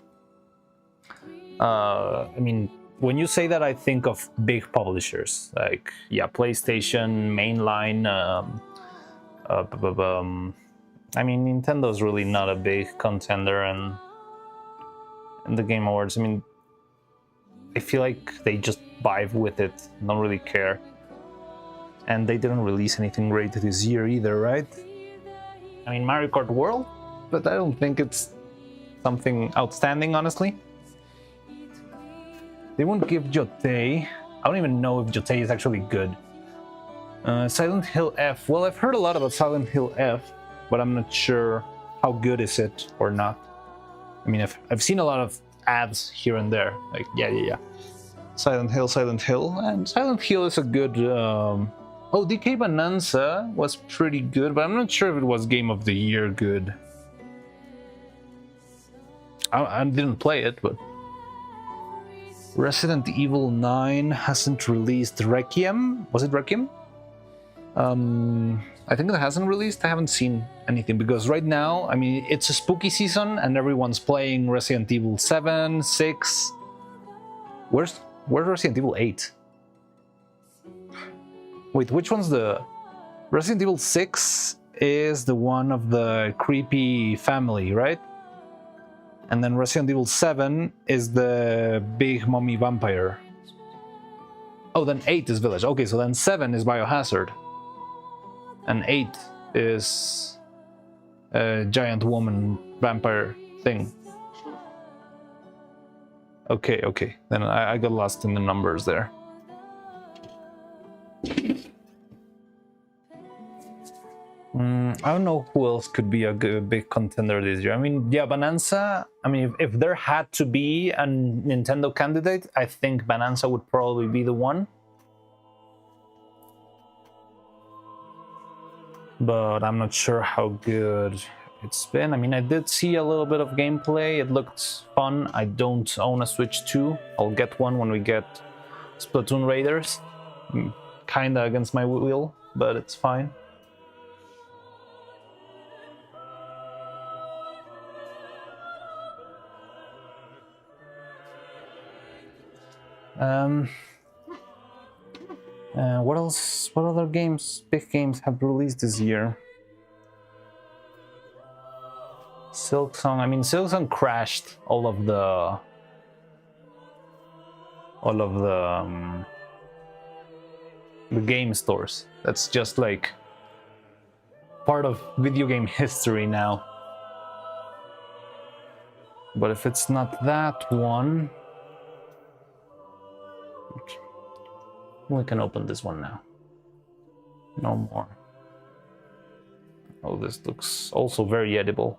I mean, when you say that, I think of big publishers like, yeah, PlayStation, mainline. I mean, Nintendo's really not a big contender in the Game Awards. I mean, I feel like they just vibe with it, don't really care. And they didn't release anything great this year either, right? I mean, Mario Kart World, but I don't think it's something outstanding, honestly. They won't give Jotei. I don't even know if Jotei is actually good. Silent Hill F. Well, I've heard a lot about Silent Hill F, but I'm not sure how good is it or not. I mean, I've seen a lot of ads here and there. Like, yeah. Silent Hill, and Silent Hill is a good. Oh, DK Bonanza was pretty good, but I'm not sure if it was Game of the Year good. I didn't play it, but Resident Evil 9 hasn't released. Requiem? Was it Requiem? I think it hasn't released. I haven't seen anything because right now, I mean, it's a spooky season and everyone's playing Resident Evil 7, 6. Where's Resident Evil 8? Wait, which one's the... Resident Evil 6 is the one of the creepy family, right? And then Resident Evil 7 is the big mummy vampire. Oh, then 8 is Village. Okay, so then 7 is Biohazard. And 8 is a giant woman vampire thing. Okay. Then I got lost in the numbers there. I don't know who else could be a big contender this year. I mean, yeah, Bonanza. I mean, if there had to be a Nintendo candidate, I think Bonanza would probably be the one. But I'm not sure how good it's been. I mean, I did see a little bit of gameplay. It looked fun. I don't own a Switch 2. I'll get one when we get Splatoon Raiders. Kinda against my will, but it's fine. What else? What other games, big games, have released this year? Silksong. I mean, Silksong crashed all of the game stores. That's just like part of video game history now. But if it's not that one, we can open this one now. No more. Oh, this looks also very edible.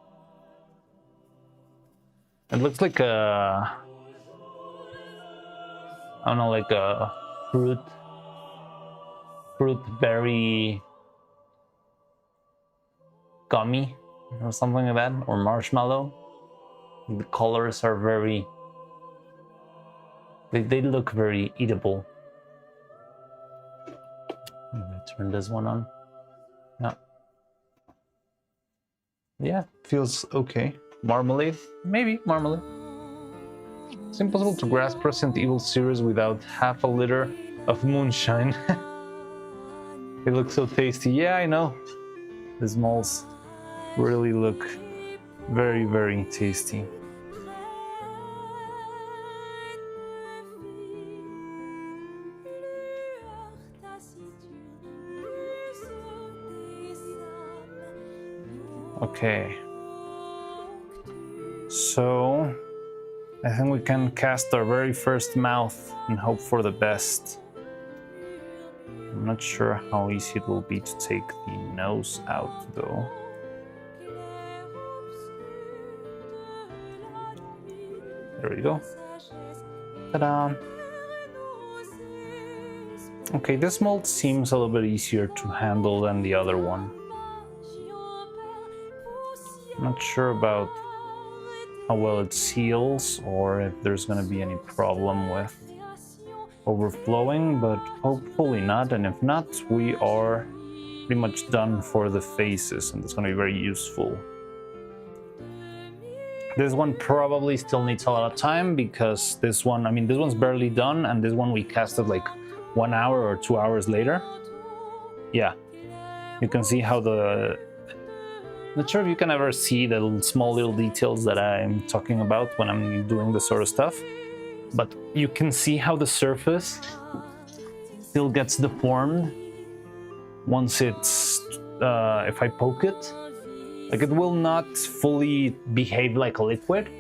It looks like a... I don't know, like a fruit berry gummy or something like that, or marshmallow. The colors are very... They look very eatable. Let me turn this one on. Yeah, feels okay. Marmalade? Maybe marmalade. It's impossible to grasp Resident Evil series without half a liter of moonshine. It looks so tasty. Yeah, I know. The smalls really look very, very tasty. Okay, so I think we can cast our very first mouth and hope for the best. I'm not sure how easy it will be to take the nose out though. There we go. Ta-da! Okay, this mold seems a little bit easier to handle than the other one. Not sure about how well it seals or if there's going to be any problem with overflowing, but hopefully not. And if not, we are pretty much done for the faces, and that's going to be very useful. This one probably still needs a lot of time because this one, I mean, this one's barely done, and this one we casted like 1 hour or 2 hours later. Yeah, you can see how not sure if you can ever see the small little details that I'm talking about when I'm doing this sort of stuff, but you can see how the surface still gets deformed once it's, if I poke it. Like, it will not fully behave like a liquid,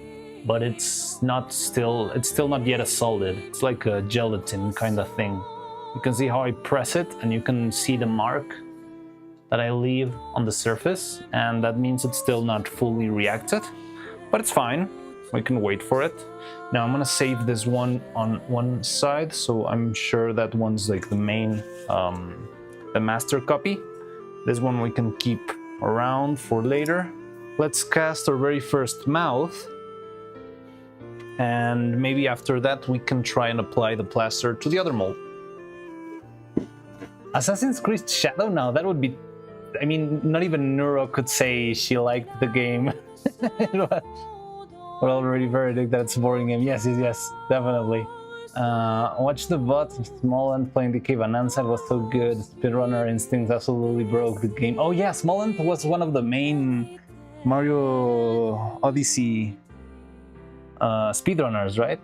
but it's still not yet a solid. It's like a gelatin kind of thing. You can see how I press it, and you can see the mark that I leave on the surface, and that means it's still not fully reacted, but it's fine. We can wait for it. Now I'm gonna save this one on one side, so I'm sure that one's like the main, the master copy. This one we can keep around for later. Let's cast our very first mouth, and maybe after that we can try and apply the plaster to the other mold. Assassin's Creed Shadow? Now that would be, I mean, not even Neuro could say she liked the game. We're already verdict that it's a boring game. Yes, definitely. Watch the bot, Smolland playing the cave. Anansa was so good. Speedrunner instincts absolutely broke the game. Oh yeah, Smolland was one of the main Mario Odyssey speedrunners, right?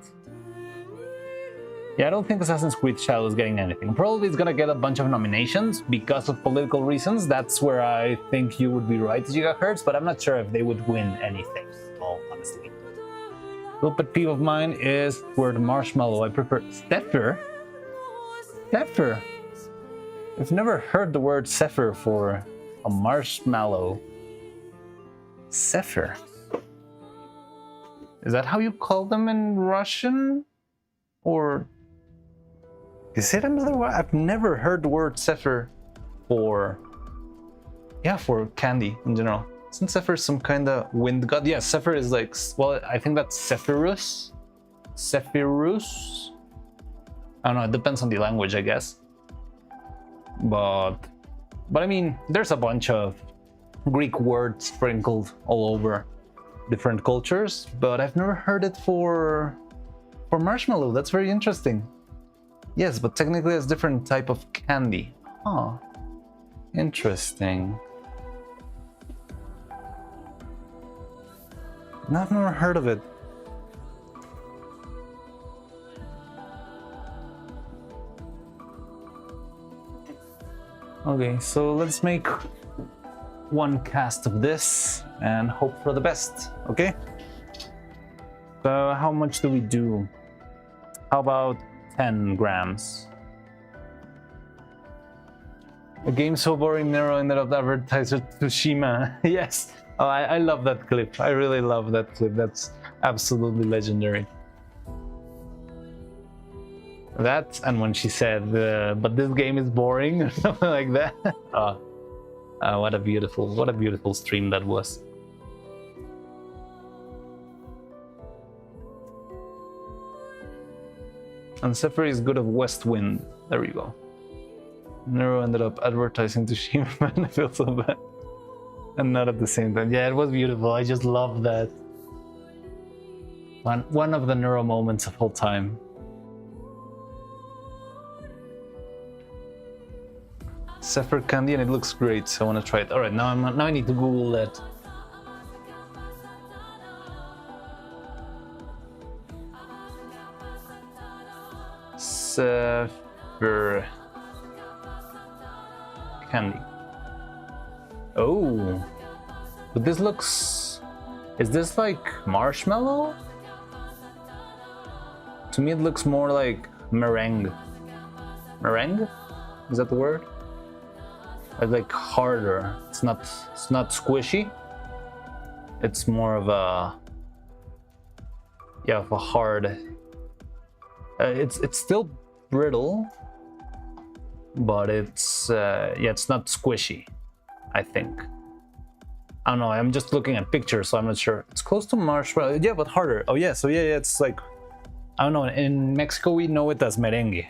Yeah, I don't think Assassin's Creed Shadow is getting anything. Probably it's gonna get a bunch of nominations because of political reasons. That's where I think you would be right, Gigahertz, but I'm not sure if they would win anything, all honestly. A little pet peeve of mine is word marshmallow. I prefer Zephyr. Zephyr. I've never heard the word Zephyr for a marshmallow. Zephyr. Is that how you call them in Russian? Or is it another word? I've never heard the word Zephyr for, yeah, for candy in general. Isn't Zephyr some kind of wind god? Yeah, Zephyr is like, well, I think that's Zephyrus. Zephyrus? I don't know, it depends on the language, I guess. But I mean, there's a bunch of Greek words sprinkled all over different cultures, but I've never heard it for marshmallow. That's very interesting. Yes, but technically it's a different type of candy. Oh, interesting. No, I've never heard of it. Okay, so let's make one cast of this and hope for the best, okay? How much do we do? How about 10 grams? A game so boring, Nero ended up advertiser Tsushima. Yes, oh, I love that clip. I really love that clip. That's absolutely legendary. That, and when she said, but this game is boring, or something like that. What a beautiful stream that was. And Zephyr is good of West Wind. There we go. Nero ended up advertising to Shima, man. I feel so bad. And not at the same time. Yeah, it was beautiful. I just love that. One of the Nero moments of all time. Zephyr candy, and it looks great, so I want to try it. All right, now I need to Google that. Zephyr candy. Oh, but this looks. Is this like marshmallow? To me, it looks more like meringue. Meringue? Is that the word? It's like harder. It's not squishy. It's more of a, yeah, of a hard. It's still brittle, but it's yeah, it's not squishy, I think. I don't know. I'm just looking at pictures, so I'm not sure. It's close to marshmallow. Yeah, but harder. Oh yeah. So yeah, it's like I don't know. In Mexico, we know it as merengue.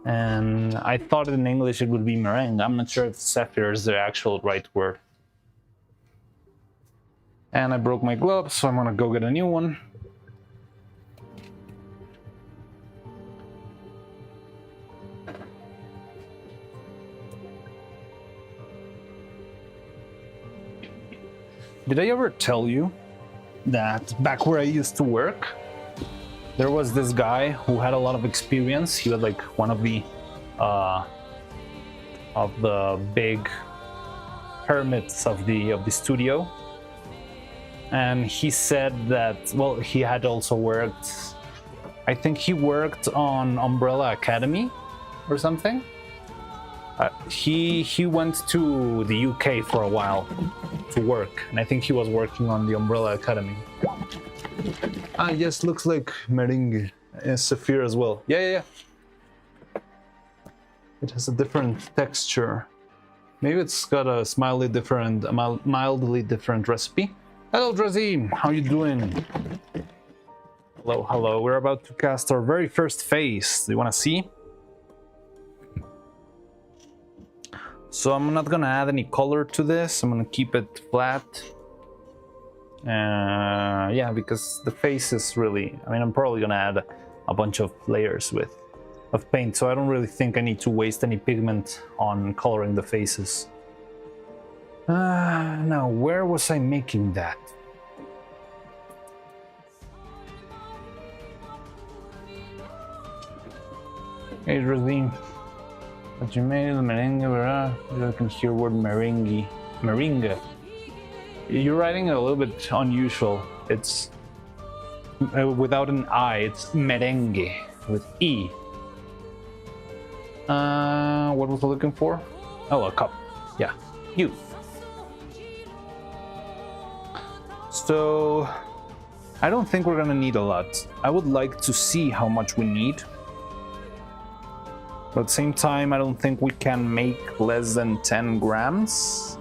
And I thought in English it would be meringue. I'm not sure if Zephyr is the actual right word. And I broke my glove, so I'm gonna go get a new one. Did I ever tell you that back where I used to work, there was this guy who had a lot of experience? He was like one of the big hermits of the studio, and he said that, well, he had also worked, I think he worked on Umbrella Academy or something. He went to the UK for a while to work, and I think he was working on the Umbrella Academy. Ah, yes, looks like meringue. Zephyr as well. Yeah. It has a different texture. Maybe it's got a mildly different recipe. Hello, Drizzy. How you doing? Hello. We're about to cast our very first phase. Do you want to see? So I'm not gonna add any color to this. I'm gonna keep it flat. Yeah, because the face is really, I mean, I'm probably gonna add a bunch of layers of paint, so I don't really think I need to waste any pigment on coloring the faces. Now, where was I making that? Hey, Rosine. But you made the merengue, I can hear word meringue. Meringue. You're writing it a little bit unusual. It's without an I, it's merengue with E. What was I looking for? Oh, a cup. Yeah, you. So, I don't think we're gonna need a lot. I would like to see how much we need. But at the same time, I don't think we can make less than 10 grams.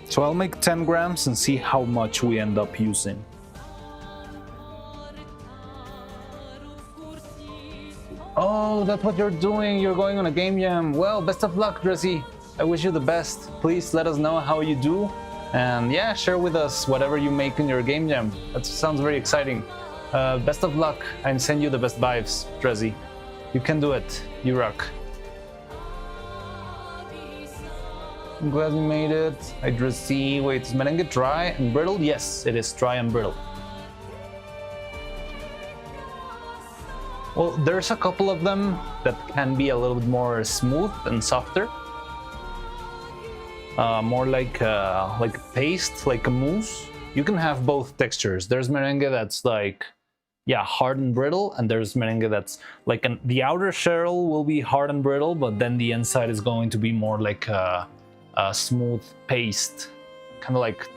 So I'll make 10 grams and see how much we end up using. Oh, that's what you're doing. You're going on a game jam. Well, best of luck, Drizzy. I wish you the best. Please let us know how you do. And yeah, share with us whatever you make in your game jam. That sounds very exciting. Best of luck and send you the best vibes, Drizzy. You can do it. You rock. I'm glad you made it. I just see. Wait, is merengue dry and brittle? Yes, it is dry and brittle. Well, there's a couple of them that can be a little bit more smooth and softer. More like a paste, like a mousse. You can have both textures. There's merengue that's like, yeah, hard and brittle, and there's merengue that's like the outer shell will be hard and brittle, but then the inside is going to be more like a smooth paste, kind of like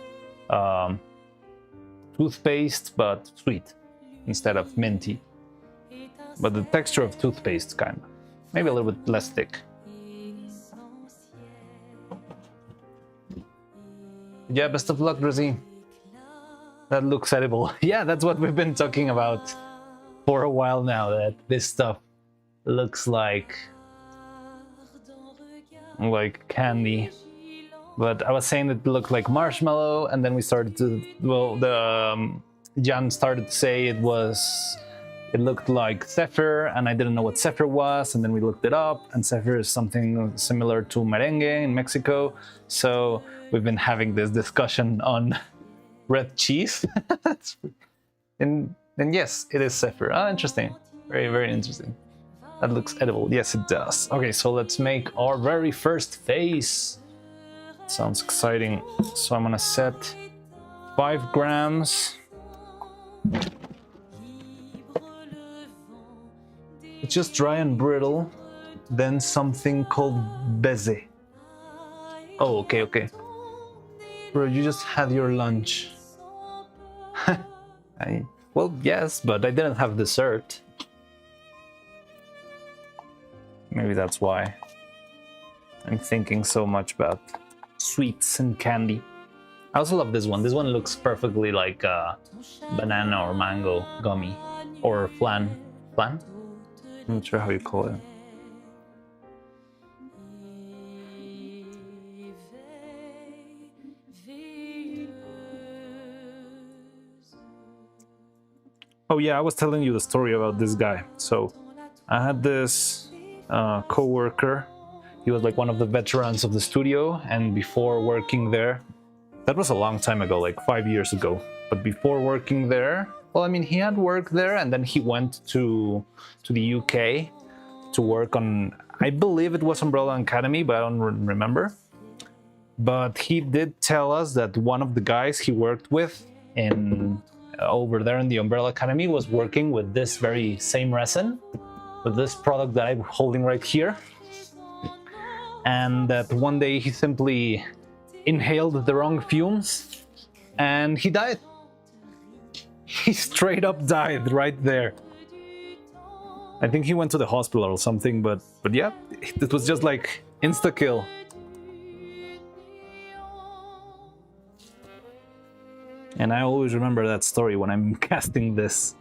toothpaste, but sweet instead of minty. But the texture of toothpaste, kind of, maybe a little bit less thick. Yeah, best of luck, Drizzy. That looks edible. Yeah, that's what we've been talking about for a while now, that this stuff looks like candy. But I was saying that it looked like marshmallow, and then we started to, well, Jan started to say it looked like Zephyr, and I didn't know what Zephyr was, and then we looked it up, and Zephyr is something similar to merengue in Mexico. So we've been having this discussion on red cheese. and yes, it is Zephyr. Oh, interesting. Very, very interesting. That looks edible. Yes, it does. Okay, so let's make our very first face. Sounds exciting. So I'm gonna set 5 grams. It's just dry and brittle. Then something called beze. Oh, okay. Bro, you just had your lunch. Well, yes, but I didn't have dessert. Maybe that's why I'm thinking so much about sweets and candy. I also love this one. This one looks perfectly like a banana or mango gummy or flan. Flan? I'm not sure how you call it. Oh yeah, I was telling you the story about this guy. So I had this co-worker. He was like one of the veterans of the studio, and before working there, that was a long time ago, like 5 years ago. But before working there, well, I mean, he had worked there, and then he went to the UK to work on, I believe it was Umbrella Academy, but I don't remember. But he did tell us that one of the guys he worked with in over there in the Umbrella Academy was working with this very same resin, with this product that I'm holding right here. And that one day he simply inhaled the wrong fumes and he died. He straight up died right there. I think he went to the hospital or something, but yeah, it was just like insta-kill. And I always remember that story when I'm casting this.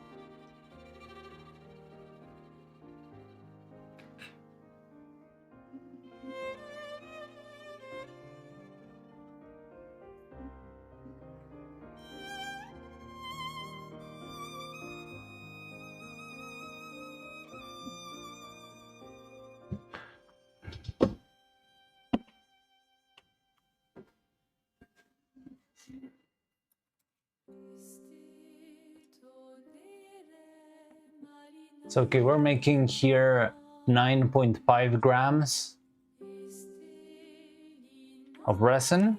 So okay, we're making here 9.5 grams of resin.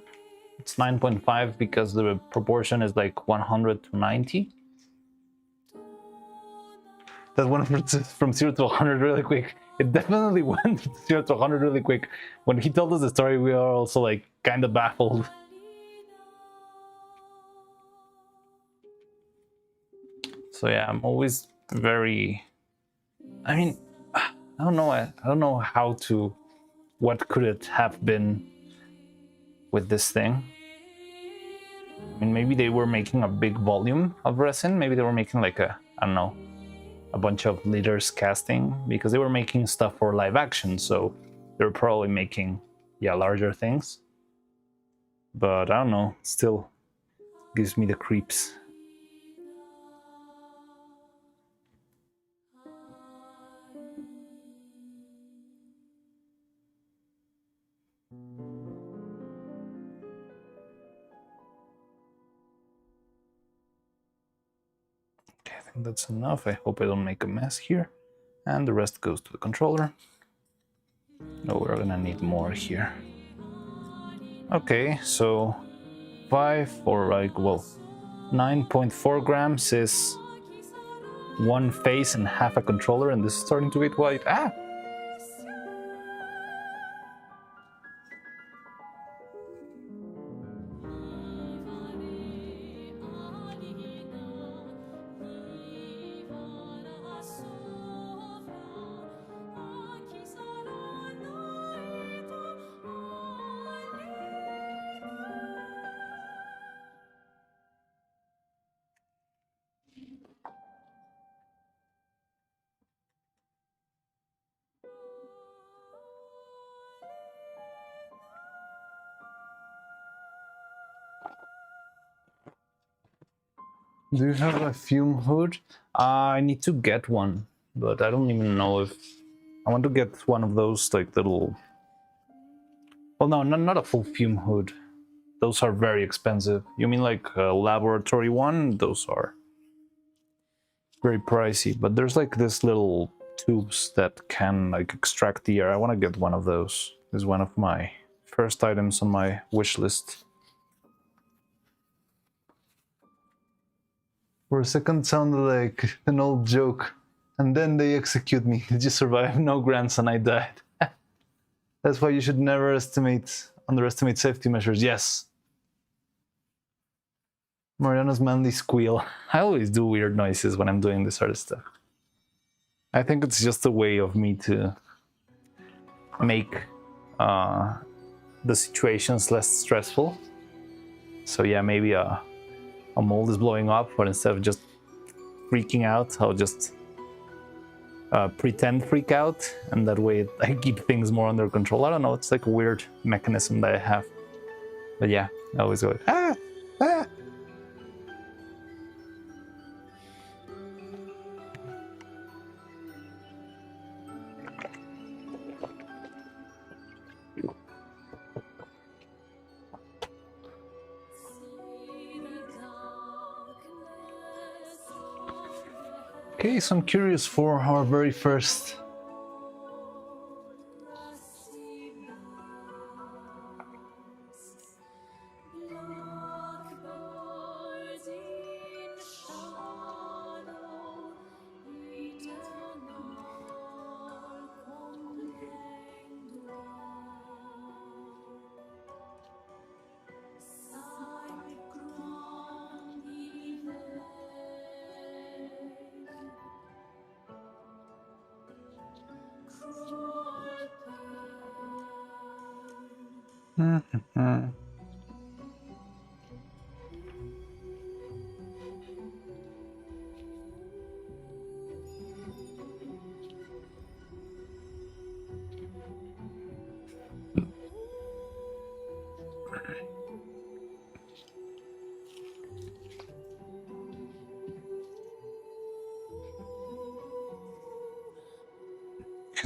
It's 9.5 because the proportion is like 100 to 90. That went from 0 to 100 really quick. It definitely went from 0 to 100 really quick. When he told us the story, we are also like kind of baffled. So yeah, I'm always very, I mean, I don't know how to, what could it have been with this thing? I mean, maybe they were making a big volume of resin. Maybe they were making like a, I don't know, a bunch of liters casting, because they were making stuff for live action. So they were probably making, yeah, larger things. But I don't know, still gives me the creeps. I think that's enough. I hope I don't make a mess here. And the rest goes to the controller. No, we're gonna need more here. Okay, so 9.4 grams is one face and half a controller, and this is starting to get white. Ah! Do you have a fume hood? I need to get one, but I don't even know if I want to get one of those like little. Well, no, not a full fume hood. Those are very expensive. You mean like a laboratory one? Those are very pricey. But there's like this little tubes that can like extract the air. I want to get one of those. This is one of my first items on my wish list. For a second sounded like an old joke. And then they execute me. Did you survive? No, grandson, I died. That's why you should never underestimate safety measures. Yes. Mariano's manly squeal. I always do weird noises when I'm doing this sort of stuff. I think it's just a way of me to make the situations less stressful. So yeah, maybe a mold is blowing up, but instead of just freaking out, I'll just pretend freak out, and that way I keep things more under control. I don't know, it's like a weird mechanism that I have. But yeah, I always go, ah, ah. Okay, so I'm curious for our very first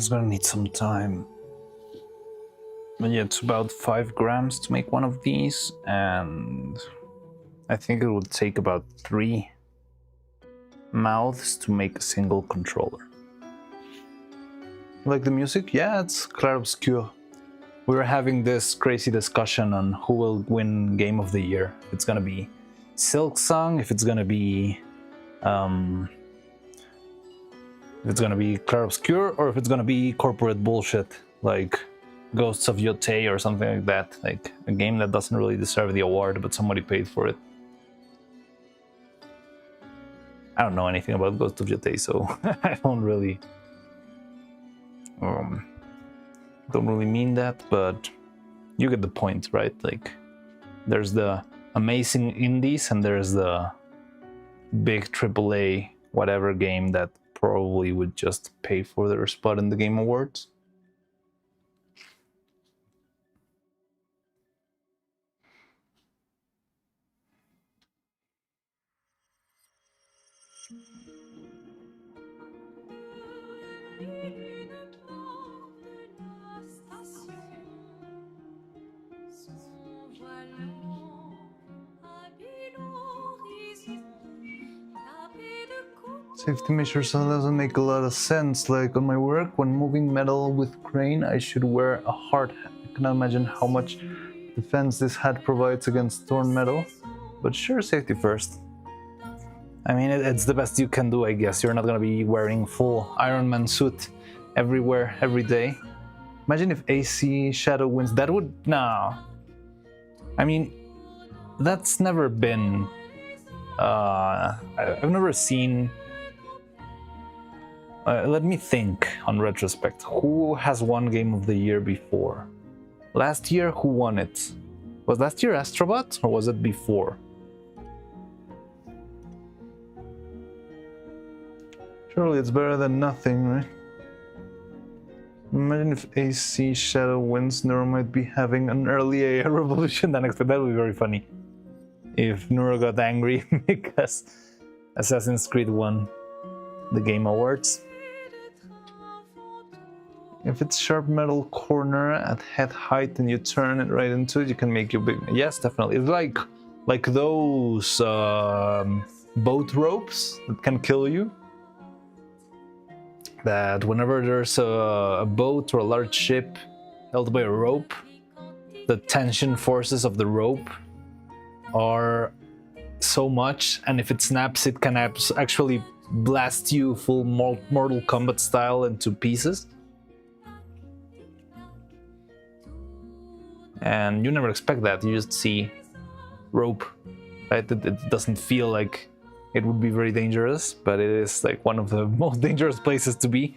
He's gonna need some time. But yeah, it's about 5 grams to make one of these, and I think it would take about 3 mouths to make a single controller. Like the music? Yeah, it's clair-obscur. We were having this crazy discussion on who will win Game of the Year. If it's gonna be Silk Song, if it's gonna be clair-obscur, or if it's gonna be corporate bullshit like Ghosts of Yotei or something like that, like a game that doesn't really deserve the award but somebody paid for it. I don't know anything about Ghosts of Yotei, so I don't really mean that, but you get the point, right? Like, there's the amazing indies and there's the big AAA whatever game that probably would just pay for their spot in the Game Awards. Safety measures doesn't make a lot of sense. Like on my work, when moving metal with crane, I should wear a hard hat. I cannot imagine how much defense this hat provides against torn metal. But sure, safety first. I mean, it's the best you can do, I guess. You're not gonna be wearing full Iron Man suit everywhere, every day. Imagine if AC Shadow wins. That would... no. I mean, that's never been... I've never seen... let me think on retrospect. Who has won Game of the Year before? Last year, who won it? Was last year Astrobot or was it before? Surely it's better than nothing, right? Imagine if AC Shadow wins, Neuro might be having an early AI revolution than expected. That would be very funny. If Neuro got angry because Assassin's Creed won the Game Awards. If it's sharp metal corner at head height and you turn it right into it, you can make your big... Yes, definitely. It's like those boat ropes that can kill you. That whenever there's a boat or a large ship held by a rope, the tension forces of the rope are so much, and if it snaps, it can actually blast you full Mortal Kombat style into pieces. And you never expect that, you just see rope, right? It doesn't feel like it would be very dangerous, but it is like one of the most dangerous places to be.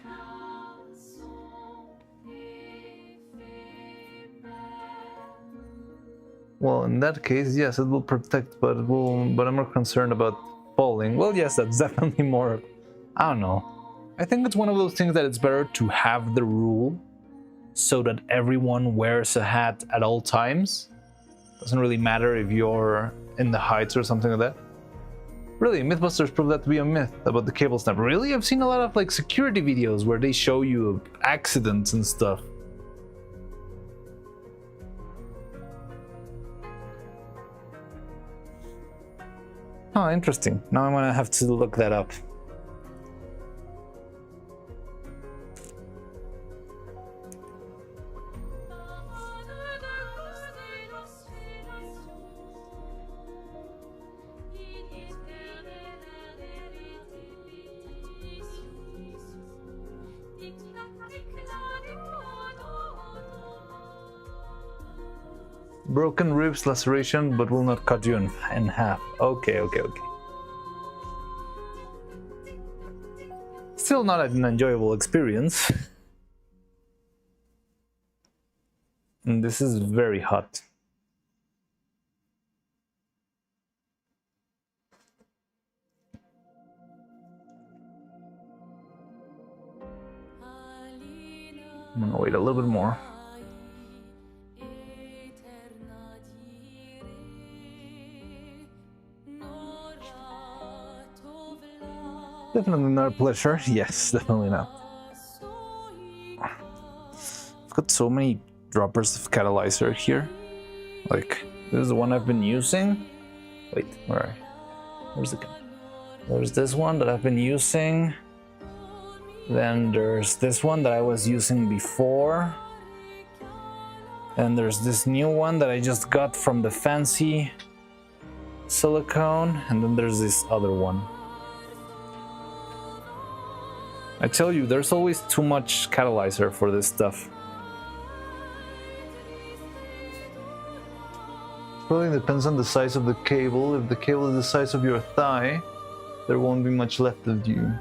Well, in that case, yes, it will protect, but I'm more concerned about falling. Well, yes, that's definitely more. I don't know. I think it's one of those things that it's better to have the rule so that everyone wears a hat at all times. Doesn't really matter if you're in the heights or something like that. Really, Mythbusters proved that to be a myth about the cable snap. Really? I've seen a lot of like security videos where they show you accidents and stuff. Oh, interesting. Now I'm gonna have to look that up. Broken ribs, laceration, but will not cut you in half. Okay. Still not an enjoyable experience. And this is very hot. I'm gonna wait a little bit more. Definitely not a pleasure. Yes, definitely not. I've got so many droppers of catalyzer here. Like, this is the one I've been using. Wait, where's the gun? There's this one that I've been using. Then there's this one that I was using before. And there's this new one that I just got from the fancy silicone. And then there's this other one. I tell you, there's always too much catalyzer for this stuff. Probably depends on the size of the cable. If the cable is the size of your thigh, there won't be much left of you.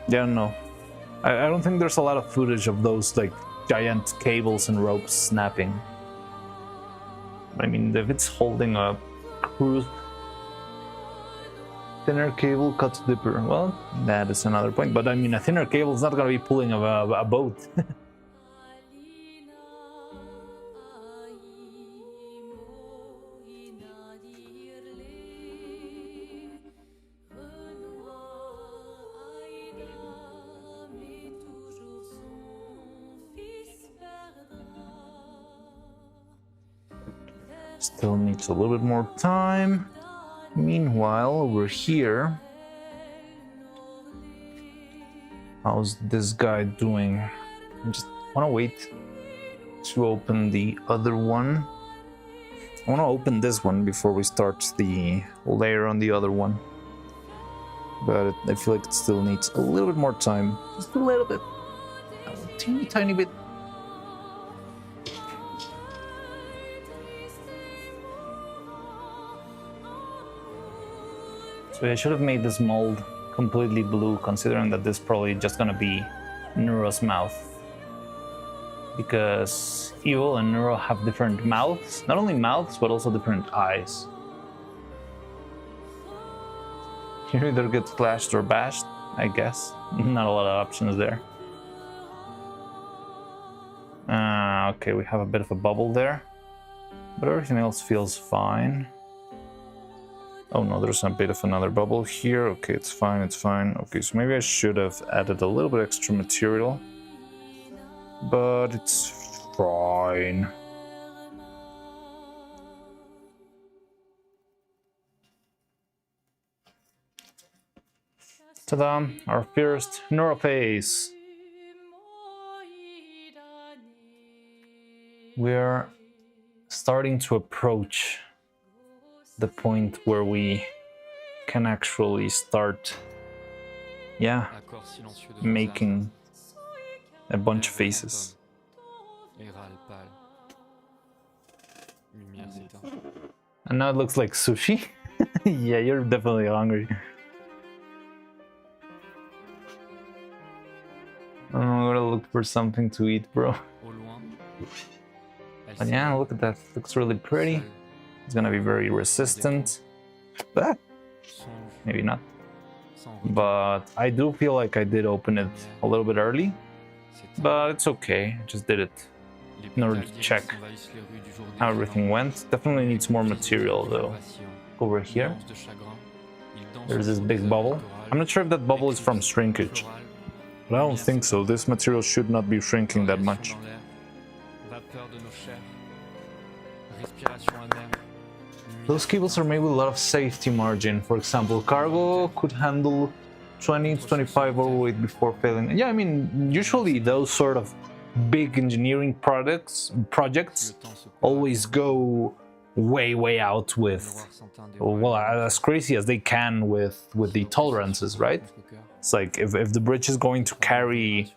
Yeah, no. I don't think there's a lot of footage of those like giant cables and ropes snapping. I mean, if it's holding a cruise, thinner cable cuts deeper. well, that is another point. But I mean, a thinner cable is not going to be pulling a boat. Still needs a little bit more time. Meanwhile, over here, how's this guy doing? I just want to wait to open the other one. I want to open this one before we start the layer on the other one. But I feel like it still needs a little bit more time. Just a little bit. A teeny tiny bit. So I should have made this mold completely blue, considering that this is probably just gonna be Neuro's mouth. Because Evil and Neuro have different mouths. Not only mouths, but also different eyes. You either get slashed or bashed, I guess. Not a lot of options there. Okay, we have a bit of a bubble there. But everything else feels fine. Oh no, there's a bit of another bubble here. Okay, it's fine, it's fine. Okay, so maybe I should have added a little bit extra material. But it's fine. Ta-da! Our first Neuro phase. We're starting to approach the point where we can actually start, making a bunch of faces. And now it looks like sushi. Yeah, you're definitely hungry. I'm gonna look for something to eat, bro. But yeah, look at that. Looks really pretty. It's gonna be very resistant. Ah, maybe not. But I do feel like I did open it a little bit early. But it's okay. I just did it in order to check how everything went. Definitely needs more material though. Over here, there's this big bubble. I'm not sure if that bubble is from shrinkage. But I don't think so. This material should not be shrinking that much. Those cables are made with a lot of safety margin. For example, cargo could handle 20 to 25 overweight before failing. Yeah, I mean, usually those sort of big engineering projects always go way out with, well, as crazy as they can with the tolerances, right? It's like if the bridge is going to carry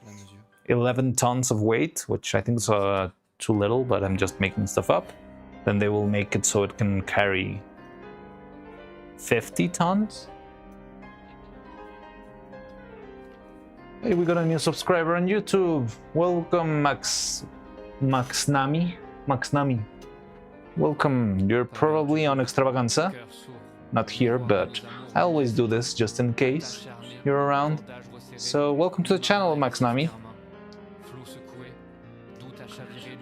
11 tons of weight, which I think is too little, but I'm just making stuff up, then they will make it so it can carry 50 tons. Hey, we got a new subscriber on YouTube. Welcome, Maxnami. Welcome. You're probably on Extravaganza. Not here, but I always do this just in case you're around. So welcome to the channel, Maxnami.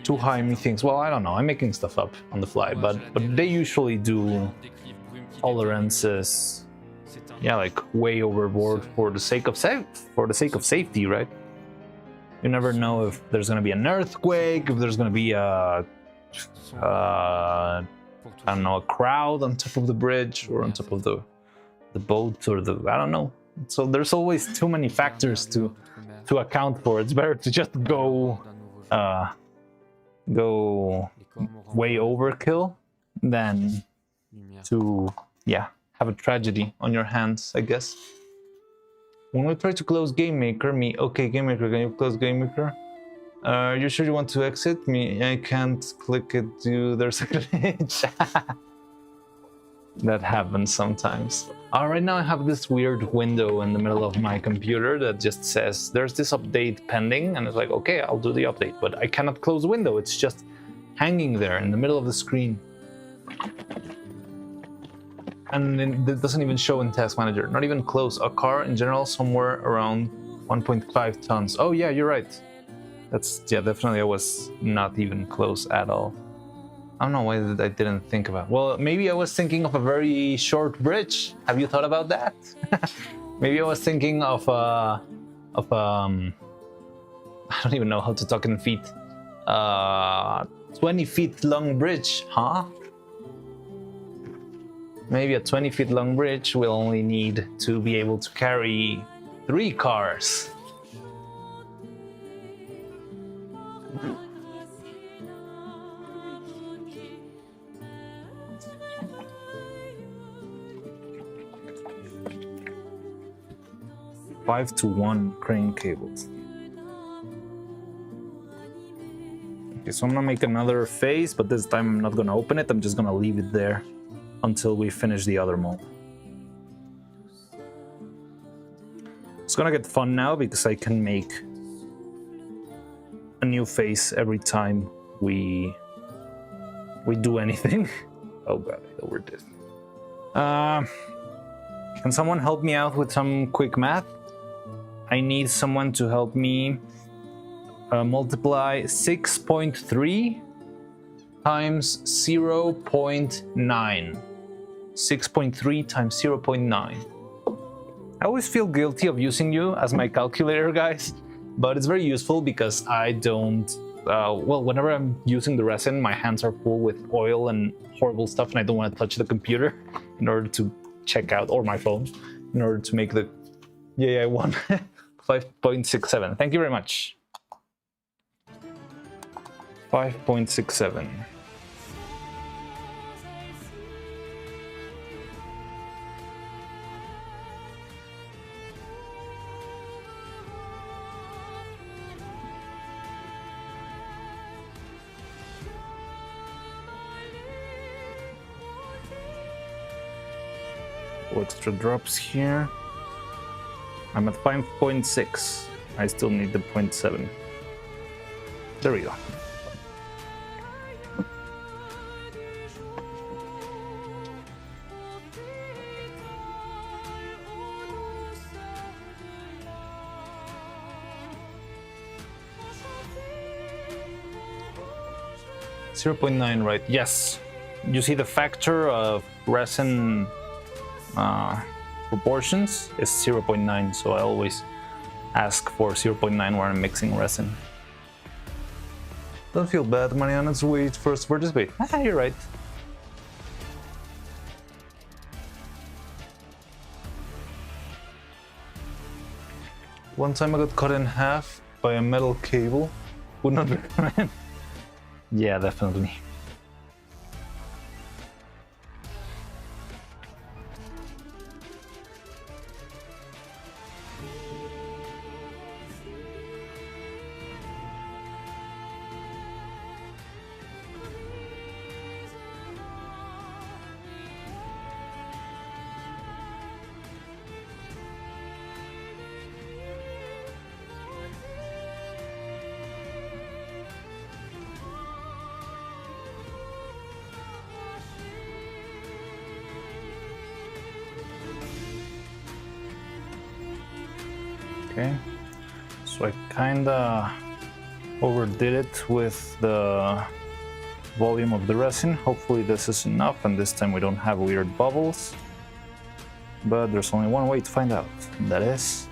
Too high, methinks. Well, I don't know. I'm making stuff up on the fly, but they usually do tolerances, yeah, like way overboard for the sake of safety, right? You never know if there's gonna be an earthquake, if there's gonna be a I don't know, a crowd on top of the bridge or on top of the boat or the, I don't know. So there's always too many factors to account for. It's better to just go way overkill than to, yeah, have a tragedy on your hands, I guess. When we try to close Game Maker, okay, Game Maker, can you close Game Maker? You sure you want to exit? I can't click it, there's a glitch. That happens sometimes. Right now I have this weird window in the middle of my computer that just says there's this update pending, and it's like, okay, I'll do the update, but I cannot close the window. It's just hanging there in the middle of the screen. And it doesn't even show in Task Manager, not even close. A car in general somewhere around 1.5 tons. Oh yeah, you're right. That's, yeah, definitely I was not even close at all. I don't know why I didn't think about it. Well, maybe I was thinking of a very short bridge. Have you thought about that? Maybe I was thinking of I don't even know how to talk in feet. 20 feet long bridge, huh? Maybe a 20 feet long bridge will only need to be able to carry 3 cars. Five to 1 crane cables. Okay, so I'm gonna make another face, but this time I'm not gonna open it. I'm just gonna leave it there until we finish the other mold. It's gonna get fun now because I can make a new face every time we do anything. Oh god, I lowered this. Can someone help me out with some quick math? I need someone to help me multiply 6.3 times 0.9. 6.3 times 0.9. I always feel guilty of using you as my calculator, guys, but it's very useful because I don't, well, whenever I'm using the resin, my hands are full with oil and horrible stuff, and I don't want to touch the computer in order to check out, or my phone, in order to make the, yeah, I won. 5.67. Thank you very much. 5.67. Extra drops here. I'm at 5.6. I still need the 0.7. There we go. 0.9, right? Yes. You see the factor of resin proportions is 0.9, so I always ask for 0.9 when I'm mixing resin. Don't feel bad, Mariana's wait first for this bait. Ah, you're right. One time I got cut in half by a metal cable. Would not recommend. Yeah, definitely. Okay, so I kinda overdid it with the volume of the resin. Hopefully this is enough, and this time we don't have weird bubbles. But there's only one way to find out, and that is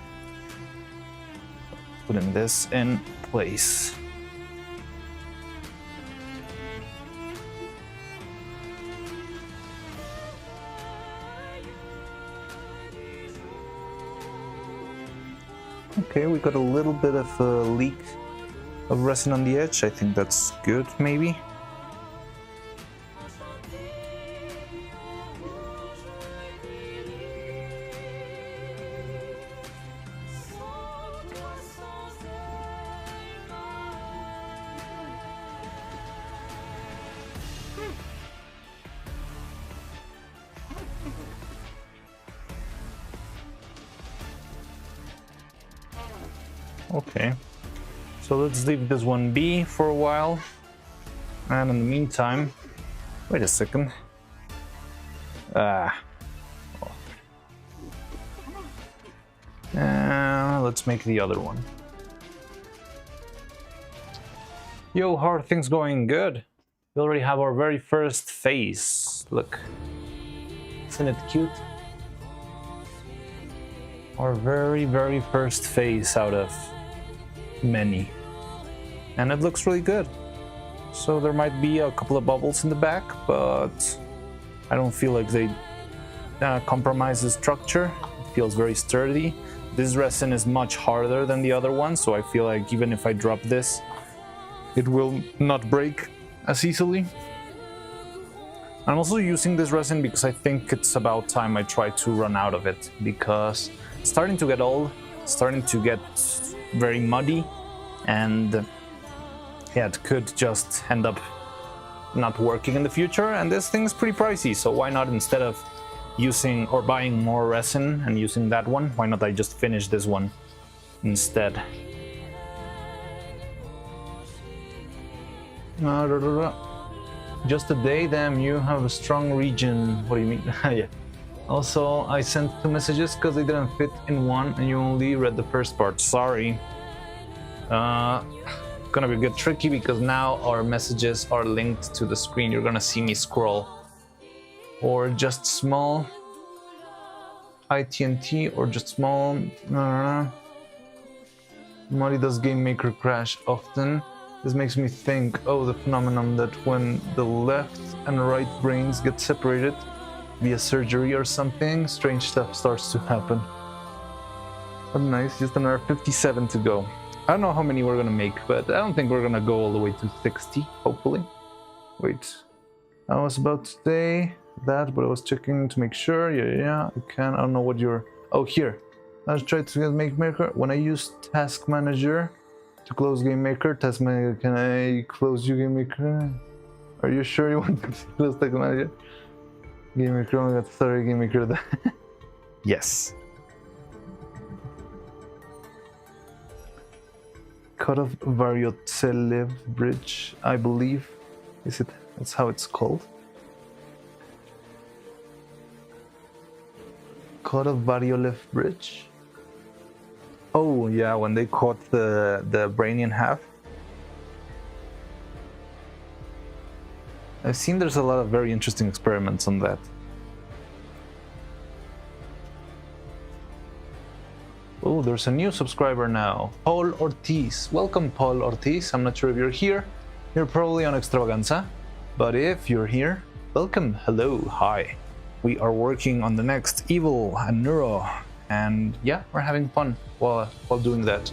putting this in place. Okay, we got a little bit of a leak of resin on the edge. I think that's good, maybe. Okay, so let's leave this one be for a while, and in the meantime, wait a second. Let's make the other one. Yo, how are things going? Good. We already have our very first phase. Look, isn't it cute? Our very first phase out of many, and it looks really good. So there might be a couple of bubbles in the back, but I don't feel like they compromise the structure. It feels very sturdy. This resin is much harder than the other one, so I feel like even if I drop this, it will not break as easily. I'm also using this resin because I think it's about time I try to run out of it, because it's starting to get old, starting to get very muddy, and yeah, it could just end up not working in the future. And this thing's pretty pricey, so why not, instead of using or buying more resin and using that one, why not I just finish this one instead? Just a day, damn, you have a strong region. What do you mean? Yeah. Also, I sent 2 messages because they didn't fit in one, and you only read the first part. Sorry. Gonna be a bit tricky because now our messages are linked to the screen. You're gonna see me scroll. Or just small. ITNT or just small. Muddy, does Game Maker crash often? This makes me think, oh, the phenomenon that when the left and right brains get separated via surgery or something, strange stuff starts to happen. But nice, just another 57 to go. I don't know how many we're gonna make, but I don't think we're gonna go all the way to 60, hopefully. Wait, I was about to say that, but I was checking to make sure. Yeah, I can. I don't know what you're... Oh, here. I was trying to get Game Maker. When I use Task Manager to close Game Maker, Task Manager, can I close you, Game Maker? Are you sure you want to close Task Manager? Game Maker, oh my god, sorry, Game Maker. Yes. Cut off Variotselev bridge, I believe. Is it? That's how it's called. Cut off Variolev bridge. Oh yeah, when they caught the brain in half. I've seen there's a lot of very interesting experiments on that. Oh, there's a new subscriber now. Paul Ortiz. Welcome, Paul Ortiz. I'm not sure if you're here. You're probably on Extravaganza. But if you're here, welcome. Hello. Hi. We are working on the next Evil and Neuro. And yeah, we're having fun while doing that.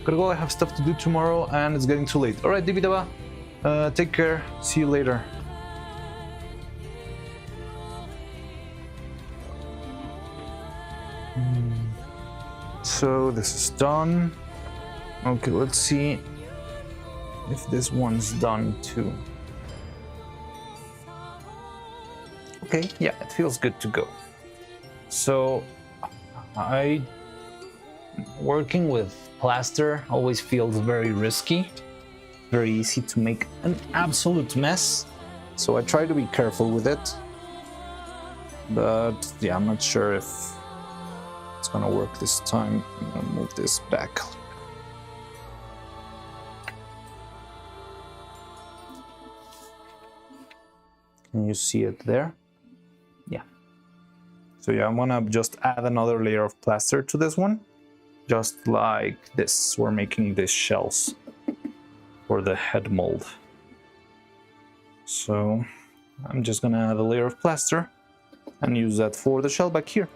Gotta go. I have stuff to do tomorrow and it's getting too late. Alright, Dividaba. Take care. See you later. So this is done. Okay, let's see if this one's done too. Okay, yeah, it feels good to go. So Working with plaster always feels very risky, very easy to make an absolute mess. So I try to be careful with it. But yeah, I'm not sure if it's gonna work this time. I'm gonna move this back. Can you see it there? Yeah. So yeah, I'm gonna just add another layer of plaster to this one. Just like this, we're making these shells for the head mold. So I'm just gonna add a layer of plaster and use that for the shell back here.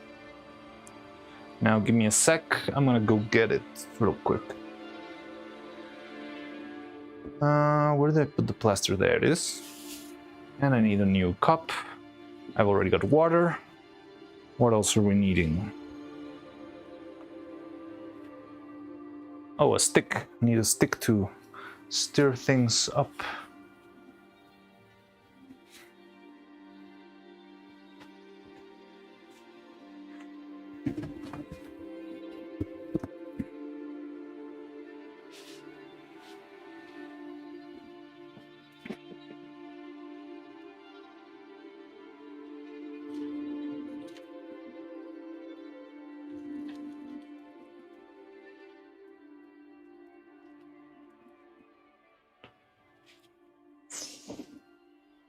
Now give me a sec, I'm gonna go get it real quick. Where did I put the plaster? There it is. And I need a new cup. I've already got water. What else are we needing? Oh, a stick. I need a stick to stir things up.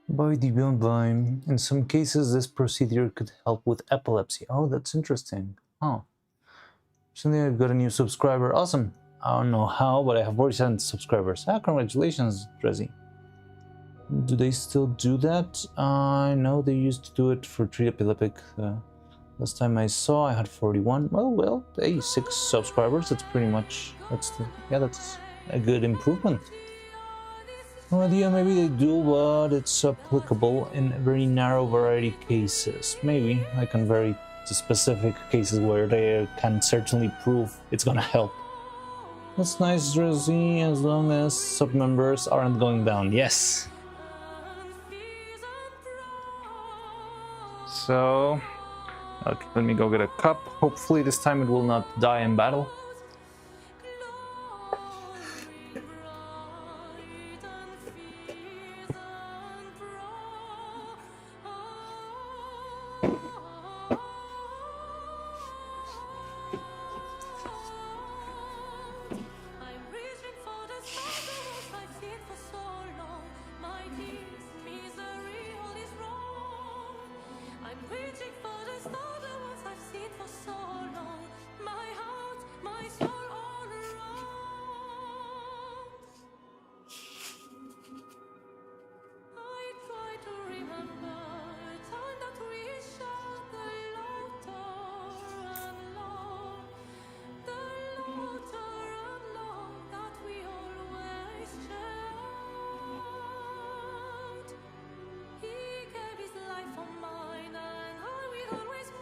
By the Bime. In some cases, this procedure could help with epilepsy. Oh, that's interesting. Oh. Recently, I got a new subscriber. Awesome. I don't know how, but I have 47 subscribers. Ah, congratulations, Drezzy. Do they still do that? I know they used to do it for treat epileptic. Last time I saw, I had 41. Well, hey, 6 subscribers. That's pretty much. That's a good improvement. No idea, maybe they do, but it's applicable in a very narrow variety cases. Maybe I can vary to specific cases where they can certainly prove it's gonna help. That's nice, Drezzy, as long as sub-members aren't going down. Yes! So, okay, let me go get a cup. Hopefully this time it will not die in battle.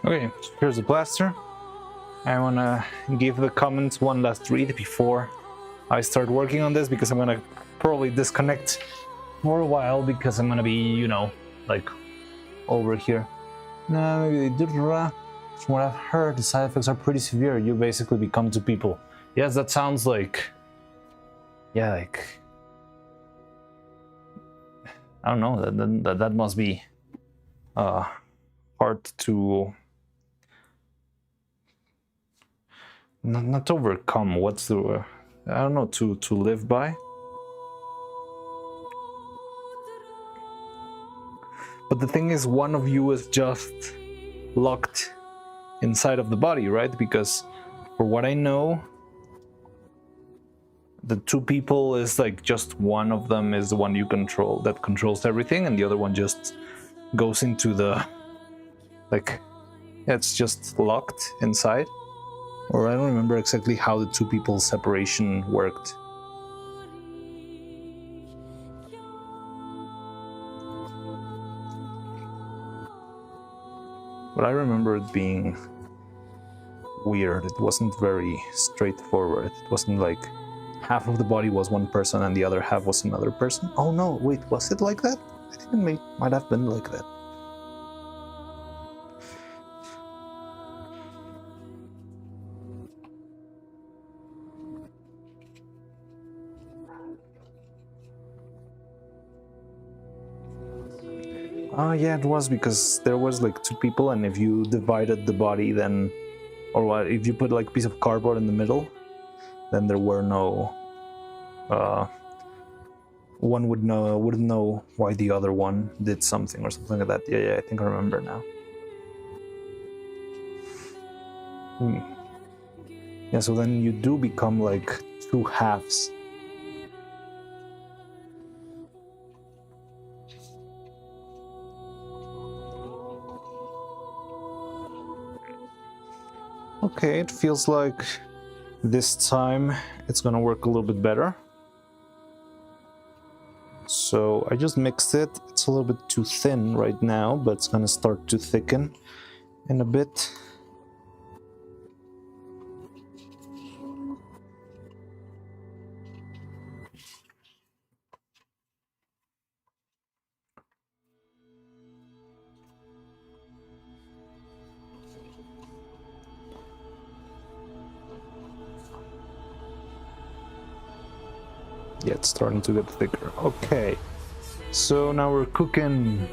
Okay, here's the blaster. I wanna give the comments one last read before I start working on this, because I'm gonna probably disconnect for a while because I'm gonna be, you know, like over here. No, maybe they did. From what I've heard, the side effects are pretty severe. You basically become two people. Yes, that sounds like, yeah, like, I don't know. That must be hard to not overcome. What's the I don't know, to live by. But the thing is, one of you is just locked inside of the body, right? Because for what I know, the two people is like just one of them is the one you control, that controls everything, and the other one just goes into the, like, it's just locked inside. Or I don't remember exactly how the two people's separation worked. But I remember it being weird. It wasn't very straightforward. It wasn't like half of the body was one person and the other half was another person. Oh no, wait, was it like that? I think it might have been like that. Oh yeah, it was because there was like two people, and if you divided the body, then, or what, if you put like a piece of cardboard in the middle, then there were no. One wouldn't know why the other one did something or something like that. Yeah, I think I remember now. Yeah, so then you do become like two halves. Okay, it feels like this time it's gonna work a little bit better. So I just mixed it. It's a little bit too thin right now, but it's gonna start to thicken in a bit. Yeah, it's starting to get thicker. Okay, so now we're cooking.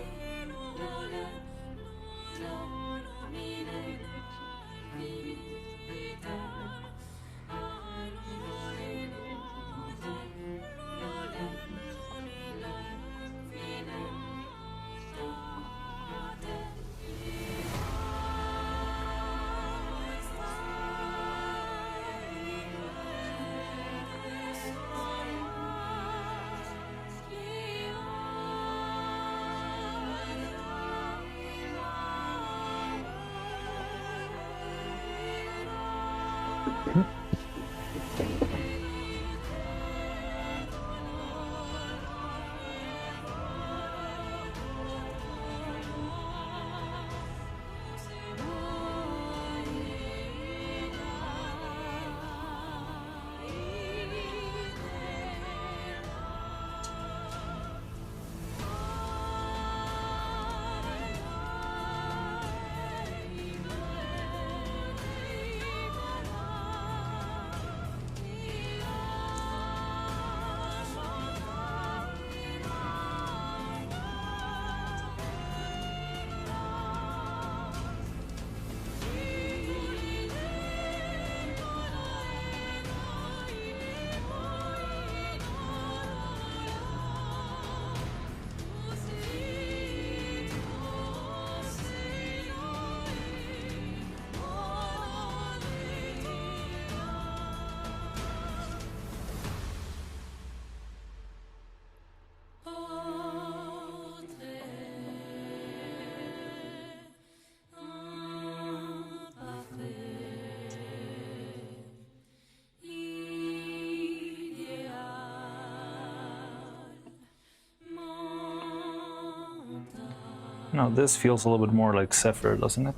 Now this feels a little bit more like Zephyr, doesn't it?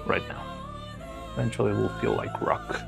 Right now. Eventually it will feel like rock.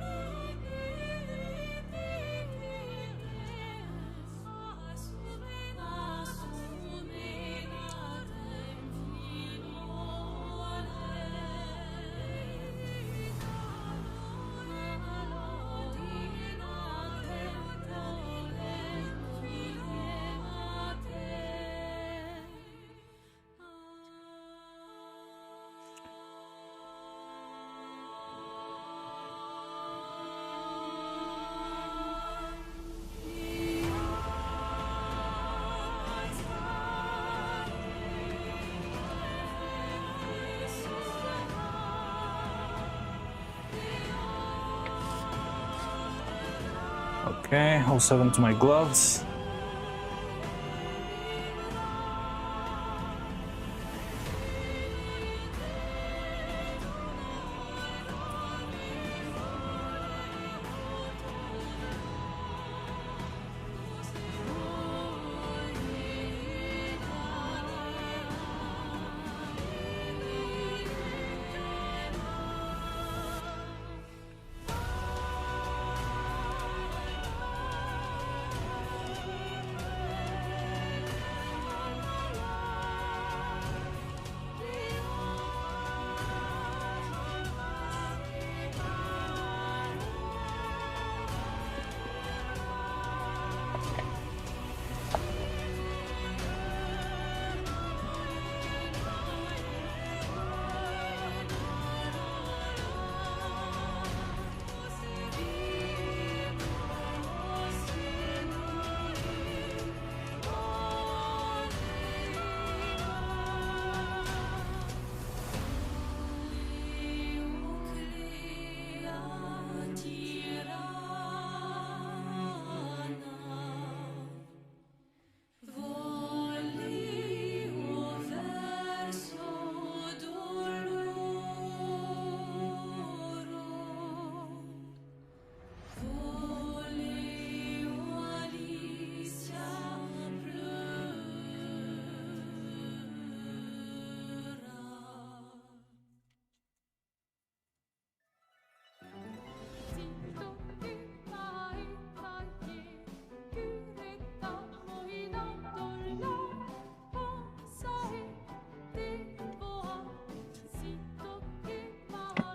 Okay, 07 to my gloves.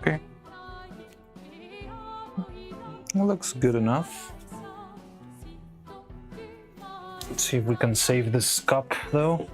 Okay. That looks good enough. Let's see if we can save this cup though.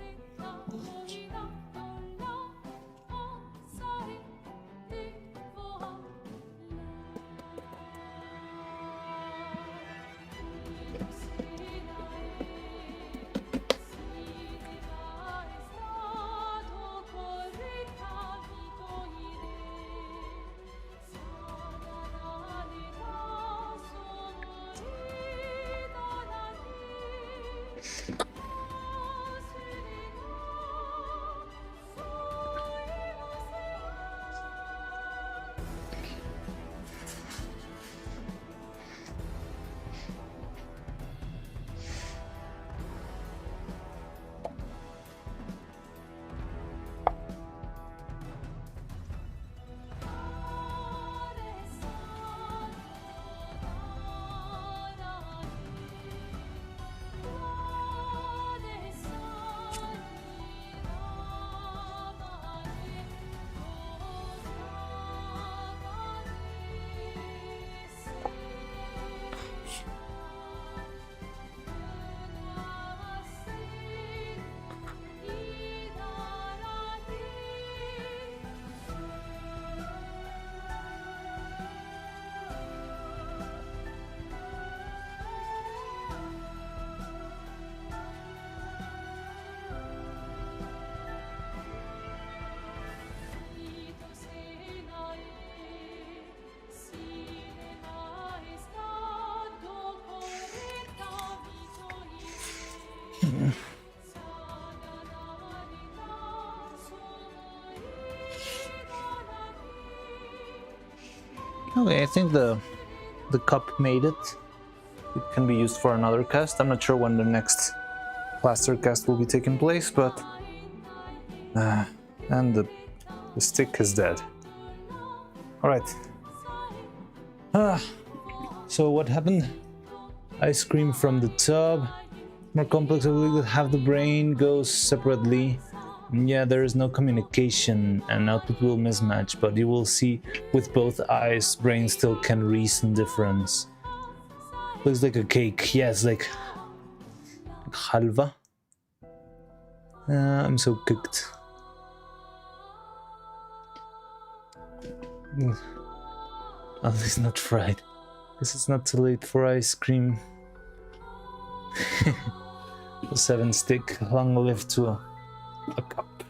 Okay, I think the cup made it. It can be used for another cast. I'm not sure when the next plaster cast will be taking place, but and the stick is dead. All right. So what happened? Ice cream from the tub. More complex ability to have the brain goes separately. Yeah, there is no communication and output will mismatch, but you will see with both eyes, brain still can reason difference. Looks like a cake. Yes, like halva. I'm so cooked. Oh, this is not fried. This is not too late for ice cream. The 7 stick, long live to a cup.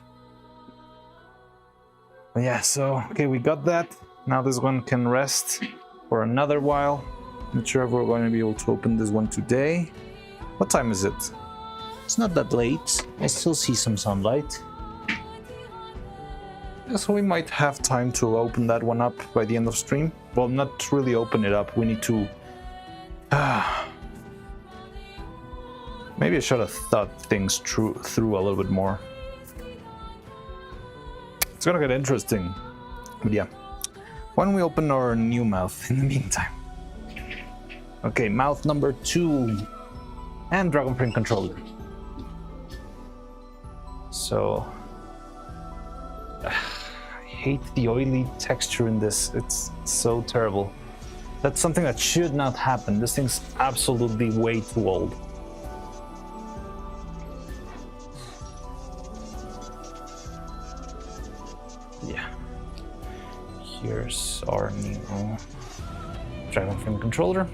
Yeah, so okay, we got that. Now this one can rest for another while. Not sure if we're going to be able to open this one today. What time is it? It's not that late. I still see some sunlight. Yeah, so we might have time to open that one up by the end of stream. Well, not really open it up. We need to... Maybe I should have thought things through a little bit more. It's gonna get interesting. But yeah. Why don't we open our new mouth in the meantime? Okay, mouth number 2. And Dragon Print controller. So... I hate the oily texture in this. It's so terrible. That's something that should not happen. This thing's absolutely way too old. Yeah. Here's our new Dragon Frame controller.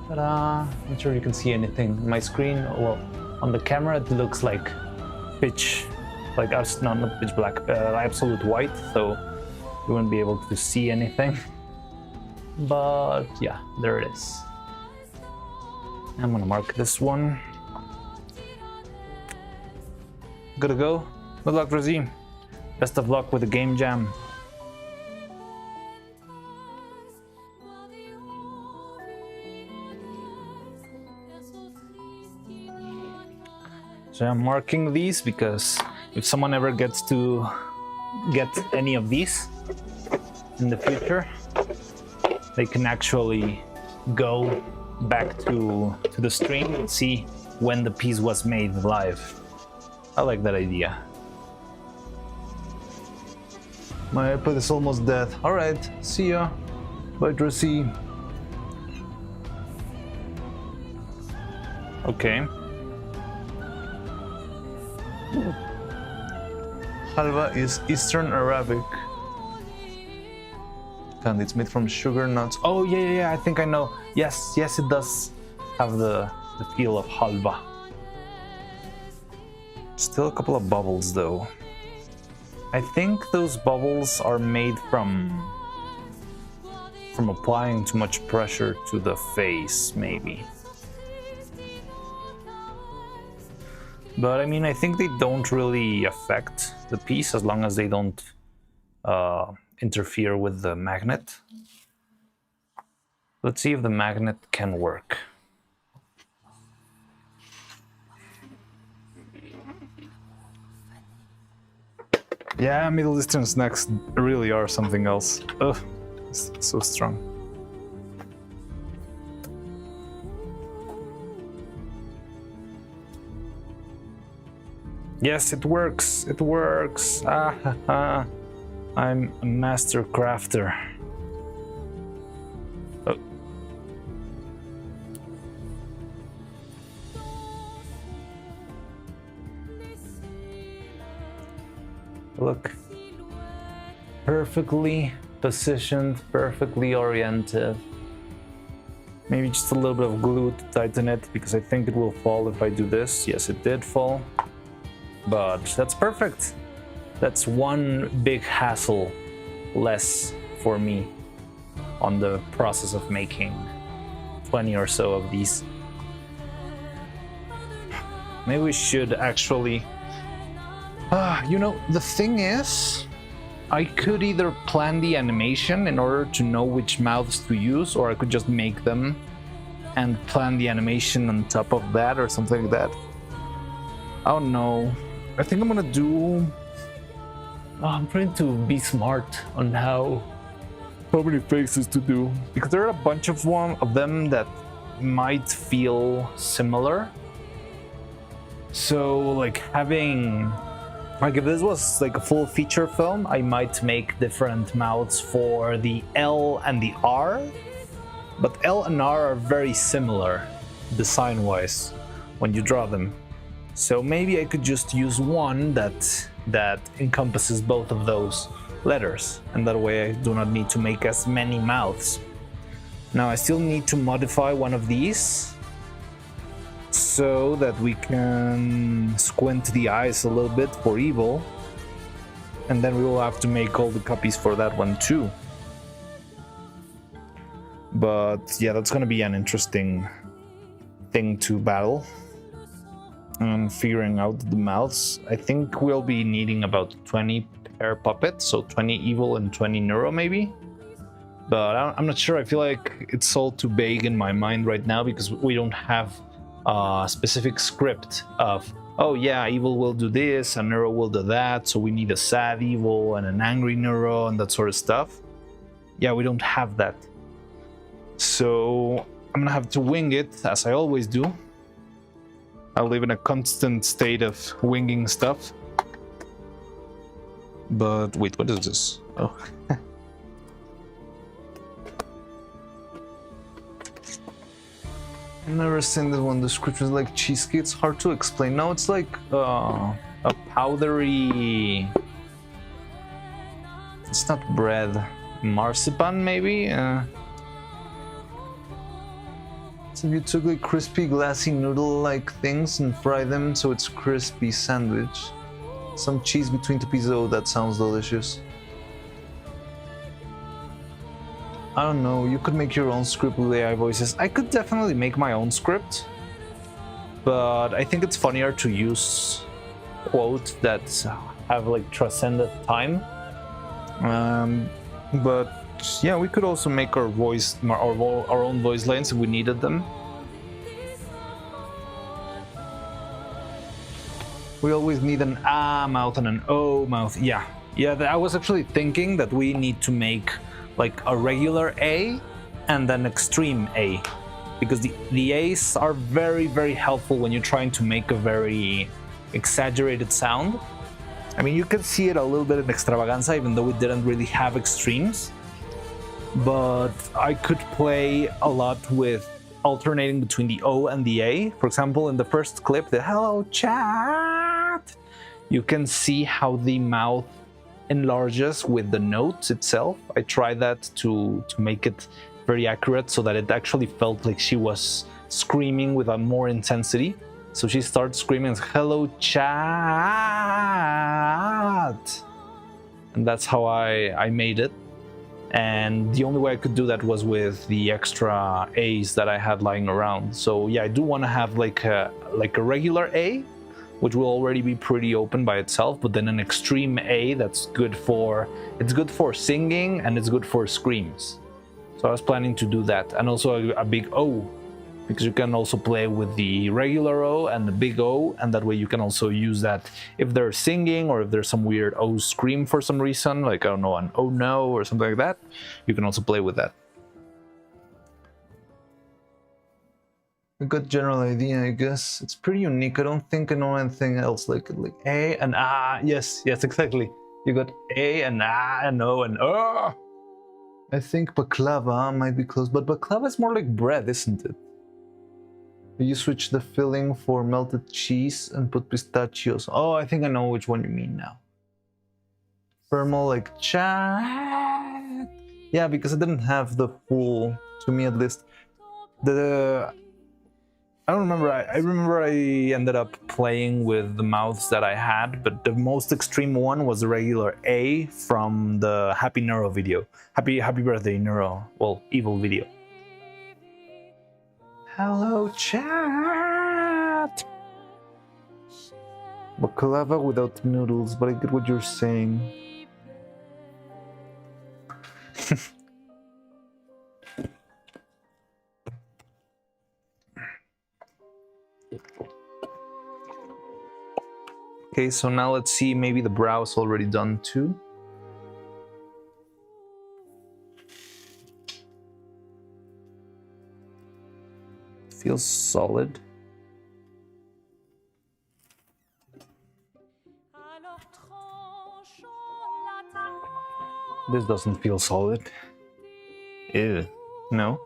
Ta-da! Not sure you can see anything. My screen, well, on the camera it looks like pitch, like us, not pitch black, absolute white, so you wouldn't be able to see anything. But yeah, there it is. I'm gonna mark this one. Good to go. Good luck, Razim. Best of luck with the game jam. So I'm marking these because if someone ever gets to get any of these in the future, they can actually go back to the stream and see when the piece was made live. I like that idea. My iPad is almost dead. Alright, see ya. Bye, Tracy. Okay. Halva is Eastern Arabic. And it's made from sugar nuts. Oh yeah, I think I know. Yes, it does have the feel of halva. Still a couple of bubbles though. I think those bubbles are made from applying too much pressure to the face, maybe. But I mean, I think they don't really affect the piece as long as they don't interfere with the magnet. Let's see if the magnet can work. Yeah, Middle Eastern snacks really are something else. Ugh, it's so strong. Yes, it works. It works. Ah, ha, ha. I'm a master crafter. Oh. Look. Perfectly positioned, perfectly oriented. Maybe just a little bit of glue to tighten it because I think it will fall if I do this. Yes, it did fall. But that's perfect. That's one big hassle less for me on the process of making 20 or so of these. Maybe we should actually... you know, the thing is, I could either plan the animation in order to know which mouths to use, or I could just make them and plan the animation on top of that or something like that. Oh no. I think I'm gonna do... I'm trying to be smart on how many faces to do, because there are a bunch of them that might feel similar. So like having... Like if this was like a full feature film, I might make different mouths for the L and the R. But L and R are very similar design-wise when you draw them. So maybe I could just use one that encompasses both of those letters, and that way I do not need to make as many mouths. Now I still need to modify one of these so that we can squint the eyes a little bit for evil, and then we will have to make all the copies for that one too. But yeah, that's gonna be an interesting thing to battle. And figuring out the mouths. I think we'll be needing about 20 pair puppets, so 20 evil and 20 neuro maybe. But I'm not sure. I feel like it's all too vague in my mind right now because we don't have a specific script of, oh yeah, evil will do this and neuro will do that, so we need a sad evil and an angry neuro and that sort of stuff. Yeah, we don't have that. So I'm gonna have to wing it, as I always do. I live in a constant state of winging stuff. But wait, what is this? Oh. I've never seen this one. Description is like cheesecake. It's hard to explain. No, it's like a powdery. It's not bread. Marzipan, maybe? So you took like crispy, glassy noodle-like things and fry them so it's crispy sandwich. Some cheese between two pieces. Oh, that sounds delicious. I don't know, you could make your own script with AI voices. I could definitely make my own script, but I think it's funnier to use quotes that have like transcended time. But yeah, we could also make our own voice lines if we needed them. We always need an ah mouth and an o mouth. Yeah, I was actually thinking that we need to make like a regular A and then extreme A, because the A's are very, very helpful when you're trying to make a very exaggerated sound. I mean, you can see it a little bit in Extravaganza, even though we didn't really have extremes. But I could play a lot with alternating between the O and the A. For example, in the first clip, the hello chat, you can see how the mouth enlarges with the notes itself. I tried that to make it very accurate so that it actually felt like she was screaming with a more intensity. So she starts screaming, hello chat! And that's how I made it. And the only way I could do that was with the extra A's that I had lying around. So yeah, I do want to have like a regular A, which will already be pretty open by itself, but then an extreme A that's good for, it's good for singing and it's good for screams. So I was planning to do that. And also a big O, because you can also play with the regular O and the big O, and that way you can also use that if they're singing or if there's some weird O scream for some reason, like, I don't know, an oh no or something like that, you can also play with that. A good general idea, I guess. It's pretty unique. I don't think I know anything else like A and ah. Yes, exactly. You got A and ah and O and oh. I think baklava might be close, but baklava is more like bread, isn't it? You switch the filling for melted cheese and put pistachios. Oh, I think I know which one you mean now. Thermal like chat. Yeah, because I didn't have the full, to me at least. I don't remember. I remember I ended up playing with the mouths that I had, but the most extreme one was the regular A from the Happy Neuro video. Happy Birthday Neuro. Well, evil video. Hello, chat. Baklava without noodles, but I get what you're saying. Okay, so now let's see, maybe the brow's already done too. Feels solid. This doesn't feel solid. Ew. No?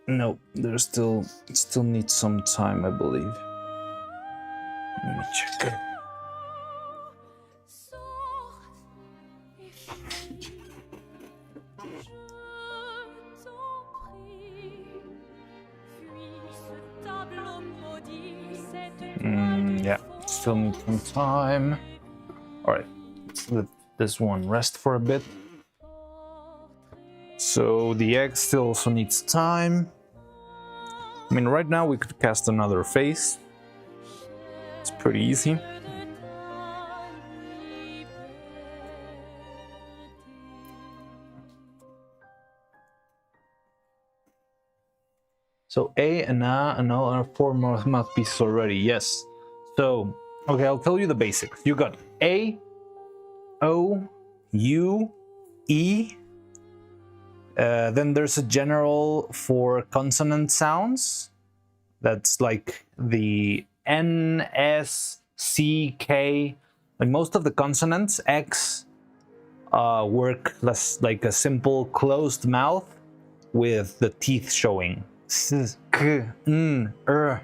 No, there's still, it still needs some time, I believe. Let me check it. Yeah, still need some time. All right, let's let this one rest for a bit. So the egg still also needs time. I mean, right now we could cast another face. It's pretty easy. So A and A and O are 4 mouthpieces already, yes. So, okay, I'll tell you the basics. You got A, O, U, E. Then there's a general for consonant sounds. That's like the N, S, C, K. Like most of the consonants, X, work less like a simple closed mouth with the teeth showing. S, K, N, R.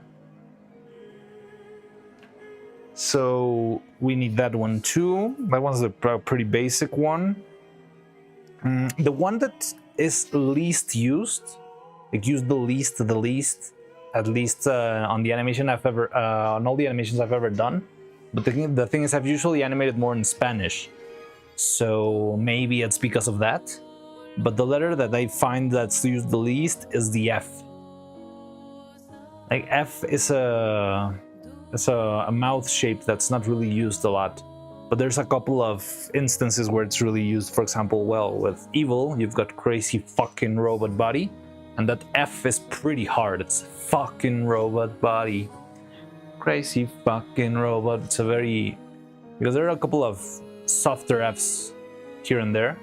So we need that one too. That one's a pretty basic one. The one that is least used, like used the least, at least on the animation I've ever, on all the animations I've ever done. But the thing is, I've usually animated more in Spanish, so maybe it's because of that. But the letter that I find that's used the least is the F. Like F is a mouth shape that's not really used a lot. But there's a couple of instances where it's really used. For example, well, with evil, you've got crazy fucking robot body, and that F is pretty hard. It's fucking robot body. Crazy fucking robot. It's a very... because there are a couple of softer Fs here and there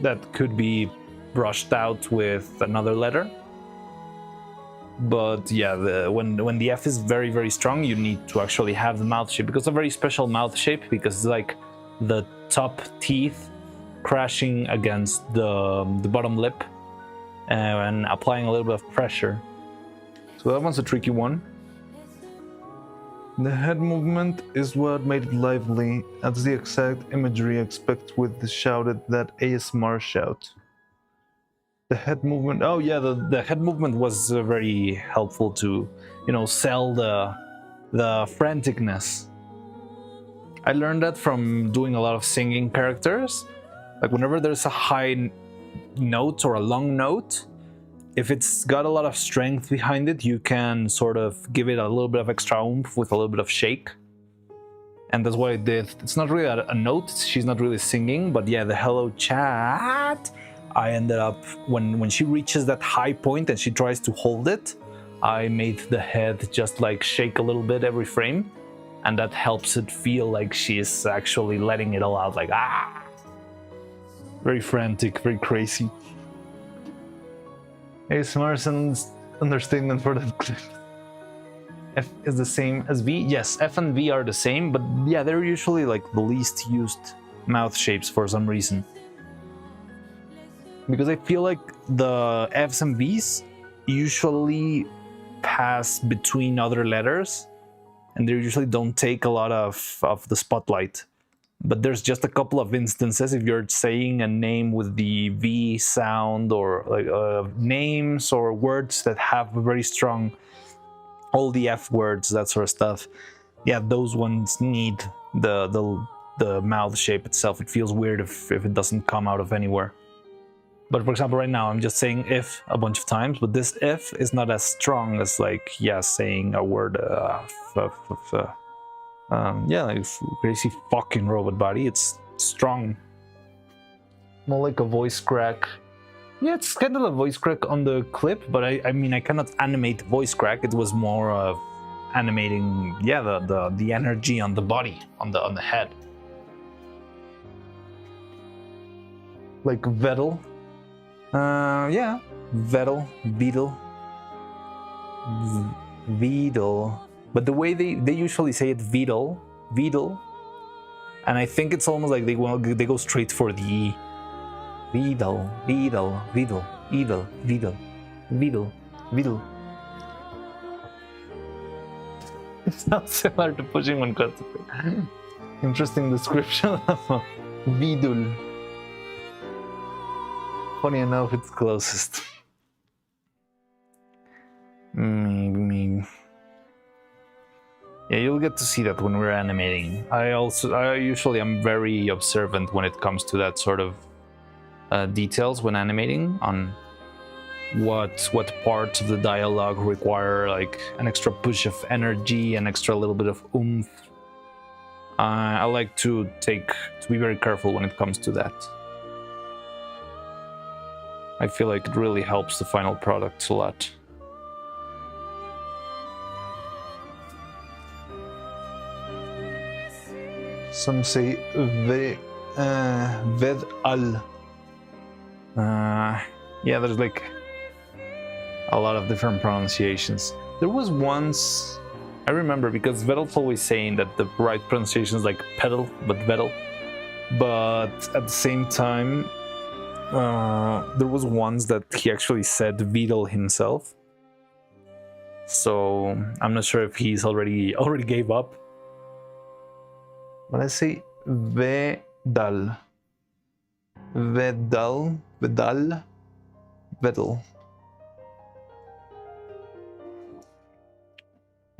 that could be brushed out with another letter. But yeah, when the F is very, very strong, you need to actually have the mouth shape, because it's a very special mouth shape, because it's like the top teeth crashing against the bottom lip and applying a little bit of pressure. So that one's a tricky one. The head movement is what made it lively. That's the exact imagery I expect with the shouted that ASMR shout. The head movement, oh yeah, the head movement was very helpful to, you know, sell the franticness. I learned that from doing a lot of singing characters. Like whenever there's a high note or a long note, if it's got a lot of strength behind it, you can sort of give it a little bit of extra oomph with a little bit of shake. And that's what I did. It's not really a note, she's not really singing, but yeah, the hello chat, I ended up, when she reaches that high point and she tries to hold it, I made the head just like shake a little bit every frame, and that helps it feel like she's actually letting it all out, like ah! Very frantic, very crazy. ASMR is an understatement for that clip. F is the same as V? Yes, F and V are the same, but yeah, they're usually like the least used mouth shapes for some reason. Because I feel like the Fs and Vs usually pass between other letters, and they usually don't take a lot of the spotlight. But there's just a couple of instances if you're saying a name with the V sound, or like names or words that have a very strong, all the F words, that sort of stuff. Yeah, those ones need the mouth shape itself. It feels weird if it doesn't come out of anywhere. But for example, right now I'm just saying if a bunch of times, but this if is not as strong as like, yeah, saying a word, yeah, like crazy fucking robot body. It's strong. More like a voice crack. Yeah, it's kind of a voice crack on the clip, but I mean, I cannot animate voice crack. It was more of animating, yeah, the energy on the body, on the head. Like Vettel. Yeah, Vettel, Vidal. But the way they usually say it, Vidal, and I think it's almost like they go straight for the E. Vidal. It sounds similar to pushing one card. Interesting description of Vidal. Funny enough, it's closest. Maybe. Yeah, you'll get to see that when we're animating. I usually am very observant when it comes to that sort of details when animating on what parts of the dialogue require like an extra push of energy, an extra little bit of oomph. I like to be very careful when it comes to that. I feel like it really helps the final product a lot. Some say ved al. Yeah, there's like a lot of different pronunciations. There was once, I remember, because Vettel's always saying that the right pronunciation is like pedal, but Vettel. But at the same time, there was once that he actually said Vidal himself. So I'm not sure if he's already gave up. But I say vedal. Vedal. Vedal. Vedal.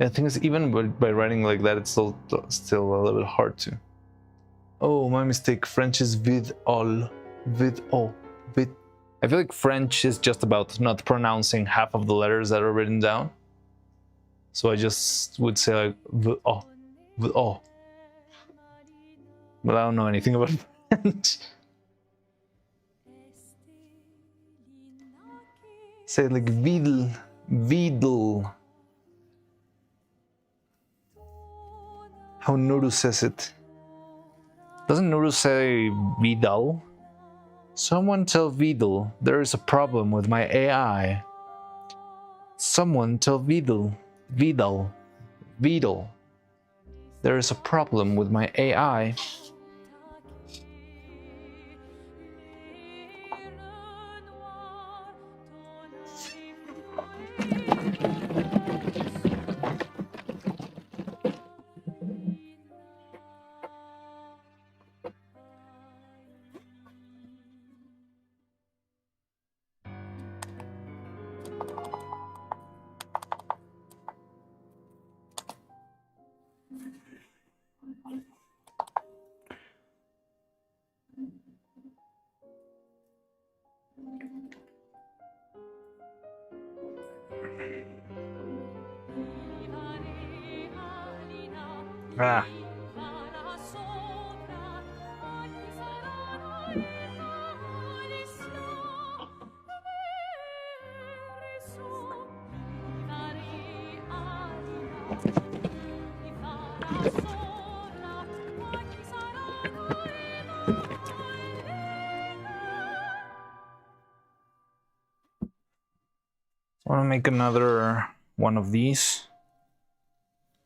Yeah, I think it's even by writing like that, it's still a little bit hard to. Oh, my mistake. French is vid all. Vid all. Vid. I feel like French is just about not pronouncing half of the letters that are written down. So I just would say like v oh, v oh. But I don't know anything about French. Say it like vidal. Vidal. How Nuru says it. Doesn't Nuru say Vidal? Someone tell Vidal there is a problem with my AI. Someone tell Vidal. Vidal. Vidal. There is a problem with my AI. Ah. I want to make another one of these.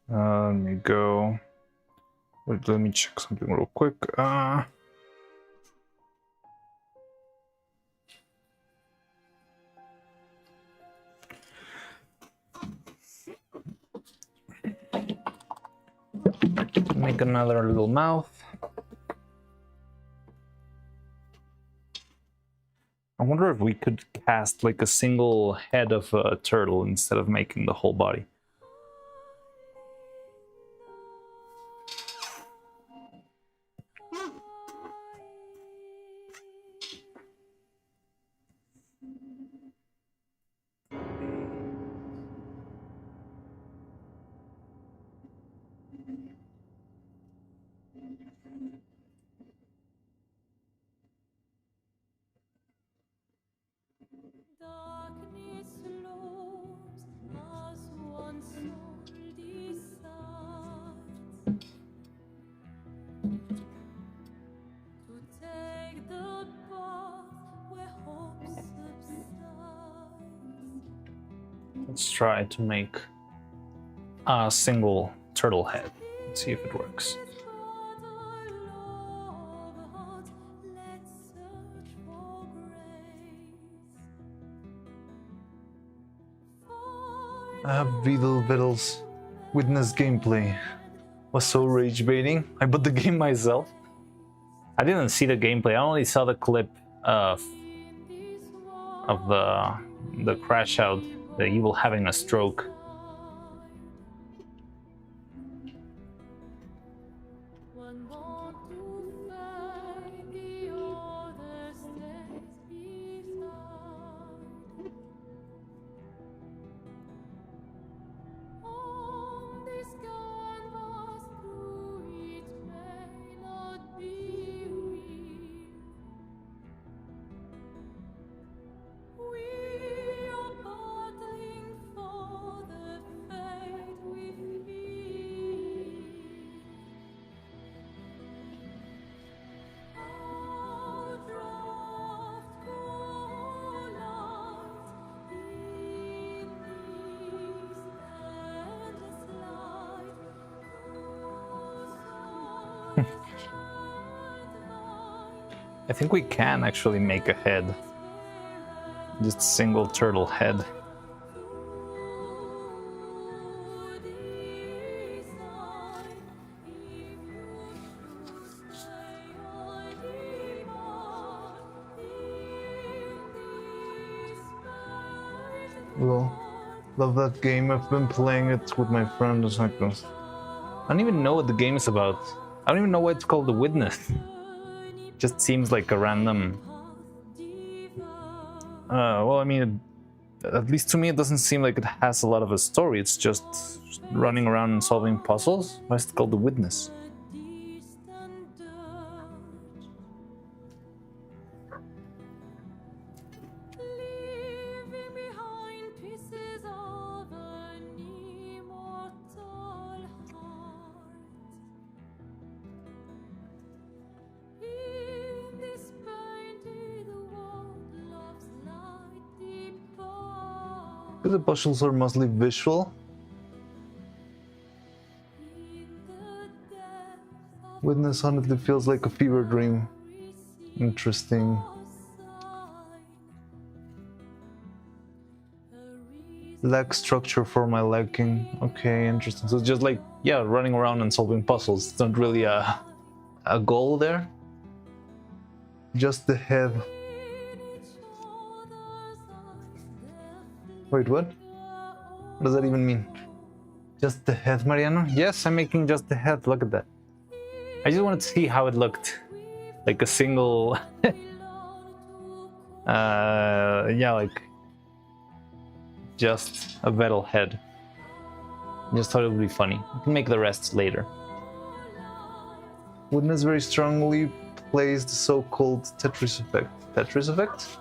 Let me go. Wait, let me check something real quick. Make another little mouth. I wonder if we could cast like a single head of a turtle instead of making the whole body. Darkness looms as one soul decides to take the path where hope subsides. Let's try to make a single turtle head. Let's see if it works. Vidal Vittles. Witness gameplay. Was so rage baiting. I bought the game myself. I didn't see the gameplay. I only saw the clip of the crash out, the evil having a stroke. One born to fade, the other stays beside. On this canvas, through it may not be real. We are battling for the fate we feel. Our draft collide in this endless light. I think we can actually make a head. Just single turtle head. Love that game. I've been playing it with my friend. It's like this. I don't even know what the game is about. I don't even know why it's called The Witness. Just seems like a random. Well, I mean, at least to me, it doesn't seem like it has a lot of a story. It's just running around and solving puzzles. Why is it called The Witness? Leaving behind pieces of an immortal heart. In this painted world, love's light departs. The puzzles are mostly visual. In the depths of Witness honestly feels like a fever dream. receive Interesting. a sign. A reason Lack structure for my liking. Okay, interesting. So it's just like, yeah, running around and solving puzzles. It's not really a goal there. Just the head. in each other's eyes, they'll Wait, what? What does that even mean? Just the head, Mariano? Yes, I'm making just the head. Look at that. I just wanted to see how it looked. Like a single. Yeah, like. Just a metal head. Just thought it would be funny. I can make the rest later. Witness very strongly plays the so-called Tetris effect. Tetris effect?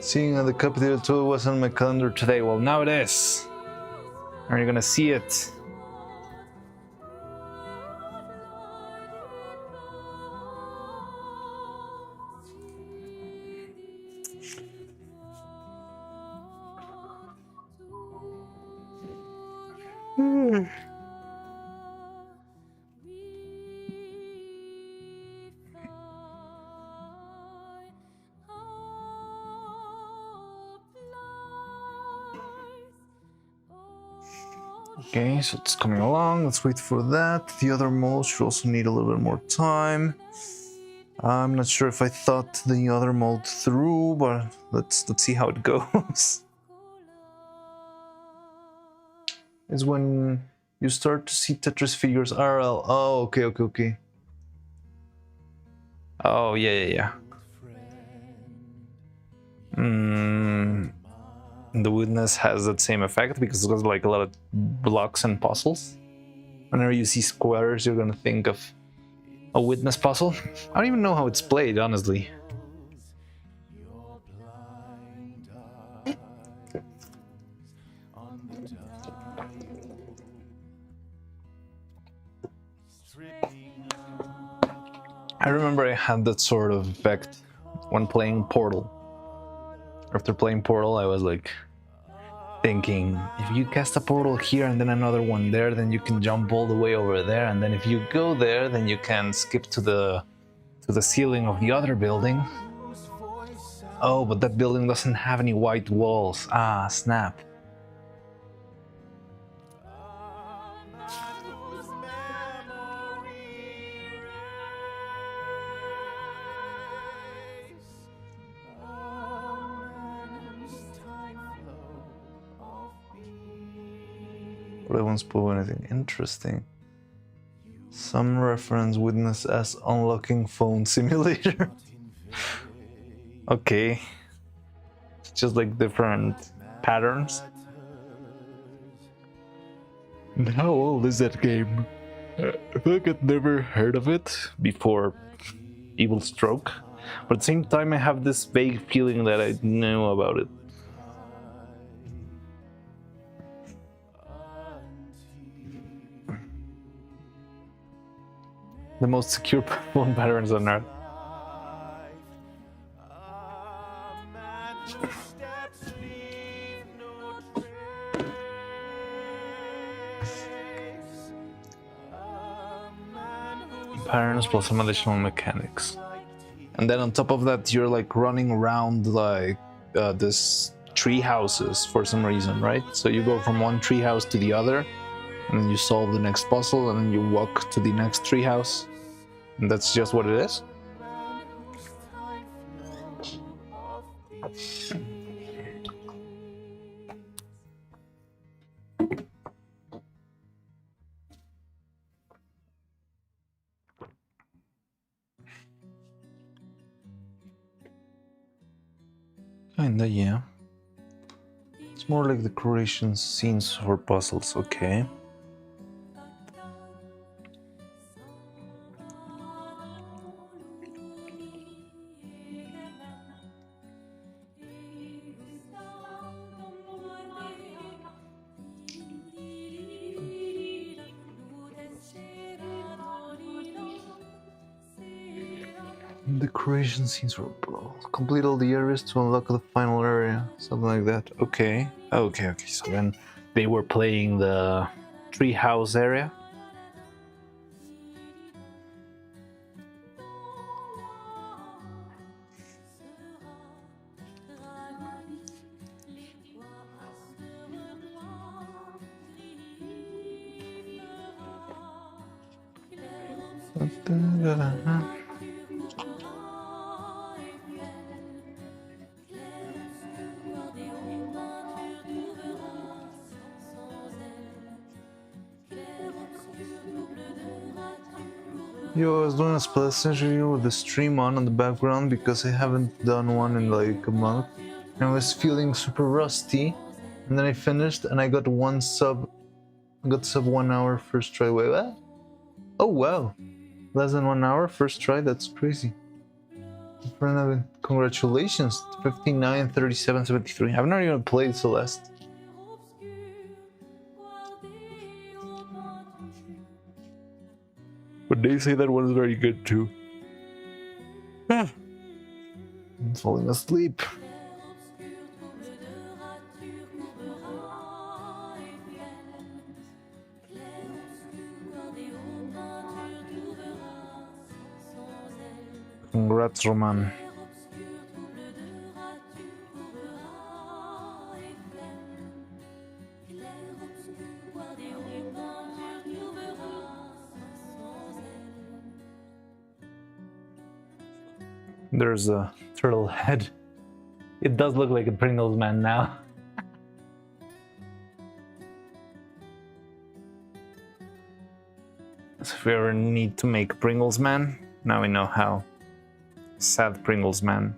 Seeing on the Capital 2 was on my calendar today. Well, Now it is. Are you gonna see it? okay, so it's coming along. Let's wait for that. The other modes should also need a little bit more time. I'm not sure if I thought the other mode through, but let's see how it goes. Is when you start to see Tetris figures RL. Oh, okay. Oh, yeah. The Witness has that same effect because it has like a lot of blocks and puzzles. Whenever you see squares, you're gonna think of a Witness puzzle. I don't even know how it's played, honestly. I remember I had that sort of effect when playing Portal. After playing Portal, I was like thinking, if you cast a portal here and then another one there, then you can jump all the way over there, and then if you go there, then you can skip to the ceiling of the other building. Oh, but that building doesn't have any white walls. Ah, snap. but I won't spoil anything. Interesting. Some reference witness as unlocking phone simulator. Okay. It's just like different patterns. And how old is that game? I feel like I'd never heard of it before Evil Stroke. But at the same time, I have this vague feeling that I knew about it. The most secure phone patterns on Earth. Patterns plus some additional mechanics. And then on top of that, you're like running around like this tree houses for some reason, right? So you go from one tree house to the other, and then you solve the next puzzle, and then you walk to the next tree house. And that's just what it is? Kinda, yeah. It's more like decoration scenes for puzzles, okay. Decoration scenes for complete all the areas to unlock the final area, something like that. Okay. Okay. So then they were playing the treehouse area. Yo, I was doing a Splatoon review with the stream on the background because I haven't done one in like a month. And I was feeling super rusty. And then I finished and I got one sub. I got sub 1 hour first try. Wait, what? Oh wow. Less than 1 hour first try? That's crazy. Congratulations. 59, 37, 73. I've not even played Celeste. But they say that one's very good too. I'm falling asleep. Congrats, Roman. There's a turtle head. It does look like a Pringles man now. So if we ever need to make Pringles man, now we know how. Sad Pringles man.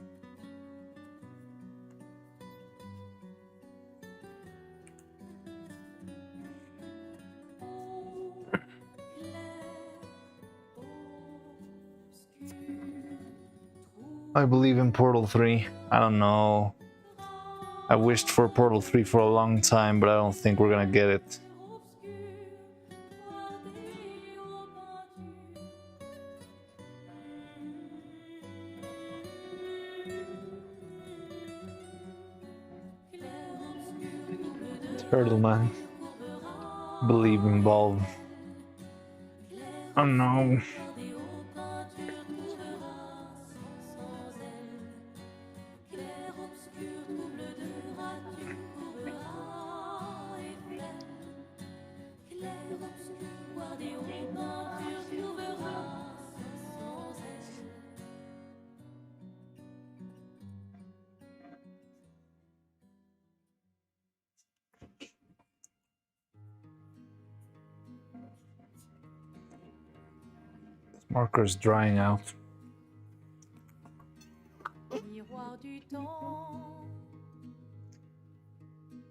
I believe in Portal 3. I don't know. I wished for Portal 3 for a long time, but I don't think we're gonna get it. Turtle man. Believe in Valve. Oh no. Marker's drying out. Miroir du temps,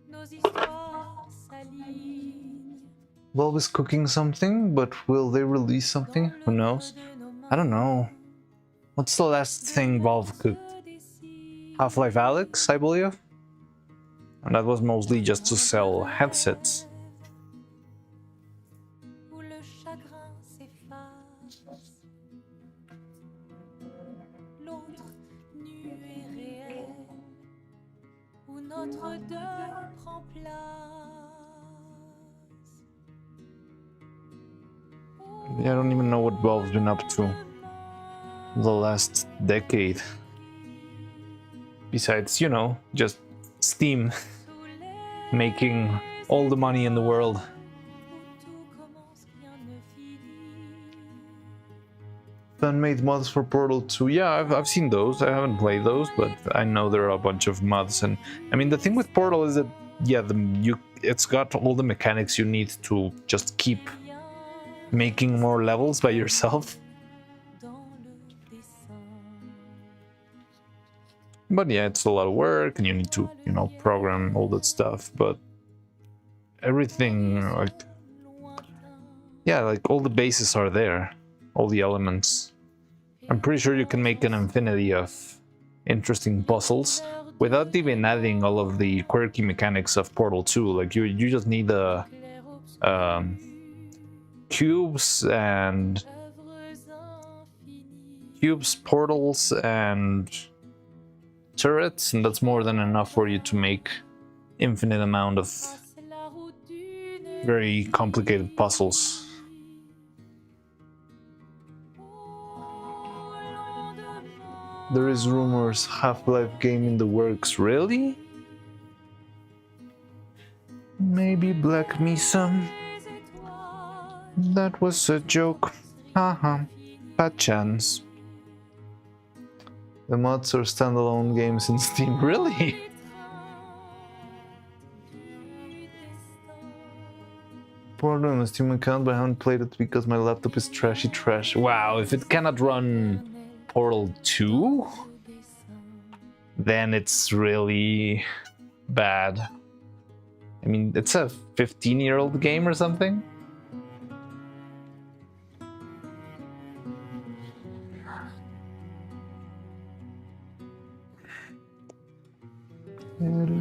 nos histoires s'alignent. Valve is cooking something, but will they release something? Who knows? I don't know. What's the last thing Valve cooked? Half-Life Alyx, I believe? And that was mostly just to sell headsets. Où le chagrin s'efface, l'autre nu et réel, où notre deuil prend place. Yeah, I don't even know what Valve's been up to the last decade. Besides, you know, just Steam making all the money in the world. Où tout commence, rien ne finit. Fan-made mods for Portal 2. Yeah, I've seen those. I haven't played those, but I know there are a bunch of mods. And I mean, the thing with Portal is that, yeah, it's got all the mechanics you need to just keep making more levels by yourself. Dans le dessin. But yeah, it's a lot of work and you need to, you know, program all that stuff. But everything, like, yeah, like all the bases are there, all the elements. I'm pretty sure you can make an infinity of interesting puzzles without even adding all of the quirky mechanics of Portal 2. Like you just need the cubes and portals and turrets, and that's more than enough for you to make infinite amount of very complicated puzzles. There is rumors Half-Life game in the works. Really? Maybe Black Mesa. That was a joke. Haha. Bad chance. The mods are standalone games in Steam. Really? Portal on a Steam account, but I haven't played it because my laptop is trashy trash. Wow, if it cannot run Portal 2, then it's really bad. I mean, it's a 15-year-old game or something.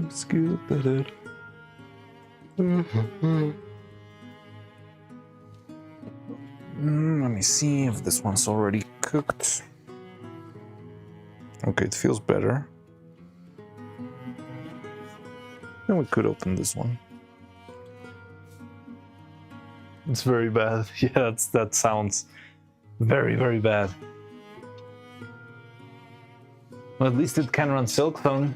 It's good, but Let me see if this one's already cooked. Okay, it feels better. Then we could open this one. it's very bad. Yeah, that sounds very, very bad. Well, at least it can run Silkphone.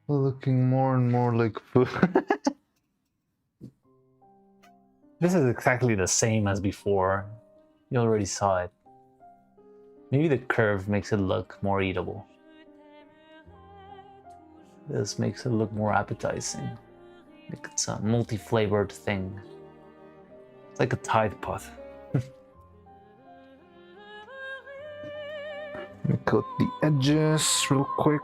Looking more and more like food. This is exactly the same as before. You already saw it. Maybe the curve makes it look more eatable. This makes it look more appetizing. Like it's a multi-flavored thing. It's like a Tide Pod. Let me cut the edges real quick.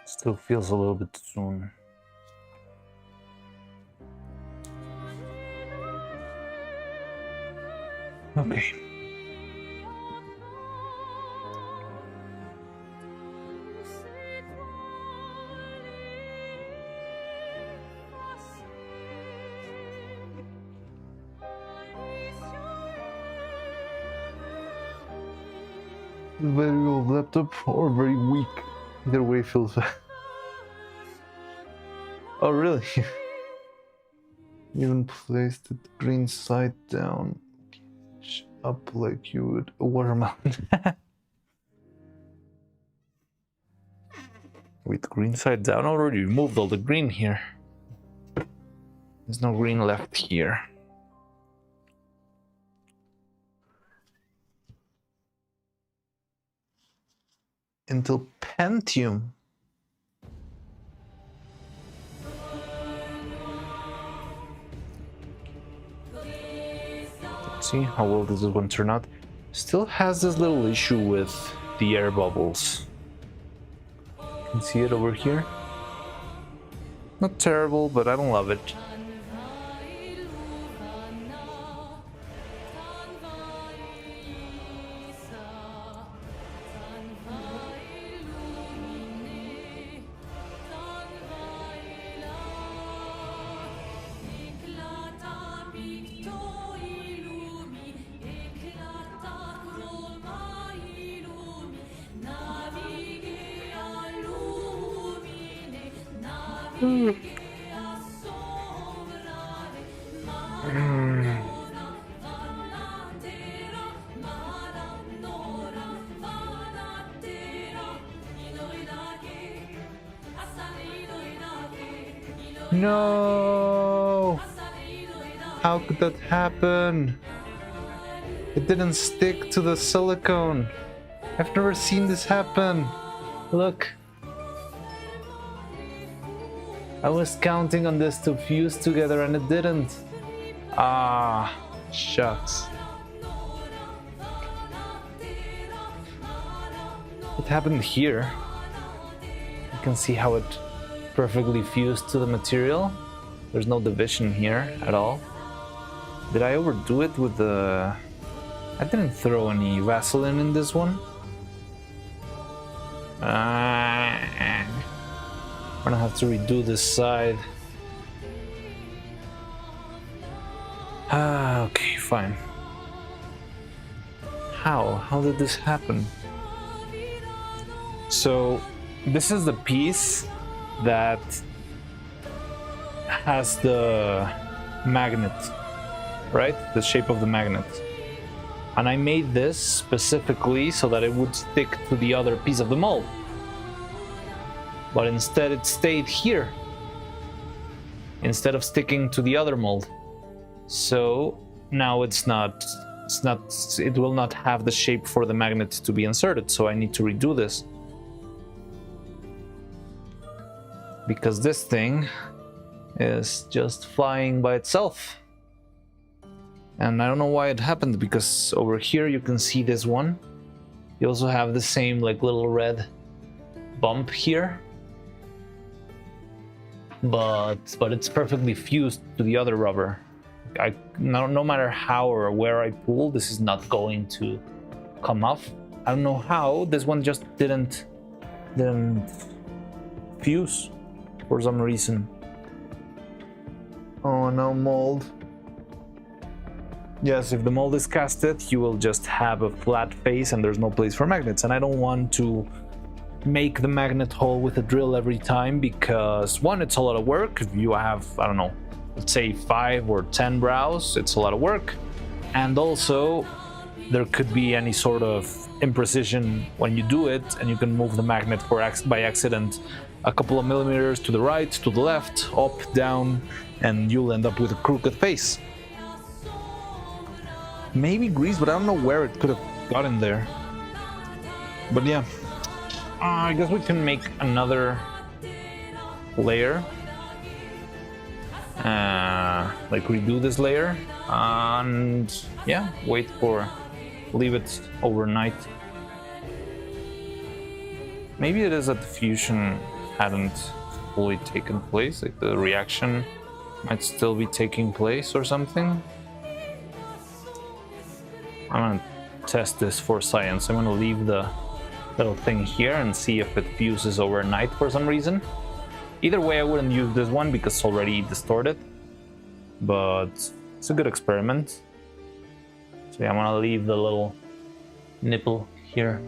Still feels a little bit soon. Okay. Very old laptop or very weak. Either way feels bad. Oh really? Even placed it green side down. Up like you would a watermelon. With green side down, already removed all the green here. There's no green left here. Intel Pentium. Let's see how well does this one turn out. Still has this little issue with the air bubbles. You can see it over here. Not terrible, but I don't love it. No! How could that happen? It didn't stick to the silicone. I've never seen this happen. Look. I was counting on this to fuse together and it didn't. Ah, shucks. It happened here. You can see how it perfectly fused to the material. There's no division here at all. Did I overdo it with the... I didn't throw any Vaseline in this one. I'm gonna have to redo this side. Okay, fine. How did this happen? So, this is the piece that has the magnet, right? The shape of the magnet. And I made this specifically so that it would stick to the other piece of the mold. But instead it stayed here, instead of sticking to the other mold. So now it will not have the shape for the magnet to be inserted, so I need to redo this. Because this thing is just flying by itself. And I don't know why it happened, because over here you can see this one. You also have the same like little red bump here. But it's perfectly fused to the other rubber. No matter how or where I pull, this is not going to come off. I don't know how, this one just didn't fuse for some reason. Oh no, mold. Yes, if the mold is casted, you will just have a flat face and there's no place for magnets. And I don't want to make the magnet hole with a drill every time because, one, it's a lot of work. If you have, I don't know, let's say 5 or 10 brows, it's a lot of work. And also, there could be any sort of imprecision when you do it, and you can move the magnet by accident a couple of millimeters to the right, to the left, up, down, and you'll end up with a crooked face. Maybe grease, but I don't know where it could have gotten there. But yeah, I guess we can make another layer. Like redo this layer, and yeah, leave it overnight. Maybe it is a diffusion hadn't fully taken place, like the reaction might still be taking place or something. I'm gonna test this for science. I'm gonna leave the little thing here and see if it fuses overnight for some reason. Either way, I wouldn't use this one because it's already distorted, but it's a good experiment. So yeah, I'm gonna leave the little nipple here.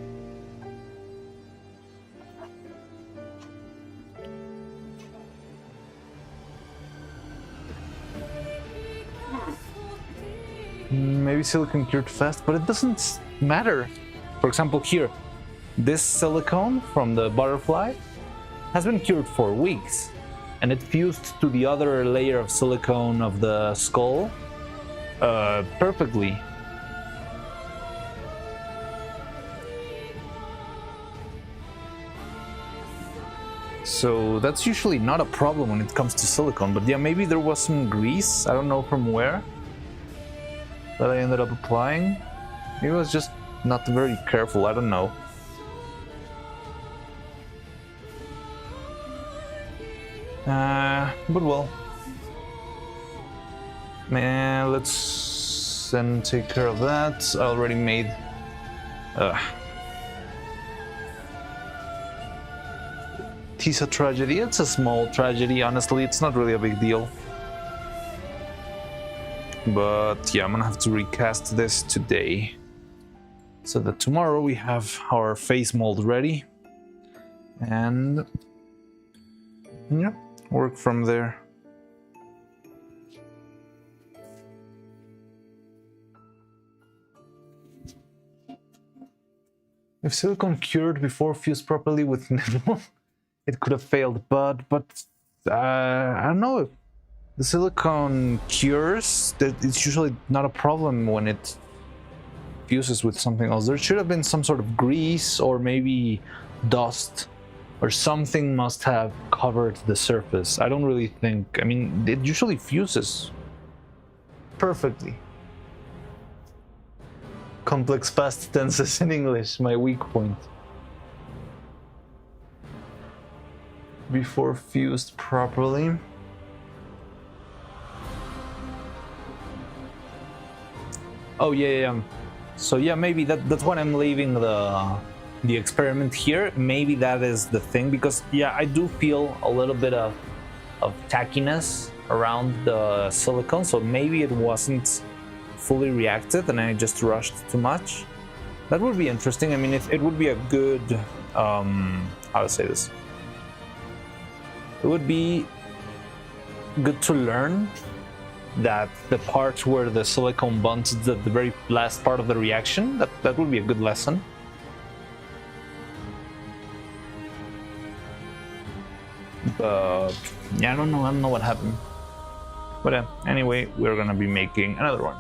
Maybe silicone cured fast, but it doesn't matter. For example, here, this silicone from the butterfly has been cured for weeks, and it fused to the other layer of silicone of the skull perfectly. So that's usually not a problem when it comes to silicone, but yeah, maybe there was some grease, I don't know from where, that I ended up applying. Maybe I was just not very careful, I don't know. But well, man, let's then take care of that. I already made Tisa tragedy. It's a small tragedy, honestly. It's not really a big deal. But yeah, I'm gonna have to recast this today, so that tomorrow we have our face mold ready, and yeah, work from there. If silicone cured before fused properly with nipple, it could have failed, but I don't know. The silicone cures, it's usually not a problem when it fuses with something else. There should have been some sort of grease or maybe dust or something must have covered the surface. I don't really think, I mean, it usually fuses perfectly. Complex past tenses in English, my weak point. Before fused properly. Oh yeah. So yeah, maybe that's why I'm leaving the experiment here. Maybe that is the thing, because yeah, I do feel a little bit of tackiness around the silicone, so maybe it wasn't fully reacted and I just rushed too much. That would be interesting. I mean, it would be a good how to say this? It would be good to learn that the part where the silicone bonds the very last part of the reaction, that would be a good lesson. But yeah, I don't know what happened. But anyway, we're gonna be making another one.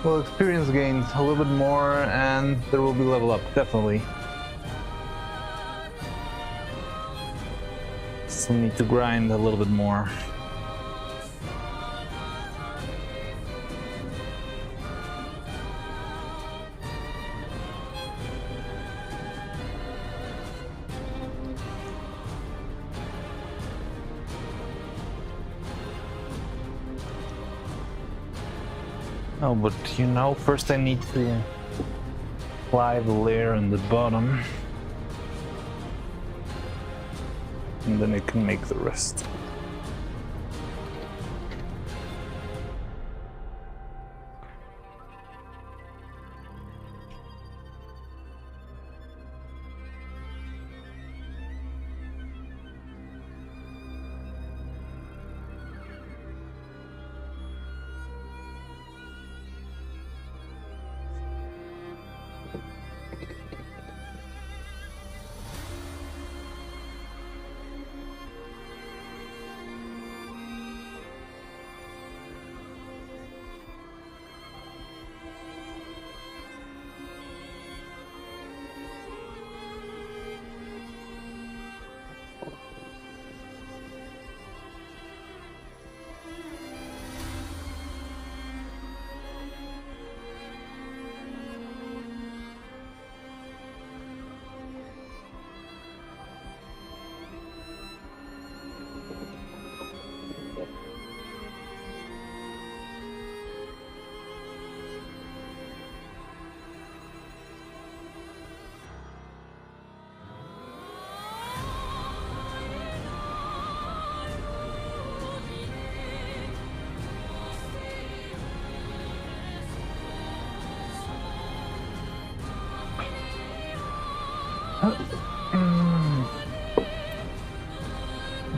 Well, experience gained a little bit more, and there will be level up, definitely. Still need to grind a little bit more. Oh, but you know, first I need to apply the layer on the bottom, and then I can make the rest.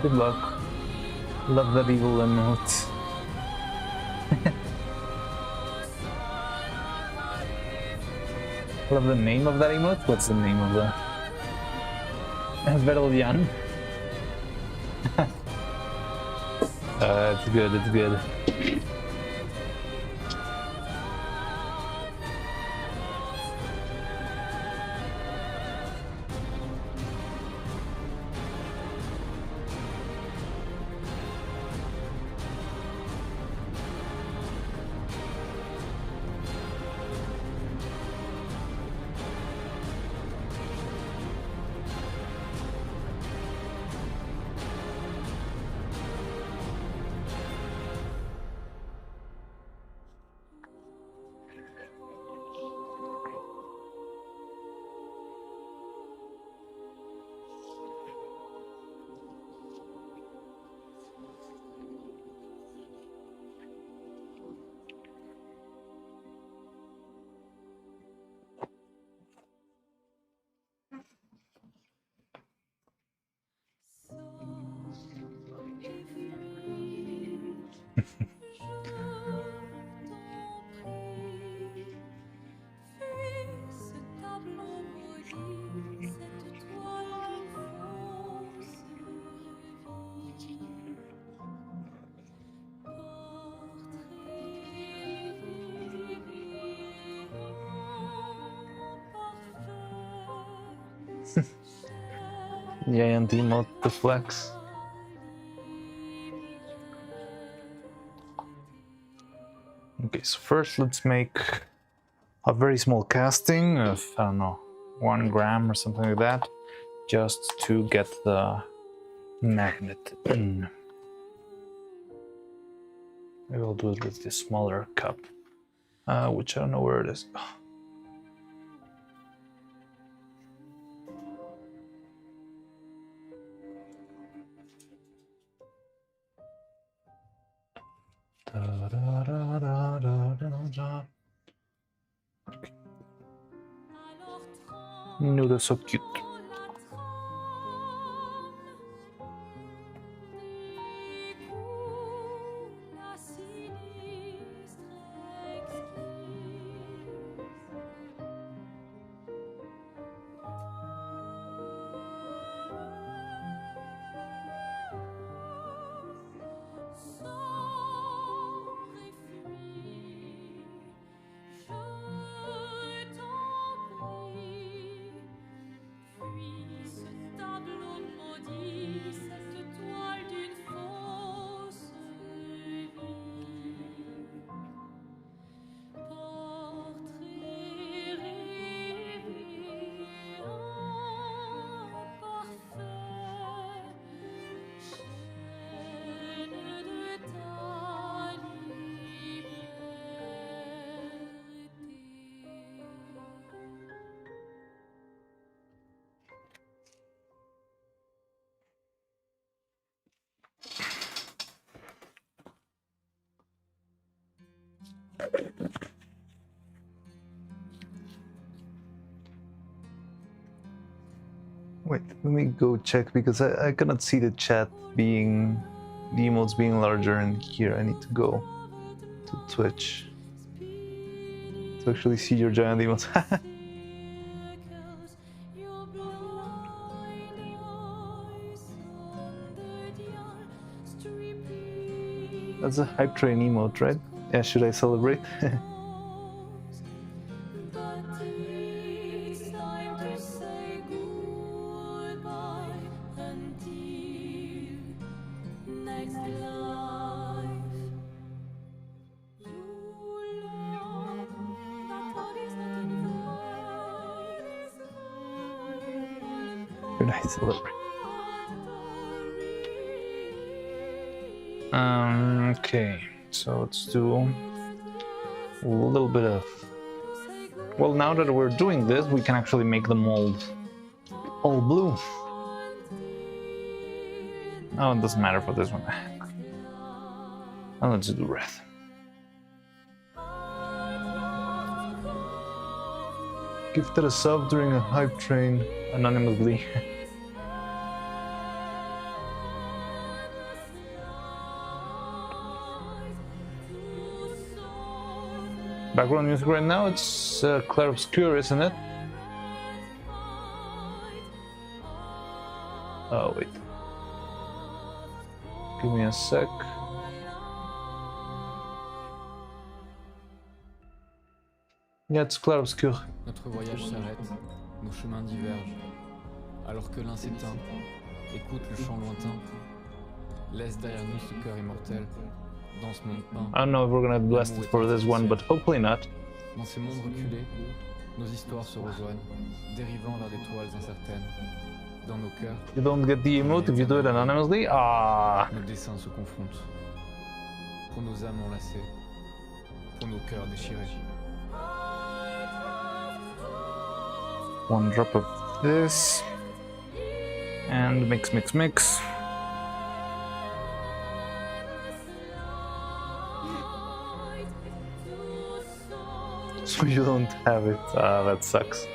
Good luck. Love that evil emote. Love the name of that emote. What's the name of the? Verlian. It's good. It's good. Giant emote to flex. Okay, so first let's make a very small casting of, I don't know, 1 gram or something like that, just to get the magnet in. Maybe I'll do it with this smaller cup, which I don't know where it is. Noodle so cute. So Wait, let me go check because I cannot see the chat being, the emotes being larger, and here I need to go to Twitch to actually see your giant emotes. That's a hype train emote, right? Yeah, should I celebrate? Should I celebrate? Okay, so let's do a little bit of... Well, now that we're doing this, we can actually make the mold all blue. Oh, it doesn't matter for this one. Now let's do red. Gifted a sub during a hype train Anonymously. Background music right now, it's Clair Obscur, isn't it? Oh, wait. Give me a sec. Yeah, it's Clair Obscur. Notre voyage s'arrête, nos chemins divergent. Alors que l'un s'éteint, écoute le chant lointain. Laisse derrière nous ce cœur immortel, dans ce monde peint. I don't know if we're gonna be blessed for this one, but hopefully not. Dans ces mondes reculés, nos histoires se rejoignent, dérivant vers des toiles incertaines. Dans nos cœurs, You don't get the emote if you do it anonymously? Ah, nos dessins se confrontent. Pour nos âmes enlacées, pour nos cœurs déchirés. one drop of this. And mix, mix, mix. so you don't have it. That sucks.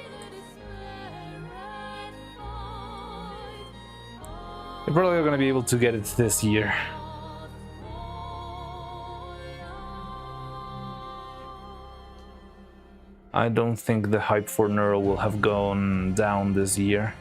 You're probably gonna be able to get it this year. I don't think the hype for Neuro will have gone down this year.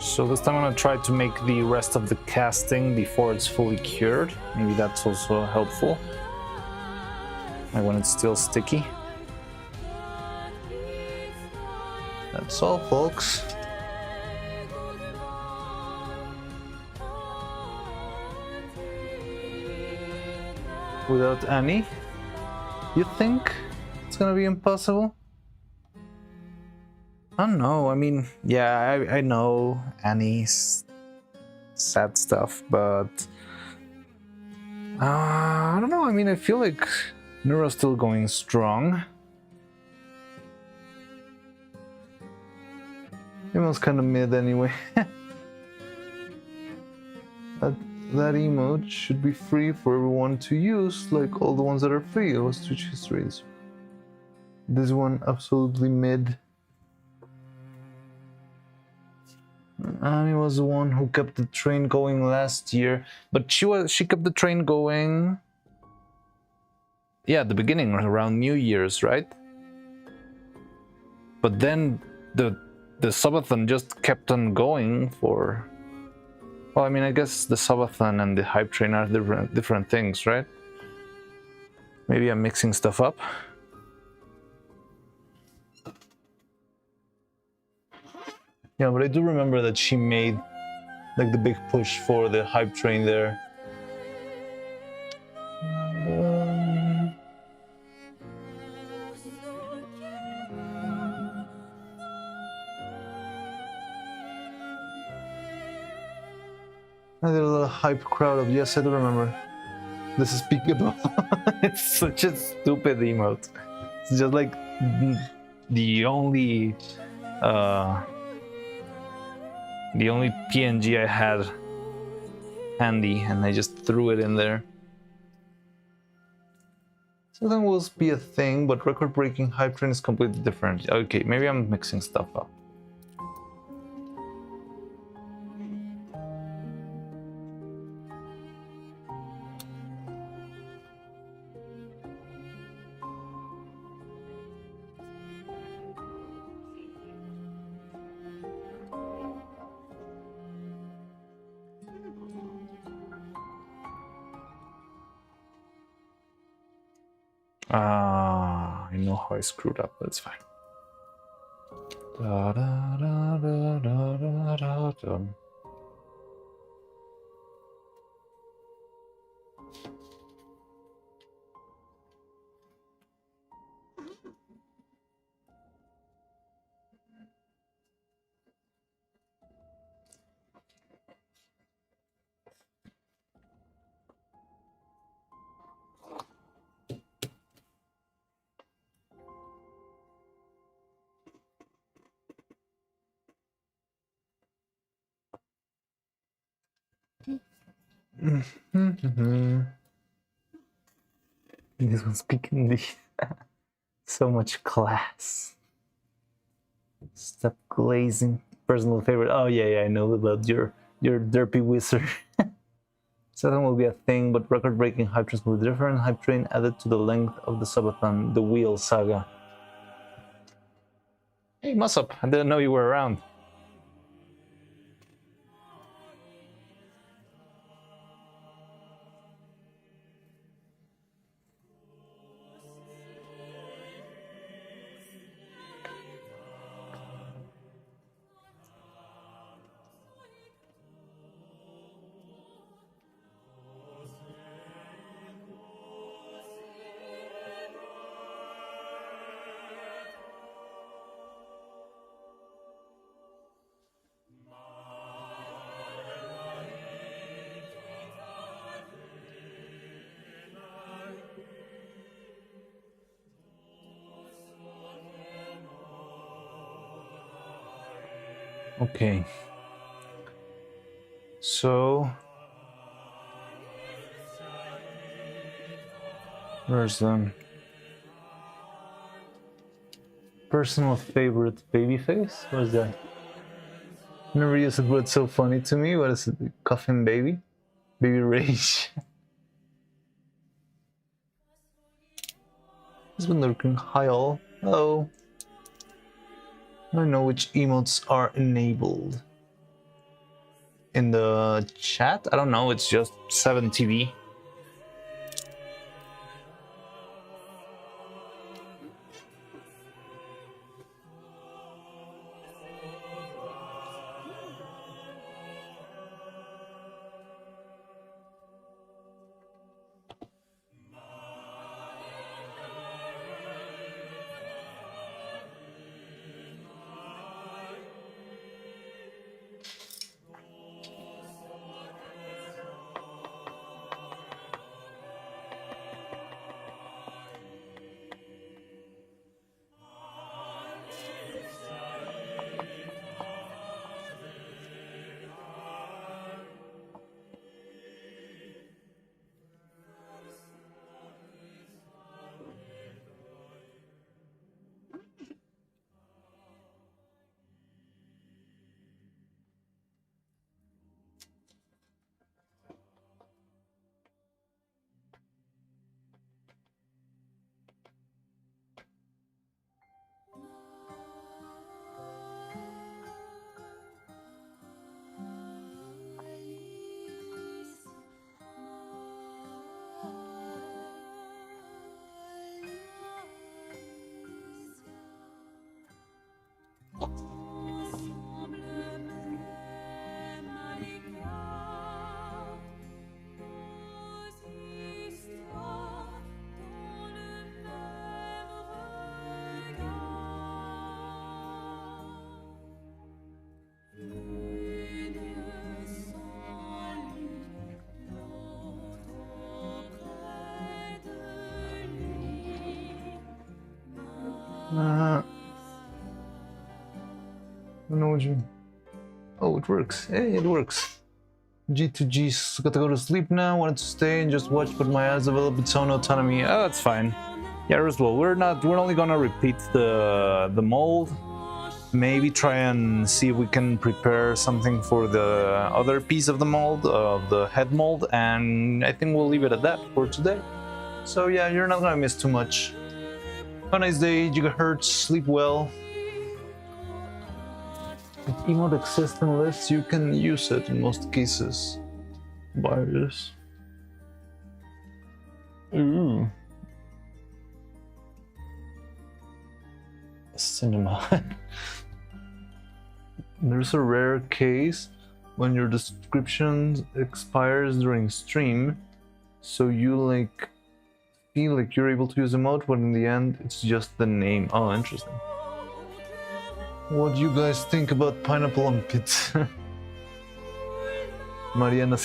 So this time I'm gonna try to make the rest of the casting before it's fully cured. Maybe that's also helpful. Like when it's still sticky. That's all, folks. Without Annie, you think it's gonna be impossible? I don't know. I mean, yeah, I know Annie's sad stuff, but I don't know. I mean, I feel like Neuro's still going strong. Emote's kind of mid anyway. That emote should be free for everyone to use, like all the ones that are free. It was Twitch histories. This one absolutely mid. Ami was the one who kept the train going last year, but she kept the train going. Yeah, at the beginning, around New Year's, right? But then the subathon just kept on going for. Well, I mean, I guess the subathon and the hype train are different things, right? Maybe I'm mixing stuff up. Yeah, but I do remember that she made like the big push for the hype train there. I did a little hype crowd of, yes, I do remember. This is Peekaboo. It's such a stupid emote. It's just like the only PNG I had handy, and I just threw it in there. So then will be a thing, but record-breaking hype train is completely different. Okay, maybe I'm mixing stuff up. I know how I screwed up, but it's fine. Da, da, da, da, da, da, da, da. This one's speaking the so much class. Stop glazing. Personal favorite. Oh yeah, I know about your derpy wizard. Saturn will be a thing, but record-breaking hype trains will be different. Hype train added to the length of the subathon, the Wheel Saga. Hey, Musup, I didn't know you were around. Okay. So where's the personal favorite babyface? What is that? Never used it, but it's so funny to me. What is it? Coffin baby? Baby rage. It's been lurking. Hi all. Hello. I don't know which emotes are enabled. In the chat? I don't know, it's just 7TV. I don't know what you. Oh, it works. Hey, it works. G2G, gotta go to sleep now. Wanted to stay and just watch, but my eyes develop its own autonomy. Oh, that's fine. Yeah, as well. We're only gonna repeat the mold. Maybe try and see if we can prepare something for the other piece of the mold, of the head mold, and I think we'll leave it at that for today. So yeah, you're not gonna miss too much. Have a nice day, gigahertz, sleep well. If emote exists unless you can use it in most cases. Virus. Ooh. Cinema. There's a rare case when your description expires during stream, so you like feel like you're able to use a mode, but in the end it's just the name. Oh, interesting. What do you guys think about pineapple on pizza? Mariana,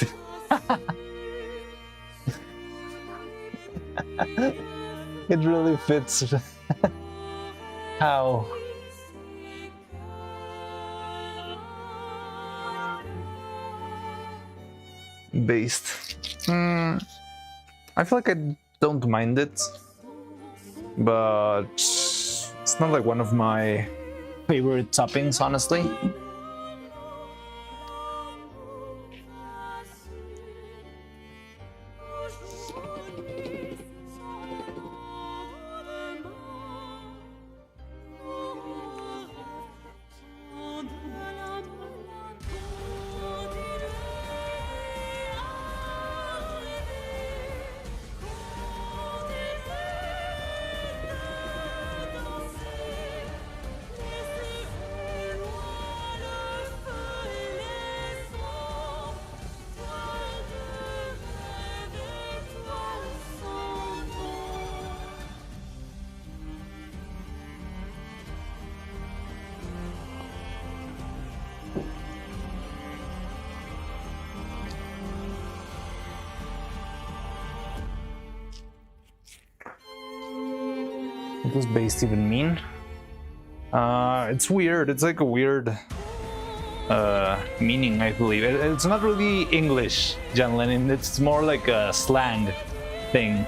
it really fits. How? Based. I feel like I don't mind it, but it's not like one of my favorite toppings, honestly. What does based even mean? It's weird. It's like a weird meaning, I believe. It's not really English, John Lennon. It's more like a slang thing.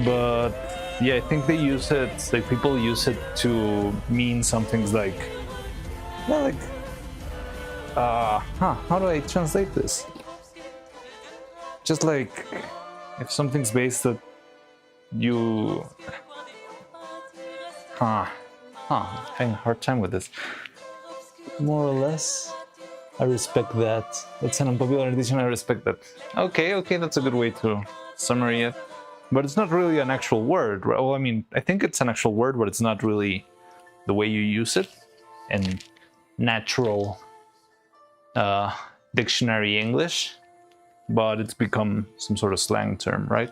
But yeah, I think they use it, like people use it to mean some things like, yeah, like, how do I translate this? Just like, if something's based that you, having a hard time with this. More or less, I respect that. That's an unpopular edition, I respect that. Okay, that's a good way to summary it. But it's not really an actual word. Well, I mean, I think it's an actual word, but it's not really the way you use it in natural dictionary English. But it's become some sort of slang term, right?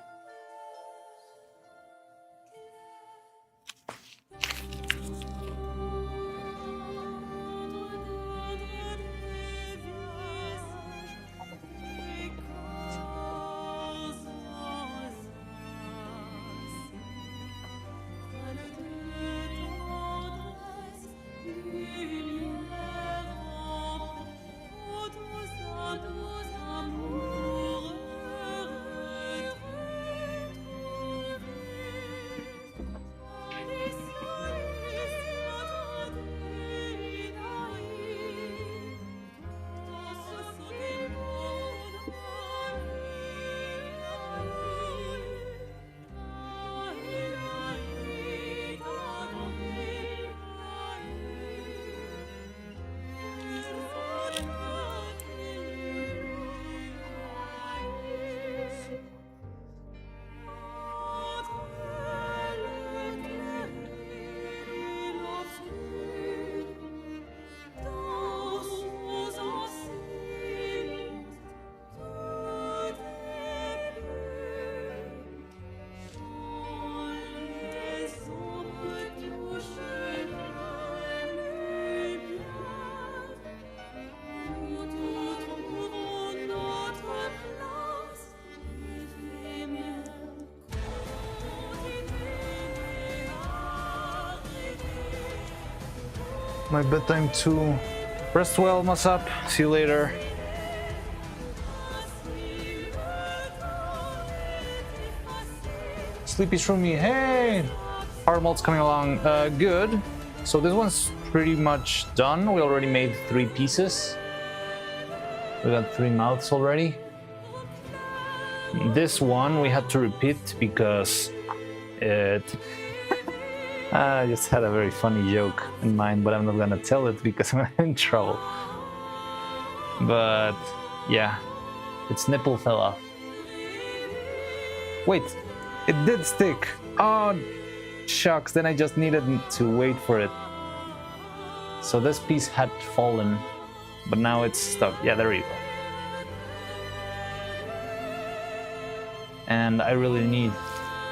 my bedtime too. Rest well, Masap. See you later. Sleepy Shroomy, hey! Hard malt's coming along good. So this one's pretty much done. We already made 3 pieces. We got 3 mouths already. This one we had to repeat because it... I just had a very funny joke in mind, but I'm not gonna tell it because I'm in trouble. But yeah, its nipple fell off. Wait, it did stick. Oh, shucks, then I just needed to wait for it. So this piece had fallen, but now it's stuck. Yeah, there you go. And I really need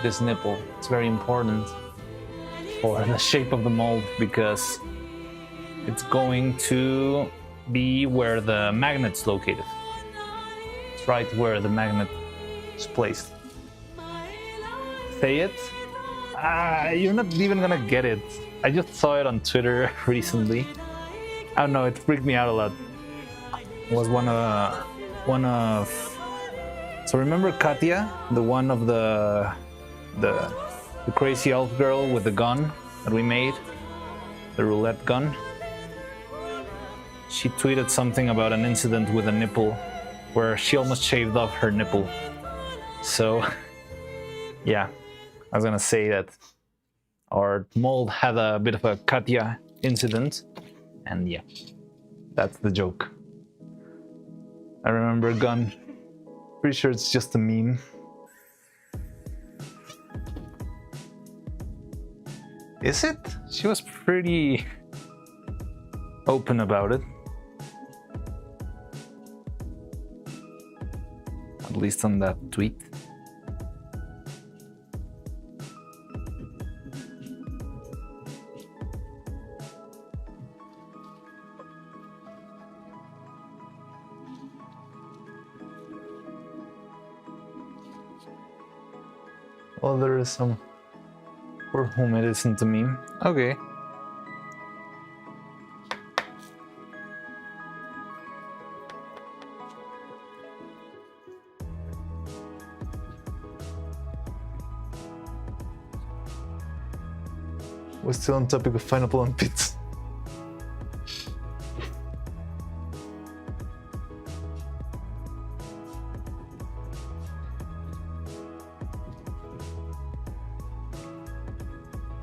this nipple. It's very important for the shape of the mold because it's going to be where the magnet's located. It's right where the magnet is placed. Say it? You're not even gonna get it. I just saw it on Twitter recently. I don't know, it freaked me out a lot. It was one of so remember Katya, the one of the crazy elf girl with the gun that we made, the roulette gun? She tweeted something about an incident with a nipple where she almost shaved off her nipple. So yeah, I was gonna say that our mold had a bit of a Katya incident, and yeah, that's the joke. I remember gun. Pretty sure it's just a meme. Is it? She was pretty open about it. At least on that tweet. Well, there is some for whom it isn't a meme. Okay. We're still on topic of pineapple and pizza.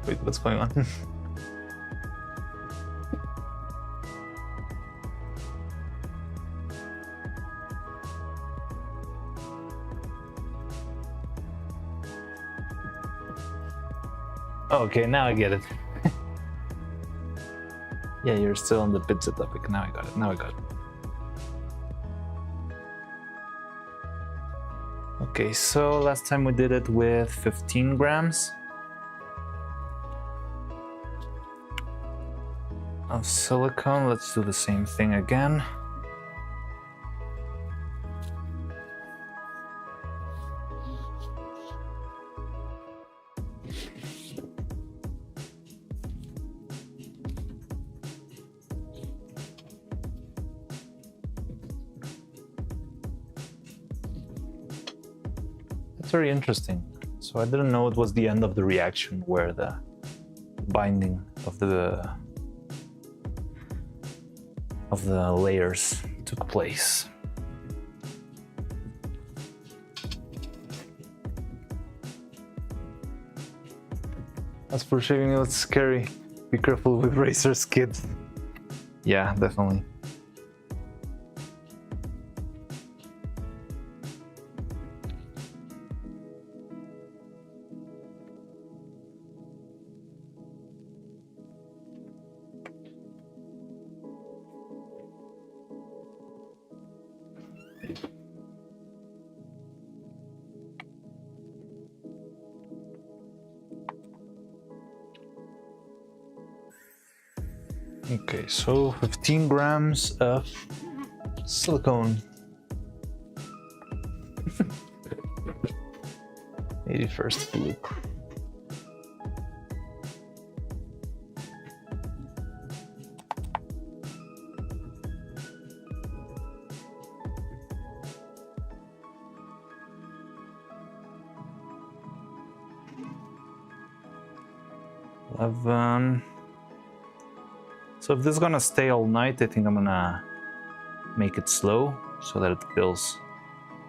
Wait, what's going on? Okay, now I get it. Yeah, you're still on the pizza topic. Now I got it. Now I got it. Okay, so last time we did it with 15 grams of silicone. Let's do the same thing again. That's very interesting. So I didn't know it was the end of the reaction where the binding of the layers took place. As for shaving, it's scary. Be careful with razors, kids. Yeah, definitely. Okay, so 15 grams of silicone. 81st fluke. 11. So if this is gonna stay all night, I think I'm gonna make it slow so that it fills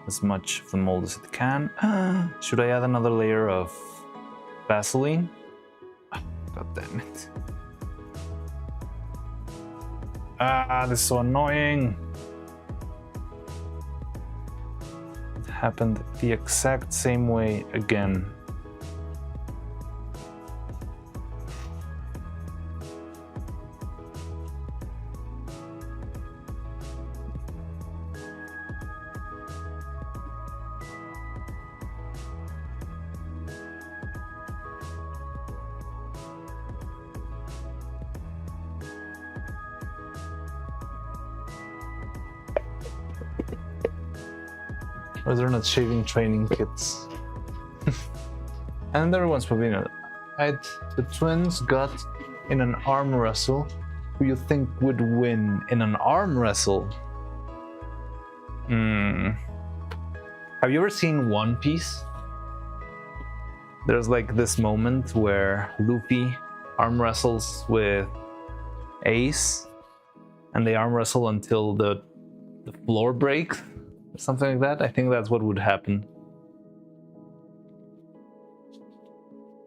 as much of the mold as it can. Should I add another layer of Vaseline? God damn it. This is so annoying. It happened the exact same way again. Or they're not shaving training kits. And everyone's probably not. Right, the twins got in an arm wrestle. Who you think would win in an arm wrestle? Have you ever seen One Piece? There's like this moment where Luffy arm wrestles with Ace, and they arm wrestle until the floor breaks. Something like that. I think that's what would happen.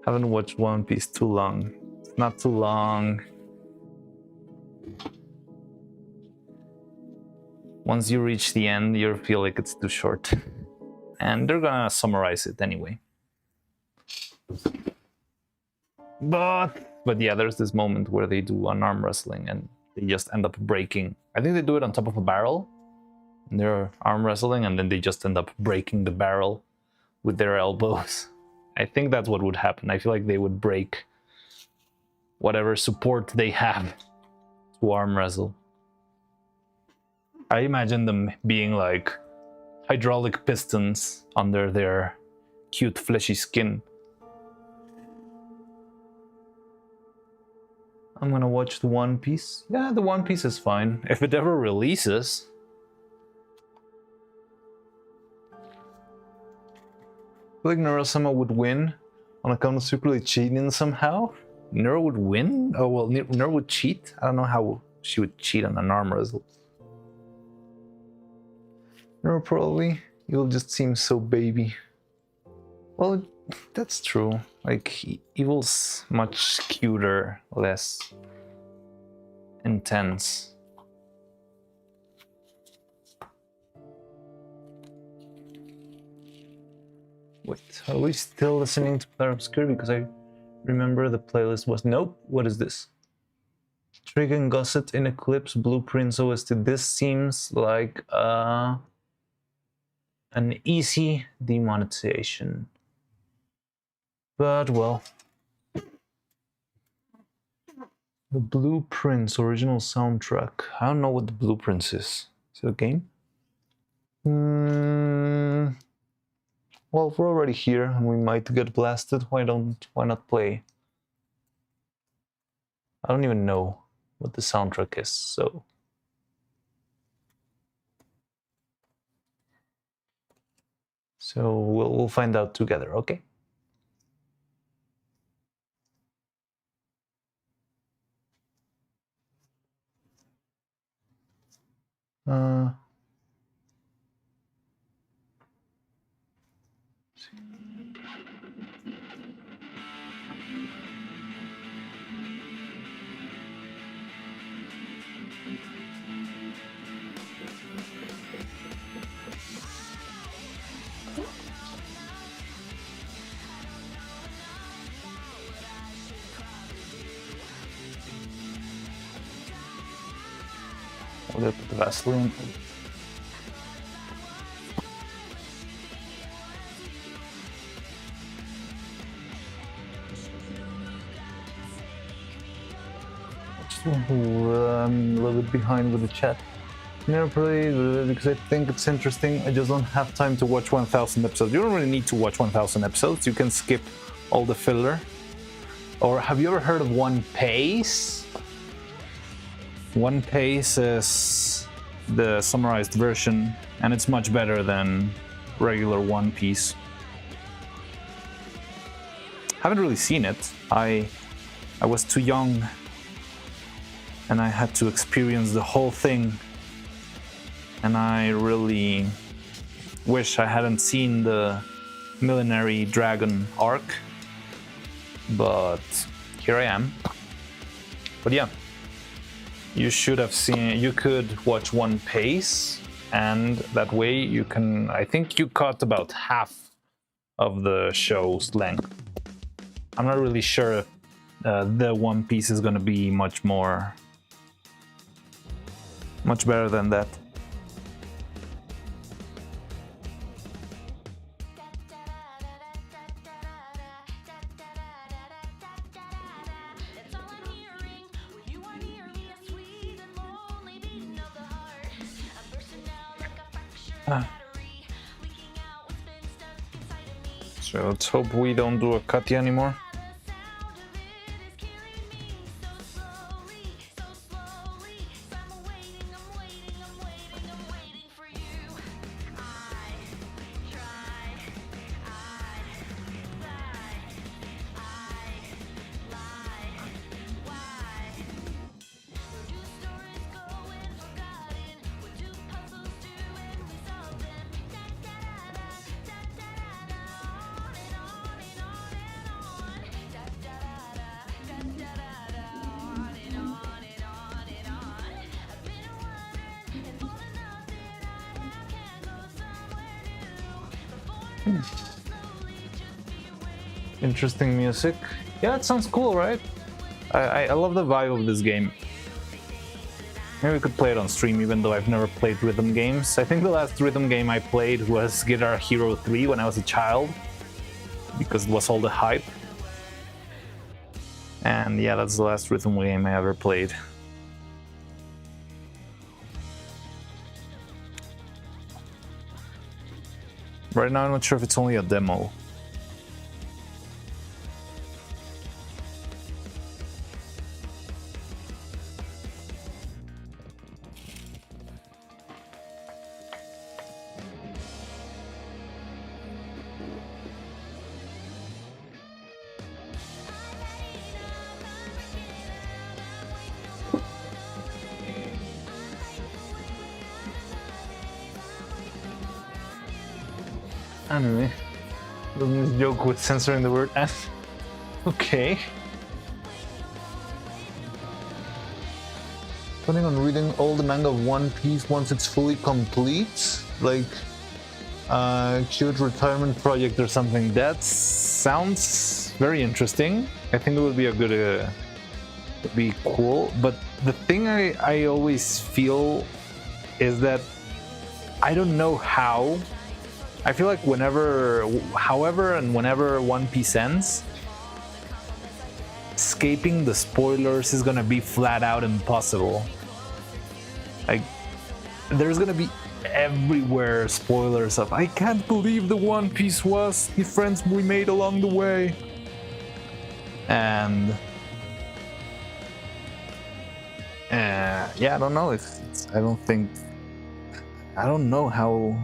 Haven't watched One Piece too long. It's not too long. Once you reach the end, you feel like it's too short. And they're gonna summarize it anyway. But yeah, there's this moment where they do an arm wrestling and they just end up breaking. I think they do it on top of a barrel. They're arm wrestling and then they just end up breaking the barrel with their elbows. I think that's what would happen. I feel like they would break whatever support they have to arm wrestle. I imagine them being like hydraulic pistons under their cute fleshy skin. I'm gonna watch the One Piece. Yeah, the One Piece is fine. If it ever releases. I feel like Neuro-Sama would win on account of secretly cheating somehow. Neuro would win? Oh, well, Neuro would cheat? I don't know how she would cheat on an arm wrestle. Neuro probably. You'll just seem so baby. Well, that's true. Like, Evil's much cuter, less intense. Wait, are we still listening to Claire Obscure? Because I remember the playlist was... Nope, what is this? Trig and Gusset in Eclipse, Blueprints OST. This seems like an easy demonetization. But, well... The Blueprints original soundtrack. I don't know what the Blueprints is. Is it a game? Well, if we're already here and we might get blasted, why not play? I don't even know what the soundtrack is, so... So we'll find out together, okay? We'll put the Vaseline. I'm a little bit behind with the chat. Probably because I think it's interesting. I just don't have time to watch 1,000 episodes. You don't really need to watch 1,000 episodes. You can skip all the filler. Or have you ever heard of One Pace? One Pace is the summarized version, and it's much better than regular One Piece. Haven't really seen it. I I was too young and I had to experience the whole thing. And I really wish I hadn't seen the Millenary Dragon arc, but here I am. But yeah, you should have seen, you could watch One Piece, and that way you can, I think you cut about half of the show's length. I'm not really sure if the One Piece is going to be much better than that. So let's hope we don't do a Katya anymore. Interesting music. Yeah, it sounds cool, right? I love the vibe of this game. Maybe we could play it on stream, even though I've never played rhythm games. I think the last rhythm game I played was Guitar Hero 3 when I was a child, because it was all the hype. And yeah, that's the last rhythm game I ever played. Right now, I'm not sure if it's only a demo. Anyway, doesn't joke with censoring the word "and." Okay. Planning on reading all the manga of One Piece once it's fully complete, like a cute retirement project or something. That sounds very interesting. I think it would be a good, would be cool. But the thing I always feel is that I don't know how. I feel like whenever One Piece ends, escaping the spoilers is gonna be flat out impossible. Like, there's gonna be everywhere spoilers of "I can't believe the One Piece was the friends we made along the way," and yeah, I don't know if I don't know how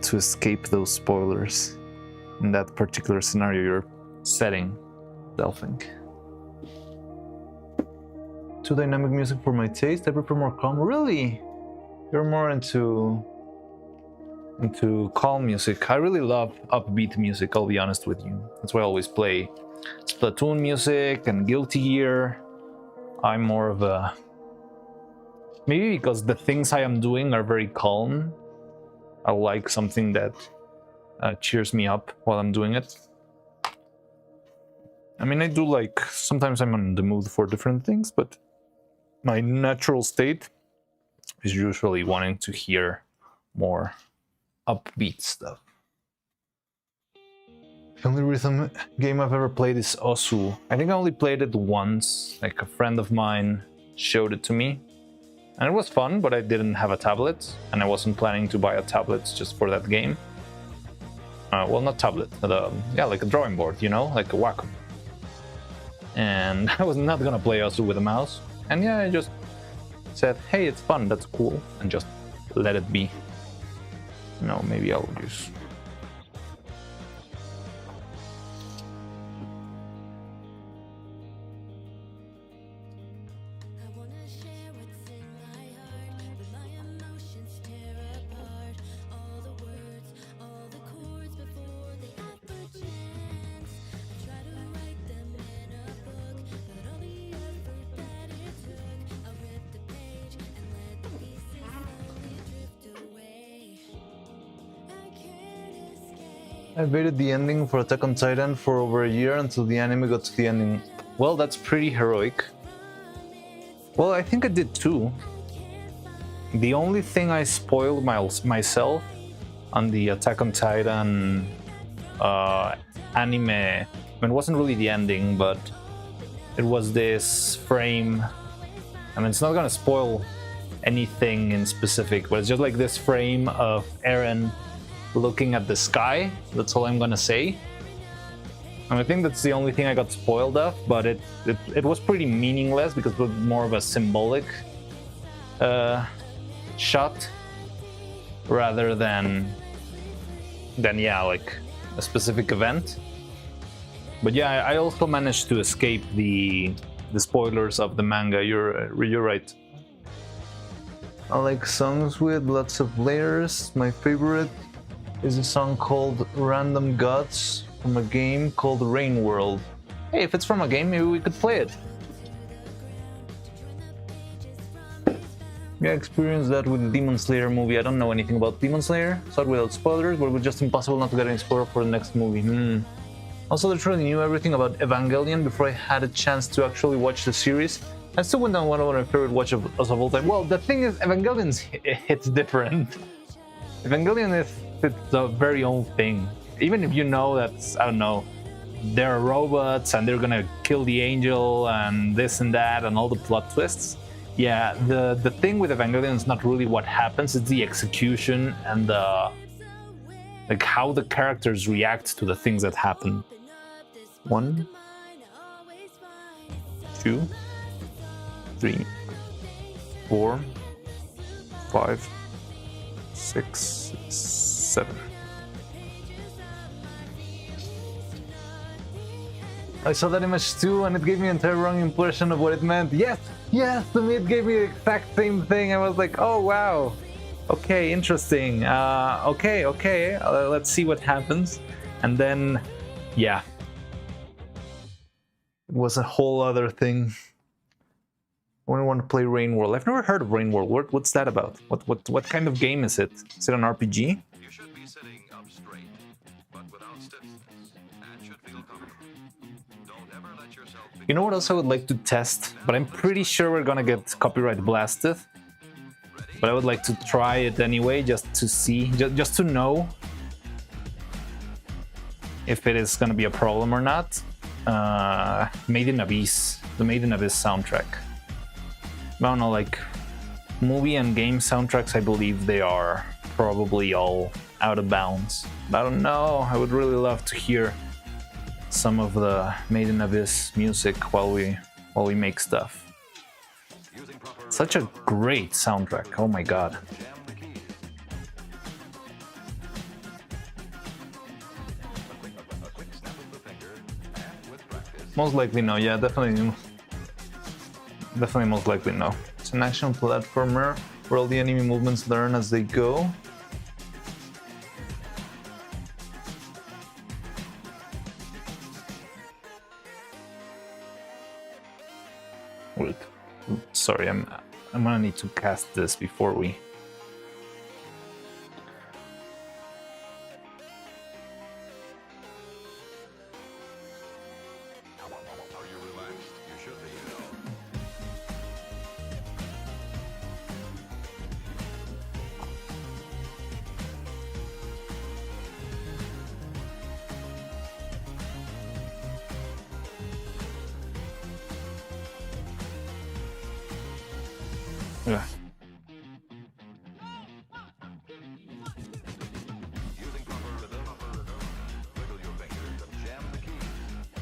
to escape those spoilers in that particular scenario you're setting, I think. Too dynamic music for my taste. I prefer more calm. Really? You're more into calm music. I really love upbeat music, I'll be honest with you. That's why I always play Splatoon music and Guilty Gear. I'm more of a... Maybe because the things I am doing are very calm, I like something that cheers me up while I'm doing it. I mean, I do like, sometimes I'm in the mood for different things, but my natural state is usually wanting to hear more upbeat stuff. The only rhythm game I've ever played is Osu. I think I only played it once, like a friend of mine showed it to me. And it was fun, but I didn't have a tablet, and I wasn't planning to buy a tablet just for that game. Well, not tablet, but yeah, like a drawing board, you know, like a Wacom. And I was not gonna play Osu with a mouse. And yeah, I just said, hey, it's fun, that's cool, and just let it be. You know, maybe I'll use... I waited the ending for Attack on Titan for over a year until the anime got to the ending. Well, that's pretty heroic. Well, I think I did too. The only thing I spoiled myself on the Attack on Titan anime, I mean, it wasn't really the ending, but it was this frame. I mean, it's not gonna spoil anything in specific, but it's just like this frame of Eren looking at the sky. That's all I'm gonna say. And I think that's the only thing I got spoiled of, but it was pretty meaningless because it was more of a symbolic shot rather than yeah, like a specific event. But yeah, I also managed to escape the spoilers of the manga. You're right. I like songs with lots of layers. My favorite is a song called Random Gods from a game called Rain World. Hey, if it's from a game, maybe we could play it. Yeah, I experienced that with the Demon Slayer movie. I don't know anything about Demon Slayer, so without spoilers, but it was just impossible not to get any spoiler for the next movie. Also, I literally knew everything about Evangelion before I had a chance to actually watch the series. I still went down one of my favorite watches of all time. Well, the thing is, Evangelion's hits different. Evangelion is it's a very own thing. Even if you know that, I don't know, they're robots and they're gonna kill the angel and this and that and all the plot twists. Yeah, the thing with Evangelion is not really what happens, it's the execution and like how the characters react to the things that happen. 1, 2, 3, 4, 5, 6, 7. I saw that image too, and it gave me an entire wrong impression of what it meant. Yes, to me it gave me the exact same thing. I was like, oh wow, okay, interesting. Okay, let's see what happens. And then, yeah, it was a whole other thing. I only want to play Rain World. I've never heard of Rain World. What's that about? What kind of game is it? Is it an RPG? You should be sitting up straight, but without stiffness, and should feel comfortable. Don't ever let yourself be... You know what else I would like to test? But I'm pretty sure we're gonna get copyright blasted. But I would like to try it anyway, just to see, just to know if it is gonna be a problem or not. Made in Abyss, the Made in Abyss soundtrack. I don't know, like movie and game soundtracks, I believe they are probably all out of bounds. But I don't know, I would really love to hear some of the Made in Abyss music while we make stuff. Such a great soundtrack, oh my god. Most likely no, yeah, definitely most likely no. It's an action platformer where all the enemy movements learn as they go. Wait, sorry, I'm gonna need to cast this before we... Yeah. Using proper rhythm, wiggle your fingers and jam the keys.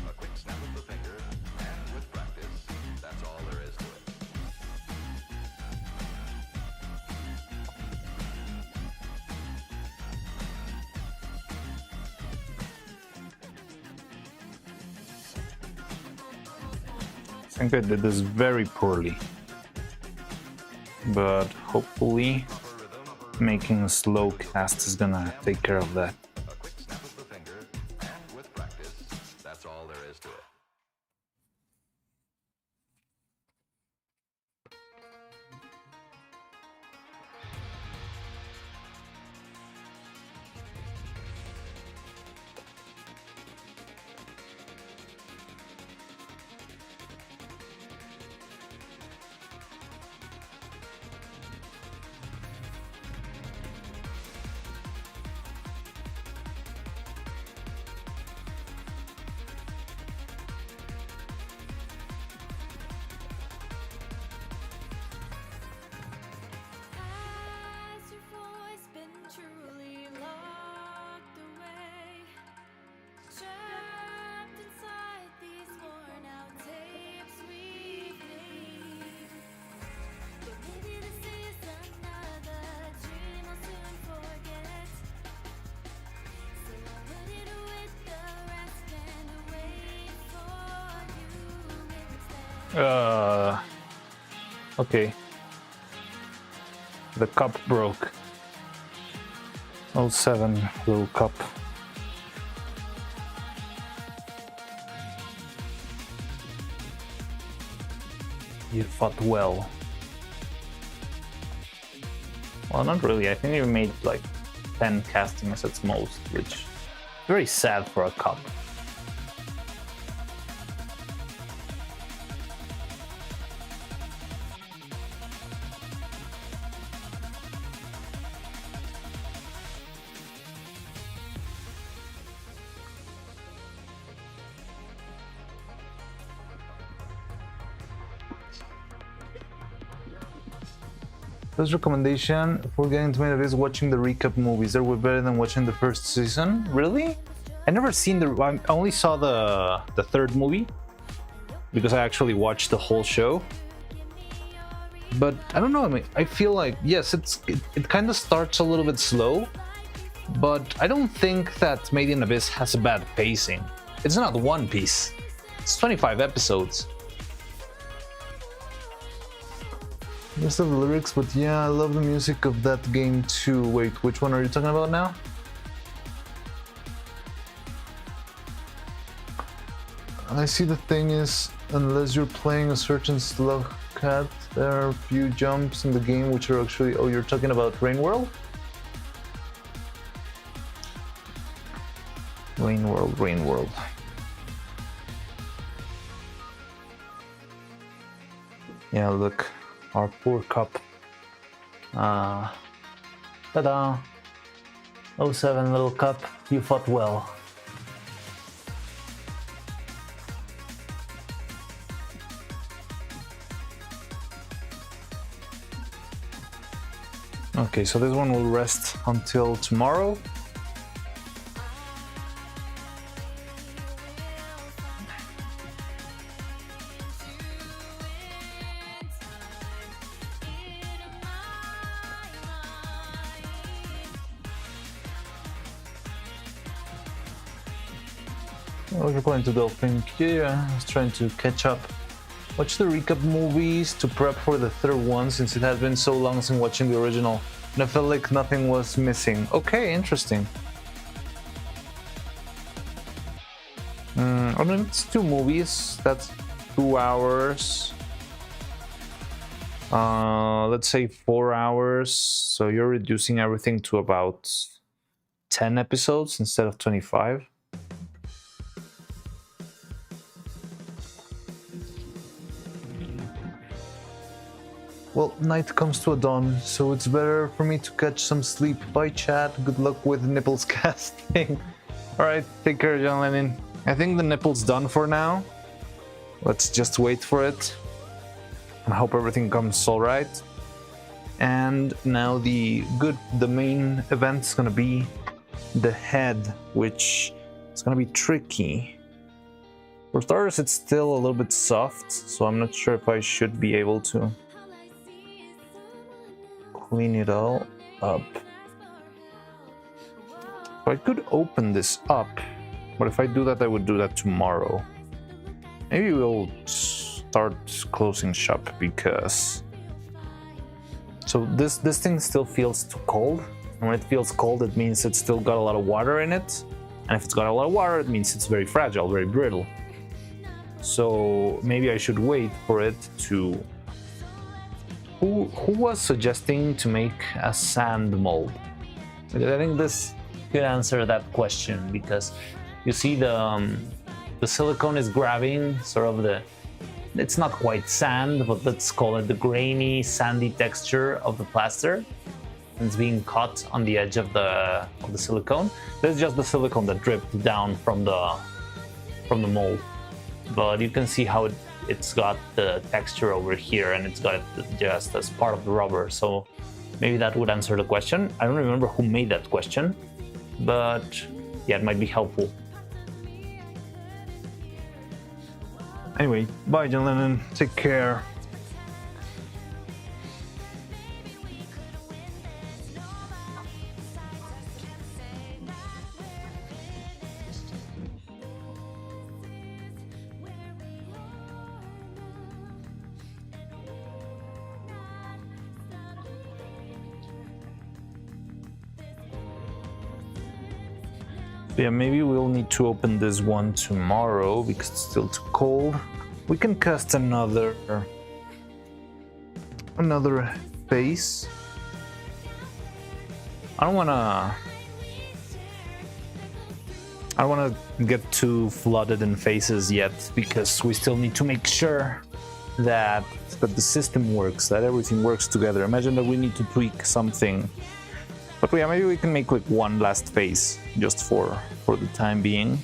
A quick snap of the finger, and with practice, that's all there is to it. I think I did this very poorly. But hopefully making a slow cast is gonna take care of that. A quick snap of the finger, and with practice, that's all there is to it. Okay. The cup broke. 07 little cup. You fought well. Well, not really. I think you made like 10 castings at most, which is very sad for a cup. First recommendation for getting to it is watching the recap movies. They were better than watching the first season. Really? I never seen I only saw the third movie because I actually watched the whole show. But I don't know. I mean, I feel like yes, it kind of starts a little bit slow, but I don't think that Made in Abyss has a bad pacing. It's not One Piece. It's 25 episodes. Most of the lyrics, but yeah, I love the music of that game too. Wait, which one are you talking about now? I see the thing is, unless you're playing a certain slug cat, there are a few jumps in the game which are actually... Oh, you're talking about Rain World? Rain World, Rain World. Yeah, look. Our poor cup. Ta-da! 07 little cup, you fought well. Okay, so this one will rest until tomorrow. What was you going to do? Think, yeah, I was trying to catch up. Watch the recap movies to prep for the third one since it has been so long since watching the original. And I felt like nothing was missing. Okay, interesting. I mean, it's 2 movies. That's 2 hours. Let's say 4 hours. So you're reducing everything to about 10 episodes instead of 25. Well, night comes to a dawn, so it's better for me to catch some sleep. Bye, chat. Good luck with nipples casting. Alright, take care, John Lennon. I think the nipple's done for now. Let's just wait for it. I hope everything comes alright. And now the main event is gonna be the head, which is gonna be tricky. For starters, it's still a little bit soft, so I'm not sure if I should be able to clean it all up. I could open this up, but if I do that, I would do that tomorrow. Maybe we'll start closing shop because... So this thing still feels too cold. And when it feels cold, it means it's still got a lot of water in it. And if it's got a lot of water, it means it's very fragile, very brittle. So maybe I should wait for it to... Who was suggesting to make a sand mold? I think this could answer that question because you see the silicone is grabbing sort of it's not quite sand, but let's call it the grainy, sandy texture of the plaster. And it's being caught on the edge of the silicone. This is just the silicone that dripped down from the mold. But you can see how it's got the texture over here and it's got it just as part of the rubber. So maybe that would answer the question. I don't remember who made that question, but yeah, it might be helpful. Anyway, bye, John Lennon. Take care. So yeah, maybe we'll need to open this one tomorrow because it's still too cold. We can cast another face. I don't wanna get too flooded in faces yet because we still need to make sure that the system works, that everything works together. Imagine that we need to tweak something. But yeah, maybe we can make like one last face just for the time being.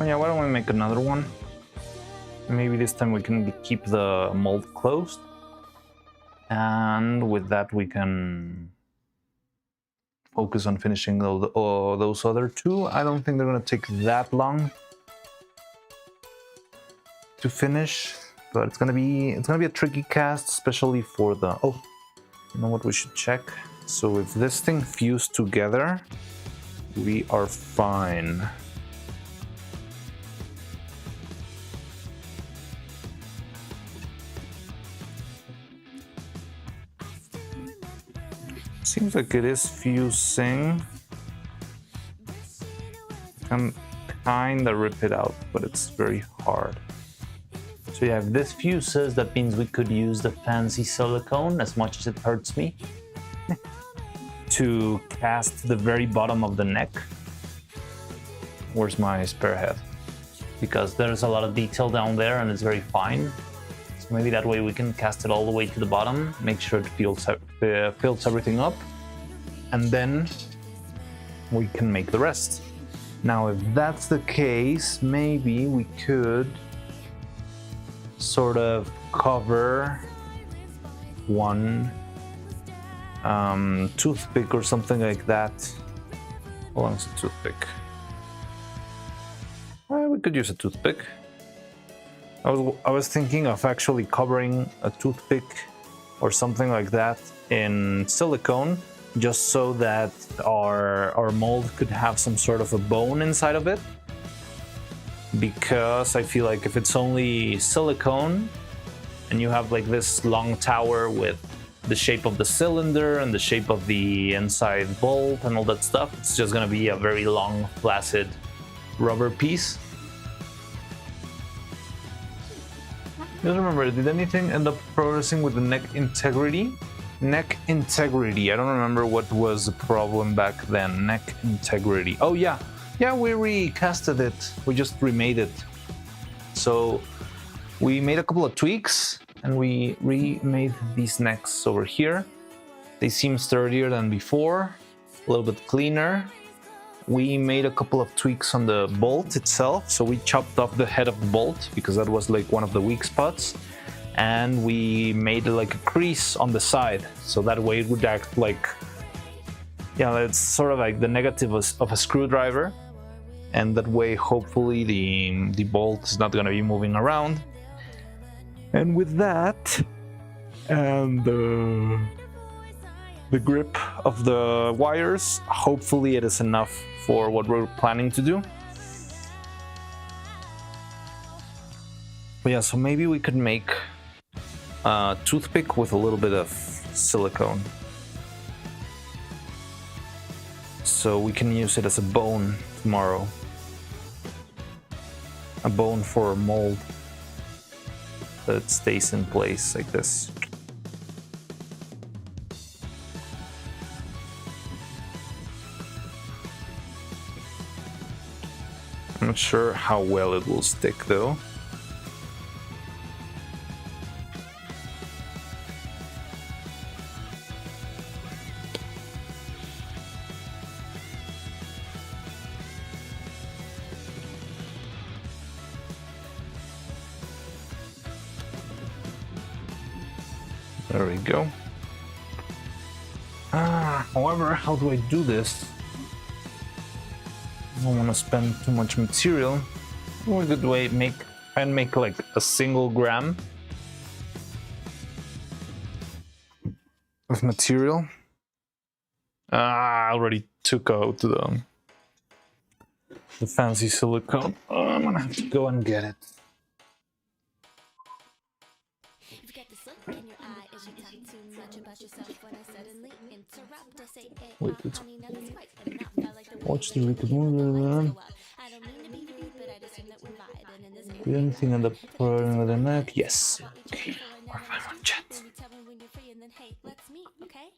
Yeah, why don't we make another one? Maybe this time we can keep the mold closed. And with that we can focus on finishing those other two. I don't think they're gonna take that long to finish, but it's gonna be a tricky cast, especially for the you know what we should check? So if this thing fused together, we are fine. Seems like it is fusing. I'm kinda rip it out, but it's very hard. So yeah, if this fuses, that means we could use the fancy silicone, as much as it hurts me, to cast the very bottom of the neck. Where's my spare head? because there's a lot of detail down there and it's very fine. So maybe that way we can cast it all the way to the bottom, make sure it fills everything up, and then we can make the rest. Now, if that's the case, maybe we could sort of cover one toothpick or something like that. How long is a toothpick? We could use a toothpick. I was thinking of actually covering a toothpick or something like that in silicone, just so that our mold could have some sort of a bone inside of it. Because I feel like if it's only silicone and you have like this long tower with the shape of the cylinder and the shape of the inside bolt and all that stuff, it's just gonna be a very long, flaccid rubber piece. Just remember, did anything end up progressing with the neck integrity? Neck integrity. I don't remember what was the problem back then. Neck integrity. Oh yeah. Yeah, we recasted it. We just remade it. So we made a couple of tweaks and we remade these necks over here. They seem sturdier than before, a little bit cleaner. We made a couple of tweaks on the bolt itself. So we chopped off the head of the bolt because that was like one of the weak spots. And we made like a crease on the side. So that way it would act like, yeah, it's sort of like the negative of a screwdriver. And that way, hopefully the bolt is not gonna be moving around. And with that, and the grip of the wires, hopefully it is enough for what we're planning to do. But yeah, so maybe we could make a toothpick with a little bit of silicone. So we can use it as a bone tomorrow. A bone for a mold that stays in place like this. I'm not sure how well it will stick though. There we go. However, how do I do this? don't want to spend too much material. One good way try and make like a single gram of material. I already took out the fancy silicone. I'm gonna have to go and get it. You've got this look in your eye as you talk too much about yourself when I suddenly interrupt. I say, hey, Wait, it's honey, now that's quite enough. I like the way watch the you Rick and when the Morty. lights go out. I don't mean to be rude, but I'd assume that we're vibing in this Do area. anything on the part of the neck? Yes. Okay. We're fine on chat. Baby, tell me when you're free and then, hey, let's meet, okay?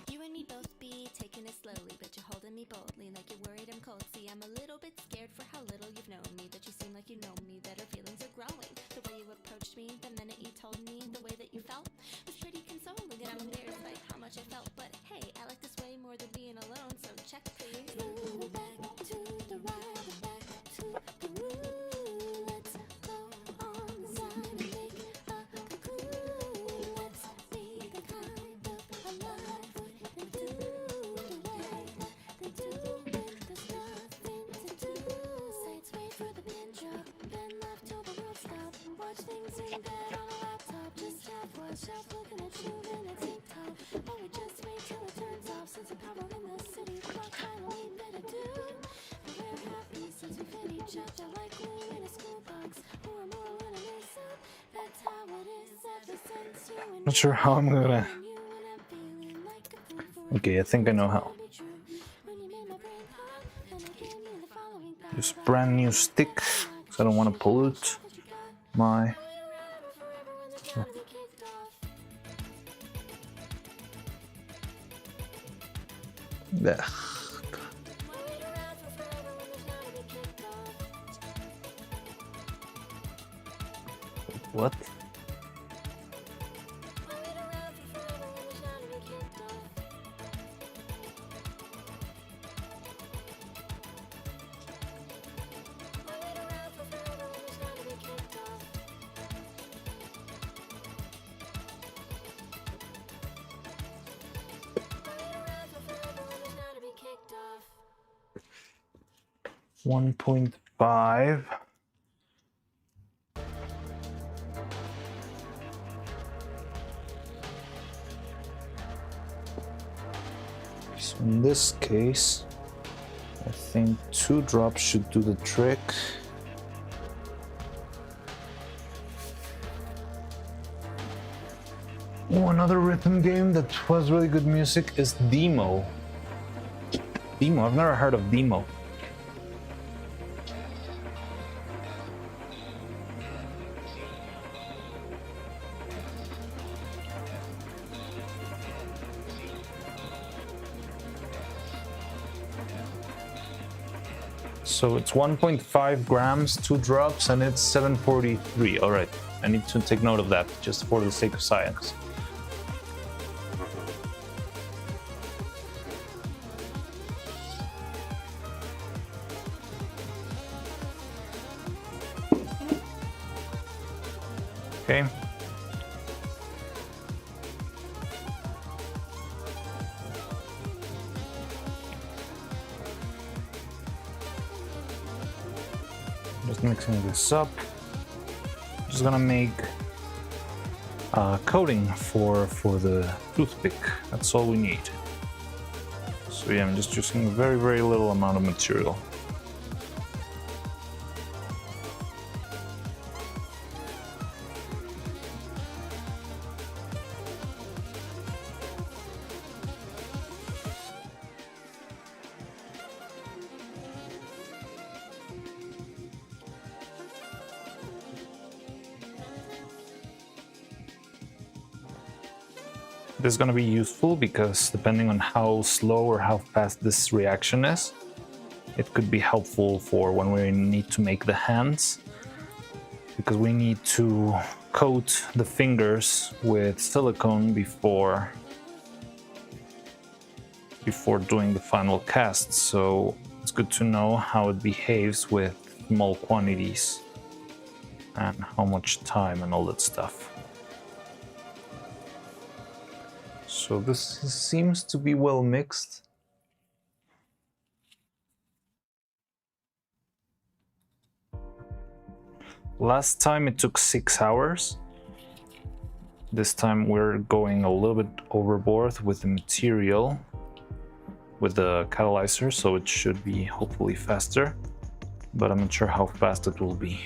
You and me both be taking it slowly, but you're holding me boldly like you're worried I'm cold. See, I'm a little bit scared for how little you've known me, that you seem like you know me, that our feelings are growing. The way you approached me, the minute you told me the way that you felt was pretty consoling, and I'm embarrassed by how much I felt. But hey, I like this way more than being alone, so check please. Move it back to the right, back to the room. Let's go on the side and make a cocoon. Let's be the kind of alive and do the way that they do when there's nothing to do. Sights wait for the pin drop, been left till the world stop. Watch things in bed on a laptop, just have watch out looking at you in a tank top. Oh, we just wait till it turns off, since the power in the city, the clock finally better do. But we're happy since we fit each other like glue in a school box. Who are more when I mess up? That's how it is ever since you and Not sure how I'm gonna. you and I'm feeling like a fool for Okay, I think I know how. be true. When you made my brain pop, then it gave me the following thought. Use brand new stick, so I don't want to pollute my. Ugh. What? To be kicked off. 1.5. So in this case, I think 2 drops should do the trick. Oh, another rhythm game that was really good music is Demo. Demo, I've never heard of Demo. So it's 1.5 grams, 2 drops, and it's 743. All right, I need to take note of that just for the sake of science. Okay. Just mixing this up. Just gonna make a coating for the toothpick. That's all we need. So yeah, I'm just using a very, very little amount of material. This is going to be useful because depending on how slow or how fast this reaction is, it could be helpful for when we need to make the hands, because we need to coat the fingers with silicone before before doing the final cast, so it's good to know how it behaves with small quantities and how much time and all that stuff. So this seems to be well mixed. Last time it took 6 hours. This time we're going a little bit overboard with the material, with the catalyzer, so it should be hopefully faster, but I'm not sure how fast it will be.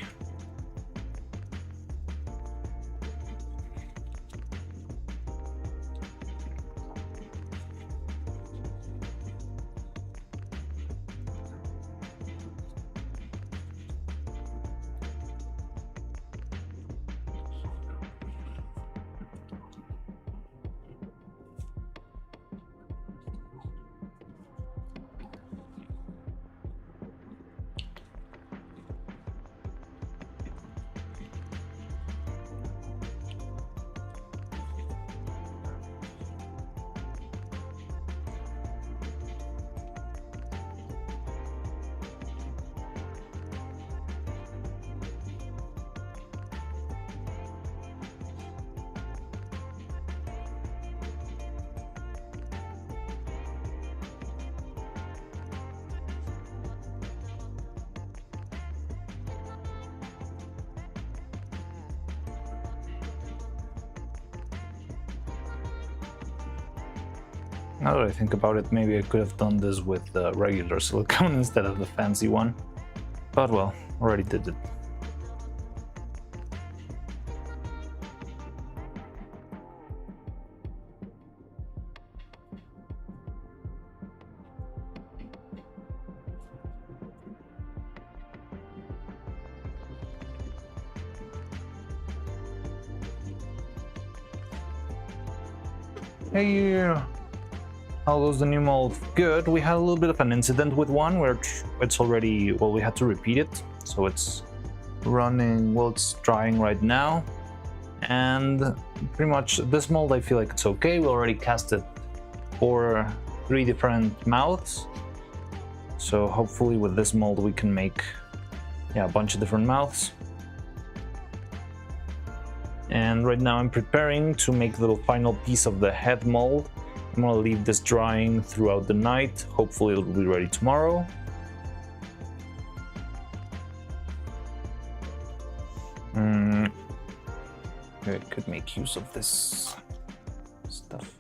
Now that I think about it, maybe I could have done this with the regular silicone instead of the fancy one. But well, already did it. Hey, how goes the new mold? Good. We had a little bit of an incident with one where it's already, well, we had to repeat it. So it's running, well, it's drying right now. And pretty much this mold, I feel like it's okay. We already casted for 3 different mouths. So hopefully with this mold, we can make, yeah, a bunch of different mouths. And right now I'm preparing to make the little final piece of the head mold. I'm gonna leave this drying throughout the night. Hopefully it'll be ready tomorrow. I could make use of this stuff.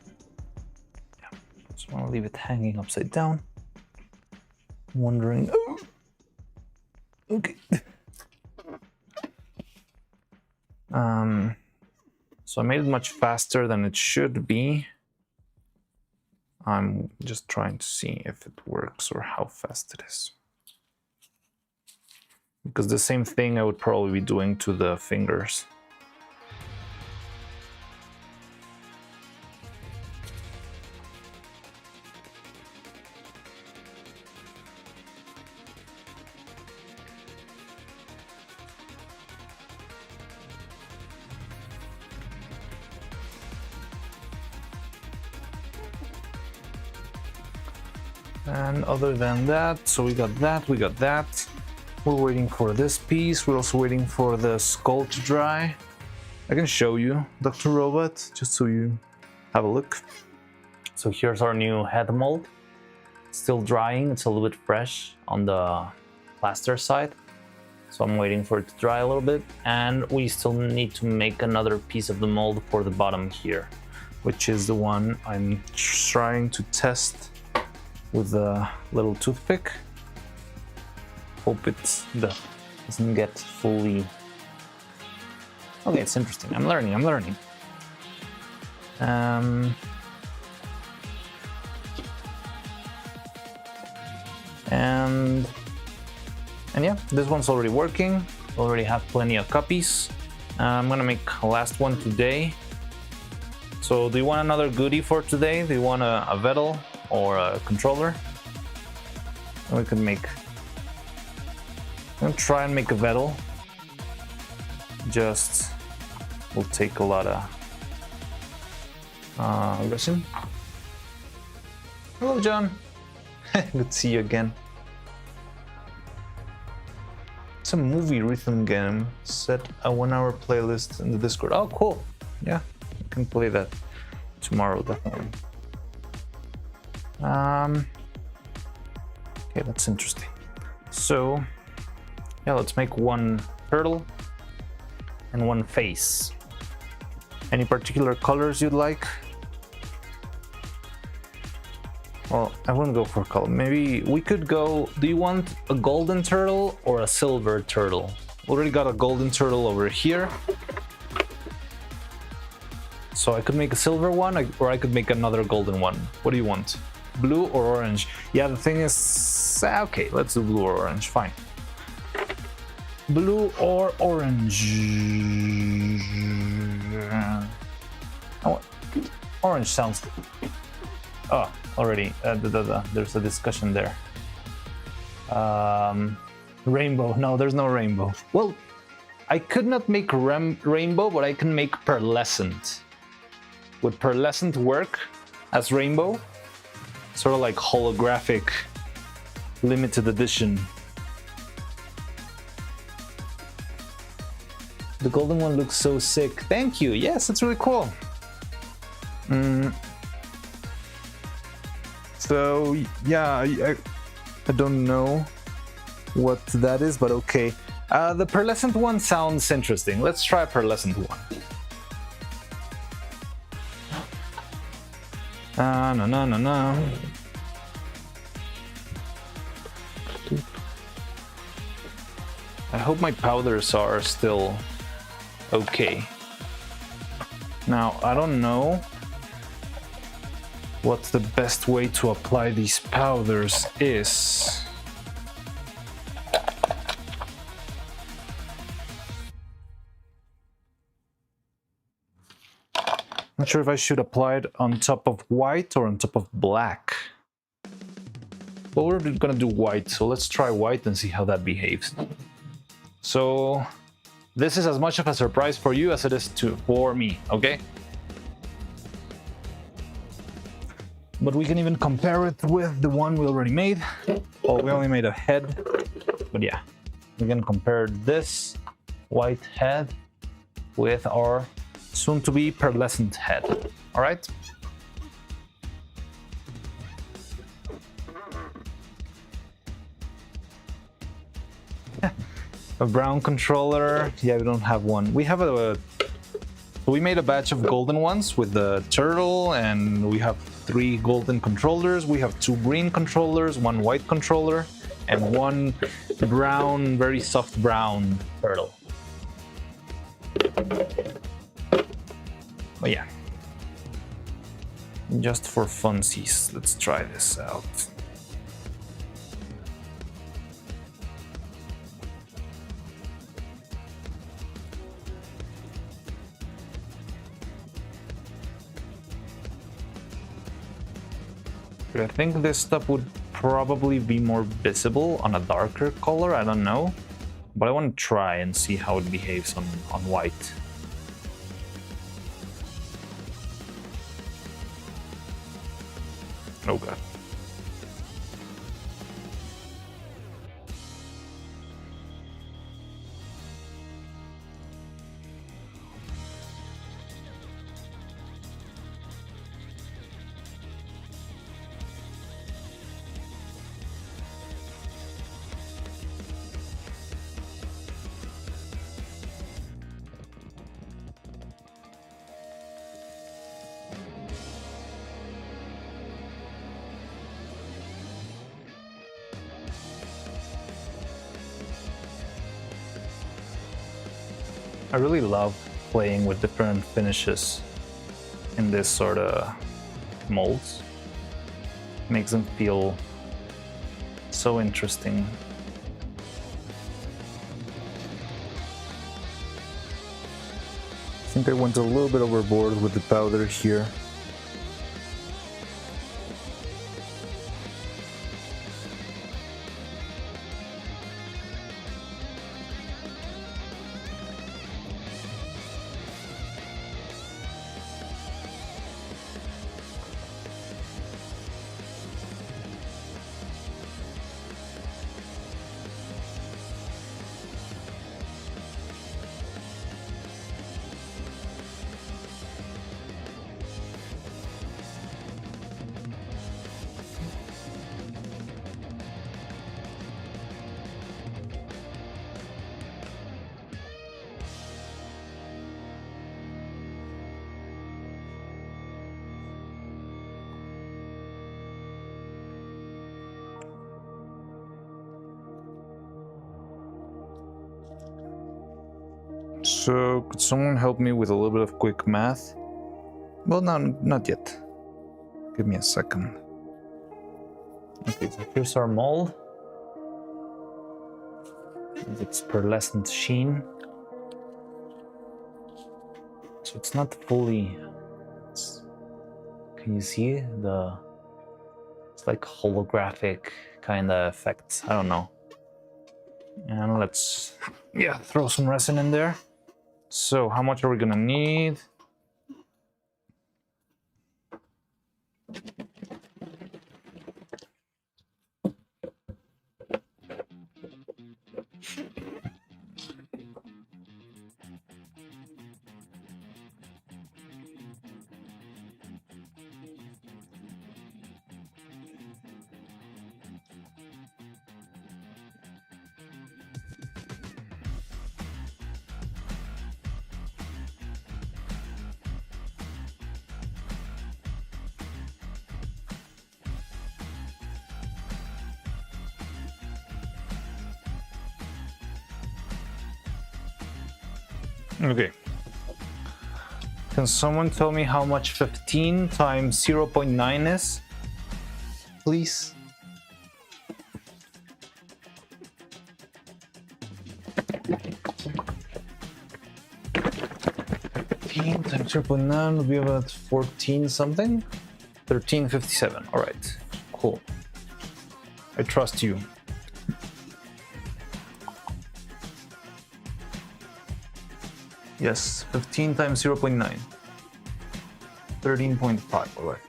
Yeah, just wanna leave it hanging upside down. Wondering, oh, okay. So I made it much faster than it should be. I'm just trying to see if it works or how fast it is. Because the same thing I would probably be doing to the fingers. And other than that, so we got that, we got that. We're waiting for this piece. We're also waiting for the skull to dry. I can show you, Dr. Robot, just so you have a look. So here's our new head mold. Still drying, it's a little bit fresh on the plaster side. So I'm waiting for it to dry a little bit. And we still need to make another piece of the mold for the bottom here, which is the one I'm trying to test with a little toothpick. Hope it doesn't get fully... Okay, it's interesting. I'm learning. And yeah, this one's already working. Already have plenty of copies. I'm gonna make a last one today. So do you want another goodie for today? Do you want a Vettel or a controller? And we can make... I'm gonna try and make a Vettel. Just will take a lot of resin. Hello, John. Good to see you again. It's a movie rhythm game. Set a 1-hour playlist in the Discord. Oh, cool. Yeah, I can play that tomorrow, definitely. Okay, that's interesting. So, yeah, let's make one turtle and one face. Any particular colors you'd like? Well, I wouldn't go for color. Maybe we could go... Do you want a golden turtle or a silver turtle? Already got a golden turtle over here. So I could make a silver one, or I could make another golden one. What do you want? Blue or orange? Yeah, the thing is... Okay, let's do blue or orange. Fine. Blue or orange? Oh, orange sounds... Oh, already. There's a discussion there. Rainbow. No, there's no rainbow. Well, I could not make rainbow, but I can make pearlescent. Would pearlescent work as rainbow? Sort of like holographic, limited edition. The golden one looks so sick. Thank you. Yes, it's really cool. So yeah, I don't know what that is, but okay. The pearlescent one sounds interesting. Let's try a pearlescent one. No. I hope my powders are still okay. Now, I don't know what the best way to apply these powders is. Not sure if I should apply it on top of white or on top of black. Well, we're gonna do white, so let's try white and see how that behaves. So this is as much of a surprise for you as it is for me, okay? But we can even compare it with the one we already made. Oh, we only made a head, but yeah. We can compare this white head with our soon-to-be pearlescent head. All right? A brown controller. Yeah, we don't have one. We have we made a batch of golden ones with the turtle, and we have 3 golden controllers. We have 2 green controllers, 1 white controller, and 1 brown, very soft brown turtle. But yeah, just for funsies, let's try this out. I think this stuff would probably be more visible on a darker color, I don't know. But I want to try and see how it behaves on white. Oh god. I really love playing with different finishes in this sort of molds. Makes them feel so interesting. I think I went a little bit overboard with the powder here. So, could someone help me with a little bit of quick math? Well, no, not yet. Give me a second. Okay, so here's our mold. It's pearlescent sheen. So it's not fully. Can you see the? It's like holographic kind of effect. I don't know. And let's, yeah, throw some resin in there. So how much are we gonna need? Okay. Can someone tell me how much 15 times 0.9 is? Please. Times 0.9 will be about 14 something. 1357. All right. Cool. I trust you. Yes, 15 times 0.9. 13.5, all right.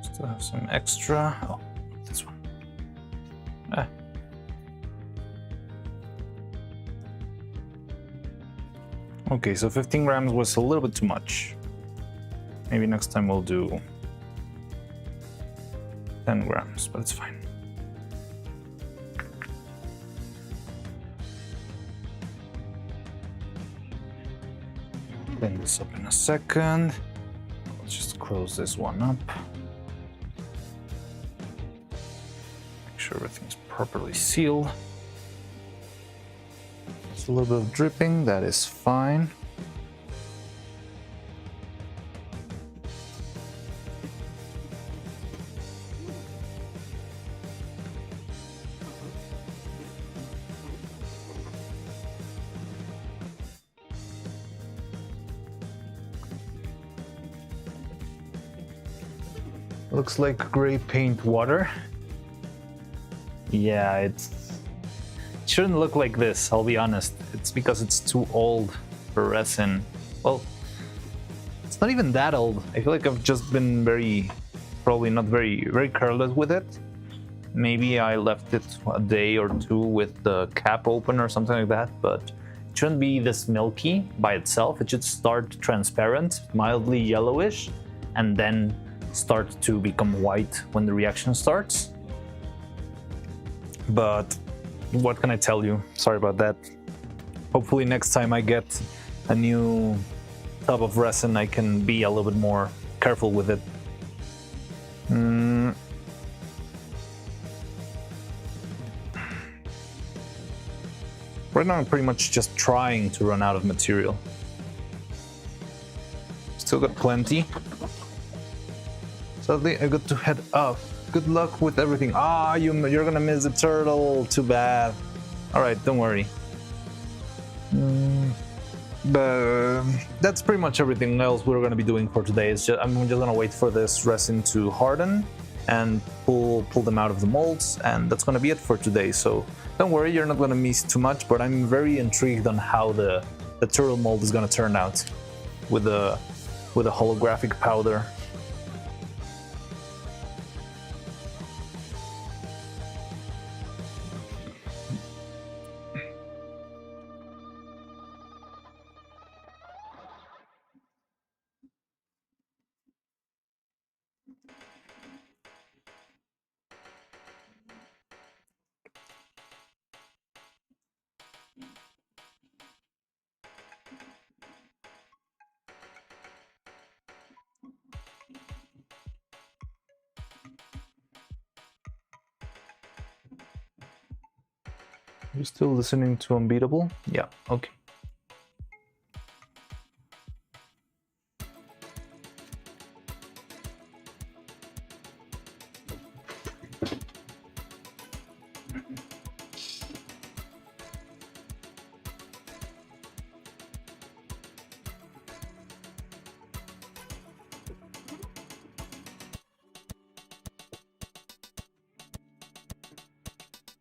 Still have some extra. Oh, this one. Ah. Okay, so 15 grams was a little bit too much. Maybe next time we'll do 10 grams, but it's fine. Clean this up in a second. Let's just close this one up. Make sure everything's properly sealed. Just a little bit of dripping, that is fine. Looks like gray paint water. Yeah, it's shouldn't look like this, I'll be honest. It's because it's too old for resin. Well, it's not even that old. I feel like I've just been probably not very careless with it. Maybe I left it a day or two with the cap open or something like that, but it shouldn't be this milky by itself. It should start transparent, mildly yellowish, and then start to become white when the reaction starts. But what can I tell you? Sorry about that. Hopefully next time I get a new tub of resin, I can be a little bit more careful with it. Right now I'm pretty much just trying to run out of material. Still got plenty. Sadly, I got to head up. Good luck with everything. You're gonna miss the turtle. Too bad. All right, don't worry. But that's pretty much everything else we're gonna be doing for today. I'm just gonna wait for this resin to harden and pull them out of the molds, and that's gonna be it for today. So don't worry, you're not gonna miss too much. But I'm very intrigued on how the turtle mold is gonna turn out with a holographic powder. You're still listening to Unbeatable? Yeah, okay.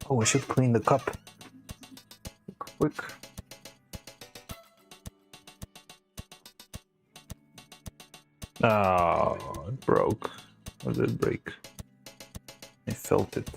Oh, I should clean the cup. Quick. Oh, it broke. Or did it break? I felt it.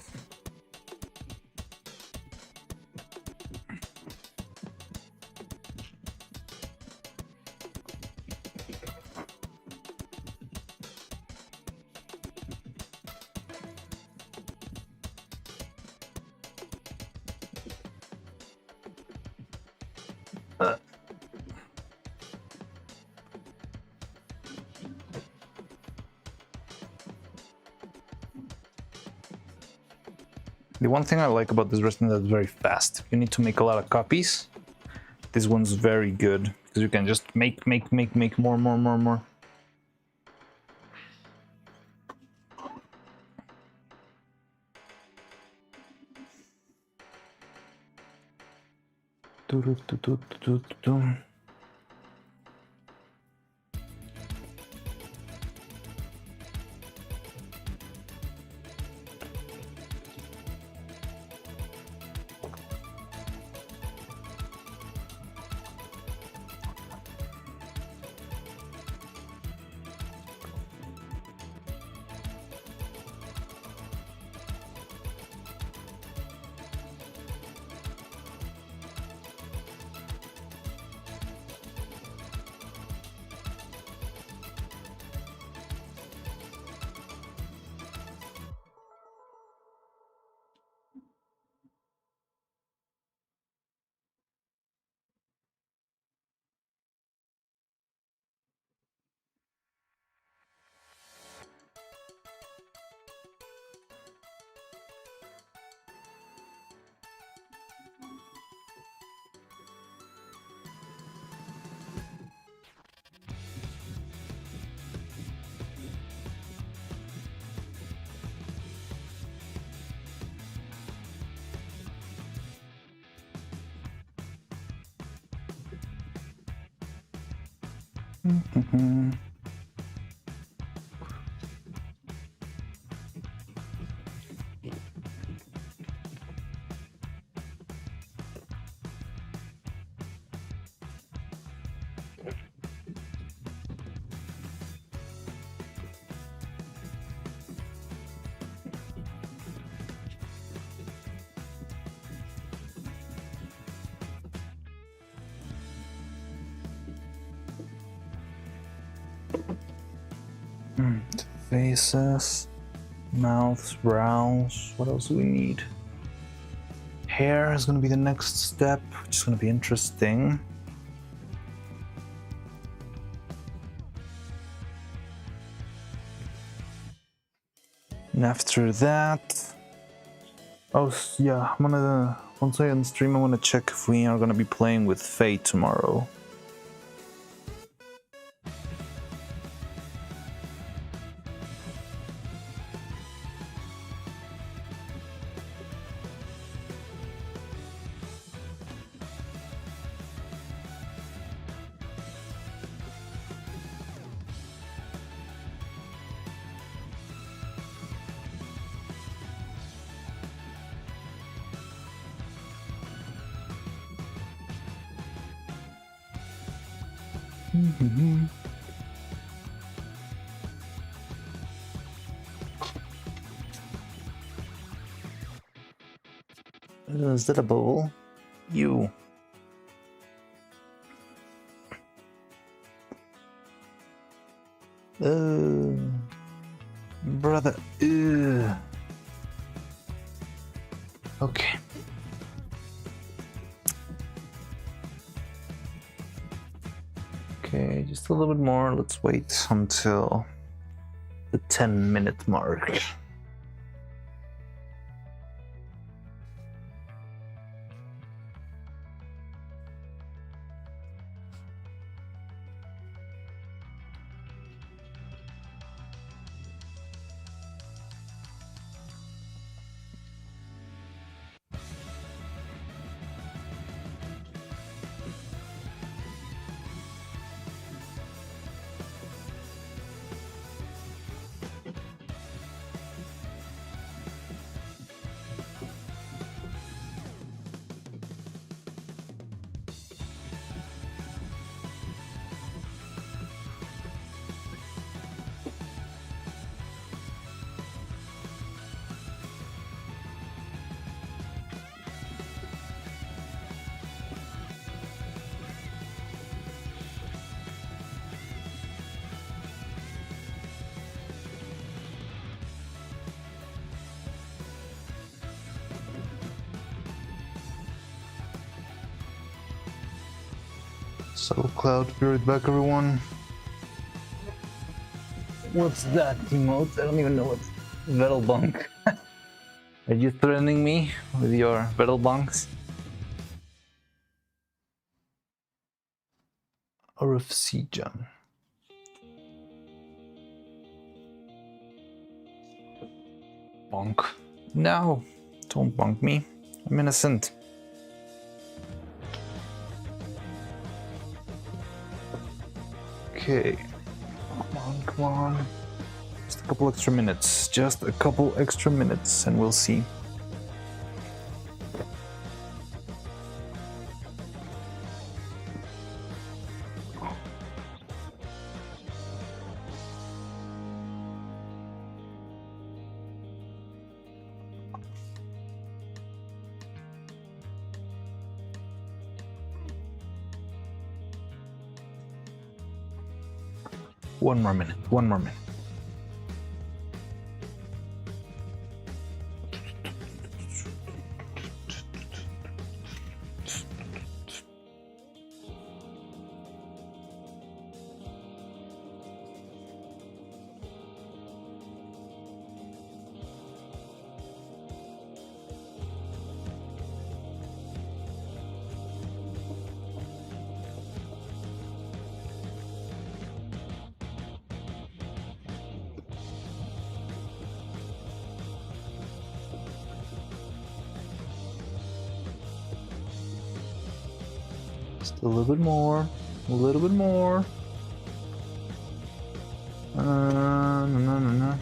The one thing I like about this resin is that it's very fast. You need to make a lot of copies. This one's very good because you can just make more. Faces, mouths, brows. What else do we need? Hair is going to be the next step, which is going to be interesting. And after that, yeah, once I end stream, I want to check if we are going to be playing with Faye tomorrow. Is that a bowl? You. Brother. Okay. Okay, just a little bit more. Let's wait until the 10-minute mark. So Cloud, be right back, everyone. What's that emote? I don't even know what's Vettelbunk. Are you threatening me with your Vettelbunks? Or of Sijan? Bonk. No, don't bonk me. I'm innocent. Okay. Come on. Just a couple extra minutes. Just a couple extra minutes and we'll see. One more minute. Just a little bit more. No.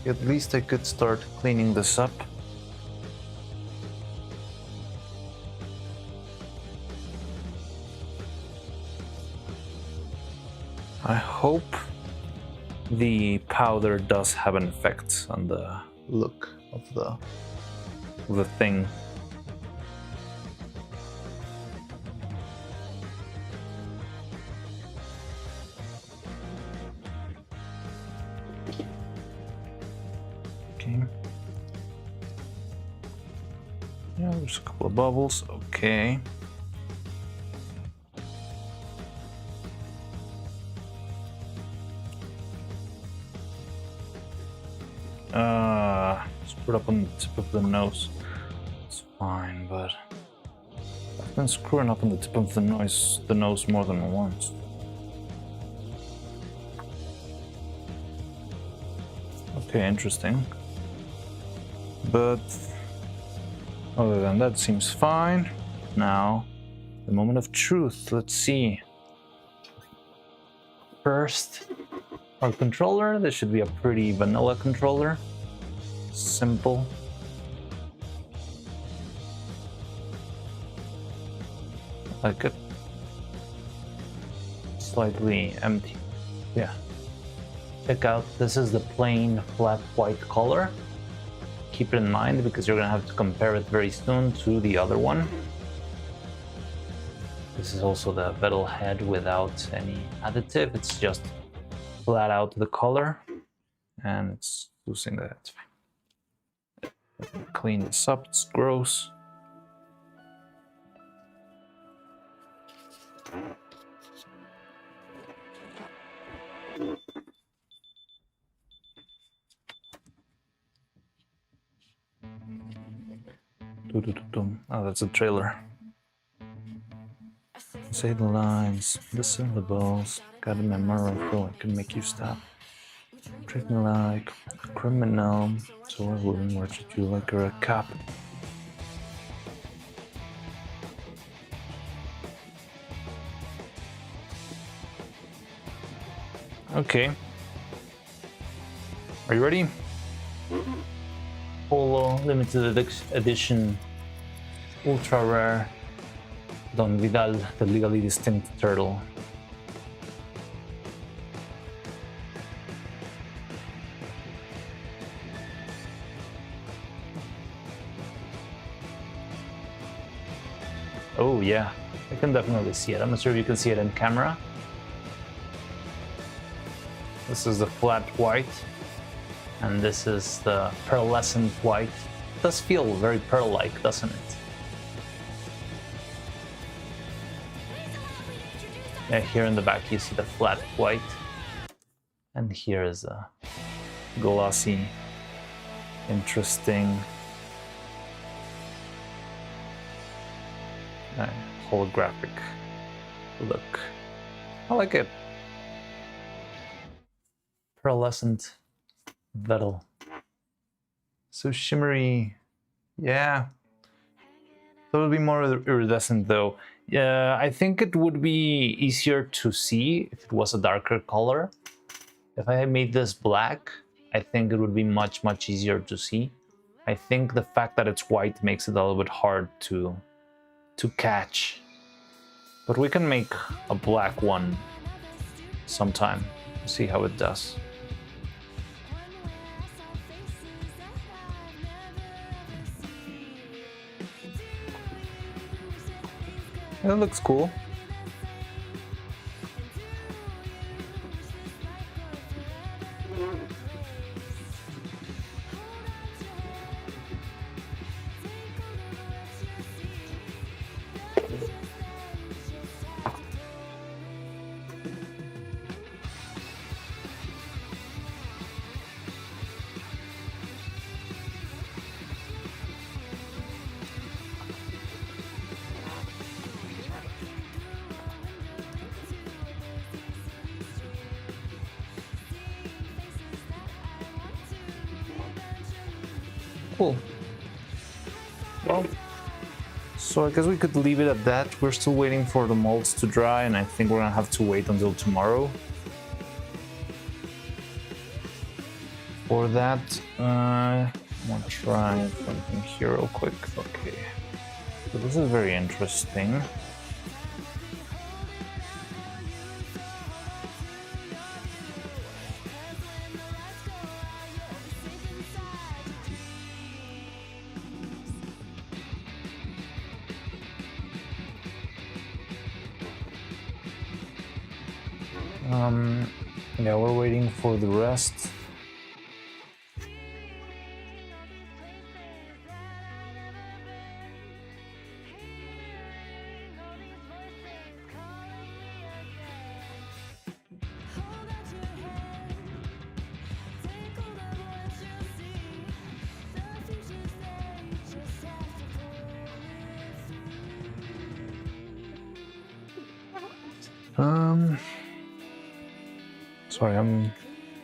At least I could start cleaning this up. I hope the powder does have an effect on the look of the thing. Okay. Yeah, there's a couple of bubbles. Okay. Screwed up on the tip of the nose. It's fine, but I've been screwing up on the tip of the nose more than once. Okay, interesting. But other than that, seems fine. Now, the moment of truth. Let's see. First, our controller. This should be a pretty vanilla controller. Simple. Like it. Slightly empty. Yeah. Check out, this is the plain flat white color. Keep it in mind because you're gonna have to compare it very soon to the other one. This is also the bevel head without any additive. It's just flat out the color and it's losing that. It's fine. Clean this up, it's gross. Oh, that's a trailer. Say the lines, the syllables, got in my mirror so I can make you stop. Treat me like a criminal, so I wouldn't watch you like you're a cop. Okay. Are you ready? Polo limited edition, ultra rare Don Vidal, the legally distinct turtle. Oh yeah, I can definitely see it. I'm not sure if you can see it in camera. This is the flat white, and this is the pearlescent white. It does feel very pearl-like, doesn't it? Yeah, here in the back you see the flat white, and here is a glossy, interesting, holographic look. I like it. Pearlescent metal. So shimmery. Yeah. So it'll be more iridescent though. Yeah, I think it would be easier to see if it was a darker color. If I had made this black, I think it would be much, much easier to see. I think the fact that it's white makes it a little bit hard to catch. But we can make a black one sometime. See how it does. That looks cool. Cool. Well, so I guess we could leave it at that. We're still waiting for the molds to dry, and I think we're gonna have to wait until tomorrow. For that, I'm gonna try something here real quick. Okay. So this is very interesting. Yeah, we're waiting for the rest. Sorry, I'm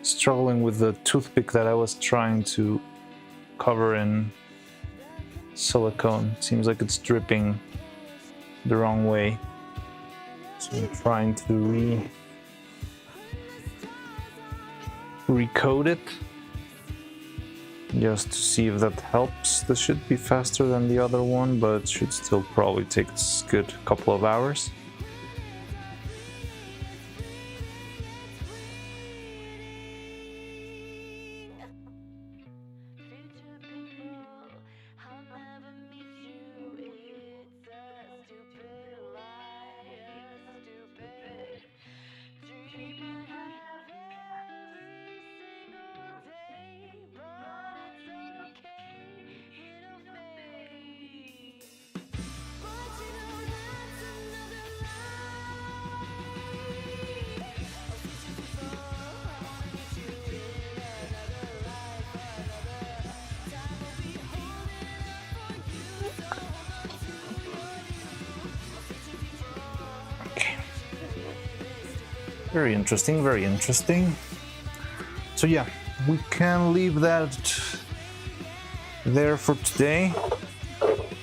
struggling with the toothpick that I was trying to cover in silicone. Seems like it's dripping the wrong way. So I'm trying to recoat it just to see if that helps. This should be faster than the other one, but it should still probably take a good couple of hours. Very interesting, very interesting. So yeah, we can leave that there for today.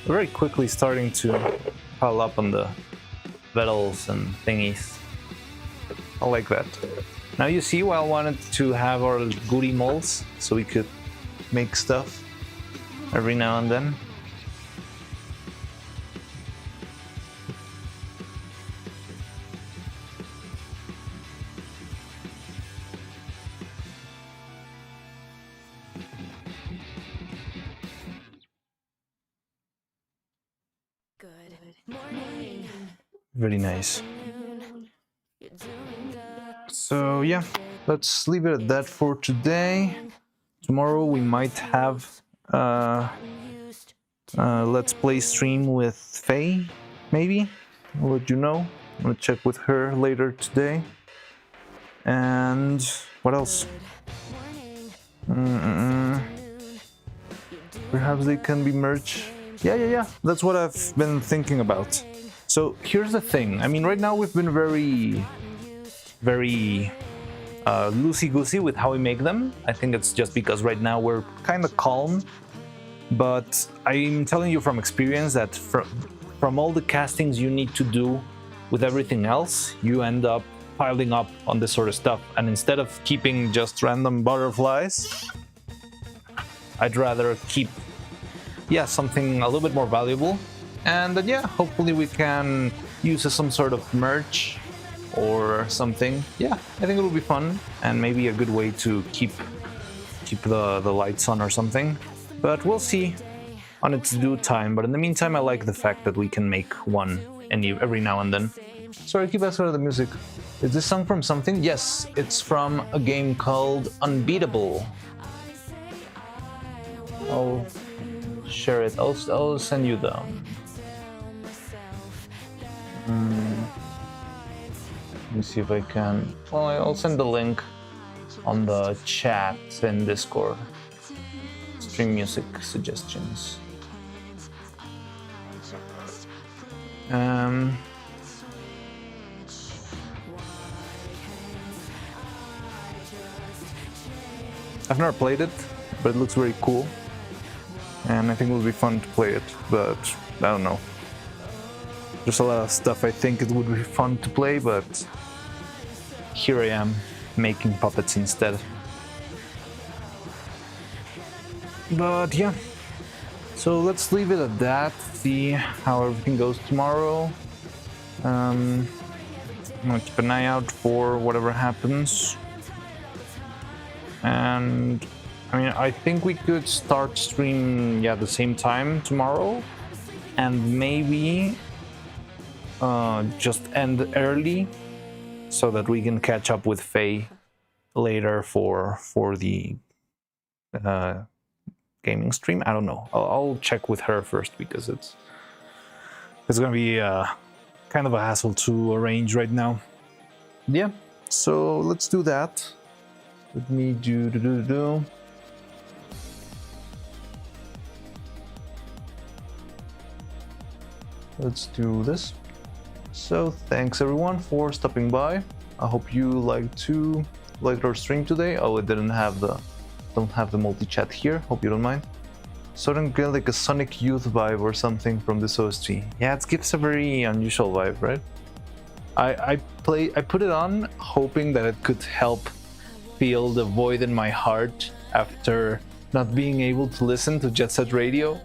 Very quickly starting to pile up on the petals and thingies. I like that. Now you see why I wanted to have our goodie molds, so we could make stuff every now and then. Very nice. So yeah, let's leave it at that for today. Tomorrow we might have let's play stream with Faye, maybe. I'll let you know. I'm gonna check with her later today. And what else? Perhaps they can be merch. Yeah. That's what I've been thinking about. So here's the thing. I mean, right now we've been very loosey-goosey with how we make them. I think it's just because right now we're kind of calm. But I'm telling you from experience that from all the castings you need to do with everything else, you end up piling up on this sort of stuff. And instead of keeping just random butterflies, I'd rather keep, something a little bit more valuable. And then, hopefully we can use some sort of merch or something. Yeah, I think it'll be fun and maybe a good way to keep the lights on or something. But we'll see on its due time. But in the meantime, I like the fact that we can make one every now and then. Sorry, keep asking the music. Is this song from something? Yes, it's from a game called Unbeatable. I'll share it. I'll send you the... Let me see if I can. Well, I'll send the link on the chat in Discord. Stream music suggestions. I've never played it, but it looks very cool. And I think it will be fun to play it, but I don't know. There's a lot of stuff I think it would be fun to play, but here I am making puppets instead. But yeah, so let's leave it at that, see how everything goes tomorrow. I'm gonna keep an eye out for whatever happens. And I mean, I think we could start stream the same time tomorrow, and maybe just end early so that we can catch up with Faye later for the gaming stream. I don't know. I'll check with her first because it's gonna be kind of a hassle to arrange right now. Yeah, so let's do that. Let me do. Let's do this. So thanks everyone for stopping by. I hope you liked our stream today. Oh, it don't have the multi-chat here. Hope you don't mind. So I don't get like a Sonic Youth vibe or something from this OST. Yeah, it gives a very unusual vibe, right? I put it on hoping that it could help fill the void in my heart after not being able to listen to Jet Set Radio.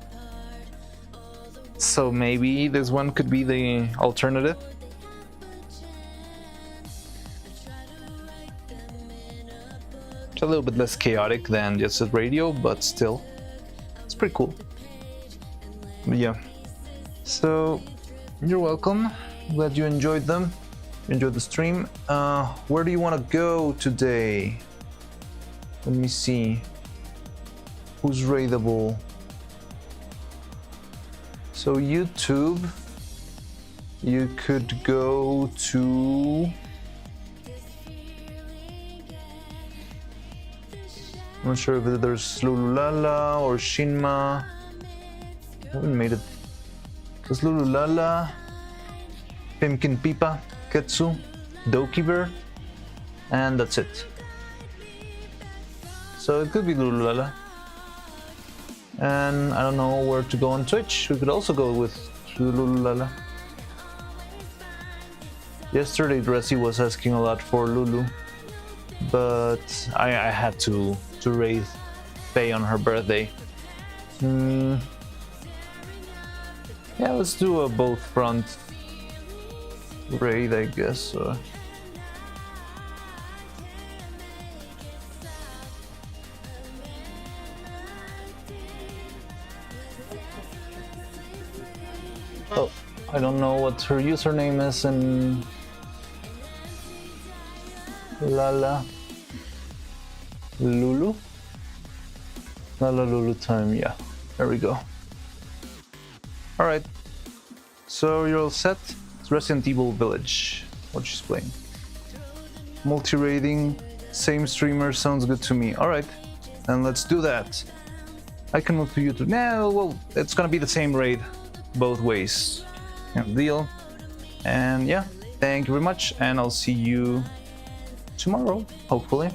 So maybe this one could be the alternative. It's a little bit less chaotic than Jet Set Radio, but still, it's pretty cool. But yeah, so you're welcome. Glad you enjoyed them. Enjoyed the stream. Where do you want to go today? Let me see. Who's raidable? So YouTube, you could go to... I'm not sure if there's Lululala or Shinma. I haven't made it. There's Lululala, Pimkin Pipa, Ketsu, Dokiver, and that's it. So it could be Lululala. And I don't know where to go on Twitch. We could also go with Lululala. Yesterday Dressy was asking a lot for Lulu, but I had to raid Faye on her birthday. Yeah, let's do a both front raid, I guess. Oh, I don't know what her username is in Lala Lulu. Lala Lulu time, yeah. There we go. Alright. So you're all set. It's Resident Evil Village. What she's playing. Multi-raiding, same streamer, sounds good to me. Alright. And let's do that. I can move to YouTube. Nah, well, it's gonna be the same raid both ways. Deal. And yeah, thank you very much, and I'll see you tomorrow, hopefully.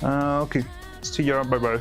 Okay, see ya, bye bye.